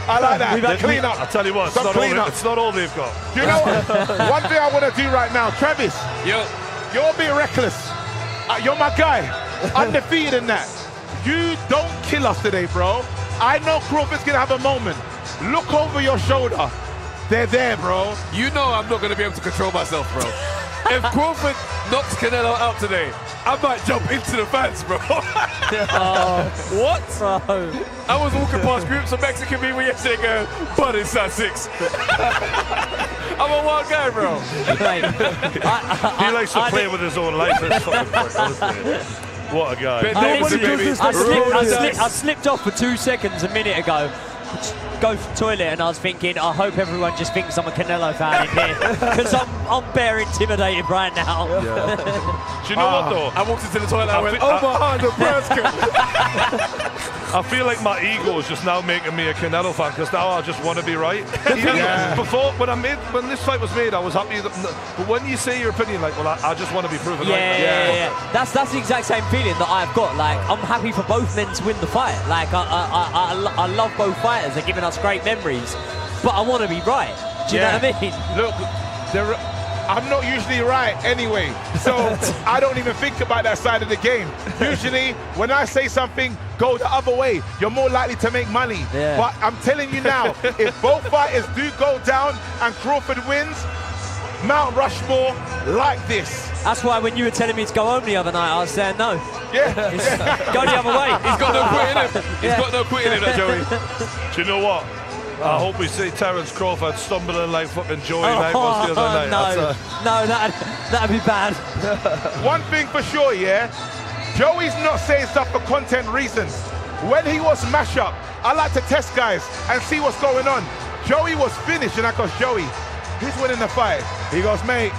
I like that. Clean up. I tell you what, it's not all they've got. You know what? One thing I want to do right now, Travis. Yo, you're a bit reckless. You're my guy. Undefeated in that. You don't kill us today, bro. I know Crawford's gonna have a moment. Look over your shoulder. They're there, bro. You know I'm not going to be able to control myself, bro. If Crawford knocks Canelo out today, I might jump into the fans, bro. What? Bro. I was walking past groups of Mexican people yesterday going, but it's that 6. I'm a wild guy, bro. He likes to play with his own life. Honestly. What a guy. I slipped off for 2 seconds a minute ago. go for the toilet and I was thinking, I hope everyone just thinks I'm a Canelo fan in here because I'm bare intimidated right now. Yeah. Do you know what though? I walked into the toilet and I went, oh my Nebraska. I feel like my ego is just now making me a Canelo fan because now I just want to be right. Before, when this fight was made, I was happy. But when you say your opinion, like, well, I just want to be proven right. Yeah. That's the exact same feeling that I've got. Like, I'm happy for both men to win the fight. Like, I love both fighters. They're giving us great memories. But I want to be right. Do you know what I mean? Look, I'm not usually right anyway, so I don't even think about that side of the game. Usually, when I say something, go the other way. You're more likely to make money. Yeah. But I'm telling you now, if both fighters do go down and Crawford wins, Mount Rushmore like this. That's why when you were telling me to go home the other night, I was saying no. Yeah. Go the other way. He's got no quit in him. He's got no quit in him, that Joey. Do you know what? I hope we see Terence Crawford stumbling like fucking Joey Knight was the other night. No, that'd be bad. One thing for sure, yeah, Joey's not saying stuff for content reasons. When he was mash up, I like to test guys and see what's going on. Joey was finished, and I goes, Joey, who's winning the fight? He goes, mate,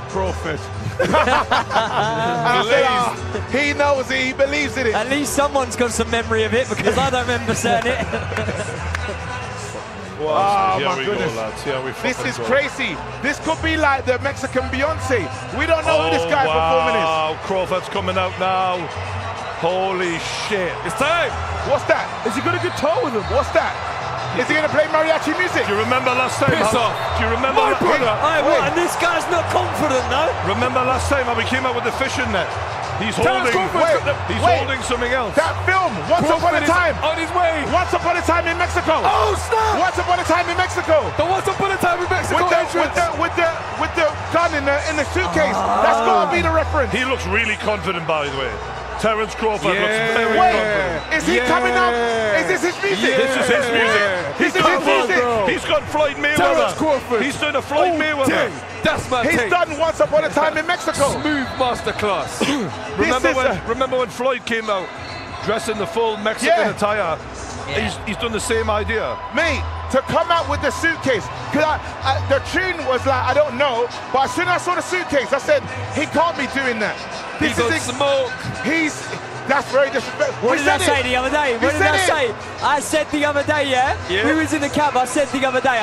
Crawford. And I said, he knows it, he believes in it. At least someone's got some memory of it because I don't remember saying it. Oh my goodness. This is crazy. This could be like the Mexican Beyonce. We don't know who this guy performing is. Wow, Crawford's coming out now. Holy shit. It's time. What's that? Is he going to guitar with him? What's that? Is he going to play mariachi music? Do you remember last time? Piss off. Do you remember? And this guy's not confident, though. Remember last time how we came out with the fishing net? He's holding something else. That film, Once Upon a Time. On his way. Once Upon a Time in Mexico. Oh, snap. Once Upon a Time in Mexico. The Once Upon a Time in Mexico with the gun in the suitcase. That's got to be the reference. He looks really confident, by the way. Terence Crawford looks very confident. Is he coming up? Is this his music? This is his music. He's got Floyd Mayweather. He's doing a Floyd Mayweather. That's my He's take. done Once Upon a Time in Mexico. Smooth masterclass. Remember when Floyd came out dressed in the full Mexican attire? He's done the same idea. Mate, to come out with the suitcase, because the tune was like, I don't know, but as soon as I saw the suitcase, I said, he can't be doing that. He's on smoke. That's very disrespectful. What did I say the other day? What did I say? I said the other day, we was in the cab, I said the other day,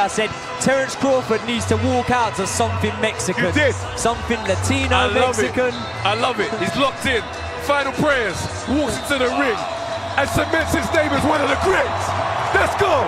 Terence Crawford needs to walk out to something Mexican. You did. Something Latino, Mexican. I love it. He's locked in. Final prayers. Walks into the ring and cements his name as one of the greats. Let's go.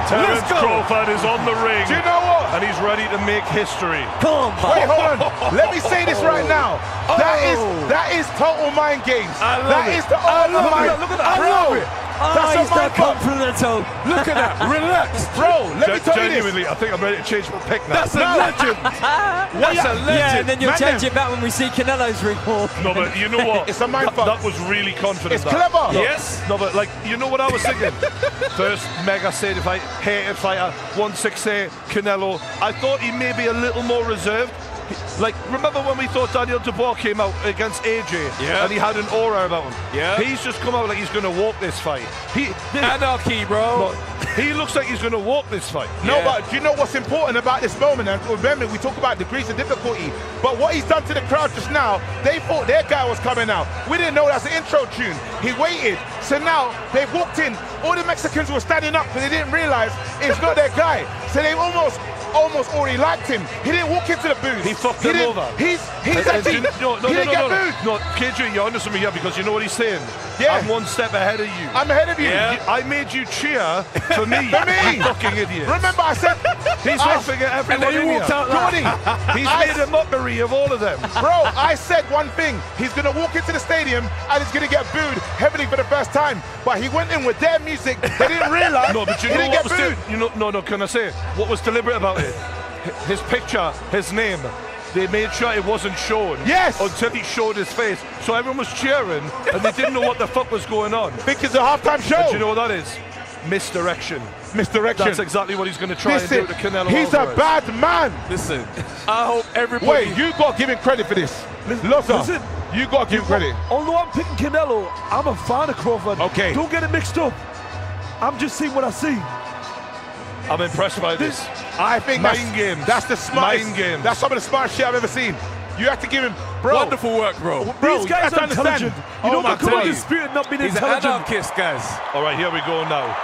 Terence Crawford is on the ring. Do you know what? And he's ready to make history. Come on, wait, hold on. Let me say this right now. That is total mind games. That is the total mind. Look at that. I love it. That's he's not confidential. Look at that. Relax. Bro, let me tell you this. Genuinely, I think I'm ready to change my pick now. That's a legend. That's a legend. Yeah, and then you'll change it back when we see Canelo's ring walk. No, but you know what? It's a mind fuck. That was really confident. It's clever. Yes. No, but like, you know what I was thinking? First mega stadium fight, hated fighter, 168, Canelo. I thought he may be a little more reserved. Like, remember when we thought Daniel Dubois came out against AJ and he had an aura about him? Yeah. He's just come out like he's going to walk this fight. Anarchy, bro. He looks like he's going to walk this fight. No, but do you know what's important about this moment? And remember, we talk about degrees of difficulty, but what he's done to the crowd just now, they thought their guy was coming out. We didn't know that's the intro tune. He waited. So now they've walked in. All the Mexicans were standing up because they didn't realize it's not their guy. So they almost already liked him. He didn't walk into the booth. He fucked them over. He didn't get booed. No, KJ, you're honest with me here because you know what he's saying. Yeah. I'm one step ahead of you. I'm ahead of you. Yeah. I made you cheer for me. For me. You fucking idiot. Remember, I said he's laughing at everyone. And then he walked out. Geordie, he's made a mockery of all of them. Bro, I said one thing. He's going to walk into the stadium and he's going to get booed heavily for the first time. But he went in with their music. They didn't realize no, but you he know didn't what get was booed. No, can I say what was deliberate about it? His picture, his name, they made sure it wasn't shown. Yes! Until he showed his face. So everyone was cheering and they didn't know what the fuck was going on. Think it's a halftime show. And do you know what that is? Misdirection. Misdirection. That's exactly what he's going to try and do to Canelo. He's Álvarez. a bad man. Listen, I hope everybody... Wait, you got to give him credit for this. Listen, you got to give him credit. Although I'm picking Canelo, I'm a fan of Crawford. Okay. Don't get it mixed up. I'm just seeing what I see. I'm impressed by this. I think Mind games. That's the smartest. Mind games. That's some of the smartest shit I've ever seen. You have to give him, bro. Wonderful work, bro. These guys are intelligent. You don't my become God. undisputed not being He's an intelligent. anarchist, guys. All right, here we go now.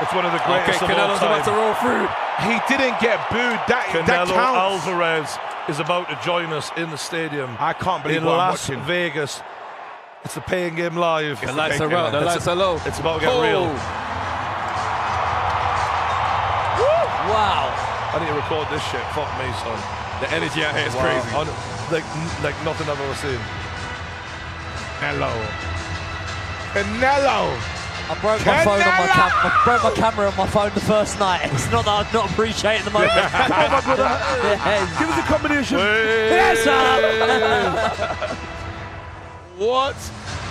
It's one of the greatest of all Canelo's time. about to roll through. He didn't get booed. That Canelo counts. Álvarez is about to join us in the stadium. I can't believe in what I'm Las watching. Vegas. It's the paying game live. The lights are out. The lights are low. It's about to get real. Wow. I need to record this shit. Fuck me, son. The energy out here is Wow. crazy. Like nothing I've ever seen. Canelo. I broke my phone on my I broke my camera on my phone the first night. It's not that I'm not appreciating the moment. Oh my brother. Yes. Give us a combination. Yes, sir. What?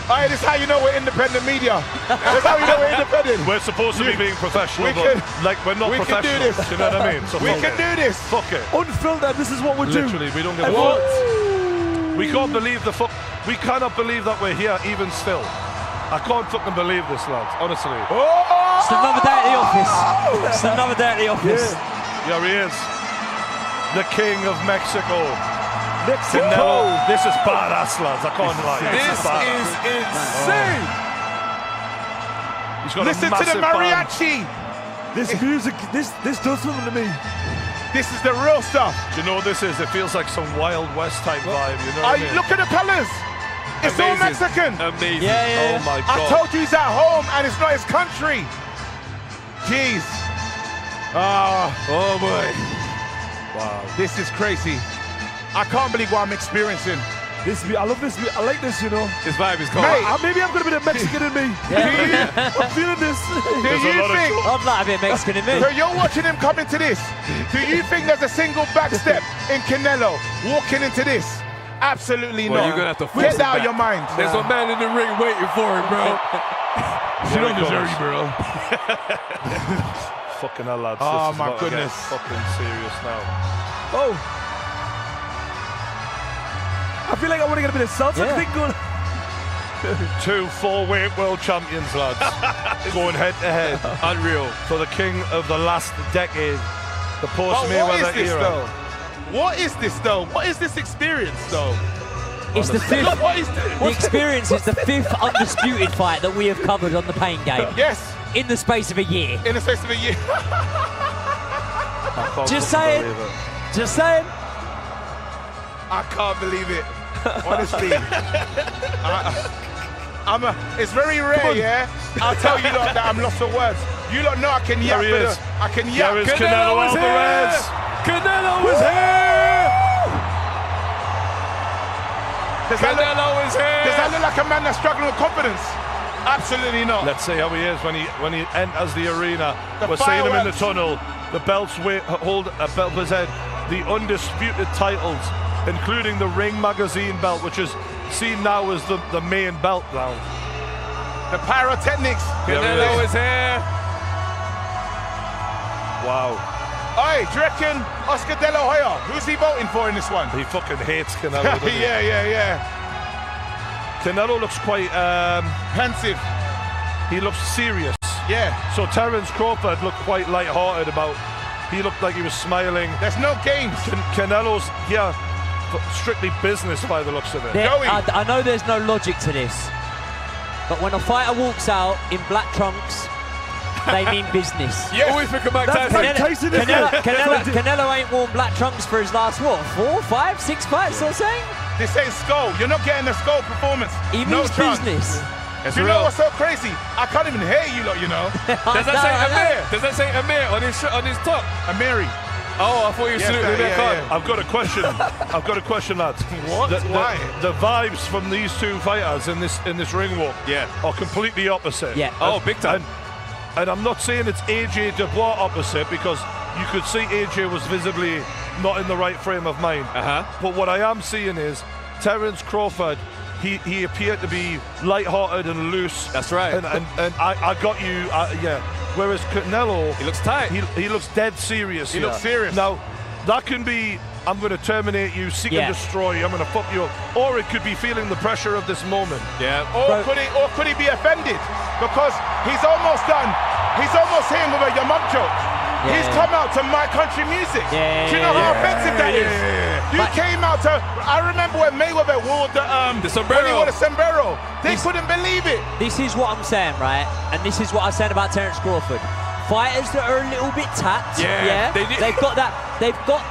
Hey, this is how you know we're independent media. That's how you know we're independent. We're supposed to be being professional, we but can- like we're not we can professional. do this. You know what I mean? So We fuck can it. do this. Fuck it. Unfiltered, this is what we do. Literally, we don't give a What? fuck. We can't believe the fuck. We cannot believe that we're here even still. I can't fucking believe this, lads. Honestly. It's another day at the office. It's another day at the office. Here he is. The King of Mexico. Mexico. Canelo. This is badass, lads. I can't lie. This is insane. He's got Listen a to the massive band. mariachi. This music, this does something to me. This is the real stuff. Do you know what this is? It feels like some Wild West type vibe. You know what I mean? Look at the colors. It's all Amazing. Mexican. Amazing. Yeah. Oh my I God. told you he's at home and it's not his country. Jeez. Oh boy. Wow. This is crazy. I can't believe what I'm experiencing. I love this. I like this, you know. This vibe is cold. Mate. Maybe I'm going to be the Mexican in me. I'm feeling this. Do you think? I'd like a bit Mexican in me. So you're watching him come into this. Do you think there's a single back step in Canelo walking into this? Absolutely Well, not. you're gonna have to force get it that out back. of your mind. There's a man in the ring waiting for him, bro. You don't deserve it, bro. Fucking hell, lads. Oh, This is my about to get goodness. fucking serious now. Oh. I feel like I want to get a bit of salsa thing going. 2 4-weight world champions, lads. Going head to head. Unreal. For the king of the last decade. The But what is post-Mayweather this era. though? What is this though? What is this experience though? It's the fifth. What is this? The experience is the 5th undisputed fight that we have covered on the Pain Game. Yes, In the space of a year. in the space of a year. I can't Just fucking saying. believe it. Just saying. I can't believe it. Honestly. It's very rare, yeah? I'll tell you lot that I'm lost for words. You lot know I can yap. There he is. I can yap. There is Canelo is Álvarez. Canelo is here. Does that Canelo is here. Does that look like a man that's struggling with confidence? Absolutely not. Let's see how he is when he enters the arena. The We're seeing him in the fireworks. tunnel. The belts hold a belt of his head. The undisputed titles, including the Ring Magazine belt, which is seen now as the main belt now. The pyrotechnics. Canelo is here. Wow. Oi, do you reckon Oscar De La Hoya? Who's he voting for in this one? He fucking hates Canelo. doesn't he? yeah. Canelo looks quite Pensive. he looks serious. Yeah. So Terence Crawford looked quite light-hearted about. He looked like he was smiling. There's no games. Canelo's strictly business by the looks of it. I know there's no logic to this, but when a fighter walks out in black trunks, they mean business. Yes. Always think about That's Tyson. like Tyson, isn't it? Canelo ain't worn black trunks for his last, 4, 5, 6 fights, or something? This ain't Skull. You're not getting the Skull performance. He no means chance. business. It's Do you real. know what's so crazy? I can't even hear you lot, you know. Does that say Amir? Does that say Amir on his top? Amiri. Oh, I thought you Yes, saluted sir, me. yeah. I've got a question. I've got a question, lads. What? Why? The vibes from these two fighters in this ring walk are completely opposite. Yeah. Oh, big time. And I'm not saying it's AJ Dubois opposite, because you could see AJ was visibly not in the right frame of mind. But what I am seeing is Terence Crawford. He appeared to be light-hearted and loose. That's right. And I got you. Yeah. Whereas Canelo, He looks tight. He looks dead serious. He looks serious. Now, that can be I'm going to terminate you, seek and destroy you, I'm going to fuck you up. Or it could be feeling the pressure of this moment. Yeah. Or could he be offended? Because he's almost done. He's almost hitting with a your mum joke. Yeah. He's come out to my country music. Yeah, do you know how offensive that is? You came out to. I remember when Mayweather wore the sombrero. When he wore the sombrero, they couldn't believe it. This is what I'm saying, right? And this is what I said about Terence Crawford. Fighters that are a little bit tapped, they've got that. They've got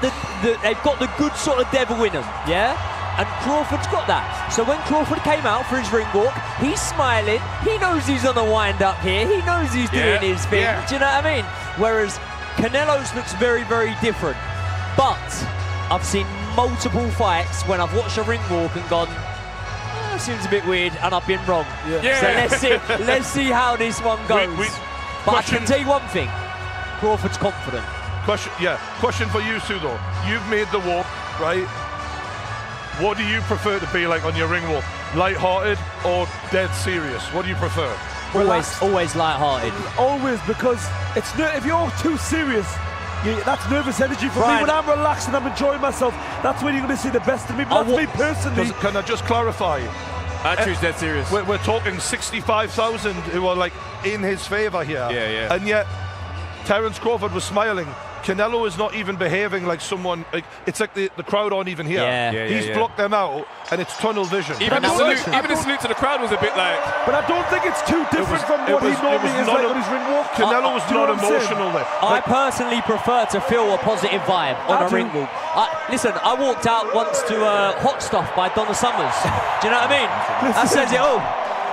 the good sort of devil in them, yeah. And Crawford's got that. So when Crawford came out for his ring walk, he's smiling. He knows he's on the wind up here. He knows he's doing his thing. Do you know what I mean? Whereas Canelo's looks very, very different. But I've seen multiple fights when I've watched a ring walk and gone, seems a bit weird, and I've been wrong. So let's see how this one goes. But I can tell you one thing, Crawford's confident. Question for you two though. You've made the walk, right? What do you prefer to be like on your ring walk? Light-hearted or dead serious? What do you prefer? Always light-hearted. Always, because if you're too serious, that's nervous energy for me. When I'm relaxed and I'm enjoying myself, that's when you're going to see the best of me. But that's me personally. Can I just clarify? Andrew's dead serious. We're talking 65,000 who are like in his favour here. Yeah. And yet, Terence Crawford was smiling. Canelo is not even behaving like someone. It's like the crowd aren't even here. He's blocked them out, and it's tunnel vision. Even the salute to the crowd was a bit like. But I don't think it's too different from what he normally is like on his ring walk. Canelo was not emotional there. I personally prefer to feel a positive vibe on a ring walk. Listen, I walked out once to Hot Stuff by Donna Summers. Do you know what I mean? That says it all.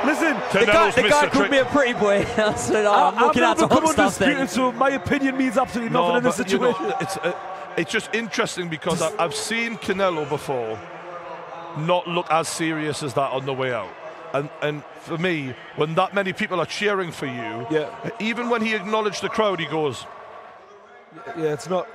Listen, the guy called me a pretty boy. I said, I'm walking out to Hot Stuff then. So my opinion means absolutely nothing in this situation. You know, it's just interesting because I've seen Canelo before not look as serious as that on the way out. And for me, when that many people are cheering for you, even when he acknowledged the crowd, he goes, yeah, it's not.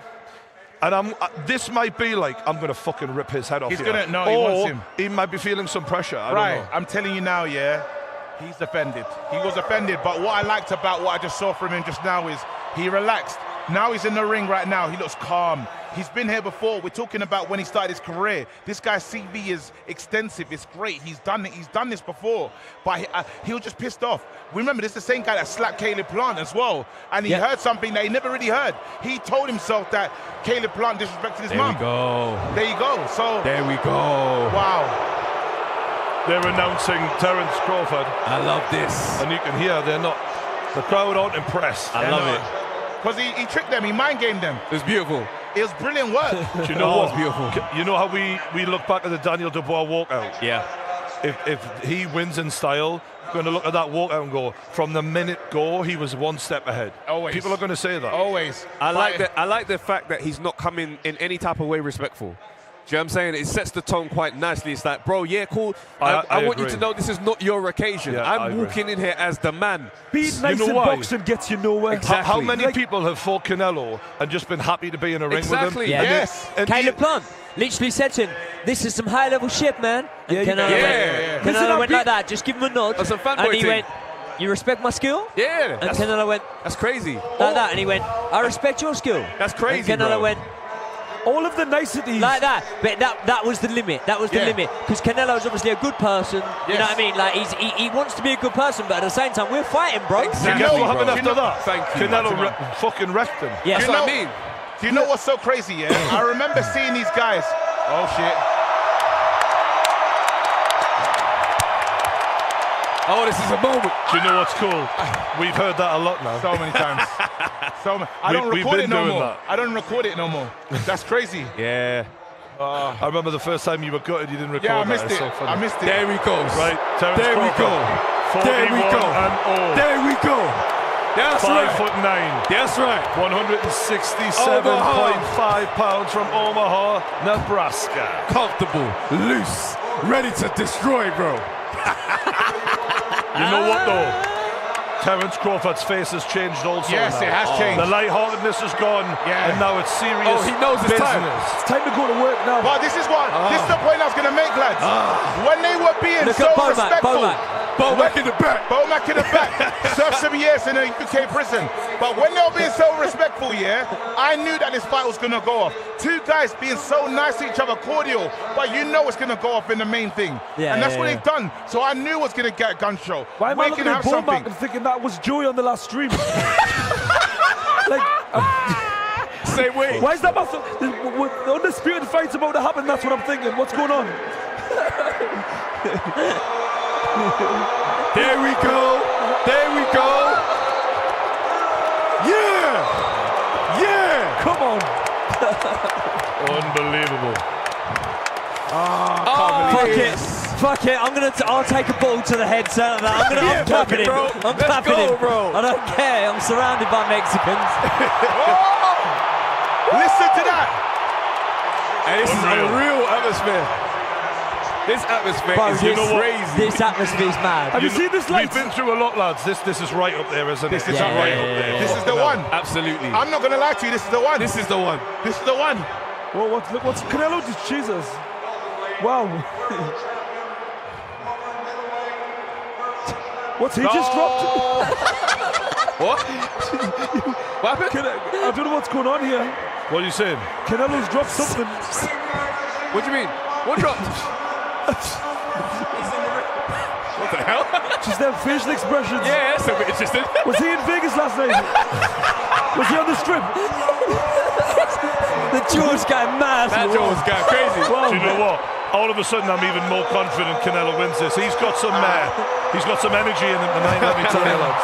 And this might be like, I'm going to fucking rip his head off. He's going to, no, he wants him. He might be feeling some pressure. I don't know. I'm telling you now, he's offended. He was offended, but what I liked about what I just saw from him just now is he relaxed. Now he's in the ring right now. He looks calm. He's been here before. We're talking about when he started his career. This guy's CV is extensive. It's great. He's done it. He's done this before. But he was just pissed off. Remember, this is the same guy that slapped Caleb Plant as well. And he heard something that he never really heard. He told himself that Caleb Plant disrespected his mum. There you go. So there we go. Wow. They're announcing Terence Crawford. I love this. And you can hear the crowd aren't impressed. I love it. Because he tricked them, he mind gamed them. It was beautiful. It was brilliant work. Do you know what? It was beautiful. You know how we look back at the Daniel Dubois walkout? Yeah. If he wins in style, we're going to look at that walkout and go, from the minute go, he was one step ahead. Always. People are going to say that. Always. I like the fact that he's not coming in any type of way respectful. Do you know what I'm saying? It sets the tone quite nicely. It's like, bro, yeah, cool. I want you to know this is not your occasion. Yeah, I'm walking in here as the man. Being nice in boxing gets you nowhere. Exactly. How many people have fought Canelo and just been happy to be in a ring with him? Yeah. Yes. Caleb Plant literally said to him, this is some high-level shit, man. And Canelo went like that. Just give him a nod. That's a fanboy and he thing. went, you respect my skill? Yeah. And Canelo went, that's crazy. Like that. And he went, I respect your skill. That's crazy, and Canelo bro. went, all of the niceties. Like that. But that was the limit. That was the limit. Because Canelo's obviously a good person. Yes. You know what I mean? Like he wants to be a good person, but at the same time, we're fighting, bro. Exactly, guess what happened after that? Thank you. Canelo fucking wrecked him. Yeah. That's what I mean. Do you know what's so crazy, I remember seeing these guys. Oh, shit. Oh, this is a moment. Do you know what's cool? We've heard that a lot now. So many times. I don't record it no more. I don't record it no more. That's crazy. Yeah. I remember the first time you were gutted, you didn't record I missed that. it. So I missed it. There we go. Right, Terence there we go. There we go. There we go. That's 5'9". That's right. 167.5 pounds from Omaha, Nebraska. Comfortable, loose, ready to destroy, bro. You know what though? Terence Crawford's face has changed also. Yes, now. it has changed. The lightheartedness is gone, and now it's serious. Oh, he knows it's business. time. It's time to go to work now. But this is the point I was going to make, lads. When they were being Look so at respectful. Bomac. Bomac in the back. Bomac in the back. Served some years in a UK prison. But when they were being so respectful, I knew that this fight was going to go off. Two guys being so nice to each other, cordial, but you know it's going to go off in the main thing. And that's what they've done. So I knew it was going to get a gun show. Why am I looking at Bomac and thinking that was Joey on the last stream? Same way. Why is that the undisputed fight's about to happen? That's what I'm thinking. What's going on? There we go. There we go. Yeah. Yeah. Come on. Unbelievable. Fuck it. I'll take a ball to the head. I'm clapping him. I'm clapping him, bro. I don't care. I'm surrounded by Mexicans. Listen to that. And this is a real atmosphere. This atmosphere is crazy. This atmosphere is mad. Have you seen this light? We've been through a lot, lads. This is right up there, isn't it? This is right up there. This is the one. Absolutely. I'm not going to lie to you. This is the one. This is the one. This is the one. Well, what's Canelo? Jesus. Wow. What's he just dropped? What? What happened? I don't know what's going on here. What are you saying? Canelo's dropped something. What do you mean? What dropped? What the hell? Just their facial expressions. Yeah, that's a bit interesting. Was he in Vegas last night? Was he on the strip? The jaw's going mad. That jaw's going crazy. Do you know what? All of a sudden, I'm even more confident Canelo wins this. He's got some energy in him tonight, let me tell you, lads.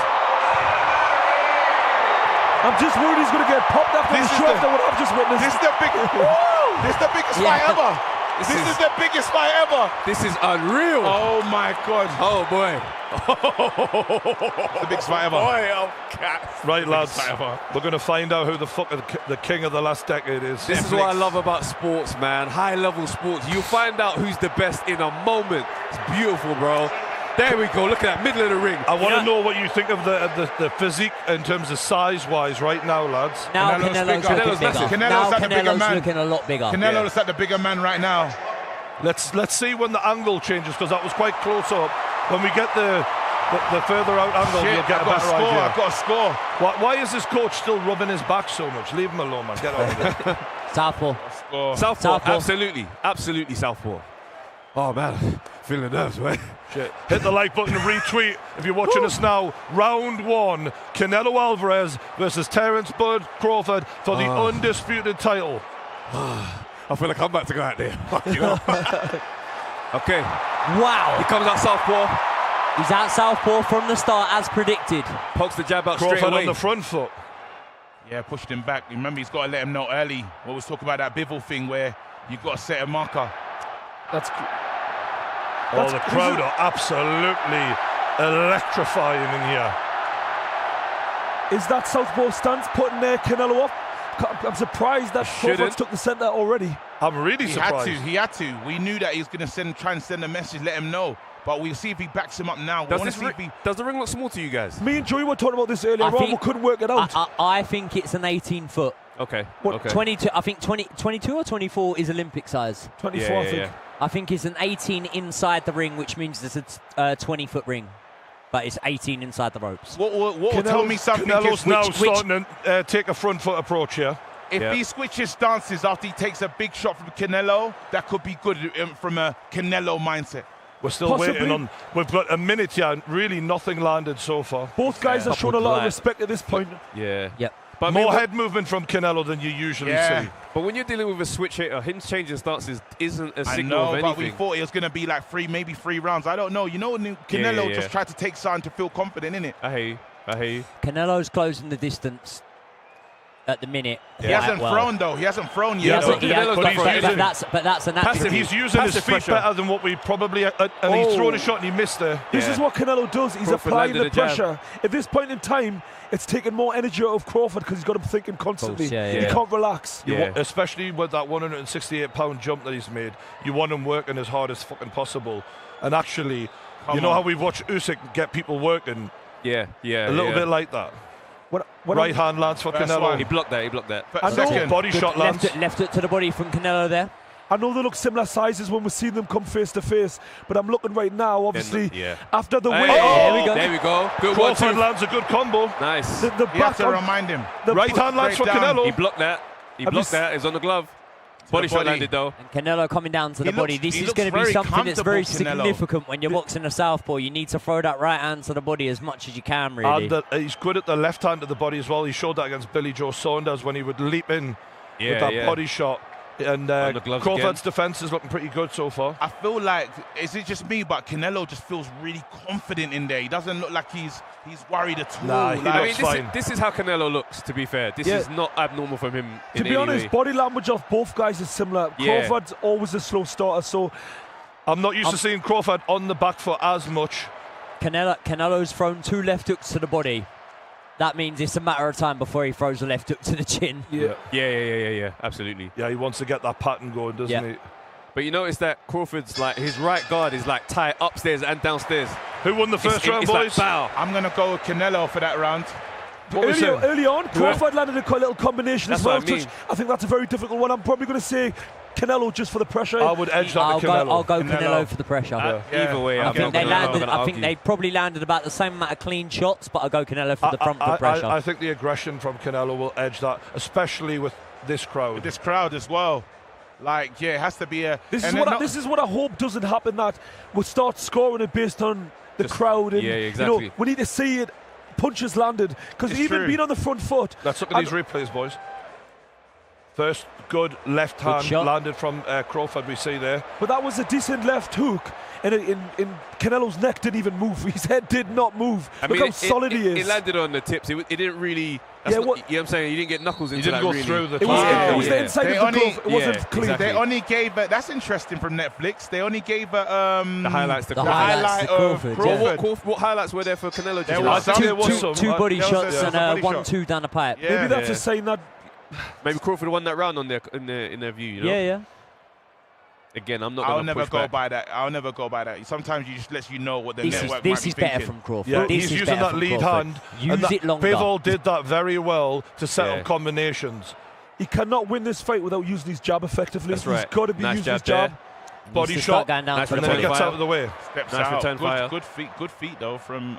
I'm just worried he's going to get popped after the show after what I've just witnessed. This is the biggest fight ever. This is the biggest fight ever. This is unreal. Oh my God. Oh boy. The biggest fight ever. Boy, oh cats. Right, lads. We're going to find out who the fuck the king of the last decade is. This is what I love about sports, man. High-level sports. You find out who's the best in a moment. It's beautiful, bro. There we go. Look at that, middle of the ring. I want to know what you think of the physique in terms of size-wise right now, lads. Now Canelo's looking bigger. Canelo's looking a lot bigger. Canelo looks like the bigger man right now. Let's see when the angle changes, because that was quite close up. When we get the further out angle, you'll get a better idea. I've got a score. Why is this coach still rubbing his back so much? Leave him alone, man. Get on with it. Southpaw. Southpaw. Absolutely Southpaw. Oh man, feeling nerves, man. Shit. Hit the like button and retweet if you're watching us now. Round one, Canelo Álvarez versus Terence Crawford for the undisputed title. I feel like I'm about to go out there. You know? Okay. Wow. He comes out southpaw. He's out southpaw from the start, as predicted. Pokes the jab out Crawford straight away. on the front foot. Yeah, pushed him back. Remember, he's got to let him know early. What was talking about that Bivol thing where you've got to set a marker. The crowd are absolutely electrifying in here. Is that southpaw stance putting Canelo up? I'm surprised that Crawford took the centre already. I'm really surprised. He had to. We knew that he was going to try and send a message, let him know. But we'll see if he backs him up now. Does the ring look small to you guys? Me and Joey were talking about this earlier on. We couldn't work it out. I think it's an 18-foot. Okay. What, 22? I think 22 or 24 is Olympic size. 24, I think. Yeah. I think it's an 18 inside the ring, which means it's a 20-foot ring. But it's 18 inside the ropes. What will tell me something? Canelo's now starting to take a front foot approach here. If he switches stances after he takes a big shot from Canelo, that could be good from a Canelo mindset. We're still waiting on. We've got a minute here, and really nothing landed so far. Both guys have shown a lot of respect at this point. Yeah. Yep. But more head movement from Canelo than you usually see. But when you're dealing with a switch hitter, him changing stances isn't a signal of anything. But we thought it was going to be like maybe three rounds. I don't know. You know, Canelo just tried to take something to feel confident in it. I hear you. Canelo's closing the distance at the minute. He hasn't thrown though. He hasn't thrown yet. But that's a natural. He's using his feet better than what we probably. And he's thrown a shot and he missed there. This is what Canelo does. He's applying the pressure. At this point in time, it's taking more energy out of Crawford because he's got him thinking constantly. He can't relax. Especially with that 168-pound jump that he's made. You want him working as hard as fucking possible. And actually, you know how we watch Usyk get people working? Yeah. A little bit like that. Right hand lands for Canelo. He blocked that. Second body shot lands. Left it to the body from Canelo there. I know they look similar sizes when we're seeing them come face to face, but I'm looking right now, obviously, after the win. There we go. Good one. Crawford lands a good combo. Nice. You have to remind him. Right hand lands for Canelo. He blocked that. He blocked that. It's on the glove. Body shot landed though. And Canelo coming down to the body. This is going to be something that's very significant when you're boxing a southpaw. You need to throw that right hand to the body as much as you can, really. And he's good at the left hand to the body as well. He showed that against Billy Joe Saunders when he would leap in with that body shot. And Crawford's defense is looking pretty good so far. I feel like, is it just me, but Canelo just feels really confident in there. He doesn't look like he's worried at all. Nah, he looks fine. This is how Canelo looks, to be fair. This is not abnormal from him. To be honest, body language of both guys is similar. Crawford's always a slow starter, so I'm not used to seeing Crawford on the back foot as much. Canelo's thrown 2 left hooks to the body. That means it's a matter of time before he throws a left hook to the chin. Yeah, absolutely. Yeah, he wants to get that pattern going, doesn't he? But you notice that Crawford's like, his right guard is like tight upstairs and downstairs. Who won the first round, boys? Like, I'm going to go with Canelo for that round. Early on, Crawford landed a little combination as well. I think that's a very difficult one. I'm probably going to say Canelo just for the pressure. I would edge that to Canelo. I'll go Canelo for the pressure. Either way, I think they probably landed about the same amount of clean shots, but I'll go Canelo for the front for pressure. I think the aggression from Canelo will edge that, especially with this crowd. With this crowd as well. Like, it has to be a... This is what I hope doesn't happen, that we'll start scoring it based on the crowd. And, exactly. You know, we need to see it. Punches landed, because even being on the front foot. Let's look at these replays, boys. First good left hand landed from Crawford, we see there. But that was a decent left hook, and in Canelo's neck didn't even move. His head did not move. Look how solid he is. It landed on the tips. It didn't really... you know what I'm saying? You didn't get knuckles into that. You didn't go through the... It was the inside of the glove. It wasn't clean. Exactly. They only gave... That's interesting from Netflix. They only gave... the highlights to Crawford. What highlights were there for Canelo? There was two body shots and 1-2 down the pipe. Maybe that's a sign that... Maybe Crawford won that round on in their view, you know? Yeah. Again, I'm not. I'll never go by that. I'll never go by that. Sometimes you just lets you know what the network might be This is better from Crawford. Yeah, he's using that lead hand. Use it longer. Bivol did that very well to set up combinations. He cannot win this fight without using his jab effectively. That's right. He's got to be using his jab. Body shot, and then he gets out of the way. Steps nice out. Return fire. Good feet though from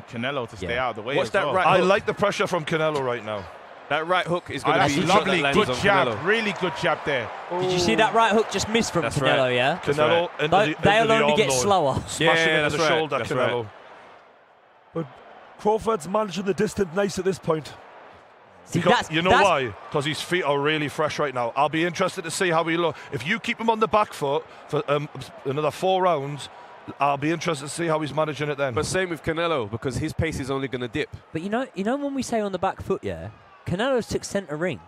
Canelo to stay out of the way. What's that right? I like the pressure from Canelo right now. That right hook is going to be lovely. Good jab, Canelo. really good jab there. Did you see that right hook just miss from Canelo? Right. Yeah. Canelo, they'll only get slower. Smashing into the shoulder, Canelo. But Crawford's managing the distance nice at this point. See, you know why? Because his feet are really fresh right now. I'll be interested to see how he looks. If you keep him on the back foot for another 4 rounds, I'll be interested to see how he's managing it then. But same with Canelo, because his pace is only going to dip. But you know when we say on the back foot, Canelo's took centre ring,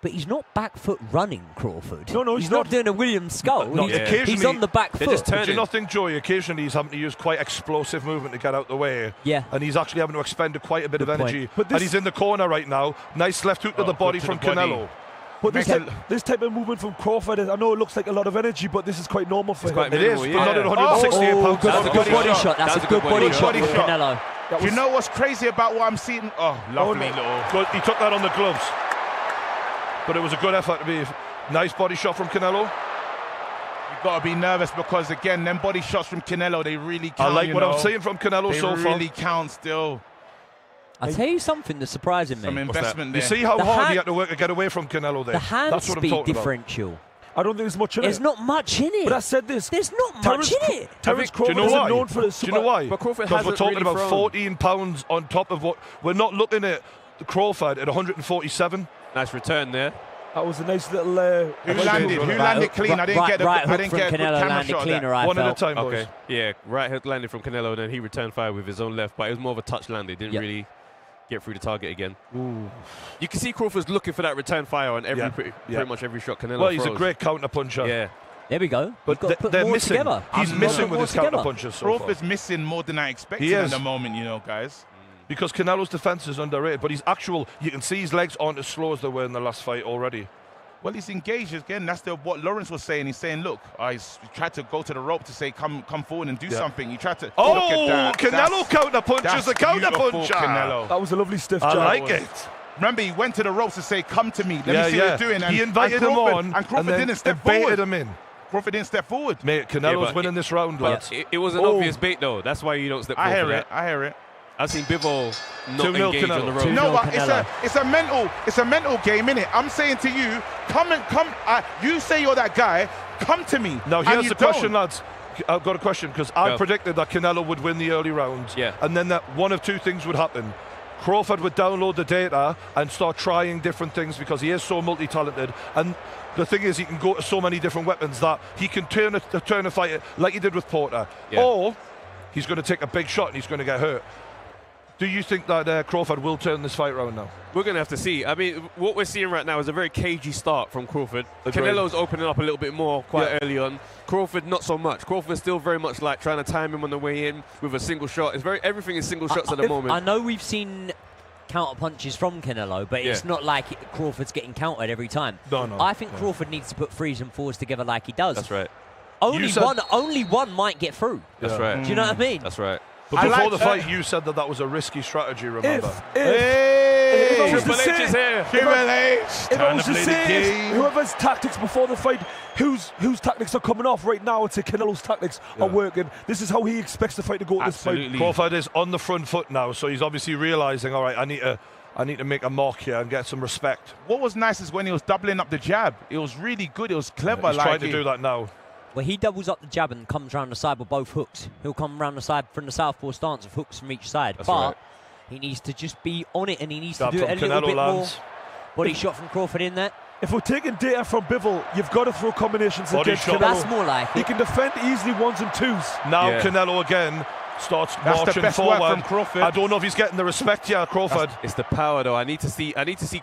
but he's not back foot running Crawford. No, he's not doing a William Skull. He's on the back foot. Just do you not think, Joey, occasionally he's having to use quite explosive movement to get out the way? Yeah. And he's actually having to expend quite a bit of energy. And he's in the corner right now. Nice left hook to the body from Canelo. But this type of movement from Crawford, I know it looks like a lot of energy, but this is quite normal for him. It is, but not at 168 pounds. That's a good body shot. That's a good body shot from Canelo. Do you know what's crazy about what I'm seeing? Oh, lovely little. Good. He took that on the gloves. But it was a good effort to be. Nice body shot from Canelo. You've got to be nervous because, again, them body shots from Canelo, they really count. I like what I'm seeing from Canelo so far. They really count still. I'll tell you something that's surprising me. Some investment there. You see how hard he had to work to get away from Canelo there? The hand speed differential. I don't think there's much in it. There's not much in it. But I said this. There's not much in it. Terence Crawford isn't known for this. Do you know why? Because we're talking about 14 pounds on top of what we're not looking at. Crawford at 147. Nice return there. That was a nice little. Who landed clean? I didn't get a good camera shot of that. One at a time, boys. Okay. Yeah, right hook landed from Canelo, and then he returned fire with his own left, but it was more of a touch landing. Didn't really get through the target again. Ooh. You can see Crawford's looking for that return fire on pretty much every shot Canelo throws. He's a great counter puncher. Yeah. There we go. But they're missing. Together. He's missing with his counter punches so far. Crawford's missing more than I expected at the moment, you know, guys. Because Canelo's defense is underrated, but you can see his legs aren't as slow as they were in the last fight already. Well, he's engaged again. That's what Lawrence was saying. He's saying, look, he tried to go to the rope to say, come forward and do something. He tried to. Oh, Canelo counter punches the counter puncher. Canelo. That was a lovely stiff jab. I like it. Remember, he went to the ropes to say, "Come to me. Let me see what you're doing." And he invited him on, and Crawford didn't step baited forward. him in. Crawford didn't step forward. Mate, Canelo's winning this round, lads. It was an obvious bait, though. That's why you don't step forward. I hear it. I've seen Bivol not 2-0 engage on the Canelo. road. No, but it's a mental game, innit? I'm saying to you, come. You say you're that guy. Come to me. Now here's the question, don't. lads. I've got a question because I predicted that Canelo would win the early rounds. Yeah. And then that one of two things would happen. Crawford would download the data and start trying different things because he is so multi-talented. And the thing is, he can go to so many different weapons that he can turn a fight like he did with Porter. Yeah. Or he's going to take a big shot and he's going to get hurt. Do you think that Crawford will turn this fight round now? We're going to have to see. I mean, what we're seeing right now is a very cagey start from Crawford. Agreed. Canelo's opening up a little bit more quite early on. Crawford, not so much. Crawford's still very much like trying to time him on the way in with a single shot. Everything is single shots at the moment. I know we've seen counter punches from Canelo, but it's not like Crawford's getting countered every time. No. I think Crawford needs to put threes and fours together like he does. That's right. Only one might get through. That's right. Do you know what I mean? That's right. But before the fight, you said that was a risky strategy, remember? If I was Triple to H is here. say, if I was to say, whoever's tactics before the fight, whose tactics are coming off right now, I'd say Canelo's tactics are working. This is how he expects the fight to go at this fight. Crawford is on the front foot now, so he's obviously realising, all right, I need to make a mark here and get some respect. What was nice is when he was doubling up the jab. It was really good. It was clever. He's trying to do that now. Well, he doubles up the jab and comes round the side with both hooks. He'll come round the side from the southpaw stance with hooks from each side. But he needs to just be on it and he needs to do it a little bit more. Body shot from Crawford in there. If we're taking data from Bivol, you've got to throw combinations against Canelo. That's more like it. He can defend easily ones and twos. Now Canelo again starts marching forward. From Crawford. I don't know if he's getting the respect here, Crawford. It's the power, though. I need to see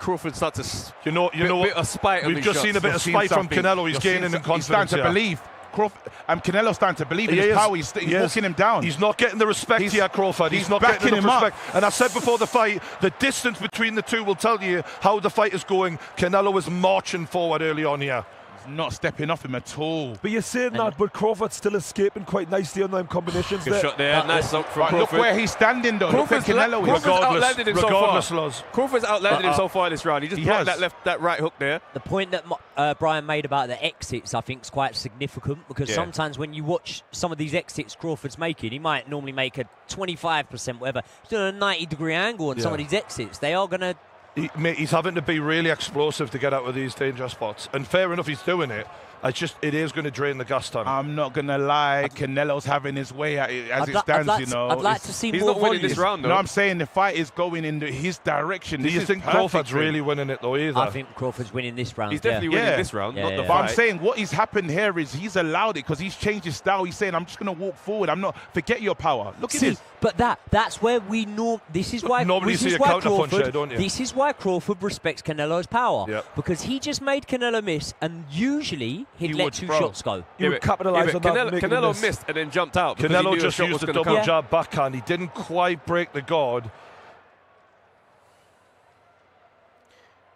Crawford start to. You know, bit of spite. We've just seen a bit of spite from Canelo. He's gaining in confidence. He's starting to believe. Canelo's starting to believe in his power. He's walking him down. He's not getting the respect here, Crawford. He's not getting the respect. And I said before the fight, the distance between the two will tell you how the fight is going. Canelo is marching forward early on here. Not stepping off him at all. But you're saying that, but Crawford's still escaping quite nicely on them combinations. Good shot there. Nice from Crawford. Look where he's standing, though. Crawford's outlanded him so far. Crawford's outlanded him so far this round. He just blocked that right hook there. The point that Brian made about the exits, I think, is quite significant because sometimes when you watch some of these exits Crawford's making, he might normally make a 25%, whatever. He's doing a 90-degree angle on some of these exits. They are going to. He's having to be really explosive to get out of these danger spots. And fair enough, he's doing it. It is going to drain the gas tank. I'm not going to lie. Canelo's having his way as it stands, I'd like to see he's more not winning this round, though. No, I'm saying the fight is going in his direction. Do you think Crawford's really winning it, though, either? I think Crawford's winning this round. He's definitely winning this round, not the fight. But I'm saying what has happened here is he's allowed it because he's changed his style. He's saying, I'm just going to walk forward. Forget your power. Look at this. But that's where we this is why normally see a counter punch there, don't you? This is why Crawford respects Canelo's power because he just made Canelo miss, and usually he'd let two shots go. He would capitalise on that. Canelo missed and then jumped out. Canelo just used a double jab backhand. He didn't quite break the guard.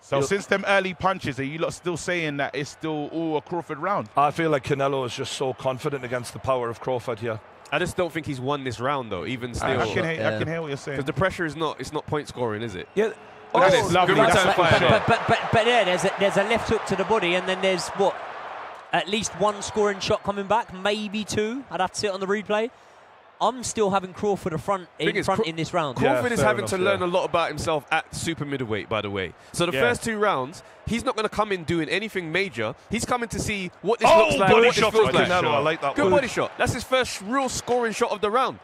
So since them early punches, are you lot still saying that it's still all a Crawford round? I feel like Canelo is just so confident against the power of Crawford here. I just don't think he's won this round, though, even still. I can hear what you're saying. Because the pressure is not point scoring, is it? Yeah. That's lovely. But yeah, there's a left hook to the body, and then there's at least one scoring shot coming back, maybe two. I'd have to see it on the replay. I'm still having Crawford in this round. Crawford is having to learn a lot about himself at super middleweight, by the way. So the first two rounds, he's not going to come in doing anything major. He's coming to see what this looks like. Body shot from Canelo. I like that Good one. body shot. That's his first real scoring shot of the round.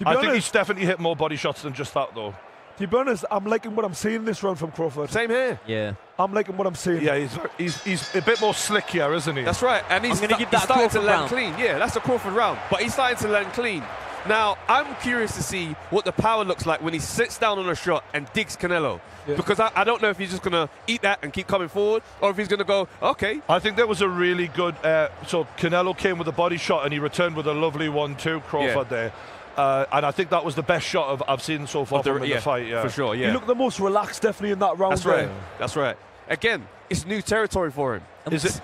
I think he's definitely hit more body shots than just that, though. To be honest, I'm liking what I'm seeing this round from Crawford. Same here. Yeah. I'm liking what I'm seeing. Yeah, he's a bit more slick here, isn't he? That's right. And he's starting to learn clean. Yeah, that's a Crawford round. But he's starting to learn clean. Now, I'm curious to see what the power looks like when he sits down on a shot and digs Canelo. Yeah. Because I don't know if he's just going to eat that and keep coming forward, or if he's going to go, okay. I think there was a really good... so Canelo came with a body shot and he returned with a lovely 1-2, Crawford there. And I think that was the best shot I've seen so far from him in the fight. Yeah, for sure. Yeah, he looked the most relaxed, definitely in that round. That's right. That's right. Again, it's new territory for him.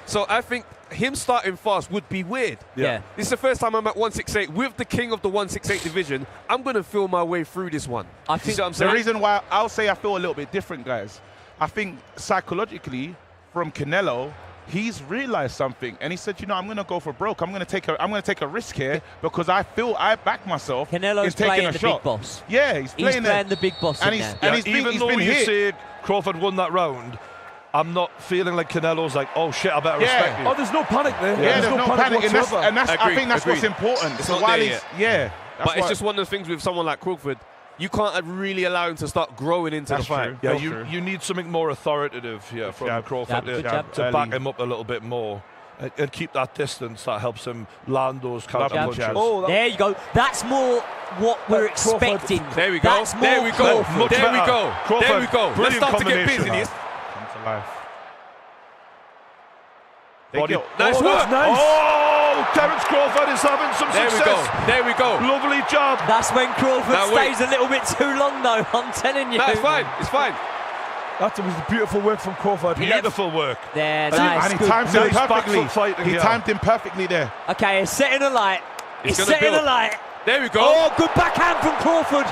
So I think him starting fast would be weird. Yeah. This is the first time I'm at 168 with the king of the 168 division. I'm going to feel my way through this one. I think the reason why I'll say I feel a little bit different, guys. I think psychologically, from Canelo, he's realized something, and he said, "You know, I'm going to go for broke. I'm going to take a risk here because I feel I back myself." Canelo's in taking playing a the shot. big boss. Yeah, he's playing the big boss, and in he's there. and he's even though been you hit. say Crawford won that round, I'm not feeling like Canelo's like, "Oh shit, I better respect you." Oh, there's no panic there. Yeah, there's no panic, and that's Agreed, I think that's what's agreed. important. It's So not while there he's yet. that's But it's just one of the things with someone like Crawford. You can't really allow him to start growing into the fight. Yeah, you need something more authoritative from Crawford to back him up a little bit more and keep that distance. That helps him land those counter punches. There you go. That's more what we're expecting. There we go. That's more There we go. Crawford. There we go. Crawford, there we go. Let's start to get busy. Come to life. Nice work. Nice. Oh, Terence Crawford is having some success. There we go. Lovely job. That's when Crawford Now, wait. stays a little bit too long, though. I'm telling you. No, it's fine. It's fine. That was beautiful work from Crawford. Beautiful work. There, nice. And he timed him Nice perfectly. back foot fighting, He yeah. timed him perfectly there. Okay, it's setting a light. It's gonna setting build. a light. There we go. Oh, good backhand from Crawford.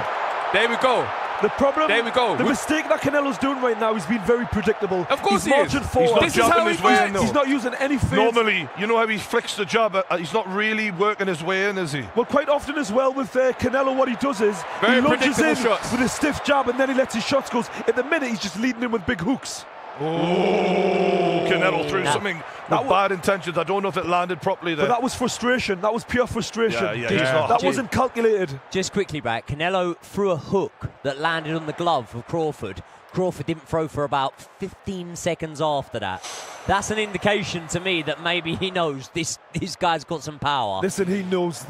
There we go. The problem, There we go. the mistake that Canelo's doing right now, he's been very predictable. Of course he's he is. marching forward. This is how he works. He's not using any feints. Normally, you know how he flicks the jab. He's not really working his way in, is he? Well, quite often as well with Canelo, what he does is Very he lunges predictable in shots. with a stiff jab and then he lets his shots go. At the minute, he's just leading in with big hooks. Oh, Canelo threw something with bad intentions. I don't know if it landed properly there. But that was frustration. That was pure frustration. Yeah. That wasn't calculated. Just quickly, Brad. Canelo threw a hook that landed on the glove of Crawford. Crawford didn't throw for about 15 seconds after that. That's an indication to me that maybe he knows this guy's got some power. Listen, he knows.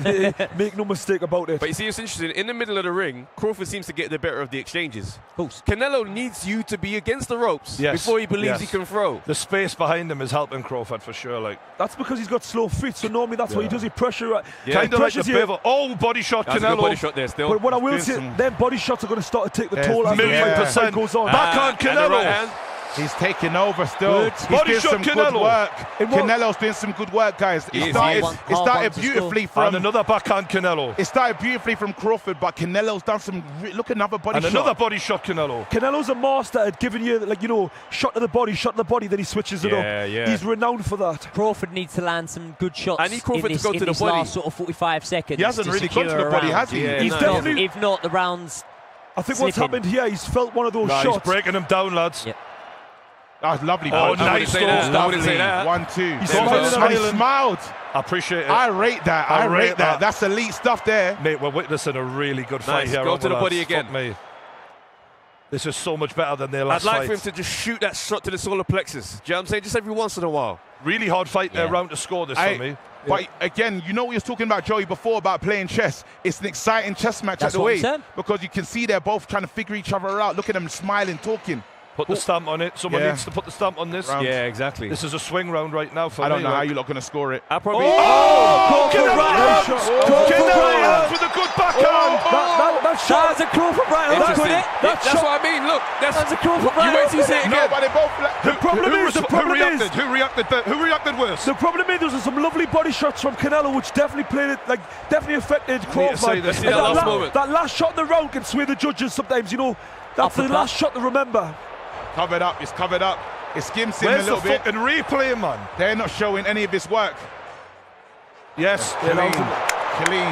Make no mistake about it. But you see, it's interesting. In the middle of the ring, Crawford seems to get the better of the exchanges. Of course. Canelo needs you to be against the ropes before he believes he can throw. The space behind him is helping Crawford for sure. Like that's because he's got slow feet. So normally that's what he does. He pressure. Kind of like the bevel. Oh, body shot, That's Canelo. a good body shot there still. But what I will say, them body shots are going to start to take the toll as the fight goes on. Backhand Canelo. Right hand. He's taking over still. Good. He's Body doing shot some Canelo. good work. In what- Canelo's doing some good work, guys. He It is. started, Half it started one to beautifully And from another backhand Canelo. It started beautifully from Crawford, but Canelo's done some. Look, another body And shot. another body shot Canelo. Canelo's a master at giving you, shot to the body, then he switches it up. Yeah. He's renowned for that. Crawford needs to land some good shots. I need Crawford in to go this, to in the this body. last sort of 45 seconds. He hasn't to really gone to secure the a body, round. has he? Yeah, He's no. definitely. If not, the round's I think what's slipping. happened here, he's felt one of those He's shots. breaking him down, lads. Yep. That's lovely. Oh, punch. nice. I wouldn't say that. 1-2. He's There we go. smiling. And he smiled. I appreciate it. I rate that. I rate that. that. That's elite stuff there. Mate, we're witnessing a really good fight Nice. here. Go aren't to we, the body lads? again. Fuck me. This is so much better than their I'd last like fight. for him to just shoot that shot to the solar plexus. Do you know what I'm saying? Just every once in a while. Really hard fight round to score this for me. But again, you know what you was talking about, Joey, before about playing chess. It's an exciting chess match That's at the what I'm way saying. because you can see they're both trying to figure each other out. Look at them smiling, talking. Put the stamp on it. Someone needs to put the stamp on this. Round. Yeah, exactly. This is a swing round right now for me. I don't know how you're not going to score it. I probably. Canelo right hands! hand. Canelo hands with a good backhand! That shot. That's a Crawford right hook, Interesting. wasn't it? That's what I mean. Look, that's a Crawford You right wait till you see it No, again. but they both. Who reacted worse? The problem is, there's some lovely body shots from Canelo, which definitely played it, definitely affected Crawford. say this. See that last moment. That last shot in the round can sway the judges sometimes. That's the Uppercut. last shot to remember. Covered up. It's covered up. It skims him a Where's the little bit. fucking replay, man? They're not showing any of his work. Yes, Clean.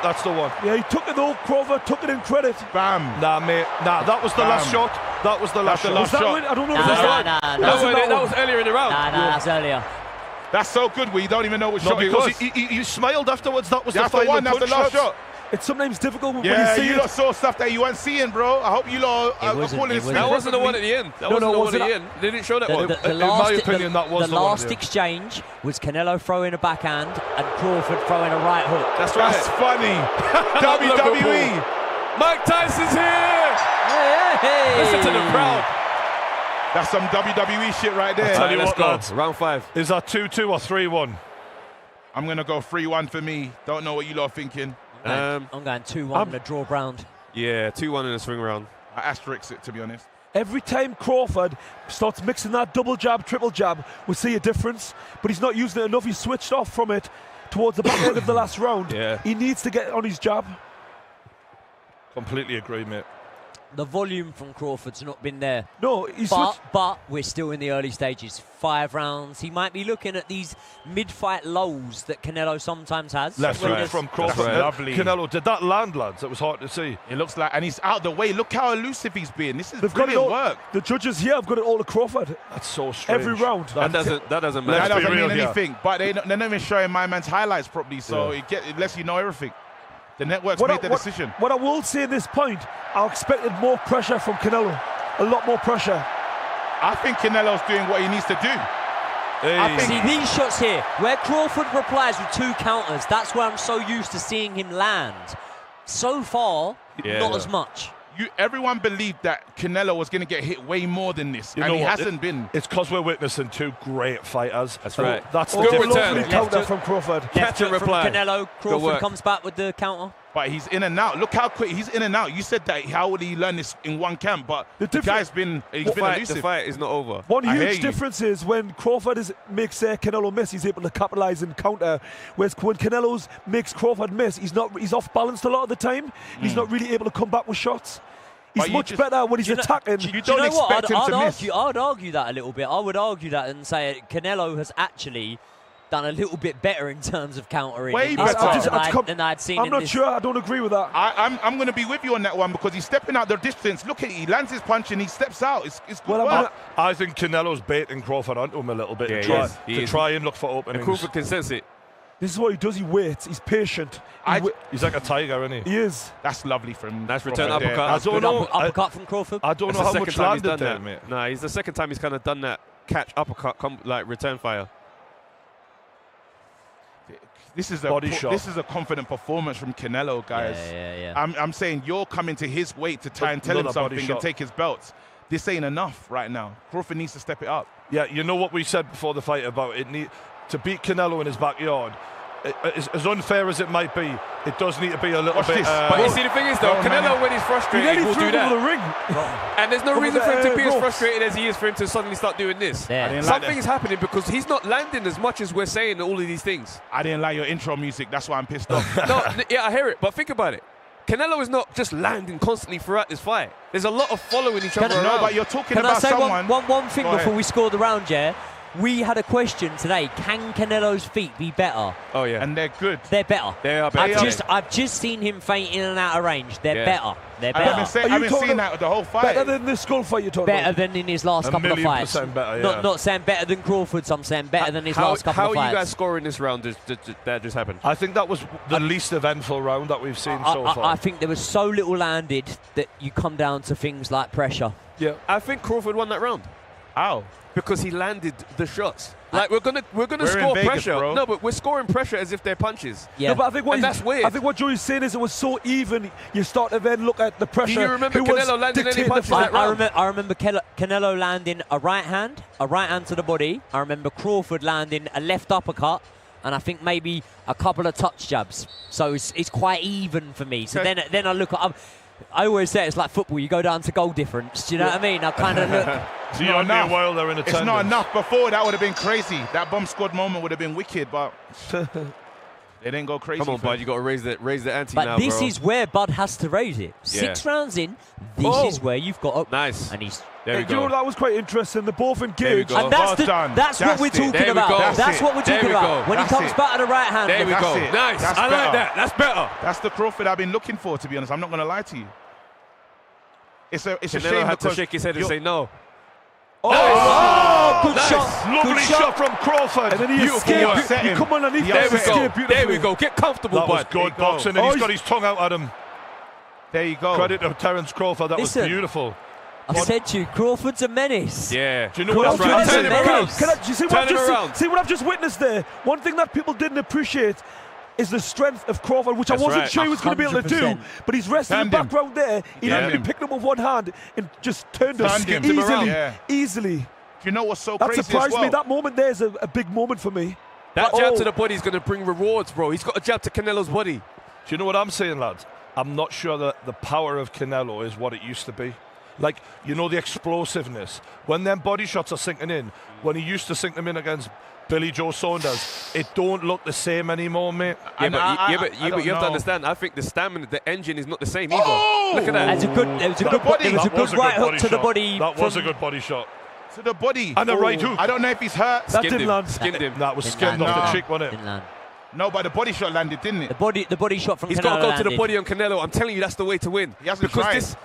That's the one. Yeah, he took it though. Crawford took it in credit. Bam. Nah, mate. Nah, that was the last shot. That was the last the shot. last Was that shot. when? I don't know. Nah, if it was nah, that. nah, That was earlier in the round. Nah, that's earlier. That's so good. We don't even know what No, shot it because was. he smiled afterwards. That was That's the the final one. That's the punch, last shot. It's sometimes difficult when Yeah, you see you it. lot saw stuff that you weren't seeing, bro. I hope you lot are wasn't, calling it this wasn't. That wasn't the one at the end. That wasn't the one at the end. They didn't show that one. In my opinion, that was the the one, last yeah. exchange was Canelo throwing a backhand and Crawford throwing a right hook. That's right. That's funny. WWE. Mike Tyson's here. Hey. Listen to the crowd. That's some WWE shit right there. tell you Let's what, go. lads. Round 5. Is that 2-2 or 3-1? I'm going to go 3-1 for me. Don't know what you lot are thinking. I'm going 2-1 in a draw round. Yeah, 2-1 in a swing round. I asterisk it, to be honest. Every time Crawford starts mixing that double jab, triple jab, we see a difference. But he's not using it enough. He's switched off from it towards the back end of the last round. Yeah. He needs to get on his jab. Completely agree, mate. The volume from Crawford's not been there. No, but we're still in the early stages. 5 rounds. He might be looking at these mid-fight lows that Canelo sometimes has. Left right from Crawford. Lovely. Canelo, did that land, lads? It was hard to see. It looks like, and he's out the way. Look how elusive he's been. This is They've got it brilliant all, work. The judges here have got it all to Crawford. That's so strange. Every round. That doesn't matter. That doesn't mean here. anything. But they're not even showing my man's highlights properly, so it lets you know everything. The network's made the decision. What I will say at this point, I expected more pressure from Canelo. A lot more pressure. I think Canelo's doing what he needs to do. I think see these shots here, where Crawford replies with 2 counters, that's where I'm so used to seeing him land. So far, not as much. Everyone believed that Canelo was going to get hit way more than this, and he hasn't been. It's because we're witnessing 2 great fighters. That's right. That's the difference. lovely counter from Crawford. Left hook from Canelo. Crawford comes back with the counter. But he's in and out. Look how quick he's in and out. You said that how would he learn this in one camp? But the guy's been elusive. The fight is not over. One huge difference is when Crawford makes Canelo miss, he's able to capitalise and counter. Whereas when Canelo makes Crawford miss, he's off balance a lot of the time. He's not really able to come back with shots. He's much better when he's attacking. You don't expect him to miss. I'd argue that a little bit. I would argue that and say Canelo has actually done a little bit better in terms of countering way better than I'd seen. I'm not sure. I don't agree with that. I'm going to be with you on that one because he's stepping out the distance. Look at he lands his punch and he steps out. It's good work. I think Canelo's baiting Crawford onto him a little bit to try and look for openings. And Crawford can sense it. This is what he does. He waits. He's patient. He's like a tiger, isn't he? He is. That's lovely from him. Nice return uppercut. I don't know. Uppercut from Crawford. I don't know how much landed there, mate. No, he's the second time he's kind of done that catch uppercut, like return fire. This is a confident performance from Canelo, guys. Yeah. I'm saying you're coming to his weight to try and tell him something and take his belts. This ain't enough right now. Crawford needs to step it up. Yeah, you know what we said before the fight about it. To beat Canelo in his backyard, as unfair as it might be, it does need to be a little bit. But you see, the thing is, though, Canelo, when he's frustrated, will do that. The ring. And there's no reason for him to be as frustrated as he is for him to suddenly start doing this. Yeah. Something's happening because he's not landing as much as we're saying all of these things. I didn't like your intro music. That's why I'm pissed off. Yeah, I hear it. But think about it. Canelo is not just landing constantly throughout this fight. There's a lot of following each other around. No, but you're talking about someone. Can I say one thing before we score the round, yeah? We had a question today. Can Canelo's feet be better? Oh, yeah. And they're good. They're better. They are better. I've just seen him feint in and out of range. They're better. They're better. I haven't seen that the whole fight. Better than the skull fight you're talking about? Better than in his last couple of fights. Better, yeah. Not saying better than Crawford's, I'm saying better than his last couple of fights. How are you guys scoring this round that just happened? I think that was the least eventful round that we've seen so far. I think there was so little landed that you come down to things like pressure. Yeah. I think Crawford won that round. How? Because he landed the shots. Like we're gonna score Vegas, pressure. bro. No, but we're scoring pressure as if they're punches. Yeah. No, but I think that's weird. I think what Joey's saying is it was so even. You start to then look at the pressure. Do you remember Canelo landing any punches that round? I remember Canelo landing a right hand to the body. I remember Crawford landing a left uppercut, and I think maybe a couple of touch jabs. So it's quite even for me. So then I look at. I always say it's like football. You go down to goal difference. Do you know what I mean? I kind of look. So you're not while they're in attendance. It's not enough. Before that would have been crazy. That bomb squad moment would have been wicked, but they didn't go crazy. Come on, Bud. You got to raise the ante but now, this bro. is where Bud has to raise it. 6 rounds in, this is where you've got to. Nice. And he's. There we You know, go. that was quite interesting. They're both engaged. And that's what we're talking about. That's what we're talking about. When he comes back to the right hand. There we go. Nice. I like that. That's better. That's the Crawford I've been looking for, to be honest. I'm not going to lie to you. It's a shame had because to shake his head and say no. Good shot. Lovely shot from Crawford. And then he escaped. He come underneath. There we go. Get comfortable, Bud. That was good boxing, and he's got his tongue out at him. There you go. Credit to Terence Crawford. That was beautiful. I said to you, Crawford's a menace. Yeah. Do you know what right. Turn him around. See what I've just witnessed there? One thing that people didn't appreciate is the strength of Crawford, which I wasn't sure he was going to be able to do. But he's resting in the background there. He picked him with one hand and just turned him easily. Do you know what's so that crazy surprised as well? me. That moment there is a big moment for me. That jab to the body is going to bring rewards, bro. He's got a jab to Canelo's body. Do you know what I'm saying, lads? I'm not sure that the power of Canelo is what it used to be. Like, you know, the explosiveness. When them body shots are sinking in, when he used to sink them in against Billy Joe Saunders, it don't look the same anymore, mate. Yeah, but you have to understand, I think the stamina, the engine is not the same either. Look at that. There was a good right hook to the body. That was a good body shot. To the body. And a right hook. I don't know if he's hurt. That didn't land. Skinned him. That was skinned off the cheek, wasn't it? Didn't land. No, but the body shot landed, didn't it? The body shot from Canelo. He's got to go to the landed. body on Canelo. I'm telling you, that's the way to win. He hasn't because tried. this.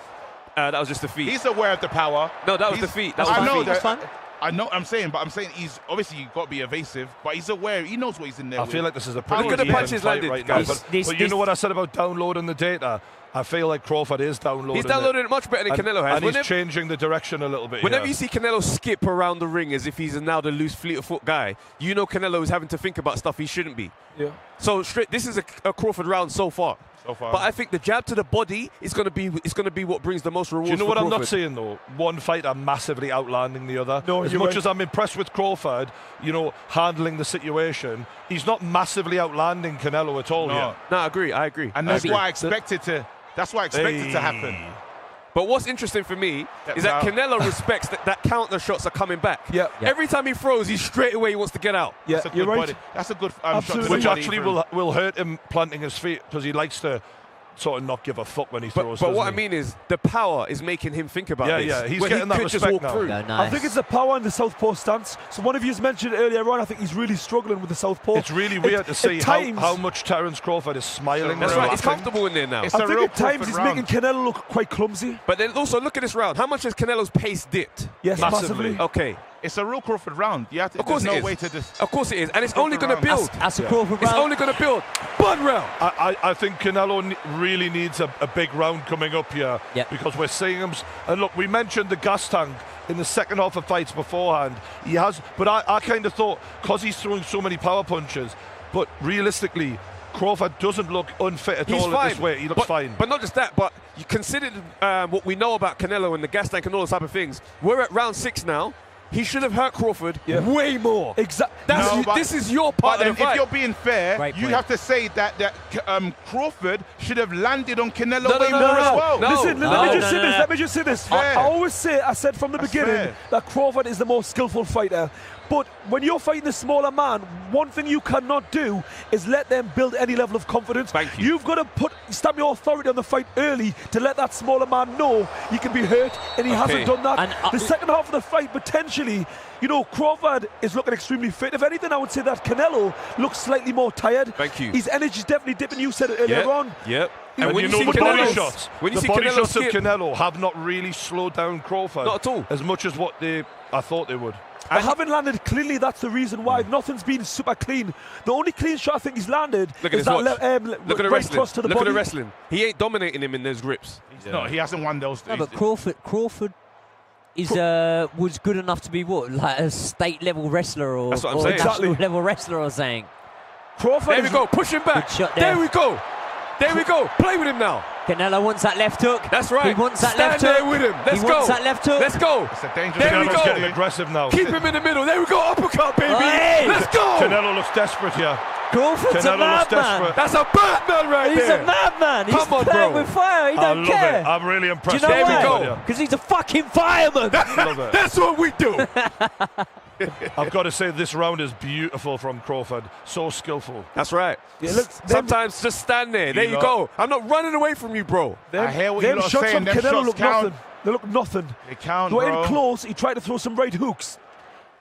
That was just the feet. He's aware of the power. No, that was the feet. That was I the know feet. that. fun. I know. I'm saying he's obviously you've got to be evasive, but he's aware. He knows what he's in there. I feel like this is a pretty Look at the even punches fight landed, right now. guys. But you know what I said about downloading the data? I feel like Crawford is downloading. He's downloading it much better than Canelo has. And he's changing the direction a little bit. Whenever you see Canelo skip around the ring as if he's now the loose, fleet of foot guy, you know Canelo is having to think about stuff he shouldn't be. Yeah. So this is a Crawford round so far. But I think the jab to the body is going to be what brings the most rewards. Do you know for what Crawford. I'm not seeing though? One fighter massively outlanding the other. No, as you're much right. as I'm impressed with Crawford, you know, handling the situation, he's not massively outlanding Canelo at all yet. No, I agree. And that's why I expected to. That's why I expected to happen. But what's interesting for me is that Canelo respects that counter shots are coming back. Yeah. Every time he throws, he straight away he wants to get out. Yeah, That's a you're good right. body. That's a good Absolutely. shot. Which actually will hurt him planting his feet because he likes to sort of not give a fuck when he throws. But what I mean is the power is making him think about this. Yeah, he's where getting he that could just respect walk now. through. No, nice. I think it's the power and the southpaw stance. So one of you mentioned earlier on, I think he's really struggling with the southpaw. It's really weird to see how much Terence Crawford is smiling. That's and right. He's laughing. comfortable in there now. It's I a think real at times Crawford he's round. making Canelo look quite clumsy. But then also look at this round. How much has Canelo's pace dipped? Yes, massively. Okay. It's a real Crawford round. You have to, Of course there's it no is. way to just. Of course it is. And it's only going to build. That's a Crawford It's round. only going to build. Bud round. I think Canelo really needs a big round coming up here because we're seeing him. And look, we mentioned the gas tank in the second half of fights beforehand. He has, but I kind of thought because he's throwing so many power punches, but realistically, Crawford doesn't look unfit at all at this weight. He looks fine. But not just that, but you considered what we know about Canelo and the gas tank and all those type of things. We're at round 6 now. He should have hurt Crawford way more. Exactly. This is your part But of then the fight. if you're being fair, you have to say that Crawford should have landed on Canelo way more as well. Listen, let me just say this. Fair. I said from the beginning fair. that Crawford is the most skillful fighter. But when you're fighting the smaller man, one thing you cannot do is let them build any level of confidence. Thank you. You've got to stamp your authority on the fight early to let that smaller man know he can be hurt, and he hasn't done that. And, the second half of the fight, potentially, you know, Crawford is looking extremely fit. If anything, I would say that Canelo looks slightly more tired. Thank you. His energy's definitely dipping. You said it earlier on. Yep. And when you you know see the body Canelo's- shots, when you the see body Canelo shots of skip- Canelo have not really slowed down Crawford Not at all. as much as what I thought they would. I haven't landed cleanly. That's the reason why. Nothing's been super clean. The only clean shot I think he's landed Look at is his that watch. Look at the right wrestling. cross to the Look at body. the wrestling. He ain't dominating him in those grips. No, he hasn't won those. No, but Crawford is was good enough to be what, like a state level wrestler or, That's what I'm or saying. national level wrestler or something. Crawford. There we go. Push him back. Good shot There there. we go. There we go. Play with him now. Canelo wants that left hook. That's right. He wants that Stand left there hook. with him. Let's he go. wants that left hook. Let's go. It's a dangerous. There we Canelo's go. getting aggressive now. Keep him in the middle. There we go. Uppercut, baby. Hey. Let's go. Canelo looks desperate here. Crawford's a Canelo looks madman. desperate. That's a Batman right He's there. a madman. He's Come on, playing bro. with fire. He I don't love care. it. I'm really Do you impressed. know There we why? go. Because he's a fucking fireman. Love it. That's what we do. I've got to say this round is beautiful from Crawford. So skillful. That's right. Yeah, look, Sometimes just stand there. There you lot. go. I'm not running away from you, bro. I hear what you them lot are shots saying. from Them Canelo shots look count. nothing. They look nothing. They count, They were bro. in close. He tried to throw some right hooks.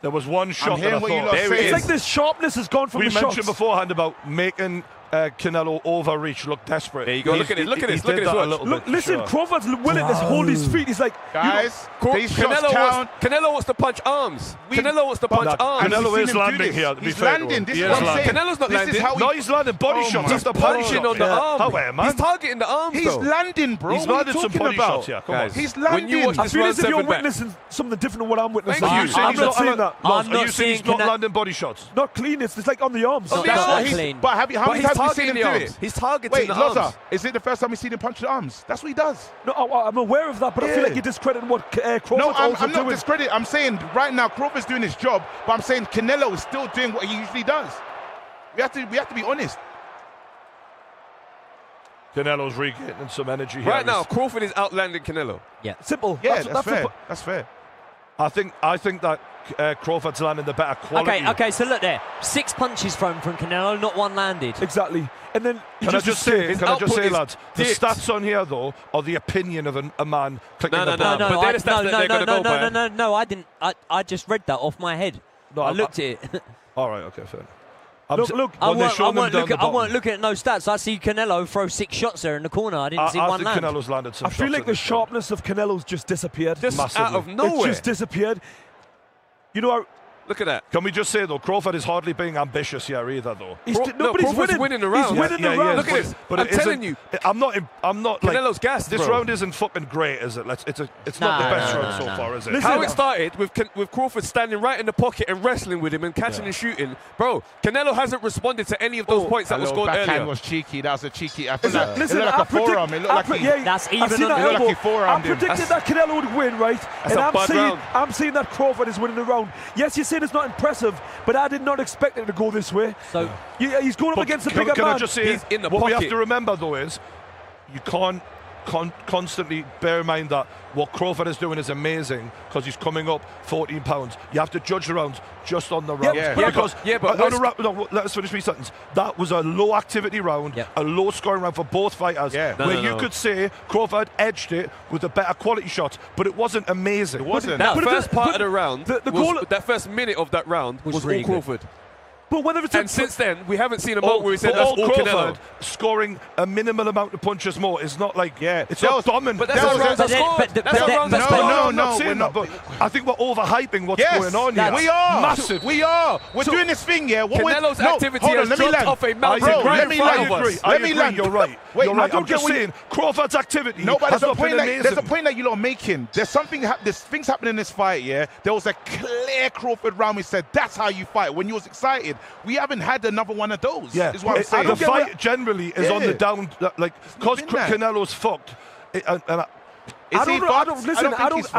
There was one shot that hearing I what you thought. lot There say. it It's is. like this sharpness has gone from We the mentioned shots. beforehand about making Canelo overreach look desperate. There you go. Look at it. Look at this. Look at He this. did that a Watch. little Look, bit, listen, sure. Crawford's willing to hold his feet. He's like, Guys, these shots Canelo count. wants to punch arms. Canelo wants to punch arms. Canelo We've is seen him do landing this. here, to be He's fair to landing. him. This He is is what I'm landing. saying. Cannelo's not This landing. is how No, he- he's landing body Oh shots. my That's the God. punching on the Yeah. arm. How man? He's targeting the arms, He's though. landing, bro. He's What are landed you some talking body about? shots here. Come on. Guys, He's when you landing. watch I this feel round as if you're 7 back, witnessing something different than what I'm witnessing. Thank Are you. you saying I'm he's not not saying landing? that. Loz, I'm are you not saying he's saying not Canelo- landing body shots? Not clean. It's like on the arms. On the That's arms. what not he's. clean. But how but many he's times have you seen targeting him the do arms. it? He's targeting Wait, the arms. Loza, is it the first time you've seen him punch the arms? That's what he does. No, I'm aware of that, but I feel Yeah. like you're discrediting what Crawford's No, also I'm not doing. discrediting. I'm saying right now Crawford's doing his job, but I'm saying Canelo is still doing what he usually does. We have to be honest. Canelo's regaining some energy here. Right now, Crawford is outlanding Canelo. Yeah. Simple. Yeah, that's fair. That's fair. I think that Crawford's landing the better quality. Okay, so look there. 6 punches thrown from Canelo, not one landed. Exactly. And then Can I just say, lads, the dipped. stats on here though are the opinion of a man clicking the No, button. No, I didn't. I just read that off my head. No, I looked at it. All right, okay, fair. I weren't looking at no stats. I see Canelo throw 6 shots there in the corner. I didn't see one think land. Canelo's landed some I feel shots like the sharpness of Canelo's just disappeared. Just Massively. out of nowhere. It just disappeared. You know, Look at that. Can we just say though, Crawford is hardly being ambitious here either though. Crawford's winning the round. He's winning the round. Look at this. But I'm telling you. I'm not Canelo's gassed, This bro. round isn't fucking great, is it? It's not the best round so far, is it? How it started with Crawford standing right in the pocket and wrestling with him and catching and shooting. Bro, Canelo hasn't responded to any of those points that was scored earlier. Was cheeky. That was a cheeky. I feel Listen, it looked like a forearm. It looked like that's even on it looked like he forearmed I predicted that Canelo would win, right? That's a bad round. I'm saying that Crawford is winning the round. Yes, you're saying it's not impressive, but I did not expect it to go this way. So he's going up against a bigger man. Can I just say, He's in the what we pocket. have to remember though is, you can't constantly bear in mind that what Crawford is doing is amazing because he's coming up 14 pounds. You have to judge the rounds just on the round. Let us finish my sentence. That was a low activity round, a low scoring round for both fighters. You could say Crawford edged it with a better quality shot, but it wasn't amazing. It wasn't. That first part of the round, that first minute of that round was all Crawford. But whether it's and since then, we haven't seen a moment where we said that's all Crawford Canelo. Scoring a minimal amount of punches more is not like it's not dominant. But that's how rounds are scored. That's how rounds are scored. No, we're not. But I think we're overhyping what's going on here. We are massive. We are. We're doing this thing, yeah. Canelo's activity has dropped off a mountain. Let me land. You're right. Wait, you're right. I'm just saying Crawford's activity. No, but has not been amazing. there's a point that you lot are making. There's things happening in this fight, yeah. There was a clear Crawford round. We said that's how you fight. When you was excited, we haven't had another one of those. Yeah, is what I'm saying. The fight generally is on the down, like because Canelo's fucked. I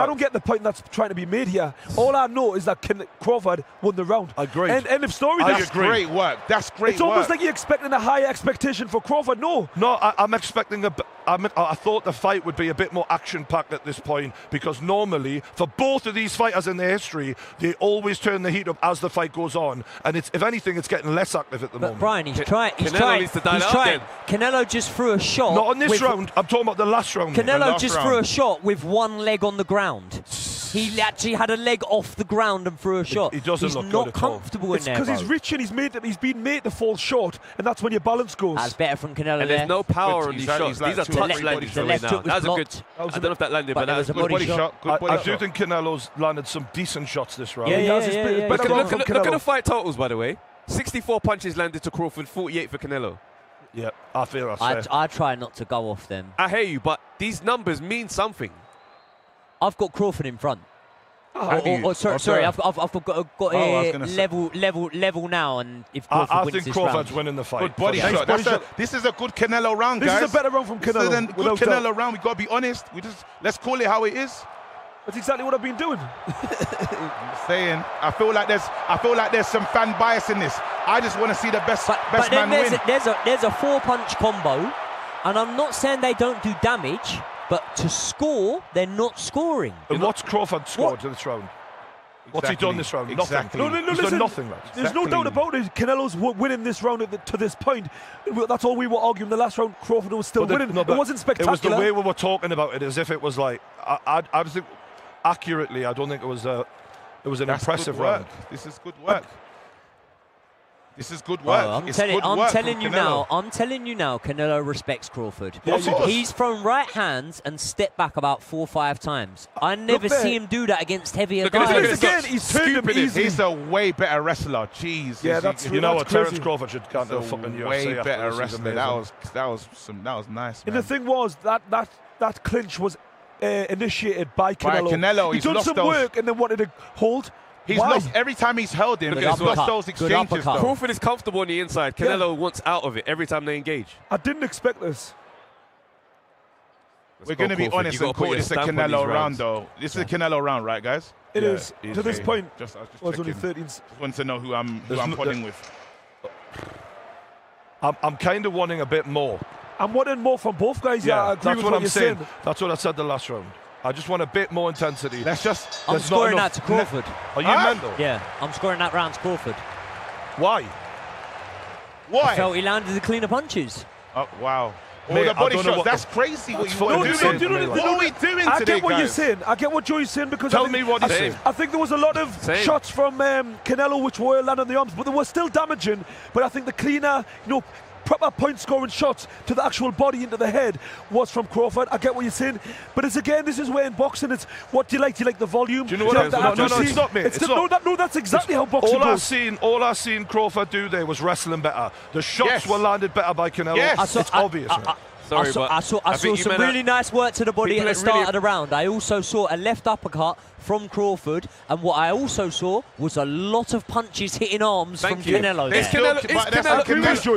don't get the point that's trying to be made here. All I know is that Crawford won the round. Agreed. End of story. That's great work. That's great work. It's almost like you're expecting a higher expectation for Crawford. No, I'm expecting I thought the fight would be a bit more action-packed at this point because normally, for both of these fighters in their history, they always turn the heat up as the fight goes on, and if anything, it's getting less active at the moment. Brian, he's trying. Needs to dial it up. Canelo just threw a shot. Not on this round. I'm talking about the last round. Canelo just threw a shot with one leg on the ground. He actually had a leg off the ground and threw a shot. He doesn't look not good at all. comfortable in there. Because he's rich and he's been made to fall short, and that's when your balance goes. That's better from Canelo. And there's no power on these shots. These are touch landings for me now. That was a good. I don't know if that landed, but that was a good body shot. I do think Canelo's landed some decent shots this round. Look at the fight totals, by the way. 64 punches landed to Crawford, 48 for Canelo. Yeah, I feel that's fair. I try not to go off them. I hear you, but these numbers mean something. I've got Crawford in front. Sorry, I've got a level now, and if Crawford I wins think this Crawford's round, winning the fight. Good body shot. This is a good Canelo round, guys. This is a better round from Canelo. This is a good Canelo round. We got to be honest. Let's call it how it is. That's exactly what I've been doing. I'm saying, I feel like there's some fan bias in this. I just want to see the best man win. There's a 4-punch combo, and I'm not saying they don't do damage. But to score, they're not scoring. And what's Crawford scored in this round? What's he done this round? Exactly. Nothing. He's done nothing, lads. There's no doubt about it. Canelo's winning this round to this point. That's all we were arguing. The last round, Crawford was still winning. It wasn't spectacular. It was the way we were talking about it, as if it was like I think accurately. I don't think it was an impressive round. This is good work. This is good work. I'm telling you now, Canelo respects Crawford. He's thrown right hands and stepped back about 4 or 5 times. I never see him do that against heavier guys. He's turned him easy. He's a way better wrestler. Jeez. Yeah, that's you know what? Terence Crawford should come to the fucking UFC. Way better wrestler. That was nice. Man. And the thing was that clinch was initiated by Canelo. He done some work and then wanted to hold. He's lost every time he's held him. He's lost those exchanges. Crawford is comfortable on the inside. Canelo wants out of it every time they engage. I didn't expect this. We're going to be honest and call this a Canelo round, though. This is a Canelo round, right, guys? It is. To this point, I was only 13. Just want to know who I'm podding with. I'm kind of wanting a bit more. I'm wanting more from both guys. Yeah, I agree that's with what I'm you're saying. saying. That's what I said the last round. I just want a bit more intensity. I'm scoring that to Crawford. Are you mental? Yeah, I'm scoring that round to Crawford. Why? I felt he landed the cleaner punches. Oh, wow. Mate, All the body I don't know shots, what that's the- crazy what That's you fucking are insane doing. to me, like. What are we doing I today, get what you're guys? saying. I get what Joey's saying because Tell I think, me what he's saying. I think there was a lot of shots from Canelo which were landing on the arms, but they were still damaging. But I think the cleaner, proper point scoring shots to the actual body into the head was from Crawford. I get what you're saying, but it's again, this is where in boxing it's what do you like? Do you like the volume? Do you know what? No, accuracy? it's not me. It's It's not. not. No, that's exactly how boxing goes. All I seen Crawford do there was wrestling better. The shots were landed better by Canelo. Yes. It's obvious. right? Sorry, I saw some really nice work to the body at the start of the round. I also saw a left uppercut from Crawford, and what I also saw was a lot of punches hitting arms from Canelo. Is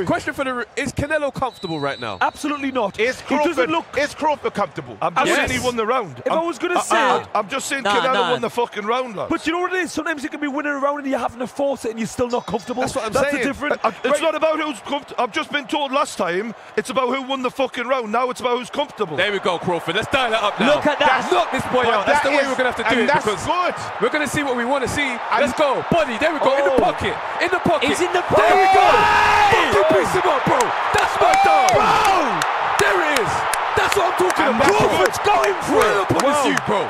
question for is Canelo comfortable right now? Absolutely not. Is Crawford comfortable? I'm just saying he won the round. If I was going to say, I'm just saying Canelo won the fucking round, lads. But you know what it is? Sometimes you can be winning a round and you're having to force it and you're still not comfortable. That's what I'm That's saying. the difference. It's not about who's comfortable. I've just been told last time it's about who won the fucking round. Now it's about who's comfortable. There we go, Crawford. Let's dial it up now. Look at that. Knock this boy out. That's the way we're going to have to do it. That's because good. we're going to see what we want to see. Let's go. Body. There we go. In the pocket. In the pocket. He's in the There we go. pocket. Fucking piece him up, bro. That's my dog. There it is. That's what I'm talking about. Crawford's going for Right it. up on the suit, bro.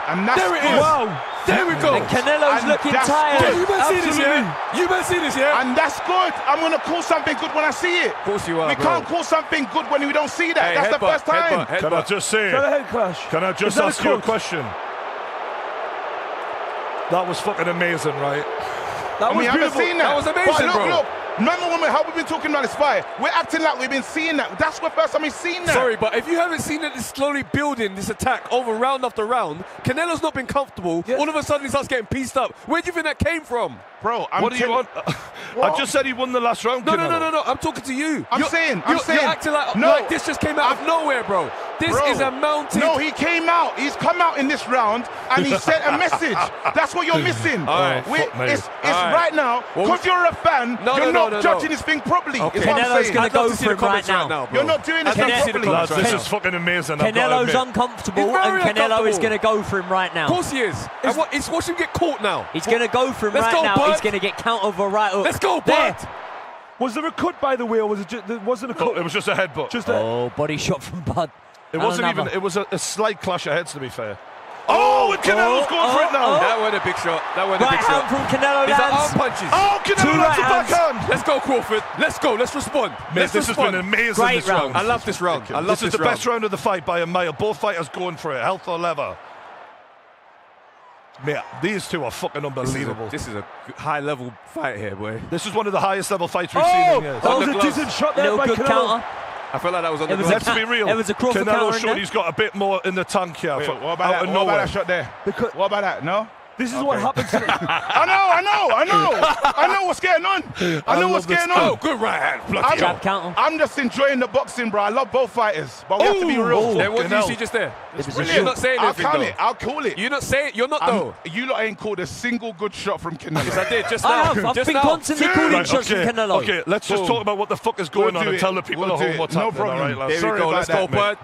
And that's There it good. is. Wow. There we go. And Canelo's And looking that's tired. good. You man see this, yeah? You man see this, yeah? And that's good. I'm going to call something good when I see it. Of course you are, We bro. can't call something good when we don't see that. Hey, That's the headbutt, first time. headbutt, Can I headbutt. just say? Got a head clash. Can I Is just that a ask you a coach? question? That was fucking amazing, right? That was I haven't beautiful. seen that. That was amazing, but bro. Look, remember when how we've been talking about this fight? We're acting like we've been seeing that. That's the first time we've seen that. Sorry, but if you haven't seen it slowly building this attack over round after round, Canelo's not been comfortable. Yeah. All of a sudden he starts getting pieced up. Where do you think that came from? Bro, What do you want? I just said he won the last round. No, Canelo. I'm talking to you. I'm You're saying. You're acting like this just came out of nowhere, bro. This Bro, is a mountain. No, he came out. He's come out in this round and he sent a message. That's what you're missing. All right. It's All right. right now, because you're a fan, you're not judging this thing properly. Okay. Is what I'm Canelo's saying. gonna I'd love go to see for the him right comments now. bro. You're not doing this thing I'd love to see the properly. comments Lads, this right is fucking amazing. I've Canelo's got to admit. uncomfortable, He's very and Canelo is uncomfortable. going to go for him right now. Of course he is. And it's watch him get caught now. He's going to go for him Let's right go, now. Bud. He's going to get count over right hook. Let's go, There. Bud. Was there a cut, by the way, or was it just, there wasn't a cut? It was just a headbutt. Just a, Oh, body shot from Bud. It And wasn't another. even. It was a slight clash of heads, to be fair. Oh, and Canelo's going for it now. That wasn't a big shot. That wasn't a Right big hand shot. from Canelo These are arm lands. punches. Oh, Canelo Two lands a right hands. backhand. Let's go, Crawford. Let's go. Let's respond. Mate, Let's this has respond. been amazing. Great this round. I love this round. I love This is the round. best round of the fight by a mile. Both fighters going for it, health or leather. Mate, these two are fucking unbelievable. This is a high-level fight here, boy. This is one of the highest level fights we've seen in years. that was a gloves. decent shot there Little by good Canelo. counter. I felt like that was on It the was a gloves. Let's be real. It was a Crawford Canelo counter in showed there. he's got a bit more in the tank here. Wait, from what about out that? of What about nowhere. that shot there? Because What about that? No? this is what happens. I know what's going on. I know what's going on. Oh, good right hand. Bloody Jab counter. I'm just enjoying the boxing, bro. I love both fighters, but we have to be real. Then what did you hell. see just there? It was a You're shoot. not saying I'll anything, count though. it. I'll call it. You're not saying. You're not, though. You lot ain't called a single good shot from Canelo. Yes, I did just I now. have. I've Just been now. constantly calling Right, shots from Canelo. Okay, let's just Boom. talk about what the fuck is going We'll on do and it. tell the people We'll at do home it. what's No happening. problem. All right, lads? There we Sorry go. about Let's that, go, mate. Bud.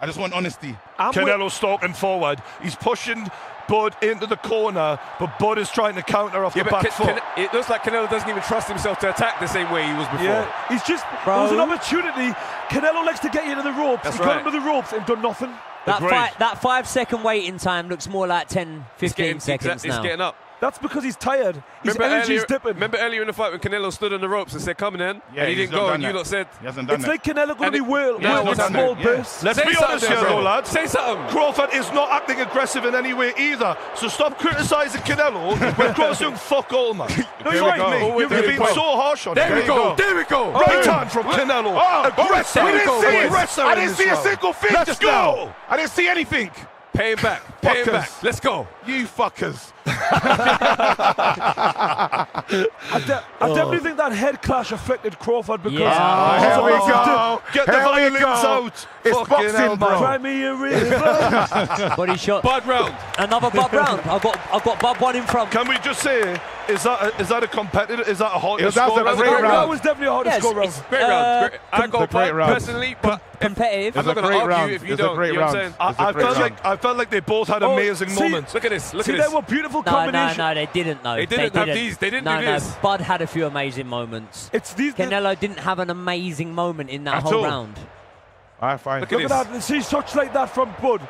I just want honesty. Canelo stalking forward. He's pushing Bud into the corner, but Bud is trying to counter off Yeah, the but back foot. it looks like Canelo doesn't even trust himself to attack the same way he was before. Yeah, he's just, Bro. there was an opportunity. Canelo likes to get you into the ropes. That's He got right. into the ropes and done nothing. That 5 second waiting time looks more like 10, 15 seconds It's now. getting up. That's because he's tired. His energy's dipping. Remember earlier in the fight when Canelo stood on the ropes and said, "Come in," Yeah, and he he's didn't not go, done and you that. lot said, He hasn't done It's that. like Canelo going to And be it- world Yeah, with he's done small that. bursts. Let's Say be something honest there, here, bro. though, lads. Say something. Crawford is not acting aggressive in any way either. So stop criticising Canelo when Crawford's doing fuck all, man. No, There you're we right, go. mate. You've There we been go. so harsh on There him. we go. There we go. Right hand from Canelo. Aggressive. There we go, boys. Aggressive I in didn't this see a round. single thing Let's just go. now. I didn't see anything. Pay him back. Pay him Fuckers. back. Let's go. You fuckers. I definitely think that head clash affected Crawford because... Here we go. Get the violins out. It's boxing, bro. Try me a river. Body shot. Bud round. Another Bud round. I've got Bud one in front. Can we just say, is that a competitive? Is that a hard That was score? a great round. That was definitely a hard to score round. Great round. I got great Bud round. personally, but competitive. I'm not going to argue if you don't. You know what I'm saying? I felt like they both had amazing moments. Look at this. Look at See, this. they were beautiful No, combinations. no, they didn't. No, They didn't have these. They didn't do this. No, Bud had a few amazing moments. It's these. Canelo didn't have an amazing moment in that At whole all. round. I find. Look at that. See shots like that from Bud.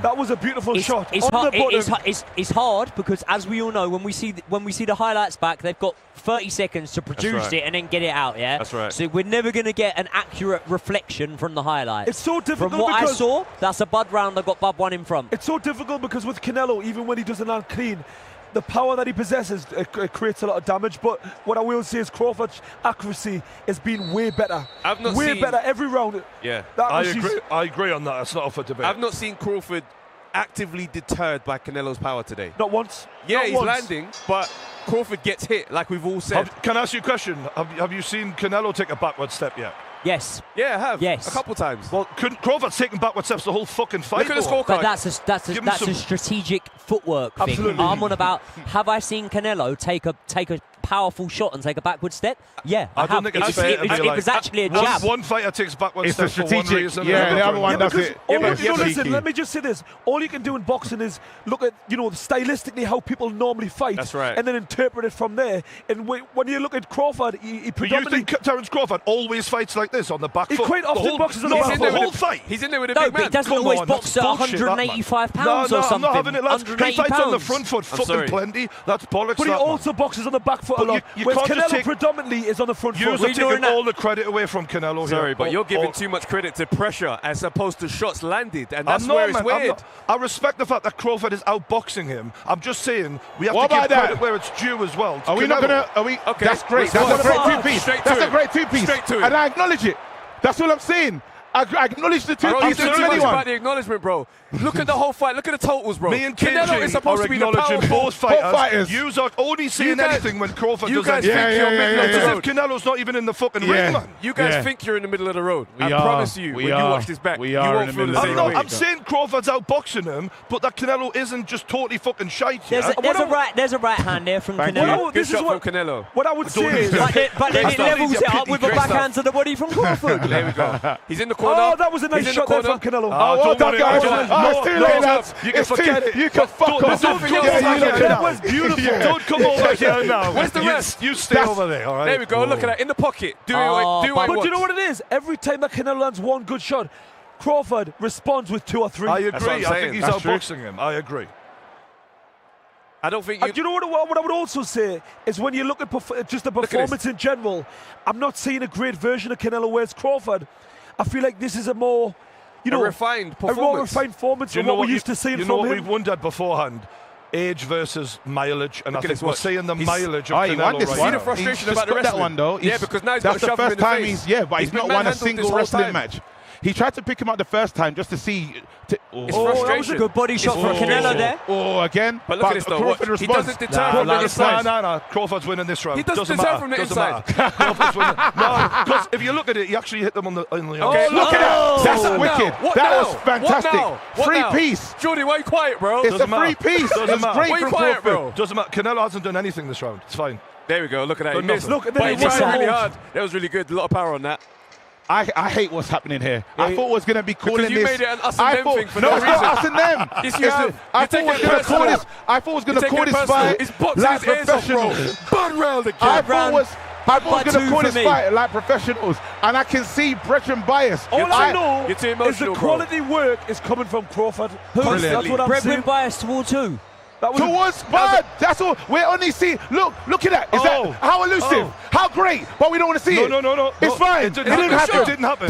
That was a beautiful shot. It's On hard, the button. it's hard because, as we all know, when we see the highlights back, they've got 30 seconds to produce it and then get it out. Yeah, That's right. So we're never going to get an accurate reflection from the highlights. It's so difficult From what I because saw, that's a Bud round. I got Bud one in front. it's so difficult because with Canelo, even when he doesn't land clean, the power that he possesses it creates a lot of damage. But what I will say is Crawford's accuracy has been way better. I've not way seen- better every round. Yeah. I agree on that. That's not up for debate. I've not seen Crawford actively deterred by Canelo's power today. Not once. Yeah, Not he's once. landing, but Crawford gets hit, like we've all said. Can I ask you a question? Have you seen Canelo take a backward step yet? Yes. Yeah, I have. Yes. A couple times. Well, Crawford's taken backward steps the whole fucking fight. Look at the though. scorecard. But that's a strategic footwork thing. Absolutely. I'm on about, have I seen Canelo take a powerful shot and take a backward step? Yeah, I don't have. think it's fair. It was actually a jab. One fighter takes backward It's steps a for one strategic. reason. Yeah, the other one does because it. listen, let me just say this. All you can do in boxing is look at, stylistically how people normally fight. That's right. And then interpret it from there. And when you look at Crawford, he But you predominantly... think Terence Crawford always fights like this on the back He foot? quite often boxes on the No, back the foot. whole fight. He's in there with a No, big but he man. doesn't Come always on, box that's at bullshit, that, man. 185 No, pounds or something. I'm not having it, lads. He 180 fights on the pounds. front foot I'm fucking sorry. plenty. That's bollocks. But he that, man. also boxes on the back foot a But lot. you Whereas can't just Canelo take- predominantly is on the front You're foot. taking all the credit away from Canelo here. Sorry, but you're giving Or- too much credit to pressure as opposed to shots landed, and that's I'm not, where it's man, I'm weird. not. I respect the fact that Crawford is outboxing him. I'm just saying we have What to give about that? credit where it's due as well. Are we not gonna? Are we? Okay. That's great. Let's That's a go. great two-piece. Straight to That's a it. great two-piece. Straight to it. And I acknowledge it. That's what I'm saying. I acknowledge the Bro, you two-piece. said It's too much anyone. about the acknowledgement, bro. Look at the whole fight. Look at the totals, bro. Me and Canelo KJ is supposed are to be the acknowledging powerful. both fighters. fighters. Yous are only seeing guys- anything when Crawford You does guys anything. think you're middle of It's the as road. if Canelo's not even in the fucking Yeah. ring, man. You guys Yeah. think you're in the middle of the road. We I are. promise you, We when you are. watch this back, We you are won't in the feel the middle same of the way. I'm saying Crawford's outboxing him, but that Canelo isn't just totally fucking shite. There's a right hand there from Thank you. Canelo. Good This is shot what- from Canelo. What I would say is... But then it stuff. levels it up with a Great backhand stuff. to the body from Crawford. There we go. He's in the corner. Oh, that was a nice He's in shot the there corner. from Canelo. Oh, well don't done, worry, guys. don't- It's too late, lads. You can It's too- forget it. You can fuck Don't off. come Yeah, over yeah, here yeah. now. was beautiful. Yeah. Don't come over here now. Where's the rest? You stay over there, all right? There we go. Look at that in the pocket. Do Oh, what he But wants. do you know what it is? Every time that Canelo lands one good shot, Crawford responds with 2 or 3. I what I'm agree. I saying. think he's That's true. outboxing him. I agree. I don't think Do you. you know what I would also say is when you look at just the at this. performance in general, I'm not seeing a great version of Canelo whereas Crawford. I feel like this is a more, A refined a more performance. refined performance Do you than know what we you- used to see You know from what him. we've wondered beforehand? Age versus mileage, and Look I at think his we're watch. seeing the He's- mileage of Oh, he won Canelo this right See one. the now. frustration He's about just the got that wrestling. one though. Yeah, He's- because now he's got that's to the shove him in first the time face. he's but He's he's been not won a manhandled single this whole wrestling time. match. He tried to pick him up the first time just to see. It's Oh, that was a frustration. good body shot from Canelo there. Oh, again. But look at this though. Crawford Watch. He responds. doesn't deter Nah, from the nah, inside. No. Crawford's winning this round. He doesn't doesn't deserve matter. from the Doesn't inside. matter. Crawford's winning. No, because if you look at it, he actually hit them on the. Okay, Look at that. That's What wicked. now? What That now? was fantastic. What now? What Free now? piece. Geordie, why are you quiet, bro? It's a free piece. Doesn't It's matter. great Why you from quiet, Crawford. bro? Doesn't matter. Canelo hasn't done anything this round. It's fine. There we go. Look at that. He Good missed. enough. Look, and then But he he missed tried out. really hard. That was really good. A lot of power on that. I hate what's happening here. I thought it was going to be calling you this. made it an us and I them thought, thing for no, no it's not reason. us and them. Yes, you have. I You're thought it was taking going it to call personal. this. I thought it was going to You're call taking this it personal. fight He's boxing like his ears off, bro. professionals. Bud round again. I thought it was But going to two call for this me. fight like professionals, and I can see Brethren bias. All I know You're too is the emotional, bro. quality work is coming from Crawford. Brilliant. That's what I'm Brethren saying. bias towards who? That was Towards Bud, that's all. We're only seeing. Look at that. Is Oh. that how elusive? Oh. How great? But we don't want to see it. No. It's fine. It didn't happen. Didn't happen. It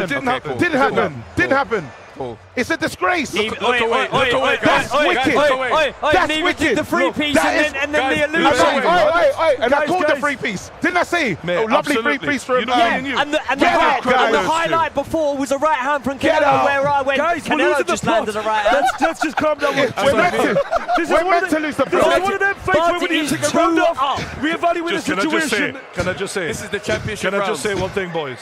didn't happen. Didn't happen. Didn't happen. Oh. It's a disgrace. Look away, That's wicked. That's Even wicked. did the three-piece and then the illusion. And I called the three-piece. Didn't I say? Mate, Lovely absolutely. three-piece for him. And the highlight before was a right hand from Canelo where I went, Guys, we're Canelo losing just the plot. landed a right hand. Let's just calm down. We're meant to lose the This is plot. one of them fights where we need to take a round off, reevaluate the situation. Can I just say? This is the championship Can I just say one thing, boys?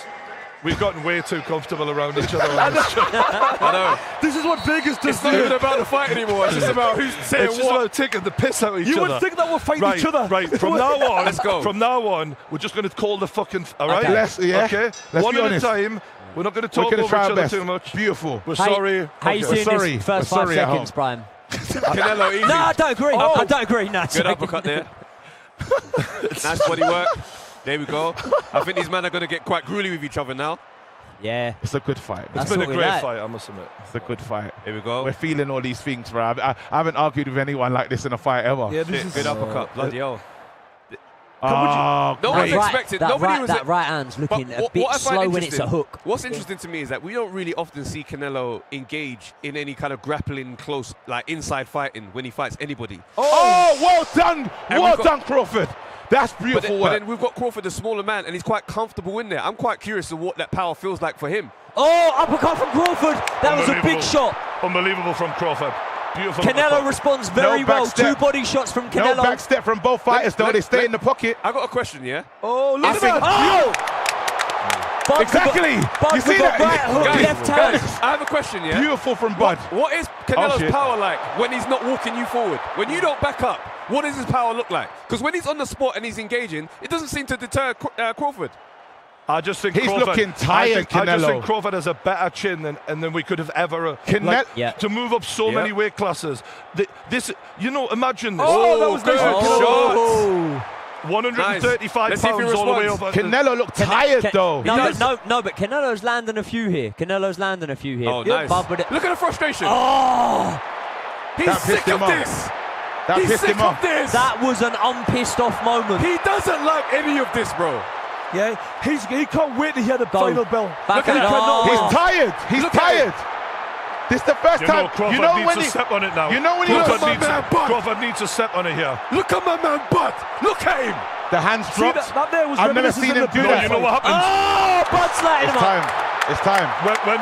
We've gotten way too comfortable around each other. I know. This is what Vegas does. It's not even about the fight anymore. It's just about who's saying It's just about taking the piss out of each other. You would think that we'll fight each other. Right, from now on, let's go. From now on, we're just going to call the fucking. All right? Okay. Okay? Let's one be at honest. a time. We're not going to talk We're gonna over try each our other best. too much. Beautiful. We're sorry. How you seeing sorry. this first We're 5 sorry at seconds, home. Brian? Canelo easy. No, I don't agree. I don't agree. No, Good uppercut there. Nice body work. There we go. I think these men are going to get quite gruely with each other now. Yeah. It's a good fight. It's been a great fight, I must admit. It's a good fight. Here we go. We're feeling all these things, bro. I haven't argued with anyone like this in a fight ever. Yeah, this is Good uppercut. Bloody hell. Nobody expected. Nobody was. That right hand's looking a bit slow when it's a hook. What's interesting to me is that we don't really often see Canelo engage in any kind of grappling, close, like inside fighting when he fights anybody. Oh, well done. Well done, Crawford. That's beautiful But then we've got Crawford, the smaller man, and he's quite comfortable in there. I'm quite curious of what that power feels like for him. Oh, uppercut from Crawford. That was a big shot. Unbelievable from Crawford. Beautiful. Canelo responds very well. backstep. 2 body shots from Canelo. No backstep from both fighters, though. They stay in the pocket. I got a question, yeah? Oh, look at that. Bud Exactly. You see that? Right hook, left hand. I have a question, yeah? Beautiful from Bud. What is Canelo's shit. power like when he's not walking you forward? When you don't back up, what does his power look like? Because when he's on the spot and he's engaging, it doesn't seem to deter Crawford. I just think He's Crawford, looking tired, I just Canelo. think Crawford has a better chin than we could have ever. To move up so many weight classes. This, imagine this. Oh, that was nice. Shot. 135 Let's see if he pounds all the way responds. over. Canelo looked tired, though. No, but Canelo's landing a few here. Oh, nice. Look at the frustration. Oh! He's sick of this. He's sick of this. That was an unpissed off moment. He doesn't like any of this, bro. Yeah, he can't wait to hear the final bell. Look at He's tired. He's tired. This is the first time. Crawford needs to step on it now. Crawford needs to step on it here. Look at my man, Bud. Look at him. The hands dropped. That there was I've never seen him do that. You know what happens? Oh, Bud's lighting him up. It's time. When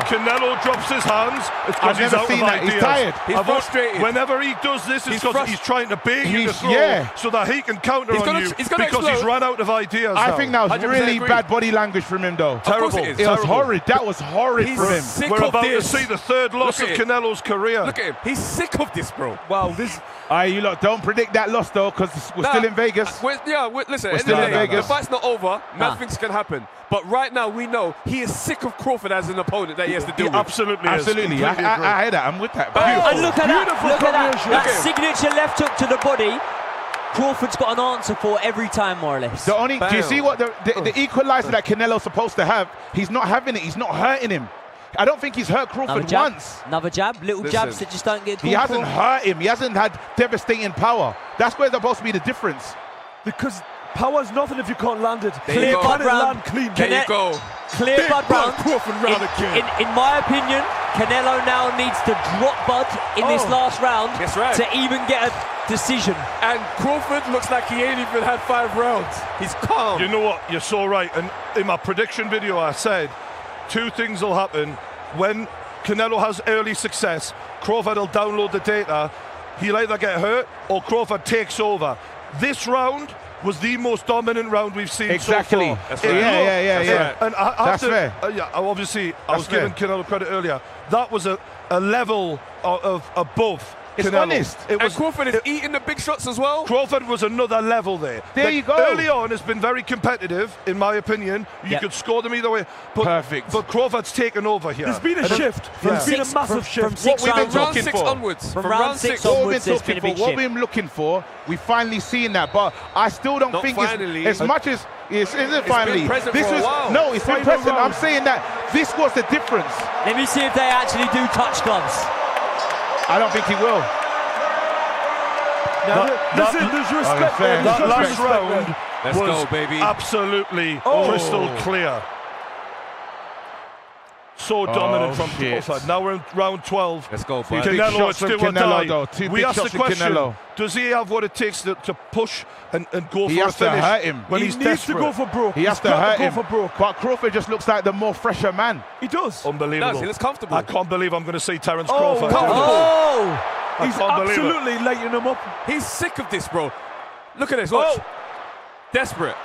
Canelo drops his hands, it's because he's out of ideas. He's tired. He's frustrated. Whenever he does this, it's because he's trying to bait you to throw so that he can counter on you because he's run out of ideas. I think that was really bad body language from him, though. Terrible. It was horrid. That was horrid from him. We're about to see the third loss of Canelo's career. Look at him. He's sick of this, bro. Wow, this. You lot don't predict that loss, though, because we're still in Vegas. Listen, we're still in Vegas. The fight's not over. Mad things can happen. But right now, we know he is sick of Crawford as an opponent that he has to deal with. Absolutely. I hear that. I'm with that. And look at that. Look at that. That signature left hook to the body. Crawford's got an answer for every time, more or less. Do you see what the equalizer that Canelo's supposed to have? He's not having it. He's not hurting him. I don't think he's hurt Crawford once. Another jab, jabs that just don't get called. He hasn't hurt him. He hasn't had devastating power. That's where supposed to be the difference. Because power's nothing if you can't land it. Clear Bud round. Land clean. There you go. Clear Bud round. Crawford round again. In my opinion, Canelo now needs to drop Bud in this last round to even get a decision. And Crawford looks like he ain't even had 5 rounds. He's calm. You know what? You're so right. And in my prediction video, I said 2 things will happen. When Canelo has early success, Crawford will download the data. He'll either get hurt or Crawford takes over. This round was the most dominant round we've seen so far. That's right. Yeah. And That's fair. Obviously, I was giving Canelo credit earlier. That was a level of above It's Canelo. honest. And Crawford is eating the big shots as well. Crawford was another level there. There you go. Early on, it's been very competitive, in my opinion. You could score them either way. But, Perfect. But Crawford's taken over here. There's been a shift. There's been a massive shift. From round 6 onwards. From round 6 onwards, there's been a big shift. What we've been looking for, we finally seen that. But I still don't think it's as much as it's finally. Been present for a while. No, it's been present. I'm saying that this was the difference. Let me see if they actually do touch gloves. I don't think he will. There's respect there. That last round was baby. absolutely crystal clear. so dominant from Crawford. Now we're in round 12. Let's go, Two bud. big Canelo, shots it's from do or Canelo, die. though. Two We big asked the shots from question, Canelo. does he have what it takes to push and go He for a has to finish hurt him. when He he's needs desperate? to go for broke. He has He's to got hurt go him. for broke. But Crawford just looks like the more fresher man. He does. Unbelievable. He looks comfortable. I can't believe I'm going to see Terence Oh, Crawford. comfortable. I He's can't believe it. absolutely lighting him up. He's sick of this, bro. Look at this. Watch. Desperate.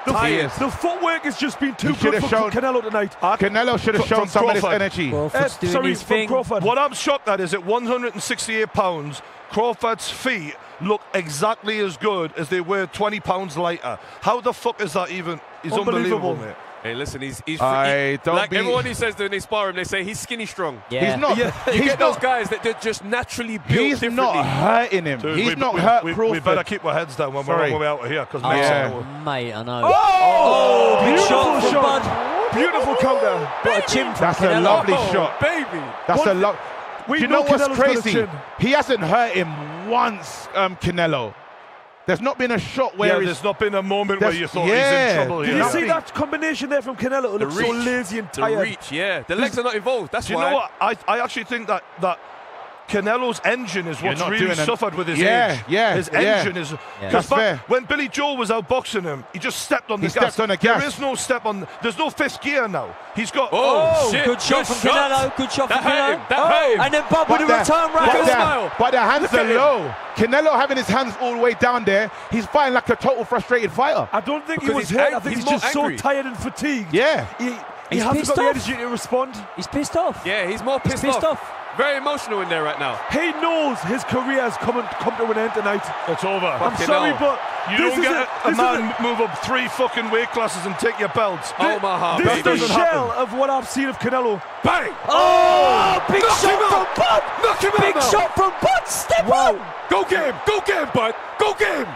The footwork has just been too He should good have for shown- Canelo tonight. Canelo should have shown From some of this Crawford. energy. From Crawford. What I'm shocked at is at 168 pounds, Crawford's feet look exactly as good as they were 20 pounds lighter. How the fuck is that even? He's unbelievable, mate. Hey, listen, he's don't like be- everyone who says that when they spar him, they say he's skinny strong. Yeah. He's not. You He's get those not. guys that they're just naturally built He's differently. not hurting him. Dude, He's we- not we- hurt we, Crawford. We better keep our heads down when we're Sorry. on the way out of here because Mate, I know. Oh, big beautiful shot from shot. Bud. Beautiful counter. Got a chin from That's a Canelo. lovely Oh, shot. baby. That's One a lot. We You know what's Canelo's got a crazy? chin. He hasn't hurt him once, Canelo. There's not been a shot where there's not been a moment where you thought he's in trouble Did here. you see that combination there from Canelo? It The looks so reach. lazy and The tired. reach, yeah. The legs are not involved. That's Do you why. know what? I actually think that Canelo's engine is You're what's not really doing it. suffered with his Yeah, age. yeah, His yeah. engine is. That's Because fair. when Billy Joel was outboxing him, he just stepped on the He gas. stepped on the gas. There is no step on. There's no fifth gear now. He's got. Oh, shit. Good shot from Canelo. Good shot from That hurt him. Canelo. That hurt him. And then Bud with a return right. But the hands Look are at him. low. Canelo having his hands all the way down there. He's fighting like a total frustrated fighter. I don't think he Because was he's hurt. I ang- think he's he's just more angry. so tired and fatigued. Yeah. He He's hasn't pissed got the off. energy to respond. He's pissed off. Yeah, he's more pissed, pissed off. Very emotional in there right now. He knows his career has come to an end tonight. It's over. I'm sorry, but You this don't is get a this man move up 3 fucking weight classes and take your belts. Oh, my heart. This is the doesn't shell happen. of what I've seen of Canelo. Bang! Oh, big Knock him shot out. from Bud. Knock him out Big now. shot from Bud. Step on. Go get him. Go get him, bud. Go get him.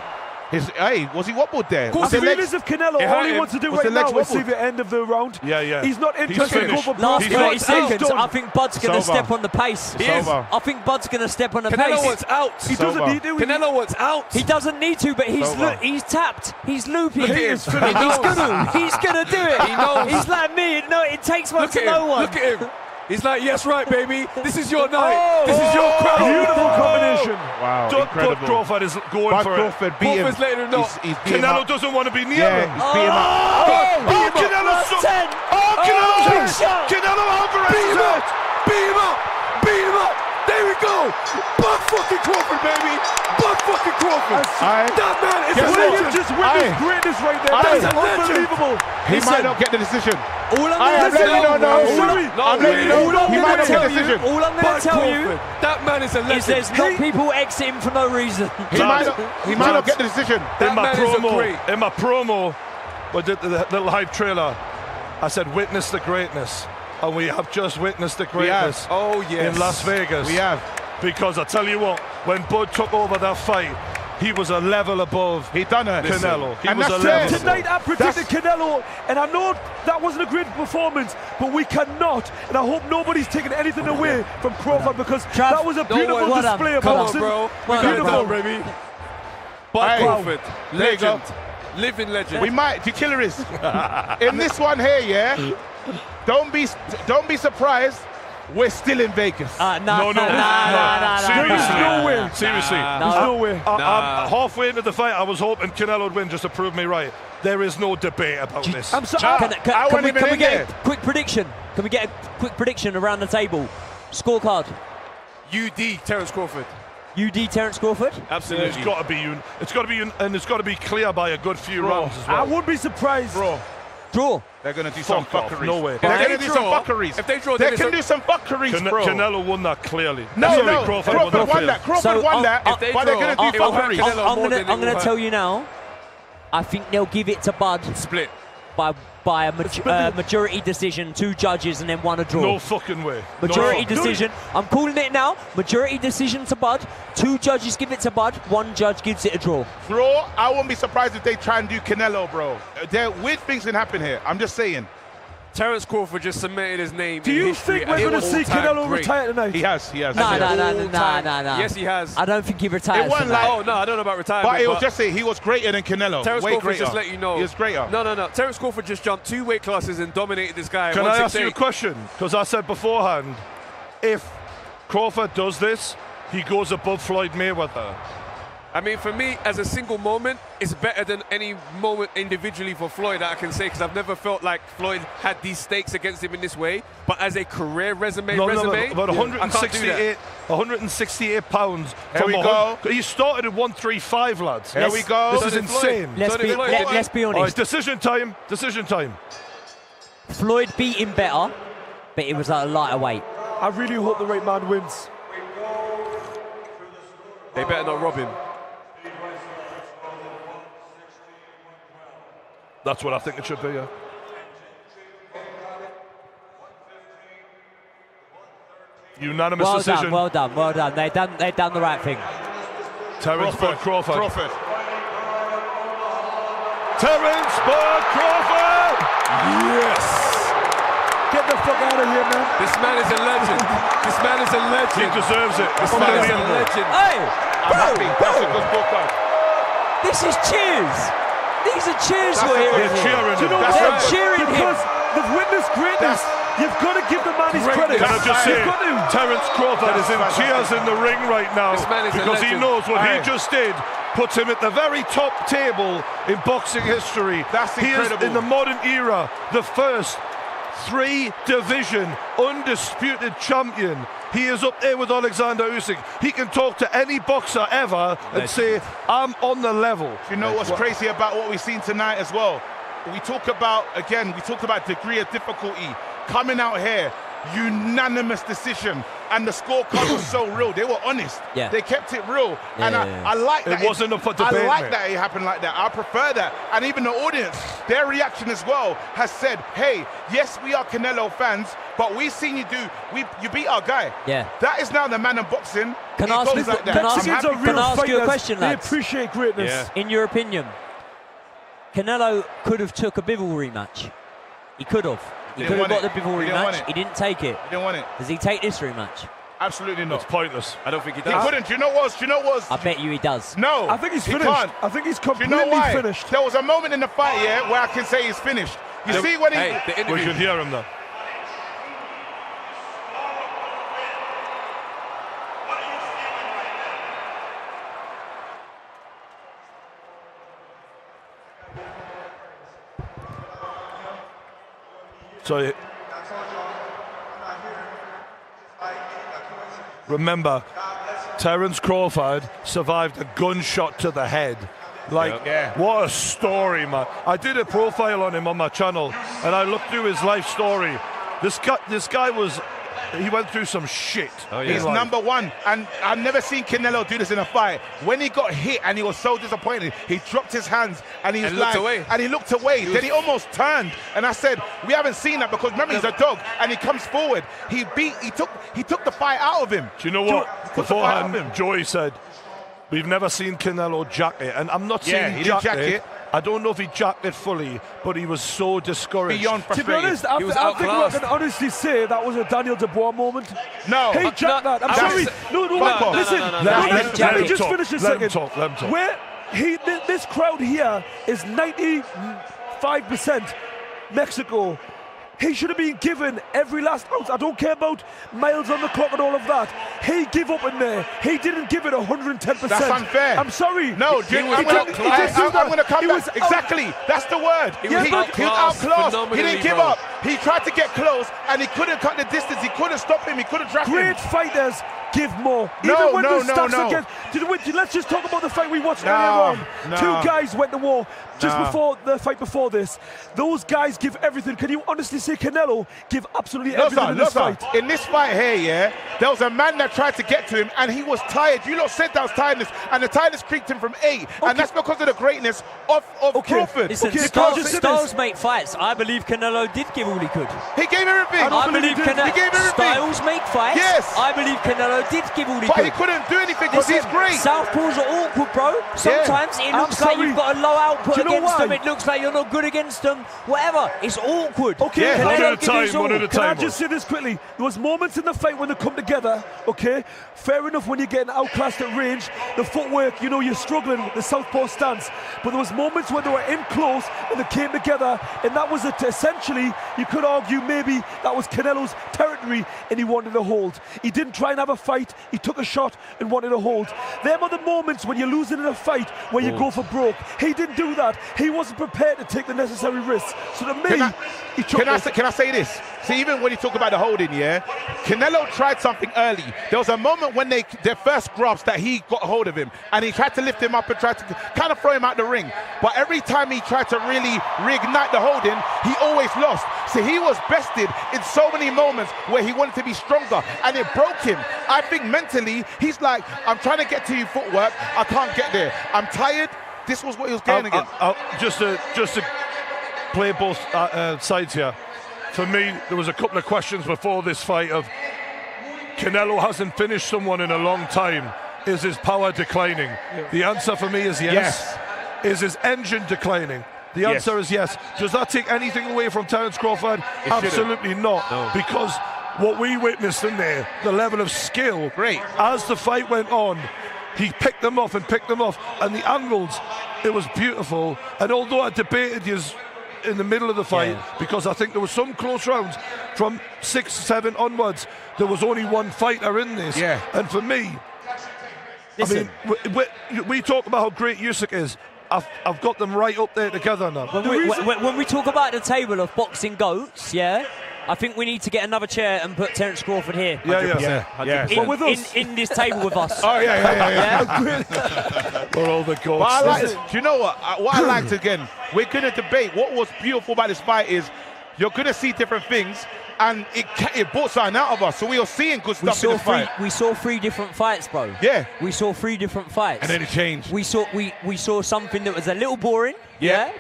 Hey, was he wobbled there? I Was the feel legs- as if Canelo, It all hurt he him. wants to do Was right the legs now is see wobbled? the end of the round. Yeah. He's not interested in finished. go for Last broke. 30 He's seconds. done. I think Bud's going to It's over. step on the pace. He is. over. I think Bud's going to step on the Canelo pace. wants out. He doesn't over. need to. Canelo wants out. He doesn't need to, but he's over. he's tapped. He's looping. Look at him. He's He knows. gonna do it. He knows. He's like me. No, it takes one Look to at know him. one. Look at him. He's like, yes, right, baby. This is your night. This is your crown. Beautiful combination. Wow, Bud incredible. Crawford is going Bud for Crawford beat him. Crawford's letting him know. He's beat him it. Canelo up. doesn't want to be near Yeah, him. he's beat him up. Canelo's so. Ten. Canelo's big hurt. shot. Canelo Álvarez Beat is him hurt. up. Beat him up. Beat him up. There we go. Bud fucking Crawford, baby. Bud fucking Crawford. That man is a William legend. just witnessed greatness right there. That's That's a legend. unbelievable. He might not get the decision. All I'm I'm going to letting you tell know. All I'm letting you know. He might not get the decision. all I'm going to tell you That man is a is legend. there's not people exiting for no reason. He might not get the decision. In my man is a promo, great. in my promo, with the little hype trailer, I said, "Witness the greatness," and we have just witnessed the greatness. Oh, yes. in Las Vegas. We have. Because I tell you what, when Bud took over that fight, he was a level above. He done it. Canelo. He And was a that's level it. above. Tonight I predicted Canelo, and I know that wasn't a great performance, but we cannot, and I hope nobody's taking anything away from Crawford because that was a beautiful worry. display of Come on, boxing. bro. Well, Beautiful. baby. Bud Hey. Crawford, There you go. legend. Living legend. We might. The killer is in this one here. Yeah. Don't be surprised. We're still in Vegas. No. Seriously. No way. Seriously. There's no way. I'm halfway into the fight. I was hoping Canelo would win just to prove me right. There is no debate about this. I'm sorry. Can we get a quick prediction? Can we get a quick prediction around the table? Scorecard. UD, Terence Crawford. UD Terence Crawford? Absolutely. It's got to be and it's got to be clear by a good few rounds as well. I would be surprised. Draw. They're going to do some Fuck off, fuckeries. no way. They're If going to they do some draw- fuckeries. if they draw, they then can it's a- do some fuckeries, bro. Canelo won that clearly. No, Crawford won that. Crawford won that. if they But they're draw, going to do it will hurt fuckeries. Canelo more than it I'm will going to hurt. tell you now. I think they'll give it to Bud Split. by a majority decision, 2 judges, and then 1 a draw. No fucking way. Majority No. decision. I'm calling it now. Majority decision to Bud. 2 judges give it to Bud. 1 judge gives it a draw. Draw. I won't be surprised if they try and do Canelo, bro. There weird things can happen here. I'm just saying. Terence Crawford just cemented his name. Do you think we're going to see Canelo retire tonight? He has. No. Yes, he has. I don't think he retires. It wasn't tonight. like, Oh, no, I don't know about retirement. but it was just say he was greater than Canelo. Terence Way Crawford greater. just let you know. He was greater. No. Terence Crawford just jumped 2 weight classes and dominated this guy. Can I ask you a question? Because I said beforehand, if Crawford does this, he goes above Floyd Mayweather. I mean, for me, as a single moment, it's better than any moment individually for Floyd that I can say, because I've never felt like Floyd had these stakes against him in this way. But as a career resume, But 168 pounds. Here we go. He started at 135, lads. Here we go. This is insane. Let's be honest. All right, decision time. Decision time. Floyd beat him better, but it was at a lighter weight. I really hope the right man wins. They better not rob him. That's what I think it should be, yeah. Unanimous decision. Well done. They done the right thing. Terence Crawford. Terence Crawford! Yes! Get the fuck out of here, man. This man is a legend. He deserves it. This man is a legend. Hey, That's a good book. this is cheers. These are cheers we're hearing. They're cheering Do you know him. what? They're cheering him. Because they've witnessed greatness. You've got to give the man his credit. Can I just say, You've got to. Terence Crawford is in tears in the ring right now This man is a because he legend. knows what he just did puts him at the very top table in boxing history. That's he is, incredible. in the modern era, the first 3-division undisputed champion. He is up there with Alexander Usyk. He can talk to any boxer ever and say, I'm on the level. You know what's crazy about what we've seen tonight as well? We talk about degree of difficulty. Coming out here, unanimous decision. And the scorecard was so real. They were honest. Yeah. They kept it real. Yeah, and I like that. It wasn't up for debate, I like mate. that it happened like that. I prefer that. And even the audience, their reaction as well has said, hey, yes, we are Canelo fans, but we've seen you you beat our guy. Yeah. That is now the man in boxing. Can It I ask goes you- like that. can I ask I'm you- happy can for I them. ask you a question, They lads? appreciate greatness. Yeah. In your opinion, Canelo could have took a Bivol rematch. He could have. He could have got the Bivol He didn't want rematch. it. He didn't take it. He didn't want it. Does he take this rematch? Absolutely not. It's pointless. I don't think he He does. couldn't. Do you know what? I bet you he does. No. I think he's he finished. Can't. I think he's Do you completely know why? finished. There was a moment in the fight here where I can say he's finished. You see when he... the We interview. can hear him though. So remember, Terence Crawford survived a gunshot to the head. Like, Yeah. what a story, man. I did a profile on him on my channel, and I looked through his life story. This guy he went through some shit. Oh, yeah. He's number one, and I've never seen Canelo do this in a fight. When he got hit and he was so disappointed, he dropped his hands and he was looked away. And he looked away. Then he almost turned, and I said, we haven't seen that because remember he's a dog, and he comes forward. He took the fight out of him. Do you know what? Beforehand, Joey said, we've never seen Canelo jack it, and I'm not saying he didn't jack it. I don't know if he jacked it fully, but he was so discouraged. Beyond To be frustrated. honest, I think I can honestly say that was a Daniel Dubois moment. No. He jacked that. I'm sorry. No, listen. Let me just finish this Let him second. talk. Let him talk. Where this crowd here is 95% Mexico. He should have been given every last ounce. I don't care about miles on the clock and all of that. He gave up in there. He didn't give it 110%. That's unfair. I'm sorry. No, I'm going to come back. Exactly. That's the word. He was outclassed. He didn't give up. He tried to get close, and he couldn't cut the distance. He couldn't stop him. He couldn't trap him. Great fighters give more. No, Even when the stacks no. against. Let's just talk about the fight we watched earlier on. No. Two guys went to war just before the fight before this. Those guys give everything. Can you honestly say Canelo give absolutely everything in this fight? In this fight here, there was a man that tried to get to him, and he was tired. You lot said that was tiredness, and the tiredness creeped him from 8, and that's because of the greatness of Crawford. Listen, Styles make fights. I believe Canelo did give all he could. He gave everything. I believe he gave everything. Styles make fights. Yes. I believe Canelo did give all he But could. he couldn't do anything because he's great. Southpaws are awkward, bro. Sometimes it looks like you've got a low output Do you against them. It looks like you're not good against them. Whatever. It's awkward. Okay, Yeah, one at a time. Can I just say this quickly? There was moments in the fight when they come together, okay? Fair enough when you're getting outclassed at range, the footwork, you're struggling with the southpaw stance. But there was moments when they were in close and they came together, and that was essentially, you could argue maybe that was Canelo's territory and he wanted to hold. He didn't try and have a fight, he took a shot and wanted to hold. Them are the moments when you're losing in a fight where you go for broke. He didn't do that. He wasn't prepared to take the necessary risks. So to me, he took can I say this? See, even when you talk about the holding, yeah, Canelo tried something early. There was a moment when their first grabs that he got hold of him, and he tried to lift him up and tried to kind of throw him out the ring. But every time he tried to really reignite the holding, he always lost. So he was bested in so many moments where he wanted to be stronger, and it broke him. I think mentally, he's like, I'm trying to get to you footwork, I can't get there. I'm tired. This was what he was going against. Just to play both sides here. For me, there was a couple of questions before this fight of Canelo hasn't finished someone in a long time. Is his power declining? Yeah. The answer for me is yes. Is his engine declining? The answer is yes. Does that take anything away from Terence Crawford? Absolutely not. No. Because what we witnessed in there, the level of skill, as the fight went on, he picked them off and picked them off, and the angles, it was beautiful. And although I debated his in the middle of the fight, because I think there were some close rounds from 6, 7 onwards, there was only one fighter in this. And for me, listen, I mean, we talk about how great Usyk is. I've got them right up there together now. When we talk about the table of boxing goats, I think we need to get another chair and put Terence Crawford here. In this table with us. Oh, yeah. We're all the goats. Do you know what? What I liked again, we're going to debate. What was beautiful about this fight is you're going to see different things, and it brought something out of us. So we were seeing good stuff in the fight. We saw 3 different fights, bro. Yeah. We saw 3 different fights. And then it changed. We saw something that was a little boring,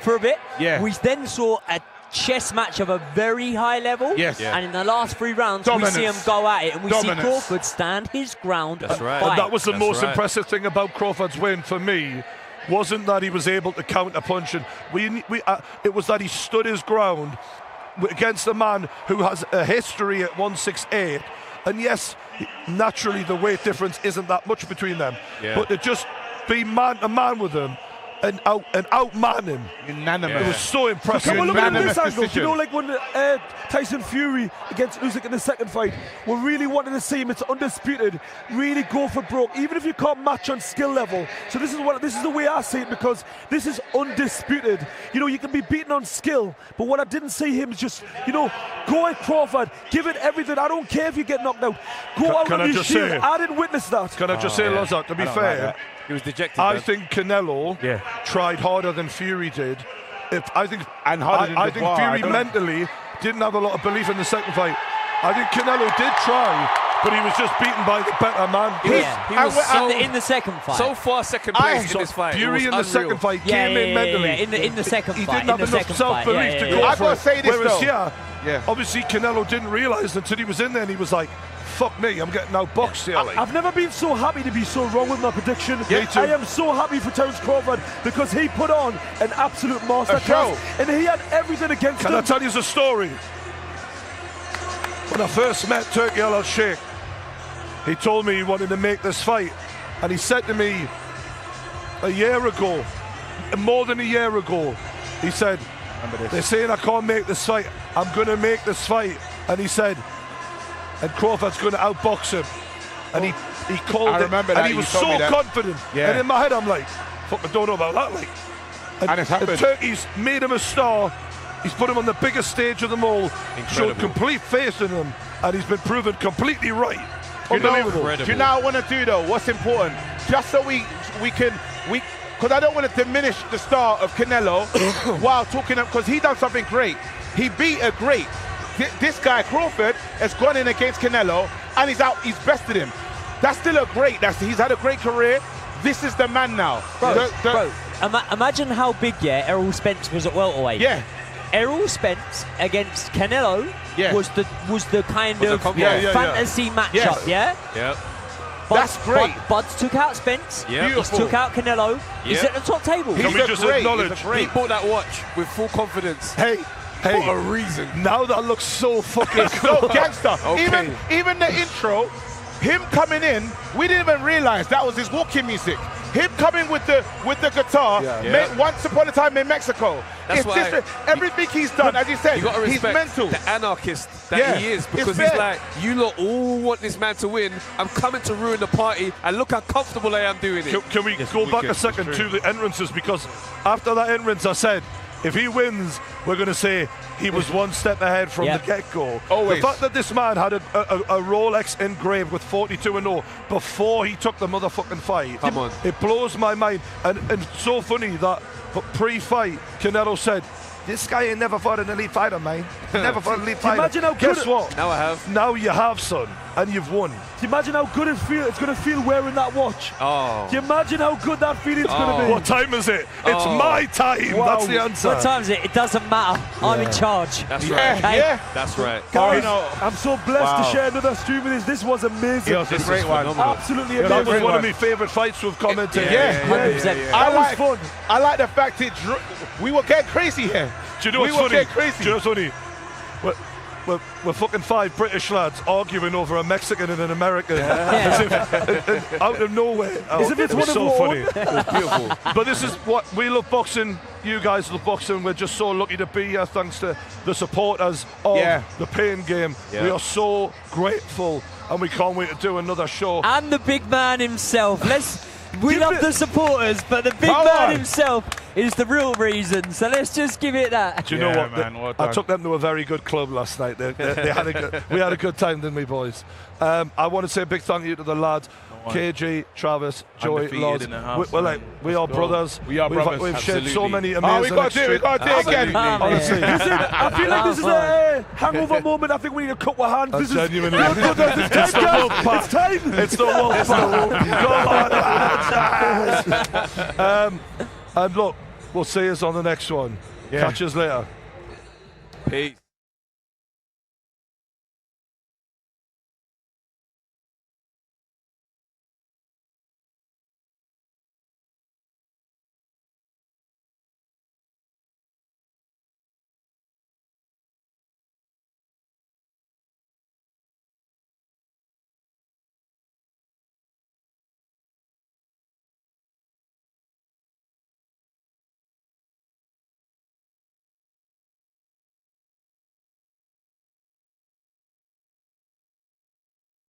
for a bit. Yeah. We then saw a chess match of a very high level. And in the last 3 rounds, we see him go at it, and we see Crawford stand his ground and fight. And that was the most impressive thing about Crawford's win for me. Wasn't that he was able to counter punch, and it was that he stood his ground against a man who has a history at 168. And yes, naturally the weight difference isn't that much between them, but to just be man to man with him and outman him. Unanimous. It was so impressive. Come on, look at this angle. Like when Tyson Fury against Usyk in the second fight, we're really wanting to see him. It's undisputed. Really go for broke, even if you can't match on skill level. So this is the way I see it, because this is undisputed. You can be beaten on skill, but what I didn't see him is just, go at Crawford, give it everything. I don't care if you get knocked out. Go out on your shield. I didn't witness that. Can I just say, Lazar, to be fair, he was dejected. I think Canelo tried harder than Fury did. I think Fury mentally didn't have a lot of belief in the second fight. I think Canelo did try, but he was just beaten by the better man. He was in the second fight. So far, second place in this fight. Fury in the second fight came in mentally. In the second he fight. He didn't have enough self-belief to go I've for got it. to say this, Whereas obviously Canelo didn't realise until he was in there, and he was like, fuck me, I'm getting outboxed here. I've never been so happy to be so wrong with my prediction. Me too. I am so happy for Terence Crawford, because he put on an absolute masterclass, and he had everything against him. Can I tell you a story? When I first met Turki Al-Sheikh, he told me he wanted to make this fight, and he said to me a year ago, more than a year ago, he said, they're saying I can't make this fight, I'm going to make this fight. And he said, and Crawford's going to outbox him. And he called it, and he was so confident. And in my head, I'm like, fuck, I don't know about that. And it's happened. Turkey's made him a star. He's put him on the biggest stage of them all. Showed complete faith in him, and he's been proven completely right. Unbelievable. Do you know what I want to do, though? What's important? Just so we can because I don't want to diminish the star of Canelo while talking, because he done something great. He beat a great. This guy Crawford has gone in against Canelo, and he's bested him. That's still a great. He's had a great career. This is the man now. Bro, imagine how big Errol Spence was at welterweight. Errol Spence against Canelo was the kind of fantasy matchup. That's great. Bud's took out Spence. Yeah. He's took out Canelo. He's at the top table. Can we just acknowledge He bought that watch with full confidence. Hey, for a reason. Now that looks so fucking so gangster. Okay. Even the intro, him coming in, we didn't even realize that was his walking music. Him coming with the guitar, once upon a time in Mexico. That's why everything he's done, as you said, you got to he's respect mental. the anarchist that he is, because he's like, you lot all want this man to win. I'm coming to ruin the party, and look how comfortable I am doing it. Can we go back a second to the entrances? Because after that entrance, I said, if he wins, we're going to say he was one step ahead from the get-go. Always. The fact that this man had a Rolex engraved with 42-0 before he took the motherfucking fight, come on, it blows my mind. And it's so funny that pre-fight, Canelo said, this guy ain't never fought an elite fighter, man. Never fought an elite fighter. Imagine how Guess what? Now I have. Now you have, son, and you've won. Do you imagine how good it's going to feel wearing that watch? Oh. Do you imagine how good that feeling's going to be? What time is it? It's my time. Wow. That's the answer. What time is it? It doesn't matter. I'm in charge. That's right. Okay? That's right. Guys, I'm so blessed to share another stream with this. This was amazing. It was a great one. Absolutely amazing. That was one of my favourite fights we've commented. 100%. That was fun. I like the fact we were getting crazy here. Do you know what's funny? Do you know what's funny? We're fucking 5 British lads arguing over a Mexican and an American. As if, out of nowhere. As if it's one so of funny. one. It was beautiful. But this is what we love boxing. You guys love boxing. We're just so lucky to be here thanks to the supporters of the Pain Game. We are so grateful, and we can't wait to do another show. And the big man himself. We love the supporters, but the big man himself is the real reason. So let's just give it that. Do you know what? Man, I took them to a very good club last night. They had we had a good time, didn't we, boys? I want to say a big thank you to the lads. KG, Travis, Joey, Lodge. We are brothers. We are brothers. We've shared so many amazing we got to do it again. Honestly. Listen, I feel like this is a hangover moment. I think we need to cut our hands. This is genuinely. it's time. It's the wolf pack. And look, we'll see us on the next one. Catch us later. Peace.